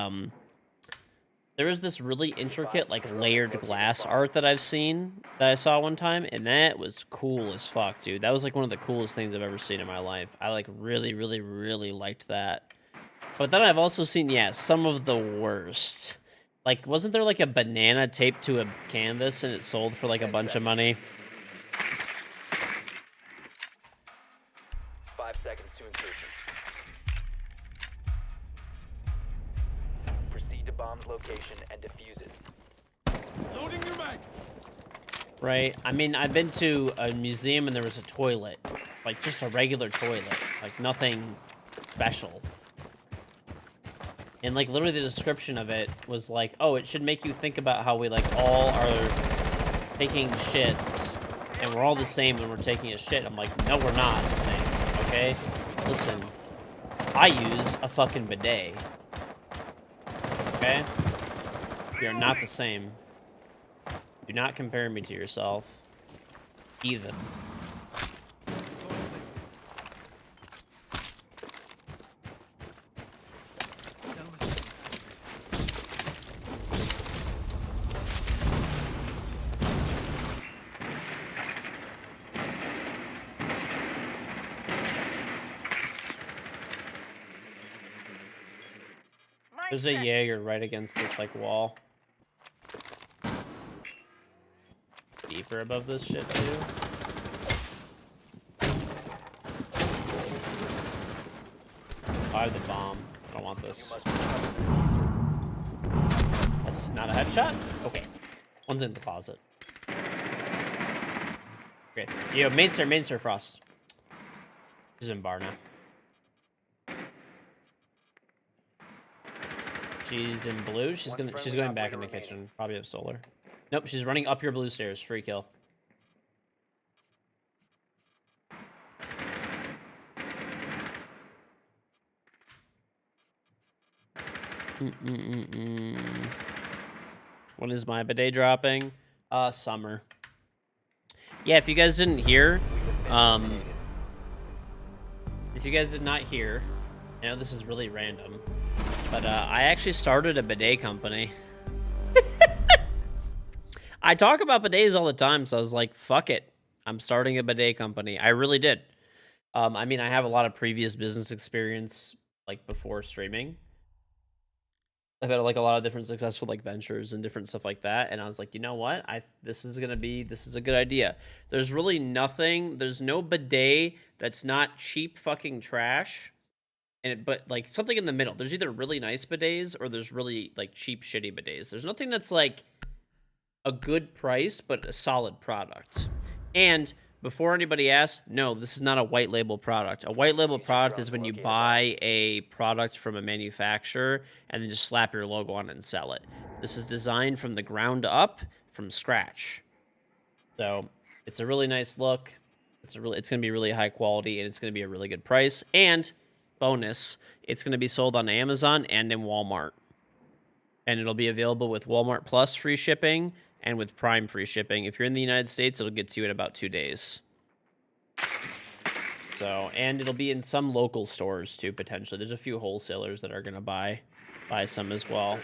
there was this really intricate, like layered glass art that I've seen that I saw one time, and that was cool as fuck, dude. That was like one of the coolest things I've ever seen in my life. I like really, really, really liked that. But then I've also seen, yeah, some of the worst. Like, wasn't there like a banana taped to a canvas and it sold for like a bunch of money? 5 seconds to insertion. Proceed to bomb's location and defuse it. Loading your mag. Right? I mean, I've been to a museum and there was a toilet. Like, just a regular toilet. Like, nothing special. And like literally the description of it was like, oh, it should make you think about how we like all are taking shits and we're all the same when we're taking a shit. I'm like, no, we're not the same, okay? Listen, I use a fucking bidet, okay? We are not the same. Do not compare me to yourself. Either. There's a Jaeger right against this, like, wall. Deeper above this shit, too. Fire the bomb. I don't want this. That's not a headshot? Okay. One's in the closet. Great. Yo, main sir, Frost. She's in bar now. She's in blue. She's going back in the kitchen. Probably have solar. Nope, she's running up your blue stairs. Free kill. When is my bidet dropping? Summer. Yeah, if you guys didn't hear, if you guys did not hear, I know this is really random, but I actually started a bidet company. I talk about bidets all the time, so I was like, fuck it. I'm starting a bidet company. I really did. I mean, I have a lot of previous business experience, like, before streaming. I've had, like, a lot of different successful, like, ventures and different stuff like that, and I was like, you know what? This is a good idea. There's really nothing, there's no bidet that's not cheap fucking trash, but, like, something in the middle. There's either really nice bidets or there's really, like, cheap, shitty bidets. There's nothing that's, like, a good price, but a solid product. And before anybody asks, no, this is not a white label product. A white label product is when you buy a product from a manufacturer and then just slap your logo on it and sell it. This is designed from the ground up, from scratch. So it's a really nice look. It's going to be really high quality, and it's going to be a really good price. And bonus, it's going to be sold on Amazon and in Walmart. And it'll be available with Walmart Plus free shipping and with Prime free shipping. If you're in the United States, it'll get to you in about 2 days. So, and it'll be in some local stores too, potentially. There's a few wholesalers that are gonna buy some as well.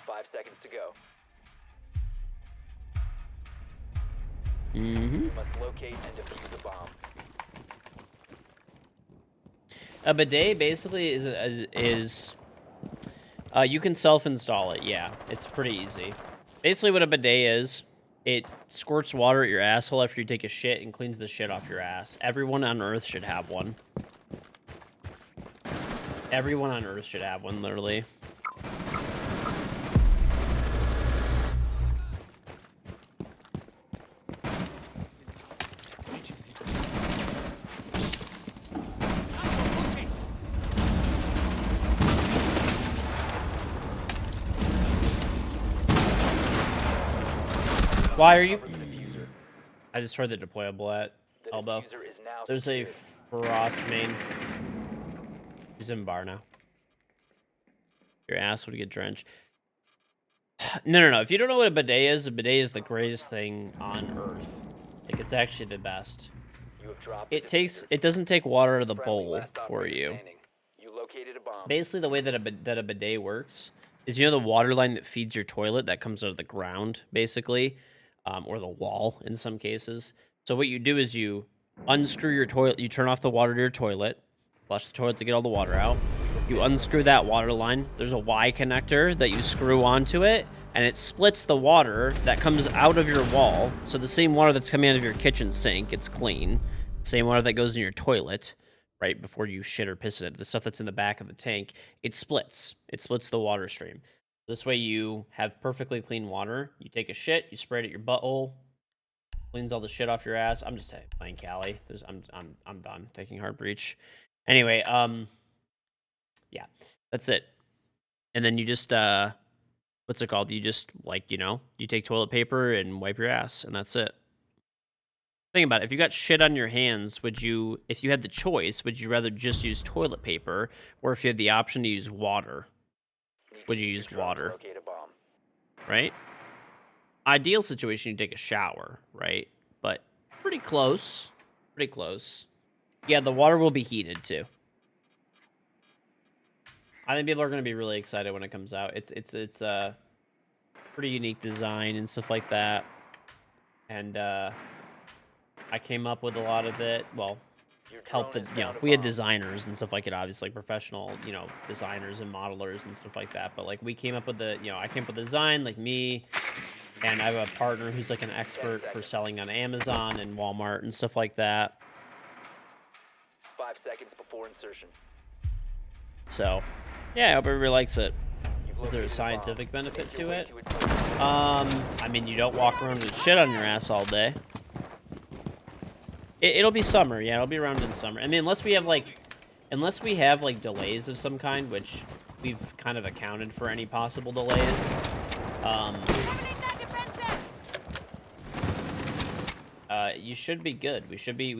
5 seconds to go. Mm-hmm. You must locate and defuse the bomb. A bidet basically is you can self-install it. Yeah, it's pretty easy. Basically, what a bidet is, it squirts water at your asshole after you take a shit and cleans the shit off your ass. Everyone on Earth should have one. Everyone on Earth should have one, literally. Why are you? I destroyed the deployable at elbow. There's a Frost main. He's in bar now. Your ass would get drenched. No. If you don't know what a bidet is the greatest thing on Earth. Like, it's actually the best. It doesn't take water out of the bowl for you. Basically, the way that a bidet works is, you know, the water line that feeds your toilet that comes out of the ground, basically. Or the wall in some cases. So what you do is you unscrew your toilet, you turn off the water to your toilet, flush the toilet to get all the water out. You unscrew that water line. There's a Y connector that you screw onto it, and it splits the water that comes out of your wall. So the same water that's coming out of your kitchen sink, it's clean. Same water that goes in your toilet, right before you shit or piss in it, the stuff that's in the back of the tank, it splits. It splits the water stream. This way you have perfectly clean water. You take a shit, you spray it at your butthole, cleans all the shit off your ass. I'm just playing Cali. I'm done taking Heart Breach. Anyway, yeah, that's it. And then you just what's it called? You just like, you take toilet paper and wipe your ass, and that's it. Think about it. If you got shit on your hands, if you had the choice, would you rather just use toilet paper, or if you had the option to use water, would you use water? Locate a bomb. Right? Ideal situation, you take a shower, right? But pretty close. Pretty close. Yeah, the water will be heated too. I think people are going to be really excited when it comes out. It's a pretty unique design and stuff like that. And I came up with a lot of it. Well, Your helped the, drone has found a we had bomb. designers and stuff like it, obviously, like professional, designers and modelers and stuff like that. But like we came up with I came up with the design, like me, and I have a partner who's like an expert for selling on Amazon and Walmart and stuff like that. 5 seconds before insertion. So, yeah, I hope everybody likes it. You've Is there a located scientific bomb. benefit Make your to way it? to its location. I mean, you don't walk around with shit on your ass all day. It'll be summer, yeah, it'll be around in summer. I mean, unless we have like delays of some kind, which we've kind of accounted for any possible delays. You should be good. We should be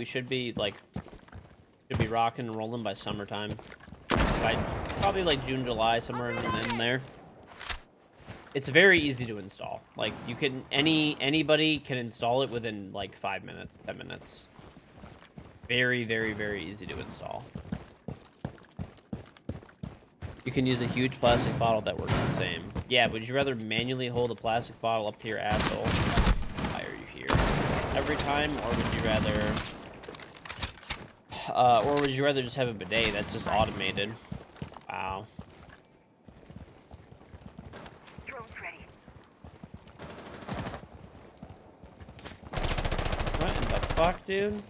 rocking and rolling by summertime. By probably like June, July, somewhere in there. It's very easy to install. Like anybody can install it within like 5 minutes, 10 minutes. Very, very, very easy to install. You can use a huge plastic bottle that works the same. Yeah, would you rather manually hold a plastic bottle up to your asshole? Why are you here? Every time, or would you rather just have a bidet that's just automated? Wow. Drone's ready. What in the fuck, dude?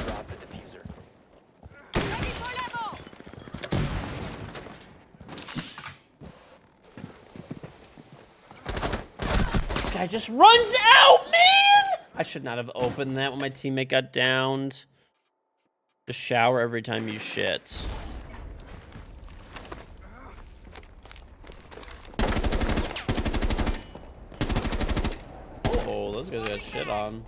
Drop the diffuser. This guy just runs out, man! I should not have opened that when my teammate got downed. Just shower every time you shit. Oh, those guys got shit on.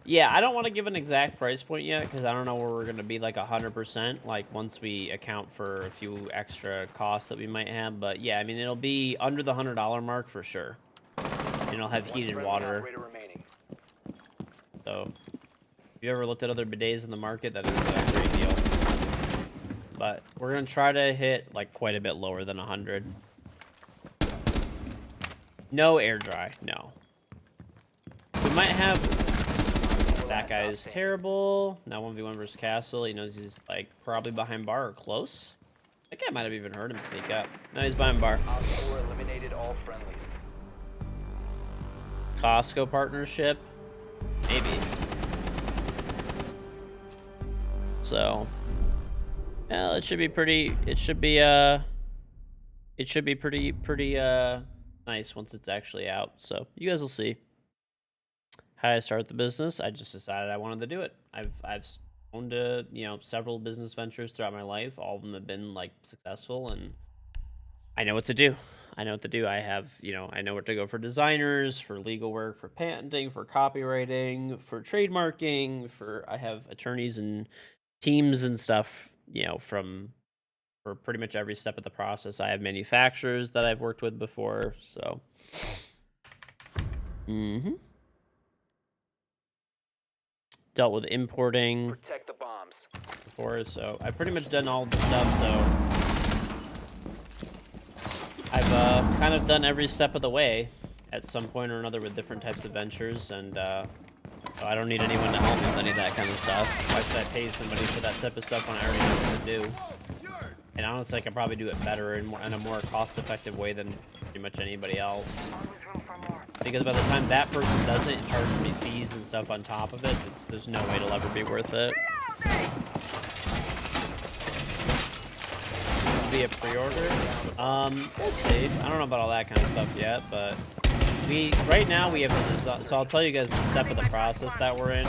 Yeah, I don't want to give an exact price point yet because I don't know where we're going to be like 100%, like once we account for a few extra costs that we might have. But yeah, I mean, it'll be under the $100 mark for sure. And it'll have heated Friendly water. operator remaining. So if you ever looked at other bidets in the market, that is a great deal. But we're going to try to hit like quite a bit lower than 100. No air dry, no. We might have... That guy is terrible. Now 1v1 versus Castle. He knows he's like probably behind bar or close. That guy might have even heard him sneak up. No, he's behind bar. Op 4 eliminated all friendlies. Costco partnership, maybe. So, yeah, it should be pretty. It should be pretty nice once it's actually out. So you guys will see. How did I start the business? I just decided I wanted to do it. I've owned several business ventures throughout my life. All of them have been like successful, and I know what to do. I know what to do. I have, I know where to go for designers, for legal work, for patenting, for copywriting, for trademarking, I have attorneys and teams and stuff, for pretty much every step of the process. I have manufacturers that I've worked with before, so. Dealt with importing Protect the bombs. before, so I've pretty much done all the stuff, so. I've kind of done every step of the way at some point or another with different types of ventures, and so I don't need anyone to help me with any of that kind of stuff. Why should I pay somebody for that type of stuff when I already know what to do? And honestly, I could probably do it better in a more cost-effective way than pretty much anybody else. Always room for more. Because by the time that person does it and charges me fees and stuff on top of it, there's no way it'll ever be worth it. Be a pre-order? We'll see. I don't know about all that kind of stuff yet, but right now we have the design. So I'll tell you guys the step of the process that we're in.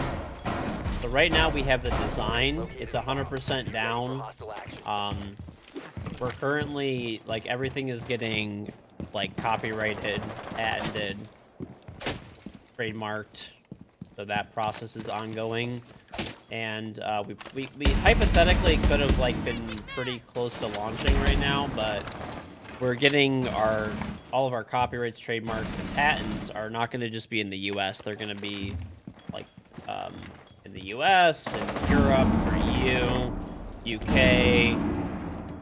So right now we have the design. It's 100% down. Hostile action. We're currently, like, everything is getting, like, copyrighted, patented, trademarked. So that process is ongoing. And we hypothetically could have, like, been pretty close to launching right now, but we're getting all of our copyrights, trademarks, and patents are not going to just be in the U.S. They're going to be, like, in the U.S., and Europe, for EU, UK,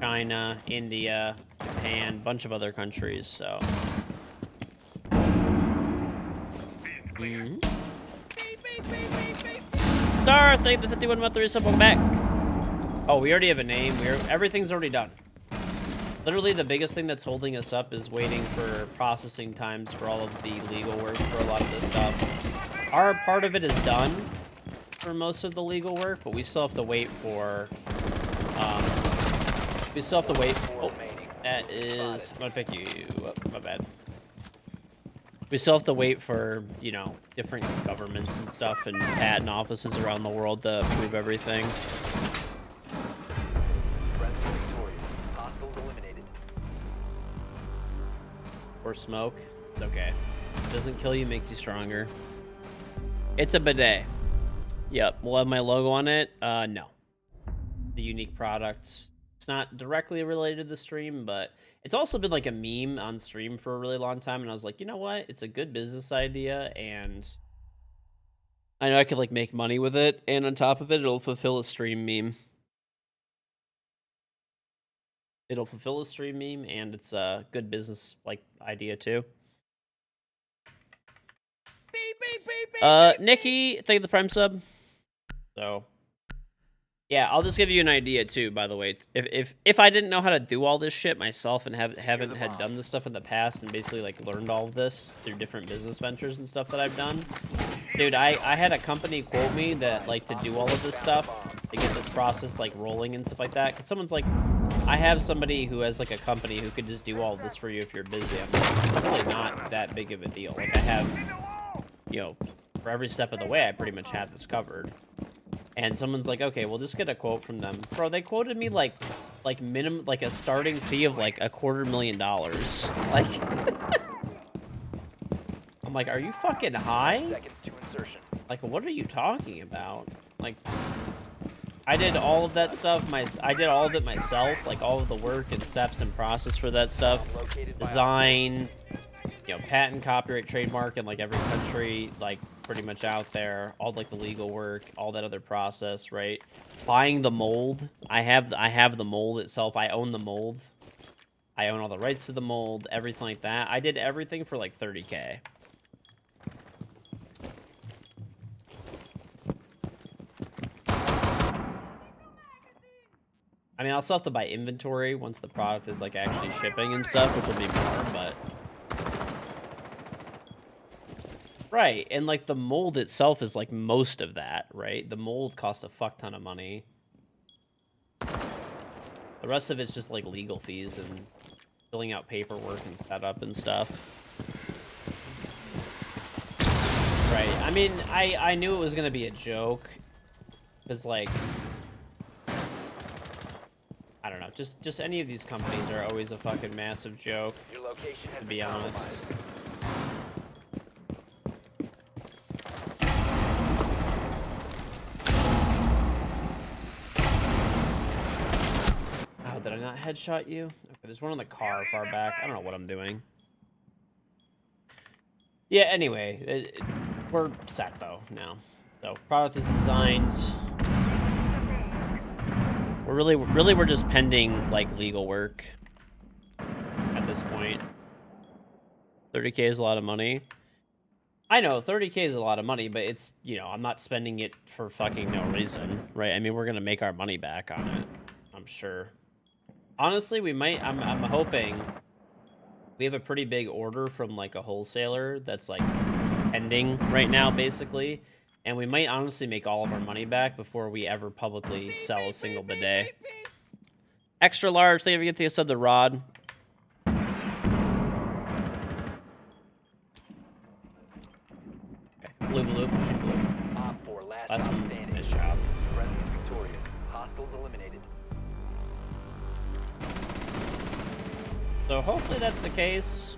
China, India, Japan, bunch of other countries, so. Star, thank the 51 month resub, welcome back. Oh, we already have a name. Everything's already done. Literally, the biggest thing that's holding us up is waiting for processing times for all of the legal work for a lot of this stuff. Our part of it is done for most of the legal work, but we still have to wait for, oh, that is, I'm gonna pick you up, my bad. We still have to wait for, you know, different governments and stuff and patent offices around the world to approve everything. Friendly victorious. Hostiles eliminated. Or smoke. It's okay. Doesn't kill you, makes you stronger. It's a bidet. Yep, we'll have my logo on it. No. The unique product. It's not directly related to the stream, but it's also been like a meme on stream for a really long time, and I was like, you know what? It's a good business idea, and I know I could like make money with it, and on top of it, it'll fulfill a stream meme. It'll fulfill a stream meme, and it's a good business like idea too. Nikki, thank you for the Prime sub. So, yeah, I'll just give you an idea too. By the way, if I didn't know how to do all this shit myself and haven't had done this stuff in the past and basically like learned all of this through different business ventures and stuff that I've done, dude, I had a company quote me that like to do all of this stuff to get this process like rolling and stuff like that. Cause someone's like, I have somebody who has like a company who could just do all of this for you if you're busy. I'm like, it's really not that big of a deal. Like I have, you know, for every step of the way, I pretty much have this covered. And someone's like, okay, we'll just get a quote from them. Bro, they quoted me like minimum, like a starting fee of like $250,000. Like, I'm like, are you fucking high? Seconds to insertion. Like, what are you talking about? Like, I did all of that stuff. I did all of it myself, like all of the work and steps and process for that stuff. Design, you know, patent, copyright, trademark in like every country, like pretty much out there. All like the legal work, all that other process, right? Buying the mold. I have the mold itself. I own the mold. I own all the rights to the mold, everything like that. I did everything for like $30K. I mean, I'll still have to buy inventory once the product is like actually shipping and stuff, which will be more, but. Right, and like the mold itself is like most of that, right? The mold costs a fuck ton of money. The rest of it's just like legal fees and filling out paperwork and setup and stuff. Right, I mean, I knew it was gonna be a joke. Because like, I don't know, just any of these companies are always a fucking massive joke, Your location has to be been honest. compromised. Oh, did I not headshot you? Okay, there's one on the car far back. I don't know what I'm doing. Yeah, anyway, we're set though now. So product is designed. We're just pending like legal work at this point. 30K is a lot of money. I know 30K is a lot of money, but it's, you know, I'm not spending it for fucking no reason, right? I mean, we're gonna make our money back on it, I'm sure. Honestly, we might. I'm hoping. We have a pretty big order from like a wholesaler that's like pending right now, basically, and we might honestly make all of our money back before we ever publicly sell a single bidet. Extra large. They ever get the sub the rod? Hostiles eliminated. So hopefully that's the case.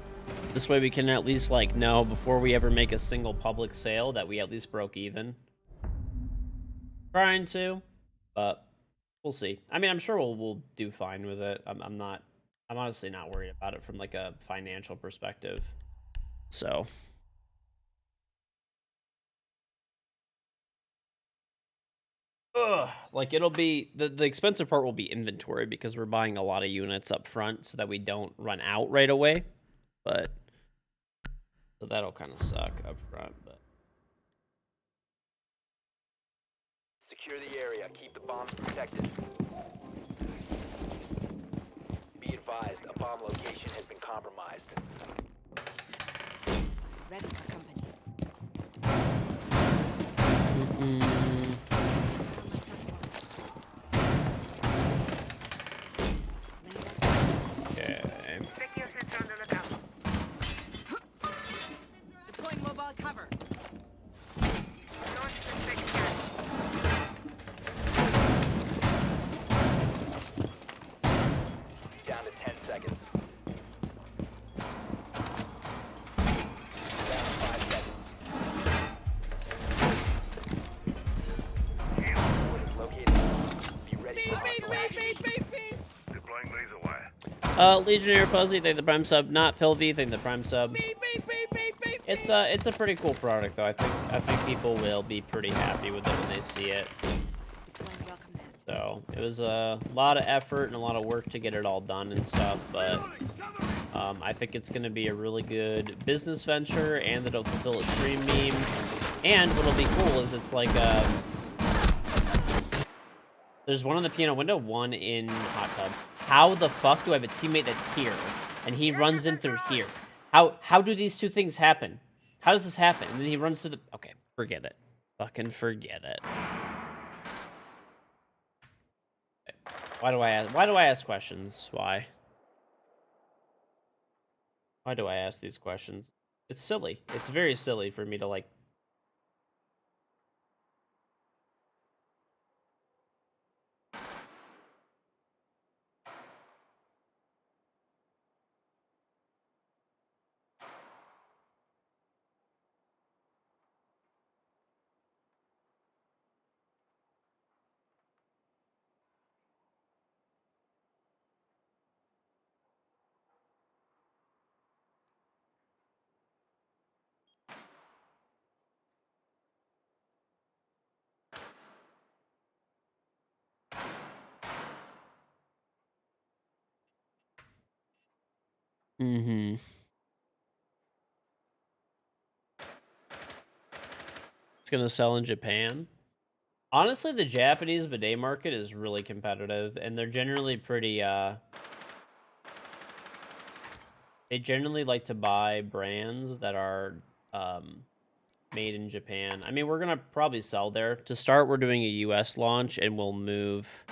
This way we can at least like know before we ever make a single public sale that we at least broke even. Trying to, but we'll see. I mean, I'm sure we'll do fine with it. I'm honestly not worried about it from like a financial perspective. So. Ugh, like it'll be the expensive part will be inventory because we're buying a lot of units up front so that we don't run out right away. But so that'll kind of suck up front, but Secure the area. Keep the bombs protected. Be advised, a bomb location has been compromised. Ready for company. okay. Secure sensor on the lookout. Deploying mobile cover. Launch suspect scan. Down to 10 seconds. Down to 5 seconds. What is located? Be ready for hostile action. Deploying laser wire. Legionnaire Fuzzy, thank the prime sub. Not Pilvy, thank the prime sub. It's a pretty cool product though. I think people will be pretty happy with it when they see it. Deploying welcome mat. So it was a lot of effort and a lot of work to get it all done and stuff, but I think it's going to be a really good business venture and it'll fulfill a stream meme. And what'll be cool is it's like there's one in the piano window, one in hot tub. How the fuck do I have a teammate that's here and he runs in through here? How do these two things happen? How does this happen? And then he runs through the... Okay, forget it. Fucking forget it. Why do I ask questions? Why? Why do I ask these questions? It's silly. It's very silly for me to like... Mm-hmm. It's gonna sell in Japan. Honestly, the Japanese bidet market is really competitive, and they're generally pretty, they generally like to buy brands that are, made in Japan. I mean, we're gonna probably sell there. To start, we're doing a US launch, and we'll move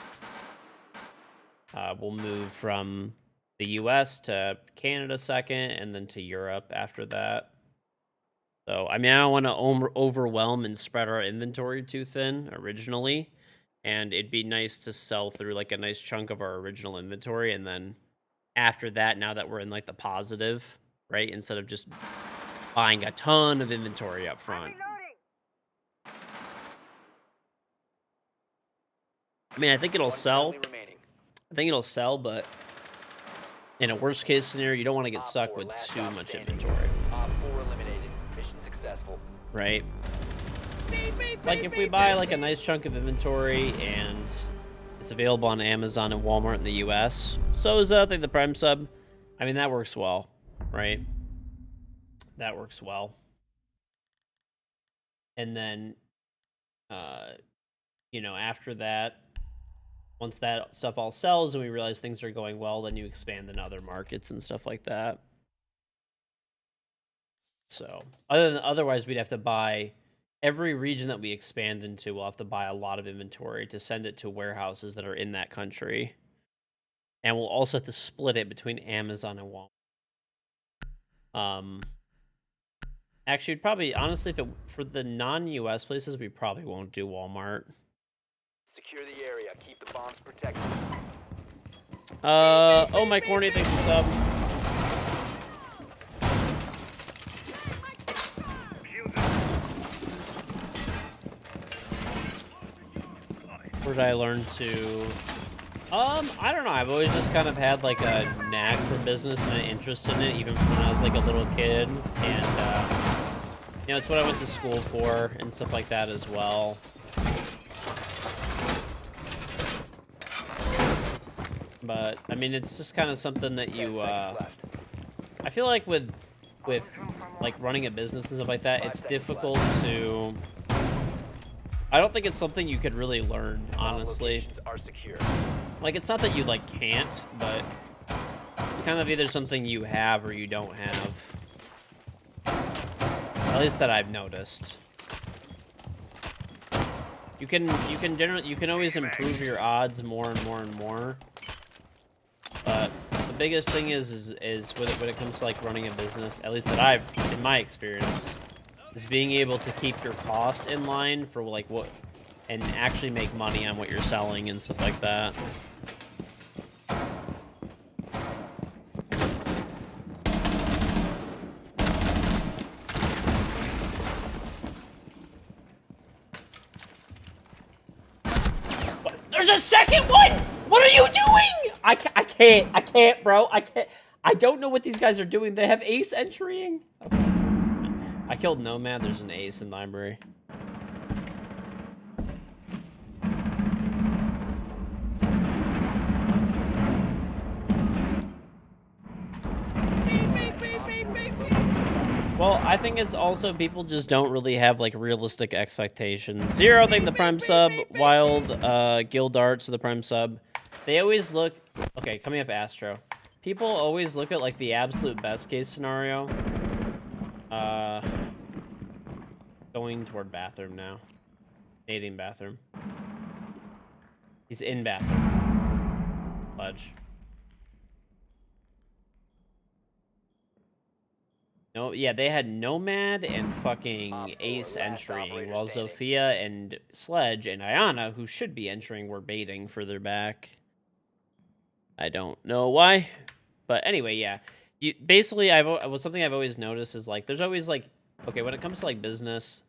from the US to Canada second, and then to Europe after that. So, I mean, I don't want to overwhelm and spread our inventory too thin originally. And it'd be nice to sell through like a nice chunk of our original inventory. And then after that, now that we're in like the positive, right? Instead of just buying a ton of inventory up front. I mean, I think it'll One sell. friendly remaining. I think it'll sell, but in a worst case scenario, you don't want to get Op stuck 4, with last too stop much standing. inventory, Op 4 eliminated. Mission successful. right? Like if we buy like a nice chunk of inventory and it's available on Amazon and Walmart in the US, so is I think the Prime sub. I mean, that works well, right? That works well. And then, you know, after that, once that stuff all sells and we realize things are going well, then you expand in other markets and stuff like that. So, otherwise, we'd have to buy every region that we expand into. We'll have to buy a lot of inventory to send it to warehouses that are in that country, and we'll also have to split it between Amazon and Walmart. Actually, probably honestly, if it for the non-US places, we probably won't do Walmart. Secure the area. Keep the bombs protected. Oh, my corny, thanks for sub. Where did I learn to? I don't know. I've always just kind of had like a knack for business and an interest in it, even from when I was like a little kid. And you know, it's what I went to school for and stuff like that as well. But I mean, it's just kind of something that you. I feel like with like running a business and stuff like that, it's difficult to. I don't think it's something you could really learn, honestly. Locations are secure. Like, it's not that you, like, can't, but it's kind of either something you have or you don't have. At least that I've noticed. You can always improve your odds more and more and more. But the biggest thing is when it comes to, like, running a business, at least that I've, in my experience, is being able to keep your cost in line for, like, what, and actually make money on what you're selling and stuff like that. What? There's a second one! What are you doing? I can't, bro. I don't know what these guys are doing. They have ace entering. Okay. I killed Nomad. There's an ace in library. Well, I think it's also people just don't really have like realistic expectations. Zero, thank the prime sub. Wild, Guild Arts to the prime sub. They always look. Okay, coming up Astro. People always look at like the absolute best case scenario. Going toward bathroom now. Nading bathroom. He's in bathroom. Fudge. No, yeah, they had Nomad and fucking Ace entering, while Zofia and Sledge and Ayana, who should be entering, were baiting further back. I don't know why, but anyway, yeah. Basically, something I've always noticed is like there's always like, okay, when it comes to like business,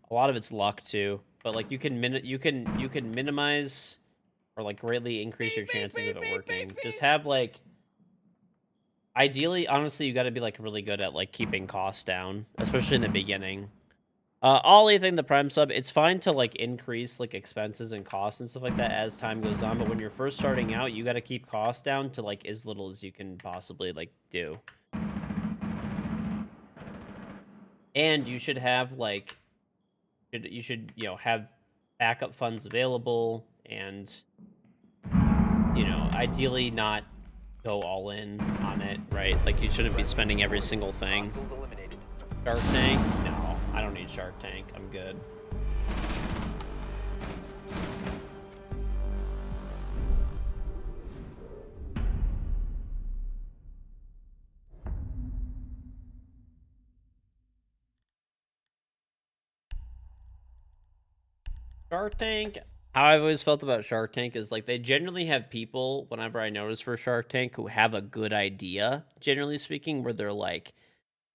a lot of it's luck too, but like you can minimize or like greatly increase your chances of it working. Just have like. Ideally, honestly, you got to be like really good at like keeping costs down, especially in the beginning. Ollie, thing the prime sub, it's fine to like increase like expenses and costs and stuff like that as time goes on, but when you're first starting out, you got to keep costs down to like as little as you can possibly like do. And you should have like, you should have backup funds available, and ideally not go all in on it, right? Like you shouldn't be spending every single thing. Shark Tank? No, I don't need Shark Tank. I'm good. Shark Tank, how I've always felt about Shark Tank is like they generally have people, whenever I notice for Shark Tank, who have a good idea, generally speaking, where they're like,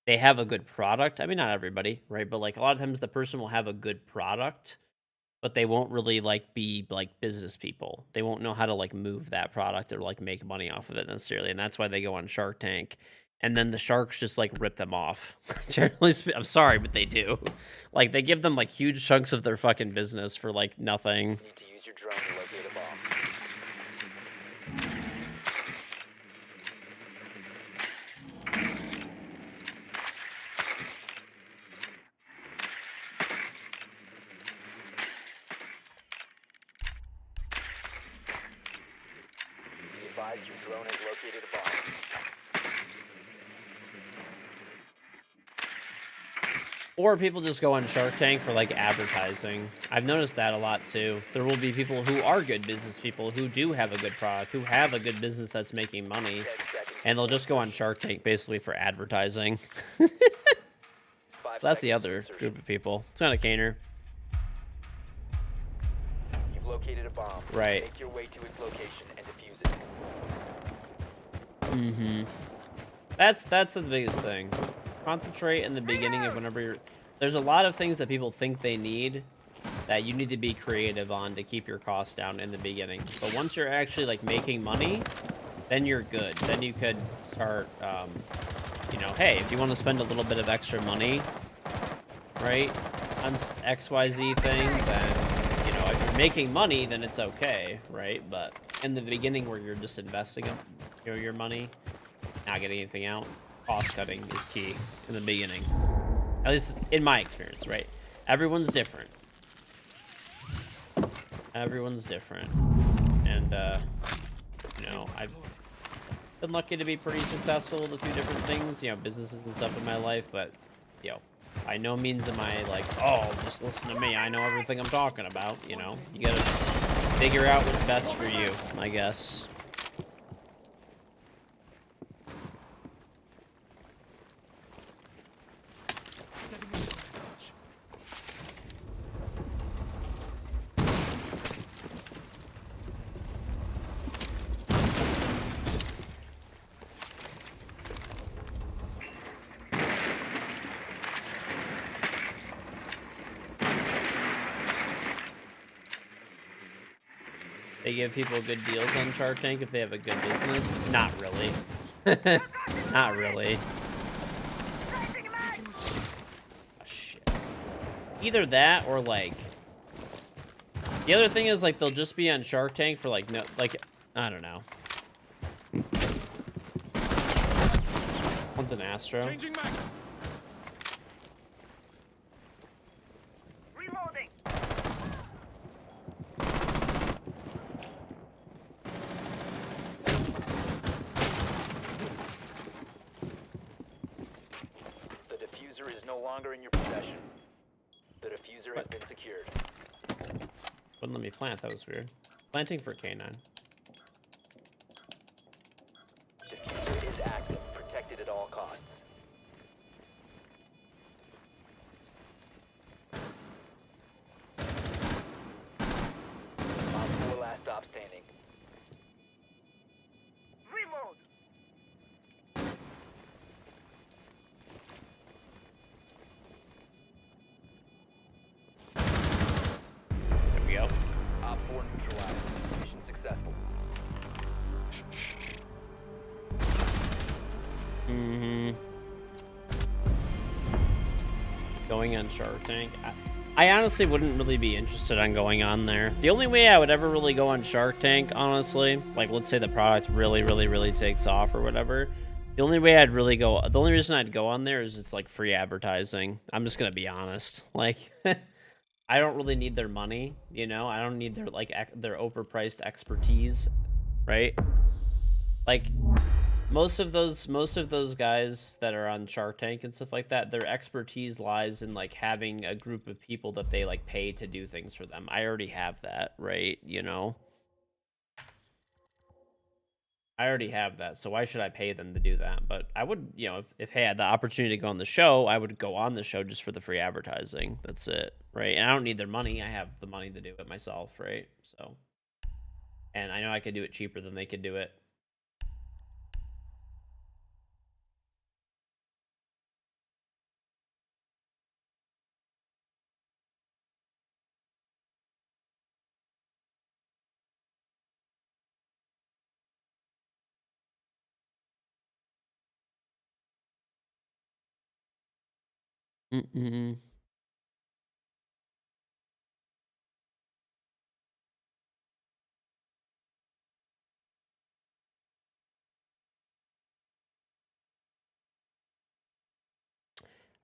they have a good product. I mean, not everybody, right? But like a lot of times the person will have a good product, but they won't really like be like business people. They won't know how to like move that product or like make money off of it necessarily. And that's why they go on Shark Tank. And then the sharks just like rip them off. Generally, I'm sorry, but they do. Like they give them like huge chunks of their fucking business for like nothing. You need to use your drone to locate a bomb. Be advised your drone has located a bomb. Or people just go on Shark Tank for like advertising. I've noticed that a lot too. There will be people who are good business people who do have a good product, who have a good business that's making money, and they'll just go on Shark Tank basically for advertising. So that's the other group of people. It's not a caner. You've located a bomb. Right. Make your way to its location and defuse it. Mm-hmm. That's the biggest thing. Concentrate in the beginning of whenever you're... There's a lot of things that people think they need that you need to be creative on to keep your costs down in the beginning. But once you're actually, like, making money, then you're good. Then you could start, you know, hey, if you want to spend a little bit of extra money, right, on XYZ thing, then, you know, if you're making money, then it's okay, right? But in the beginning where you're just investing, you know, your money, not getting anything out, cost cutting is key in the beginning. At least in my experience, right? Everyone's different. Everyone's different. And, you know, I've been lucky to be pretty successful with a few different things, you know, businesses and stuff in my life, but, you know, by no means am I like, oh, just listen to me, I know everything I'm talking about, you know? You gotta figure out what's best for you, I guess. They give people good deals on Shark Tank if they have a good business? Not really. Not really. Oh, shit. Either that or, like... The other thing is, like, they'll just be on Shark Tank for, like, no... Like, I don't know. One's an Astro. Changing max. Reloading. The diffuser is no longer in your possession. The diffuser has been secured. Wouldn't let me plant, that was weird. Planting for K9. Diffuser is active, protected at all costs. Op 4 last stop standing. Reload. There we go. Op 4 neutralized. Mission successful. Mm-hmm. Going on Shark Tank. I honestly wouldn't really be interested on going on there. The only way I would ever really go on Shark Tank, honestly, like let's say the product really takes off or whatever. The only way I'd really go, the only reason I'd go on there is it's like free advertising. I'm just gonna be honest. Like, I don't really need their money, you know? I don't need their like their overpriced expertise, right? Like most of those guys that are on Shark Tank and stuff like that, their expertise lies in like having a group of people that they like pay to do things for them. I already have that, right? You know, I already have that, so why should I pay them to do that? But I would, you know, if I had the opportunity to go on the show, I would go on the show just for the free advertising. That's it, right? And I don't need their money. I have the money to do it myself, right? So, and I know I could do it cheaper than they could do it. Mm-mm.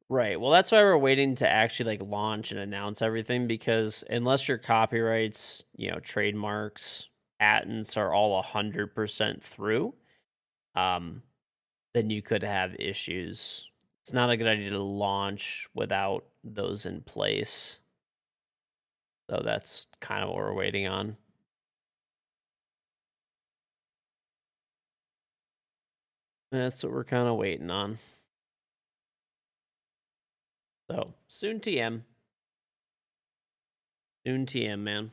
Right. Well, that's why we're waiting to actually like launch and announce everything because unless your copyrights, you know, trademarks, patents are all 100% through, um, then you could have issues. It's not a good idea to launch without those in place. So that's kind of what we're waiting on. That's what we're kind of waiting on. So soon TM. Soon TM, man.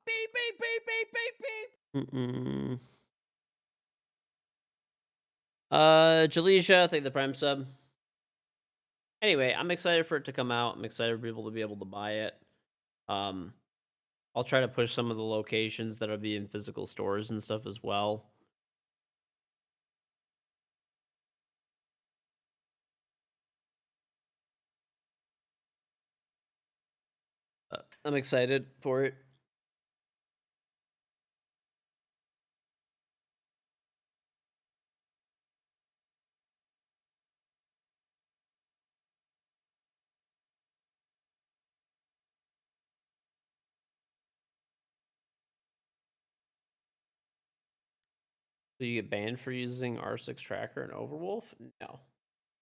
Beep, beep, beep, beep, beep, beep. Jaleisha, thank the Prime sub. Anyway, I'm excited for it to come out. I'm excited for people to be able to buy it. I'll try to push some of the locations that'll be in physical stores and stuff as well. I'm excited for it. Do you get banned for using R6 Tracker and Overwolf? No.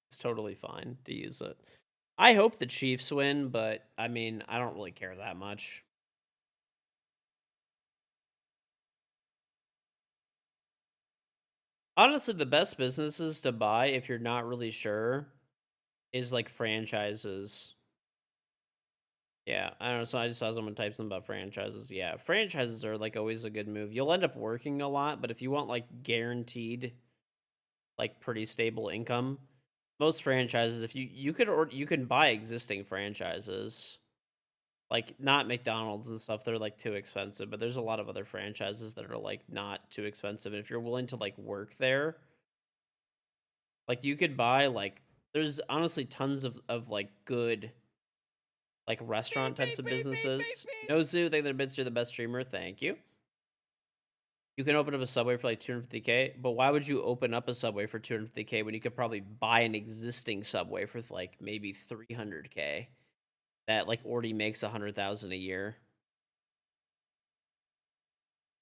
It's totally fine to use it. I hope the Chiefs win, but I mean, I don't really care that much. Honestly, the best businesses to buy if you're not really sure is like franchises. Yeah, I don't know. So I just saw someone type something about franchises. Yeah, franchises are like always a good move. You'll end up working a lot, but if you want like guaranteed, like pretty stable income, most franchises, if you could or you can buy existing franchises, like not McDonald's and stuff. They're like too expensive, but there's a lot of other franchises that are like not too expensive. And if you're willing to like work there, like you could buy like there's honestly tons of like good like restaurant types of businesses. Nozu, thank you bits, you're the best streamer. Thank you. You can open up a Subway for like 250K, but why would you open up a Subway for 250K when you could probably buy an existing Subway for like maybe 300K that like already makes 100,000 a year?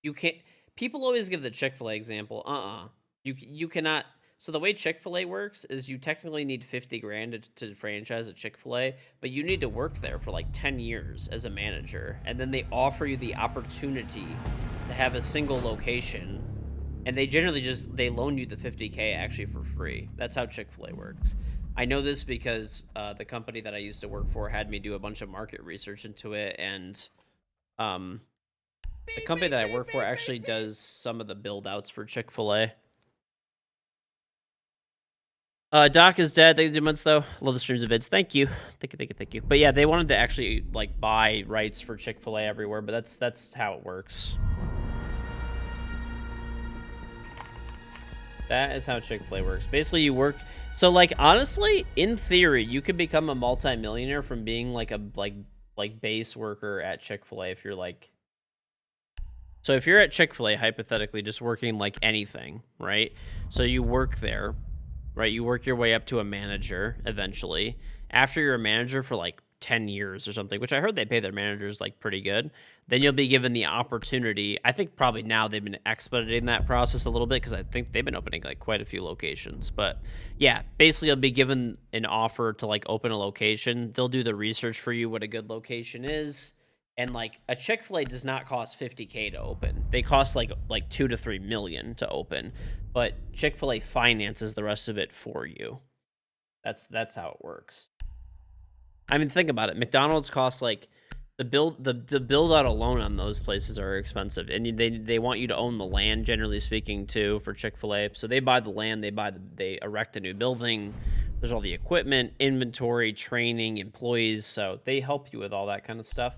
You can't. People always give the Chick-fil-A example. You cannot. So the way Chick-fil-A works is you technically need 50 grand to franchise a Chick-fil-A, but you need to work there for like 10 years as a manager, and then they offer you the opportunity to have a single location, and they generally just they loan you the 50K actually for free. That's how Chick-fil-A works. I know this because the company that I used to work for had me do a bunch of market research into it, and the company that I work for actually does some of the build outs for Chick-fil-A. Doc is dead. Thank you 2 months though. Love the streams of vids. Thank you. Thank you. But yeah, they wanted to actually like buy rights for Chick-fil-A everywhere, but that's how it works. That is how Chick-fil-A works. Basically, you work. So like honestly, in theory, you could become a multi-millionaire from being like a base worker at Chick-fil-A if you're like. So if you're at Chick-fil-A, hypothetically, just working like anything, right? So you work there, right? You work your way up to a manager eventually. After you're a manager for like 10 years or something, which I heard they pay their managers like pretty good, then you'll be given the opportunity. I think probably now they've been expediting that process a little bit because I think they've been opening like quite a few locations. But yeah, basically you'll be given an offer to like open a location. They'll do the research for you what a good location is. And like a Chick-fil-A does not cost 50K to open. They cost like 2 to 3 million to open, but Chick-fil-A finances the rest of it for you. That's how it works. I mean, think about it. McDonald's costs like the build out alone on those places are expensive, and they want you to own the land, generally speaking, too, for Chick-fil-A. So they buy the land, they erect a new building. There's all the equipment, inventory, training, employees. So they help you with all that kind of stuff.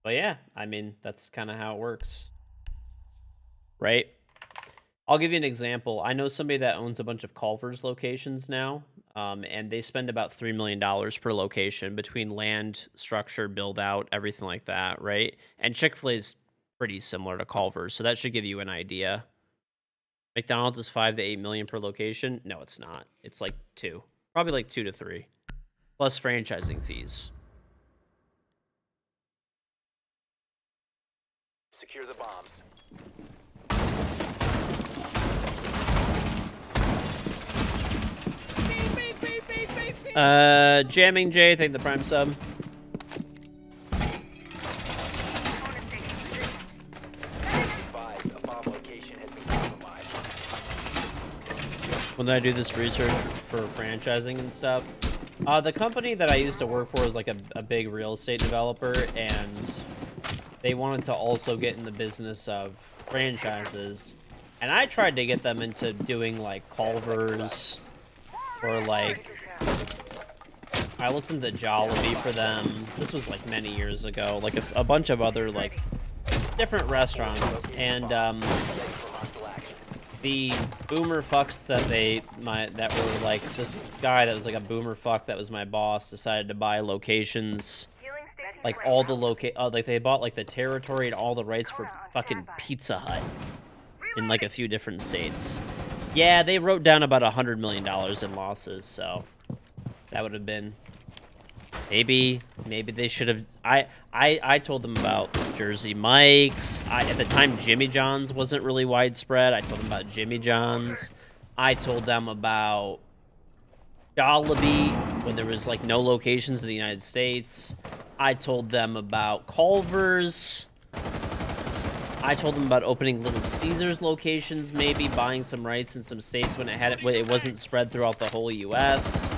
But yeah, I mean, that's kind of how it works, right? I'll give you an example. I know somebody that owns a bunch of Culver's locations now, and they spend about $3 million per location between land, structure, build out, everything like that, right? And Chick-fil-A is pretty similar to Culver's, so that should give you an idea. McDonald's is 5 to 8 million per location. No, it's not. It's like 2, probably like 2 to 3, plus franchising fees. Secure the bombs. Jamming Jay, thank the Prime sub. When I do this research for franchising and stuff, the company that I used to work for is like a big real estate developer, and they wanted to also get in the business of franchises, and I tried to get them into doing like Culver's or like I looked into Jollibee for them. This was like many years ago, like a bunch of other like different restaurants, and the boomer fucks that that were like this guy that was like a boomer fuck that was my boss decided to buy locations, like all the like they bought like the territory and all the rights for fucking Pizza Hut in like a few different states. Yeah, they wrote down about $100 million in losses, so that would have been maybe they should have. I told them about Jersey Mike's. At the time, Jimmy John's wasn't really widespread. I told them about Jimmy John's. I told them about Jollibee when there was like no locations in the United States. I told them about Culver's. I told them about opening Little Caesars locations, maybe buying some rights in some states when it wasn't spread throughout the whole U.S.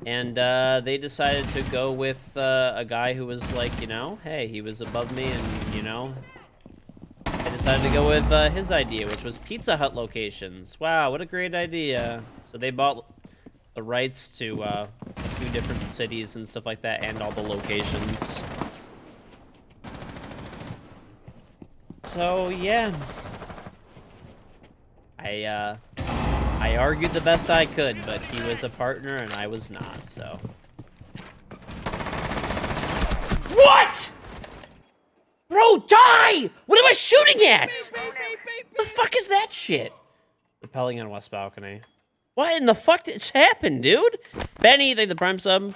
And they decided to go with a guy who was like, you know, hey, he was above me, and you know, they decided to go with his idea, which was Pizza Hut locations. Wow, what a great idea! So they bought the rights to a few different cities and stuff like that, and all the locations. So yeah, I argued the best I could, but he was a partner and I was not, so. What? Bro, die! What am I shooting at? The fuck is that shit? Repelling on west balcony. What in the fuck just happened, dude? Benny, thank the prime sub.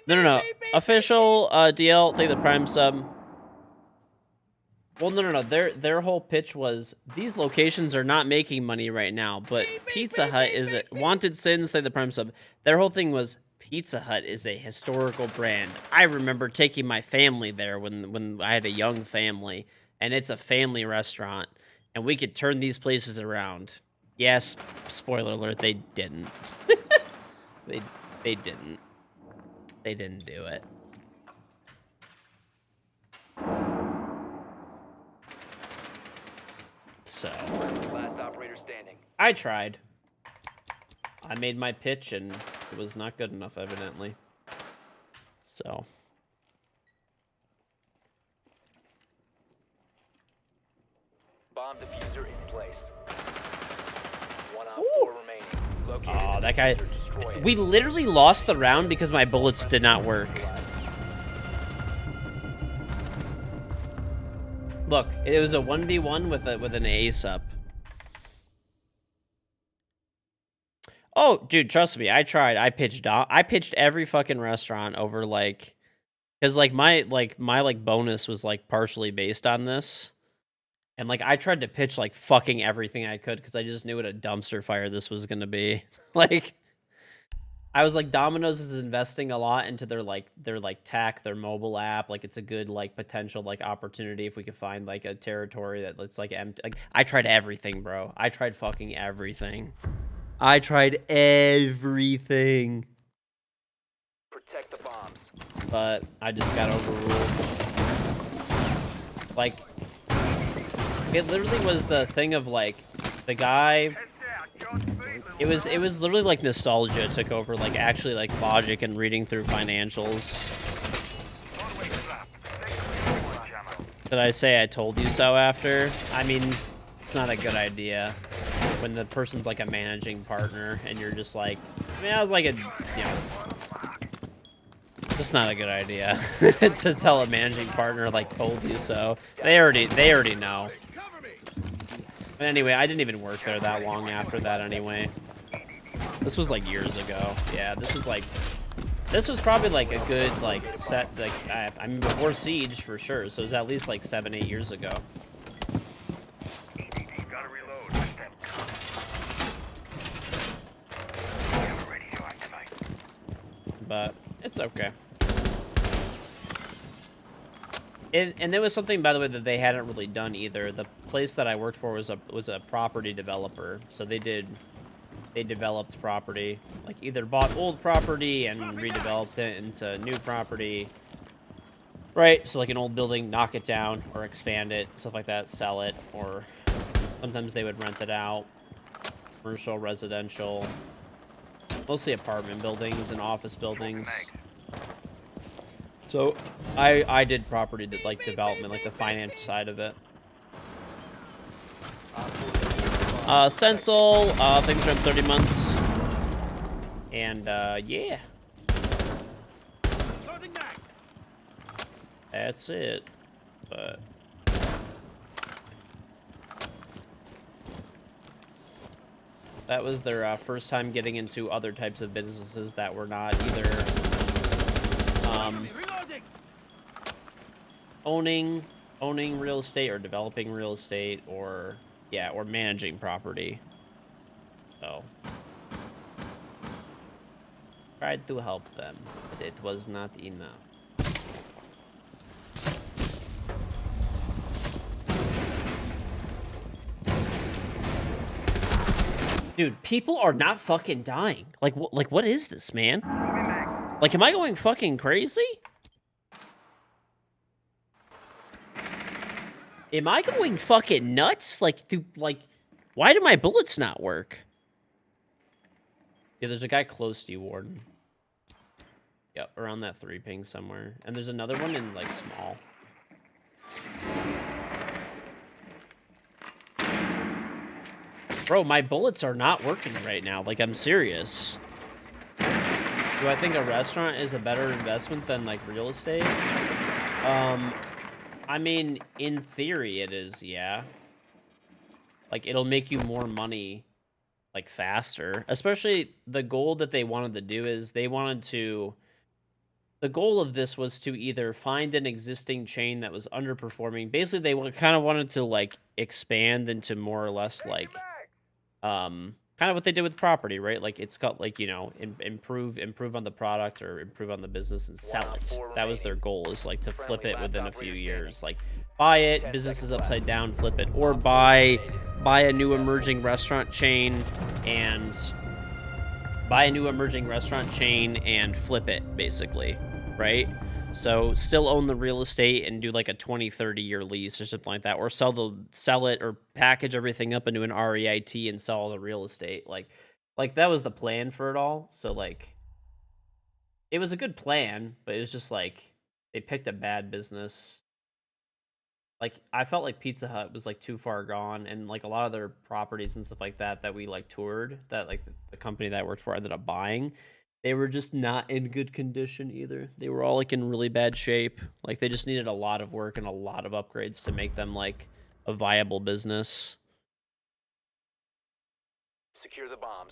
No. Official DL, take the prime sub. Well, no. Their whole pitch was these locations are not making money right now, but Pizza Hut is a wanted sins. Take the prime sub. Their whole thing was Pizza Hut is a historical brand. I remember taking my family there when I had a young family, and it's a family restaurant, and we could turn these places around. Yes, spoiler alert, they didn't. they didn't. They didn't do it. So, Last operator standing. I tried. I made my pitch and it was not good enough, evidently. So. Bomb diffuser in place. 1 op 4 remaining. Located Oh, in that the guy. diffuser, destroy it. We literally lost the round because my bullets did not work. Look, it was a 1v1 with an ace up. Oh, dude, trust me, I tried. I pitched every fucking restaurant over like, cause like my bonus was like partially based on this, and like I tried to pitch like fucking everything I could because I just knew what a dumpster fire this was gonna be. Like, I was like, Domino's is investing a lot into their tech, their mobile app. Like, it's a good like potential like opportunity if we could find like a territory that lets like empty. Like, I tried everything, bro. I tried fucking everything. I tried everything. Protect the bombs. But I just got overruled. Like, it literally was the thing of like the guy. Heads down. God's speed, It was literally like nostalgia took over, like actually like logic and reading through financials. one-way trap. Take one jammer. Did I say I told you so after? I mean, it's not a good idea when the person's like a managing partner and you're just like, I mean, I was like a, you know, just not a good idea to tell a managing partner like told you so. They already know. But anyway, I didn't even work there that long after that anyway. This was like years ago. Yeah, this was probably like a good like set, like I mean before Siege for sure. So it was at least like 7-8 years ago. Gotta reload. Step. Jammer ready to activate. But it's okay. And there was something, by the way, that they hadn't really done either. place that I worked for was a property developer. So they developed property, like either bought old property and redeveloped it into new property. Right, so like an old building, knock it down or expand it, stuff like that, sell it, or sometimes they would rent it out. Commercial, residential, mostly apartment buildings and office buildings. So I did property that like development, like the finance side of it. Sensol, things around 30 months. And yeah. That's it. But that was their first time getting into other types of businesses that were not either owning real estate or developing real estate or or managing property. So tried to help them, but it was not enough. Dude, people are not fucking dying. Like what is this, man? Like, am I going fucking crazy? Am I going fucking nuts? Like, why do my bullets not work? Yeah, there's a guy close to you, Warden. Yep, around that 3 ping somewhere. And there's another one in, like, small. Bro, my bullets are not working right now. Like, I'm serious. Do I think a restaurant is a better investment than, like, real estate? I mean, in theory it is, yeah. Like, it'll make you more money, like, faster. Especially the goal that they wanted to do is they wanted to... The goal of this was to either find an existing chain that was underperforming. Basically, they kind of wanted to, like, expand into more or less, like... kind of what they did with property, right? Like, it's got, like, you know, improve on the product or improve on the business and sell it. That was their goal, is, like, to flip it within a few years. Like, buy it, business is upside down, flip it. Or buy a new emerging restaurant chain and... flip it, basically, right? So still own the real estate and do like a 20, 30-year lease or something like that, or sell it or package everything up into an REIT and sell all the real estate. Like that was the plan for it all. So like, it was a good plan, but it was just like they picked a bad business. Like, I felt like Pizza Hut was like too far gone, and like a lot of their properties and stuff like that we like toured, that like the company that I worked for ended up buying, they were just not in good condition either. They were all like in really bad shape. Like, they just needed a lot of work and a lot of upgrades to make them like a viable business. Secure the bombs.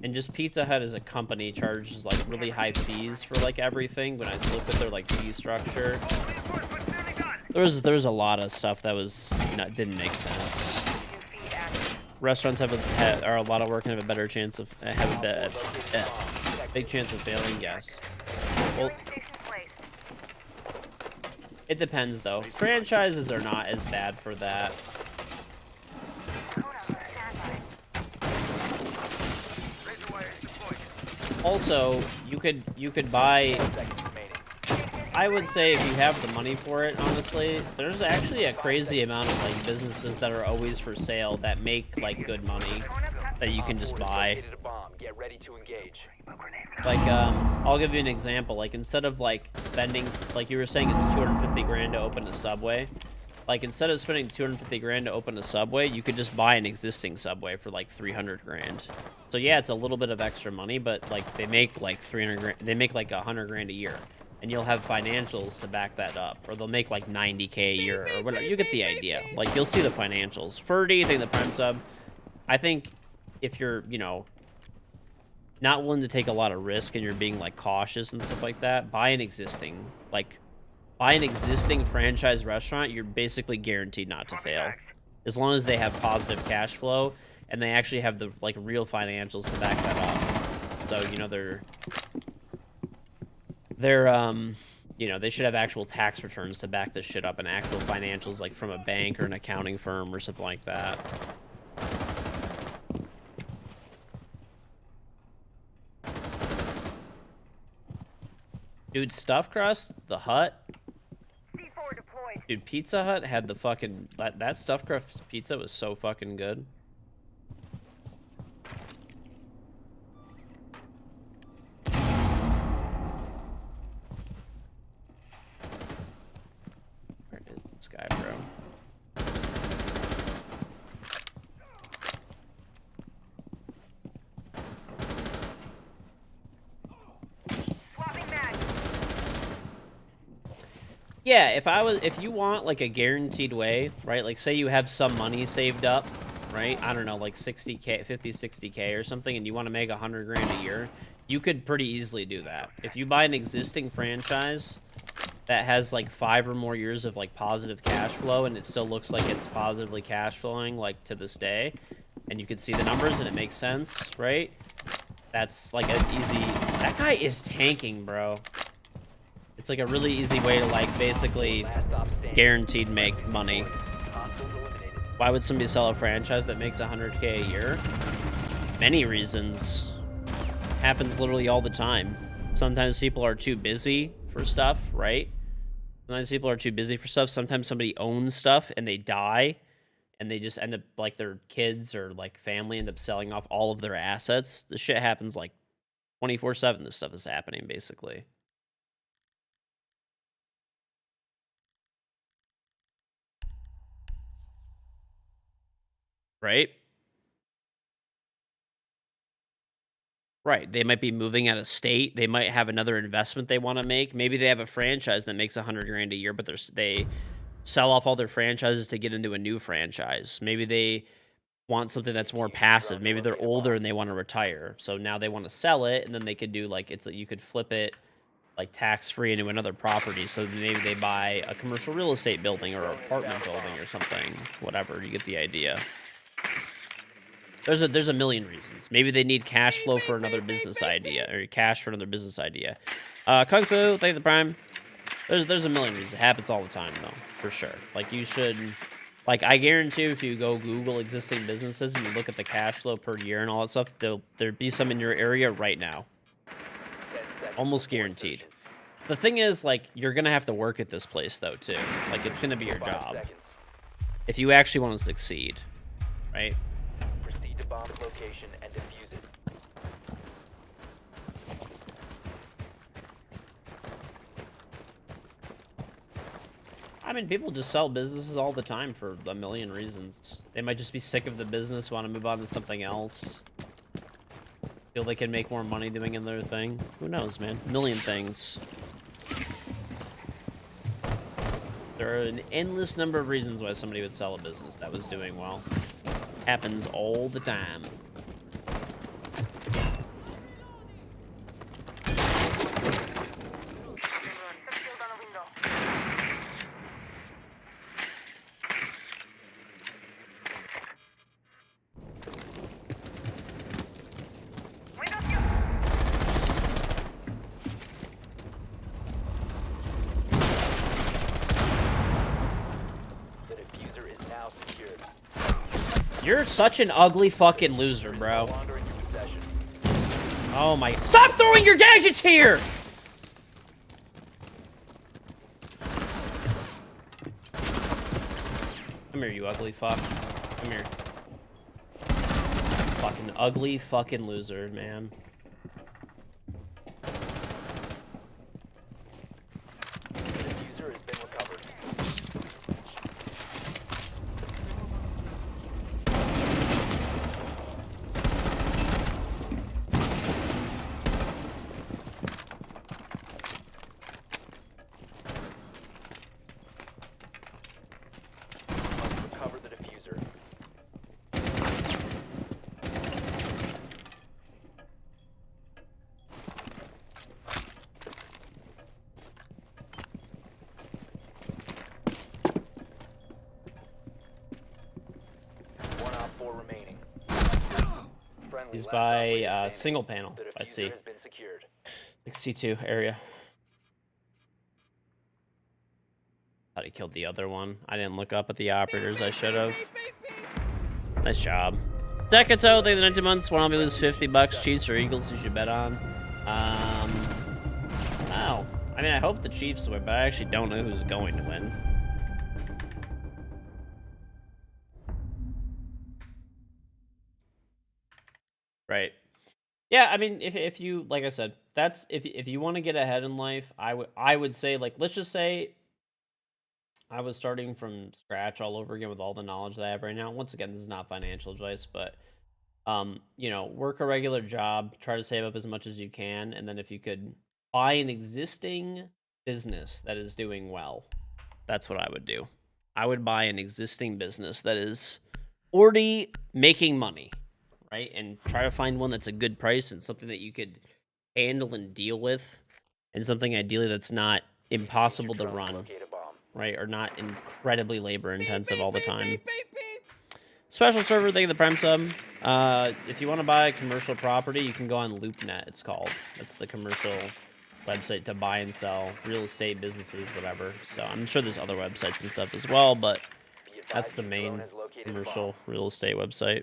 And just Pizza Hut as a company charges like really high fees for like everything. When I looked at their like fee structure, there's a lot of stuff that didn't make sense. Restaurants have a lot of work and have a better chance of big chance of failing. Yes. Well, it depends though. Franchises are not as bad for that. Also, you could buy. I would say if you have the money for it, honestly, there's actually a crazy amount of like businesses that are always for sale that make like good money that you can just buy. Get ready to engage. Like, I'll give you an example. Like, instead of like spending, like you were saying, it's 250 grand to open a Subway. Like, instead of spending 250 grand to open a Subway, you could just buy an existing Subway for like 300 grand. So yeah, it's a little bit of extra money, but like they make like 300 grand, they make like 100 grand a year. And you'll have financials to back that up. Or they'll make like 90K a year or whatever. You get the idea. Like, you'll see the financials. For anything, the Prime Sub, I think if you're, you know, not willing to take a lot of risk and you're being like cautious and stuff like that, buy an existing franchise restaurant. You're basically guaranteed not to fail. As long as they have positive cash flow and they actually have the like real financials to back that up. So, you know, You know, they should have actual tax returns to back this shit up and actual financials, like from a bank or an accounting firm or something like that. Dude, Stuffed Crust, the Hut. C4 deployed. Dude, Pizza Hut had the fucking... That Stuffed Crust pizza was so fucking good. Where is this guy, bro? Swapping mag. Yeah, if you want like a guaranteed way, right? Like say you have some money saved up, right? I don't know, like 60K, 50, 60K or something, and you want to make 100 grand a year, you could pretty easily do that. If you buy an existing franchise that has like 5 or more years of like positive cash flow and it still looks like it's positively cash flowing like to this day, and you can see the numbers and it makes sense, right? That's like an easy... That guy is tanking, bro. It's like a really easy way to like basically guaranteed make money. Why would somebody sell a franchise that makes 100K a year? Many reasons. Happens literally all the time. Sometimes people are too busy for stuff, right? Sometimes people are too busy for stuff. Sometimes somebody owns stuff and they die and they just end up like their kids or like family end up selling off all of their assets. This shit happens like 24/7. This stuff is happening basically. Right? Right. They might be moving out of state. They might have another investment they want to make. Maybe they have a franchise that makes 100 grand a year, but they sell off all their franchises to get into a new franchise. Maybe they want something that's more passive. Maybe they're older and they want to retire. So now they want to sell it, and then they could do like you could flip it like tax-free into another property. So maybe they buy a commercial real estate building or an apartment building or something. Whatever, you get the idea. There's a million reasons. Maybe they need cash flow for another business idea, or cash for another business idea. Kung Fu, thank you for the Prime. There's a million reasons. It happens all the time, though, for sure. Like, you should... Like, I guarantee you, if you go Google existing businesses and you look at the cash flow per year and all that stuff, there'd be some in your area right now. Almost guaranteed. The thing is, like, you're going to have to work at this place, though, too. Like, it's going to be your job. If you actually want to succeed, right? Proceed to bomb the location and defuse it. I mean, people just sell businesses all the time for a million reasons. They might just be sick of the business, want to move on to something else. Feel they can make more money doing another thing. Who knows, man? A million things. There are an endless number of reasons why somebody would sell a business that was doing well. Happens all the time. You're such an ugly fucking loser, bro. Oh my... Stop throwing your gadgets here! Come here, you ugly fuck. Come here. Fucking ugly fucking loser, man. Diffuser has been recovered. Must recover the diffuser. One op 4 remaining. Friendly He's last by operator standing. single panel. The I see. diffuser has been secured. Like C2 area. Thought he killed the other one. I didn't look up at the operators. I should have. Nice job. Decato, thank the 19 months. Want to lose $50? Chiefs or Eagles? You should bet on. Oh. I mean, I hope the Chiefs win, but I actually don't know who's going to win. Right. Yeah, I mean, if you, like I said, that's if you want to get ahead in life, I would say, like, let's just say I was starting from scratch all over again with all the knowledge that I have right now. Once again, this is not financial advice, but you know, work a regular job, try to save up as much as you can, and then if you could buy an existing business that is doing well, that's what I would do. I would buy an existing business that is already making money, right? And try to find one that's a good price and something that you could handle and deal with, and something ideally that's not impossible to run, Locate a bomb. right? Or not incredibly labor intensive all the time. Special server, thank you the Prime sub. If you want to buy a commercial property, you can go on LoopNet, it's called. That's the commercial website to buy and sell real estate businesses, whatever. So I'm sure there's other websites and stuff as well, but Be advised that's the your drone main has located a commercial bomb. real estate website.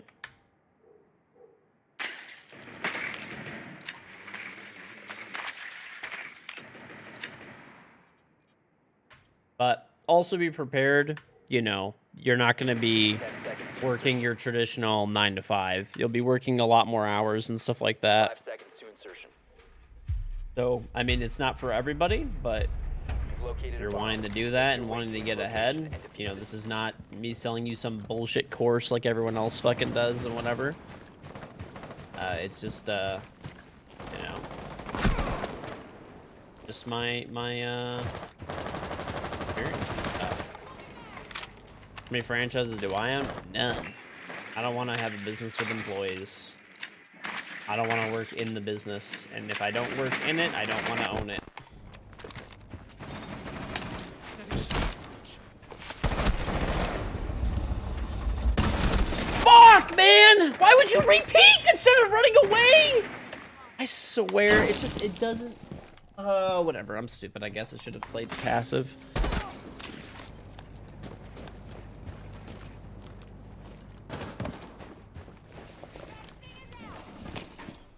But also be prepared, you know, you're not going to be 10 seconds. working your traditional 9 to 5. You'll be working a lot more hours and stuff like that. 5 seconds to insertion. So, I mean, it's not for everybody, but You've located if a you're bomb. wanting to do that and wanting to get ahead, you know, this is not me selling you some bullshit course like everyone else fucking does and whatever. It's just, you know, just my experience and stuff. How many franchises do I own? None. I don't want to have a business with employees. I don't want to work in the business, and if I don't work in it, I don't want to own it. Fuck, man! Why would you repeat instead of running away? I swear, it doesn't... whatever, I'm stupid, I guess I should have played passive.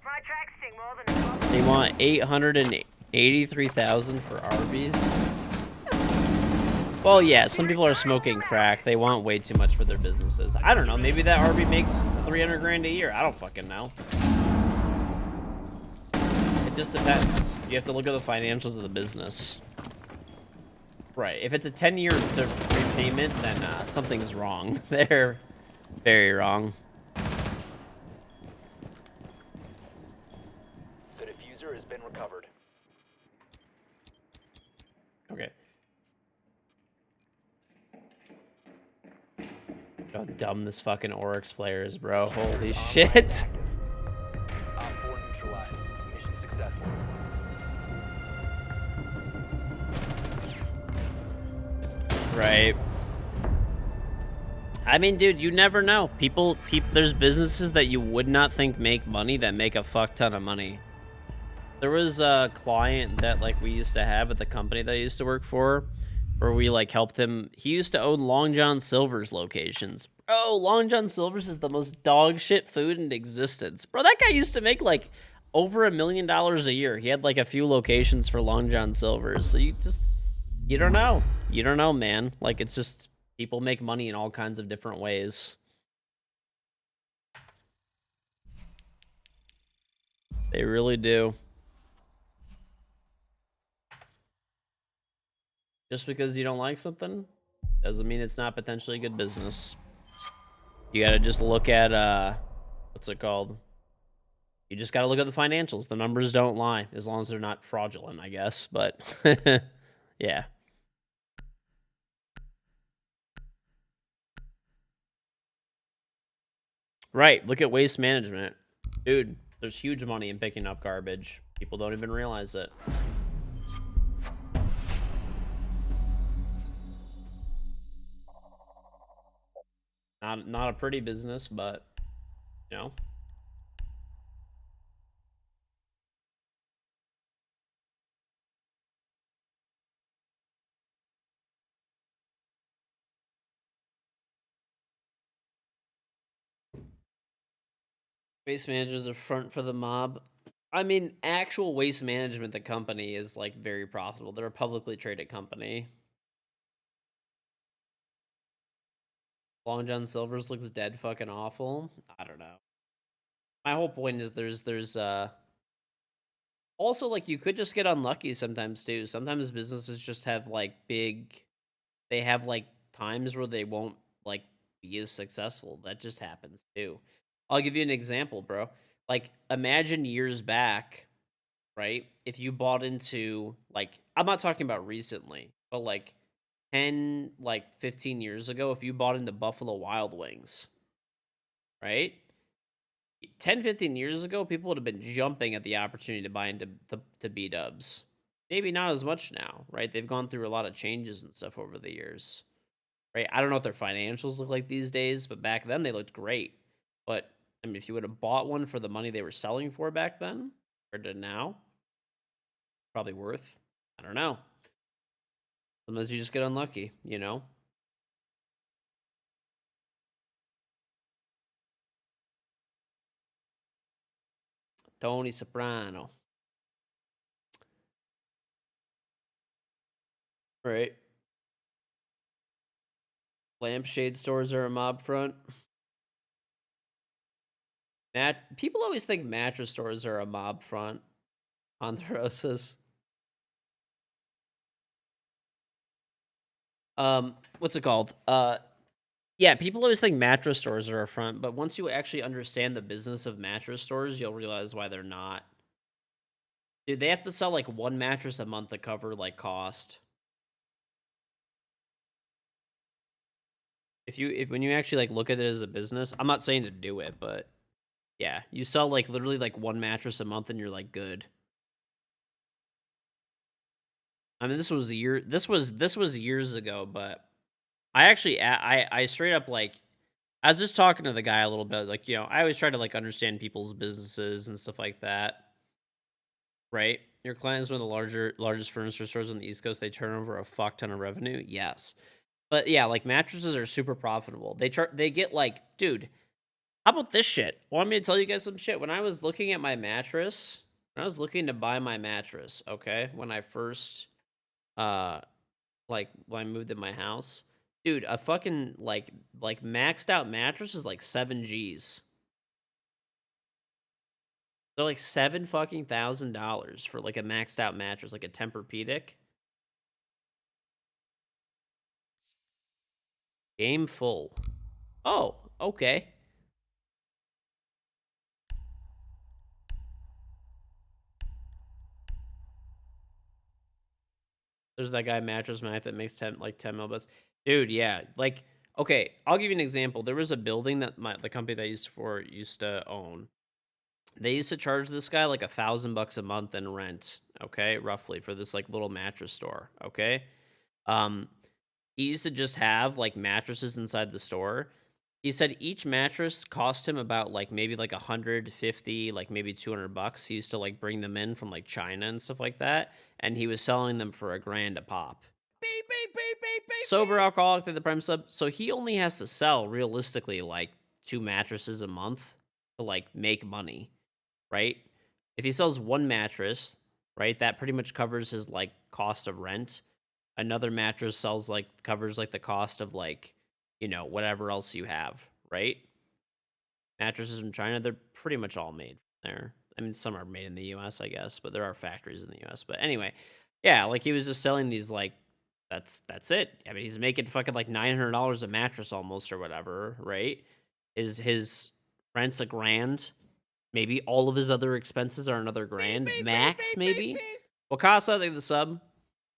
My tracks sting more than a bomb. They want 883,000 for Arby's. Well, yeah, some people are smoking crack. They want way too much for their businesses. I don't know. Maybe that Arby makes 300 grand a year. I don't fucking know. It just depends. You have to look at the financials of the business. Right. If it's a 10-year repayment, then something's wrong. They're very wrong. The diffuser has been recovered. Okay. How dumb this fucking Oryx player is, bro. Holy shit. Op 4 neutralized. Mission successful. Right. I mean, dude, you never know. People, there's businesses that you would not think make money that make a fuck ton of money. There was a client that, like, we used to have at the company that I used to work for, where we, like, helped him. He used to own Long John Silver's locations. Bro, Long John Silver's is the most dog shit food in existence. Bro, that guy used to make, like, over $1 million a year. He had, like, a few locations for Long John Silver's. So you don't know. You don't know, man. Like, it's just, people make money in all kinds of different ways. They really do. Just because you don't like something doesn't mean it's not potentially good business. You gotta just look at, what's it called? You just gotta look at the financials. The numbers don't lie, as long as they're not fraudulent, I guess. But, yeah. Right, look at waste management. Dude, there's huge money in picking up garbage. People don't even realize it. Not a pretty business, but, you know. Waste managers are front for the mob. I mean, actual waste management, the company is like very profitable. They're a publicly traded company. Long John Silver's looks dead fucking awful. I don't know. My whole point is there's also like you could just get unlucky sometimes too. Sometimes businesses just have like they have like times where they won't like be as successful. That just happens too. I'll give you an example, bro. Like imagine years back, right? If you bought into like I'm not talking about recently, but like 10 like 15 years ago if you bought into Buffalo Wild Wings, right? 10, 15 years ago, people would have been jumping at the opportunity to buy into the B-dubs. Maybe not as much now, right? They've gone through a lot of changes and stuff over the years, right? I don't know what their financials look like these days, but back then they looked great. But I mean, if you would have bought one for the money they were selling for back then, or to now, probably worth, I don't know. Sometimes you just get unlucky, you know? Tony Soprano. Right. Lampshade stores are a mob front. People always think mattress stores are a mob front. Ponderosa's. What's it called? Yeah, people always think mattress stores are a front, but once you actually understand the business of mattress stores, you'll realize why they're not. Dude, they have to sell like one mattress a month to cover like cost. If when you actually like look at it as a business, I'm not saying to do it, but yeah, you sell like literally like one mattress a month and you're like good. I mean, this was years ago, but I actually I straight up like I was just talking to the guy a little bit, like, you know, I always try to like understand people's businesses and stuff like that, right? Your client is one of the largest furniture stores on the East Coast. They turn over a fuck ton of revenue. Yes. But yeah, like mattresses are super profitable. They get like, dude, how about this shit? Want me to tell you guys some shit? When I was looking at my mattress, when I was looking to buy my mattress, okay, when I first uh like when I moved in my house, dude, a fucking like maxed out mattress is like 7 G's. They're like seven fucking $1,000 for like a maxed out mattress, like a Tempur-Pedic. Game full. Oh, okay. There's that guy Mattress Mac that makes 10 mil bucks. Dude, yeah. Like, okay, I'll give you an example. There was a building that the company that I used to own. They used to charge this guy like $1,000 a month in rent, okay, roughly for this like little mattress store, okay. Um, he used to just have like mattresses inside the store. He said each mattress cost him about like maybe like 150, like maybe $200. He used to like bring them in from like China and stuff like that, and he was selling them for $1,000 a pop. Beep, beep, beep, beep, beep. Sober alcoholic through the prem sub, so he only has to sell realistically like 2 mattresses a month to like make money, right? If he sells one mattress, right, that pretty much covers his like cost of rent. Another mattress covers like the cost of like, you know, whatever else you have, right? Mattresses from China, they're pretty much all made there. I mean, some are made in the US, I guess, but there are factories in the US. But anyway, yeah, like he was just selling these like that's it. I mean, he's making fucking like $900 a mattress almost or whatever, right? His rent's $1,000. Maybe all of his other expenses are another $1,000 beep, beep, max. beep, Maybe. beep. Wakasa, like the sub,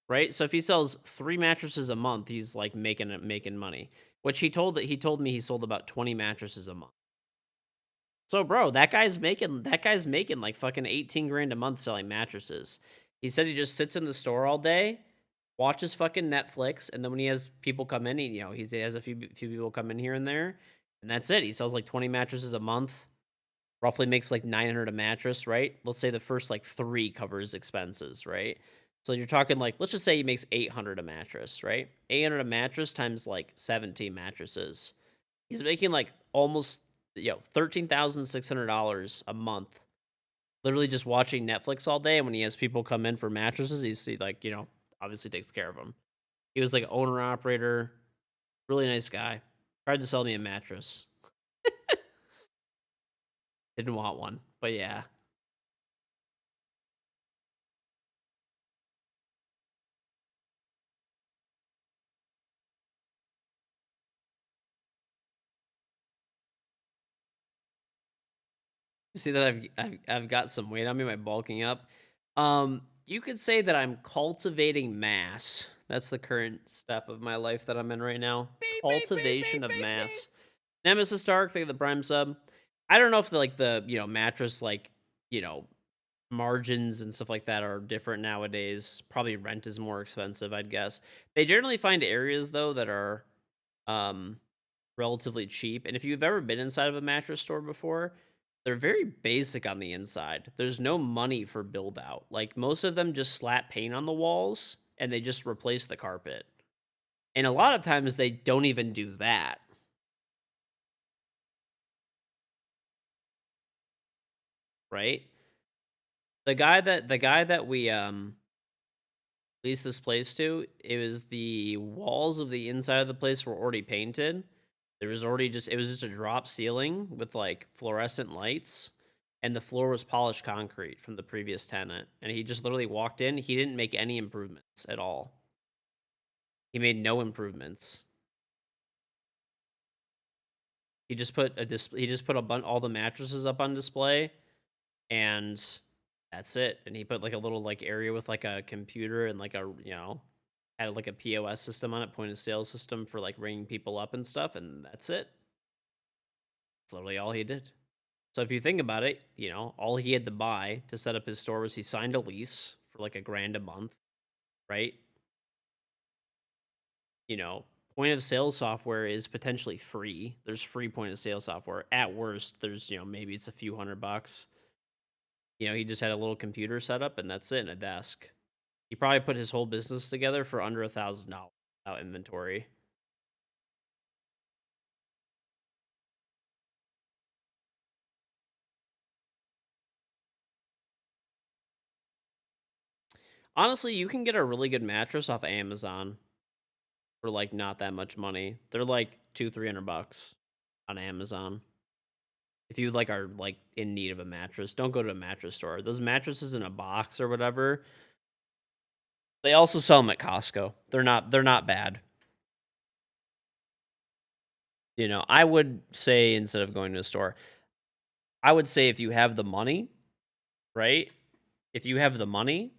right? So if he sells 3 mattresses a month, he's like making money. Which he told me he sold about 20 mattresses a month. So bro, that guy's making like fucking 18 grand a month selling mattresses. He said he just sits in the store all day, watches fucking Netflix, and then when he has people come in, he has a few people come in here and there, and that's it. He sells like 20 mattresses a month. Roughly makes like 900 a mattress, right? Let's say the first like 3 covers expenses, right? So you're talking like, let's just say he makes 800 a mattress, right? 800 a mattress times like 17 mattresses. He's making like almost $13,600 a month, literally just watching Netflix all day. And when he has people come in for mattresses, he like, obviously takes care of them. He was like owner operator, really nice guy. Tried to sell me a mattress. Didn't want one, but yeah. See that I've got some weight on me, my bulking up. You could say that I'm cultivating mass. That's the current step of my life that I'm in right now. Cultivation of mass. Nemesis Dark, thank you for the Prime sub. I don't know if the mattress margins and stuff like that are different nowadays. Probably rent is more expensive, I'd guess. They generally find areas though that are um relatively cheap. And if you've ever been inside of a mattress store before, they're very basic on the inside. There's no money for build out. Like most of them just slap paint on the walls and they just replace the carpet. And a lot of times they don't even do that. Right? The guy that we leased this place to, it was the walls of the inside of the place were already painted. It was just a drop ceiling with like fluorescent lights, and the floor was polished concrete from the previous tenant. And he just literally walked in. He didn't make any improvements at all. He made no improvements. He just put all the mattresses up on display, and that's it. And he put like a little like area with like a computer and like had like a POS system on it, point of sale system for like ringing people up and stuff, and that's it. That's literally all he did. So if you think about it, all he had to buy to set up his store was he signed a lease for like $1,000 a month, right? Point of sale software is potentially free. There's free point of sale software. At worst, there's, maybe it's a few $100. He just had a little computer set up and that's it, and a desk. He probably put his whole business together for under $1,000 without inventory. Honestly, you can get a really good mattress off of Amazon for like not that much money. They're like $200-$300 on Amazon. If you are like in need of a mattress, don't go to a mattress store. Those mattresses in a box or whatever, they also sell them at Costco. They're not bad. I would say instead of going to a store, I would say if you have the money, right? If you have the money,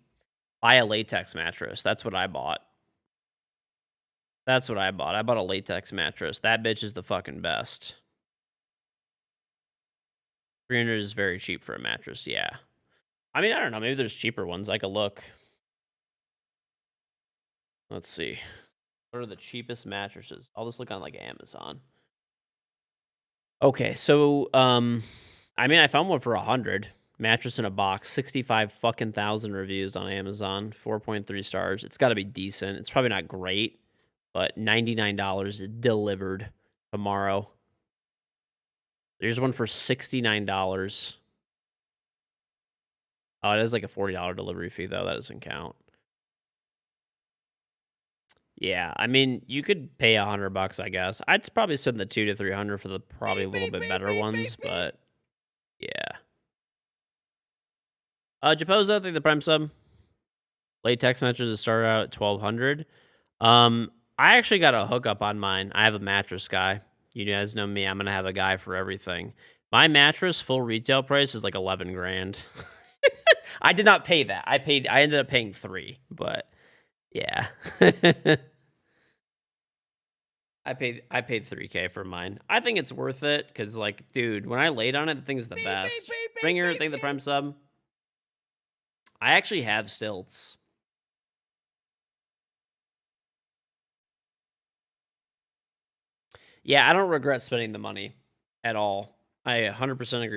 buy a latex mattress. That's what I bought. I bought a latex mattress. That bitch is the fucking best. 300 is very cheap for a mattress, yeah. I mean, I don't know. Maybe there's cheaper ones. I could look. Let's see. What are the cheapest mattresses? I'll just look on like Amazon. Okay, so I found one for 100. Mattress in a box, 65 fucking thousand reviews on Amazon, 4.3 stars. It's got to be decent. It's probably not great, but $99 delivered tomorrow. There's one for $69. Oh, it is like a $40 delivery fee though. That doesn't count. Yeah, I mean, you could pay $100, I guess. I'd probably spend the $200 to $300 for the probably a little bit better ones, but yeah. Japoza, I think the Prime sub. Latex mattresses start out at $1,200. I actually got a hookup on mine. I have a mattress guy. You guys know me. I'm gonna have a guy for everything. My mattress full retail price is like 11 grand. I did not pay that. I ended up paying 3, but yeah. I paid $3K for mine. I think it's worth it because, like, dude, when I laid on it, the thing is the best. Ringer, thank the Prime sub. I actually have stilts. Yeah, I don't regret spending the money at all. I 100% agree.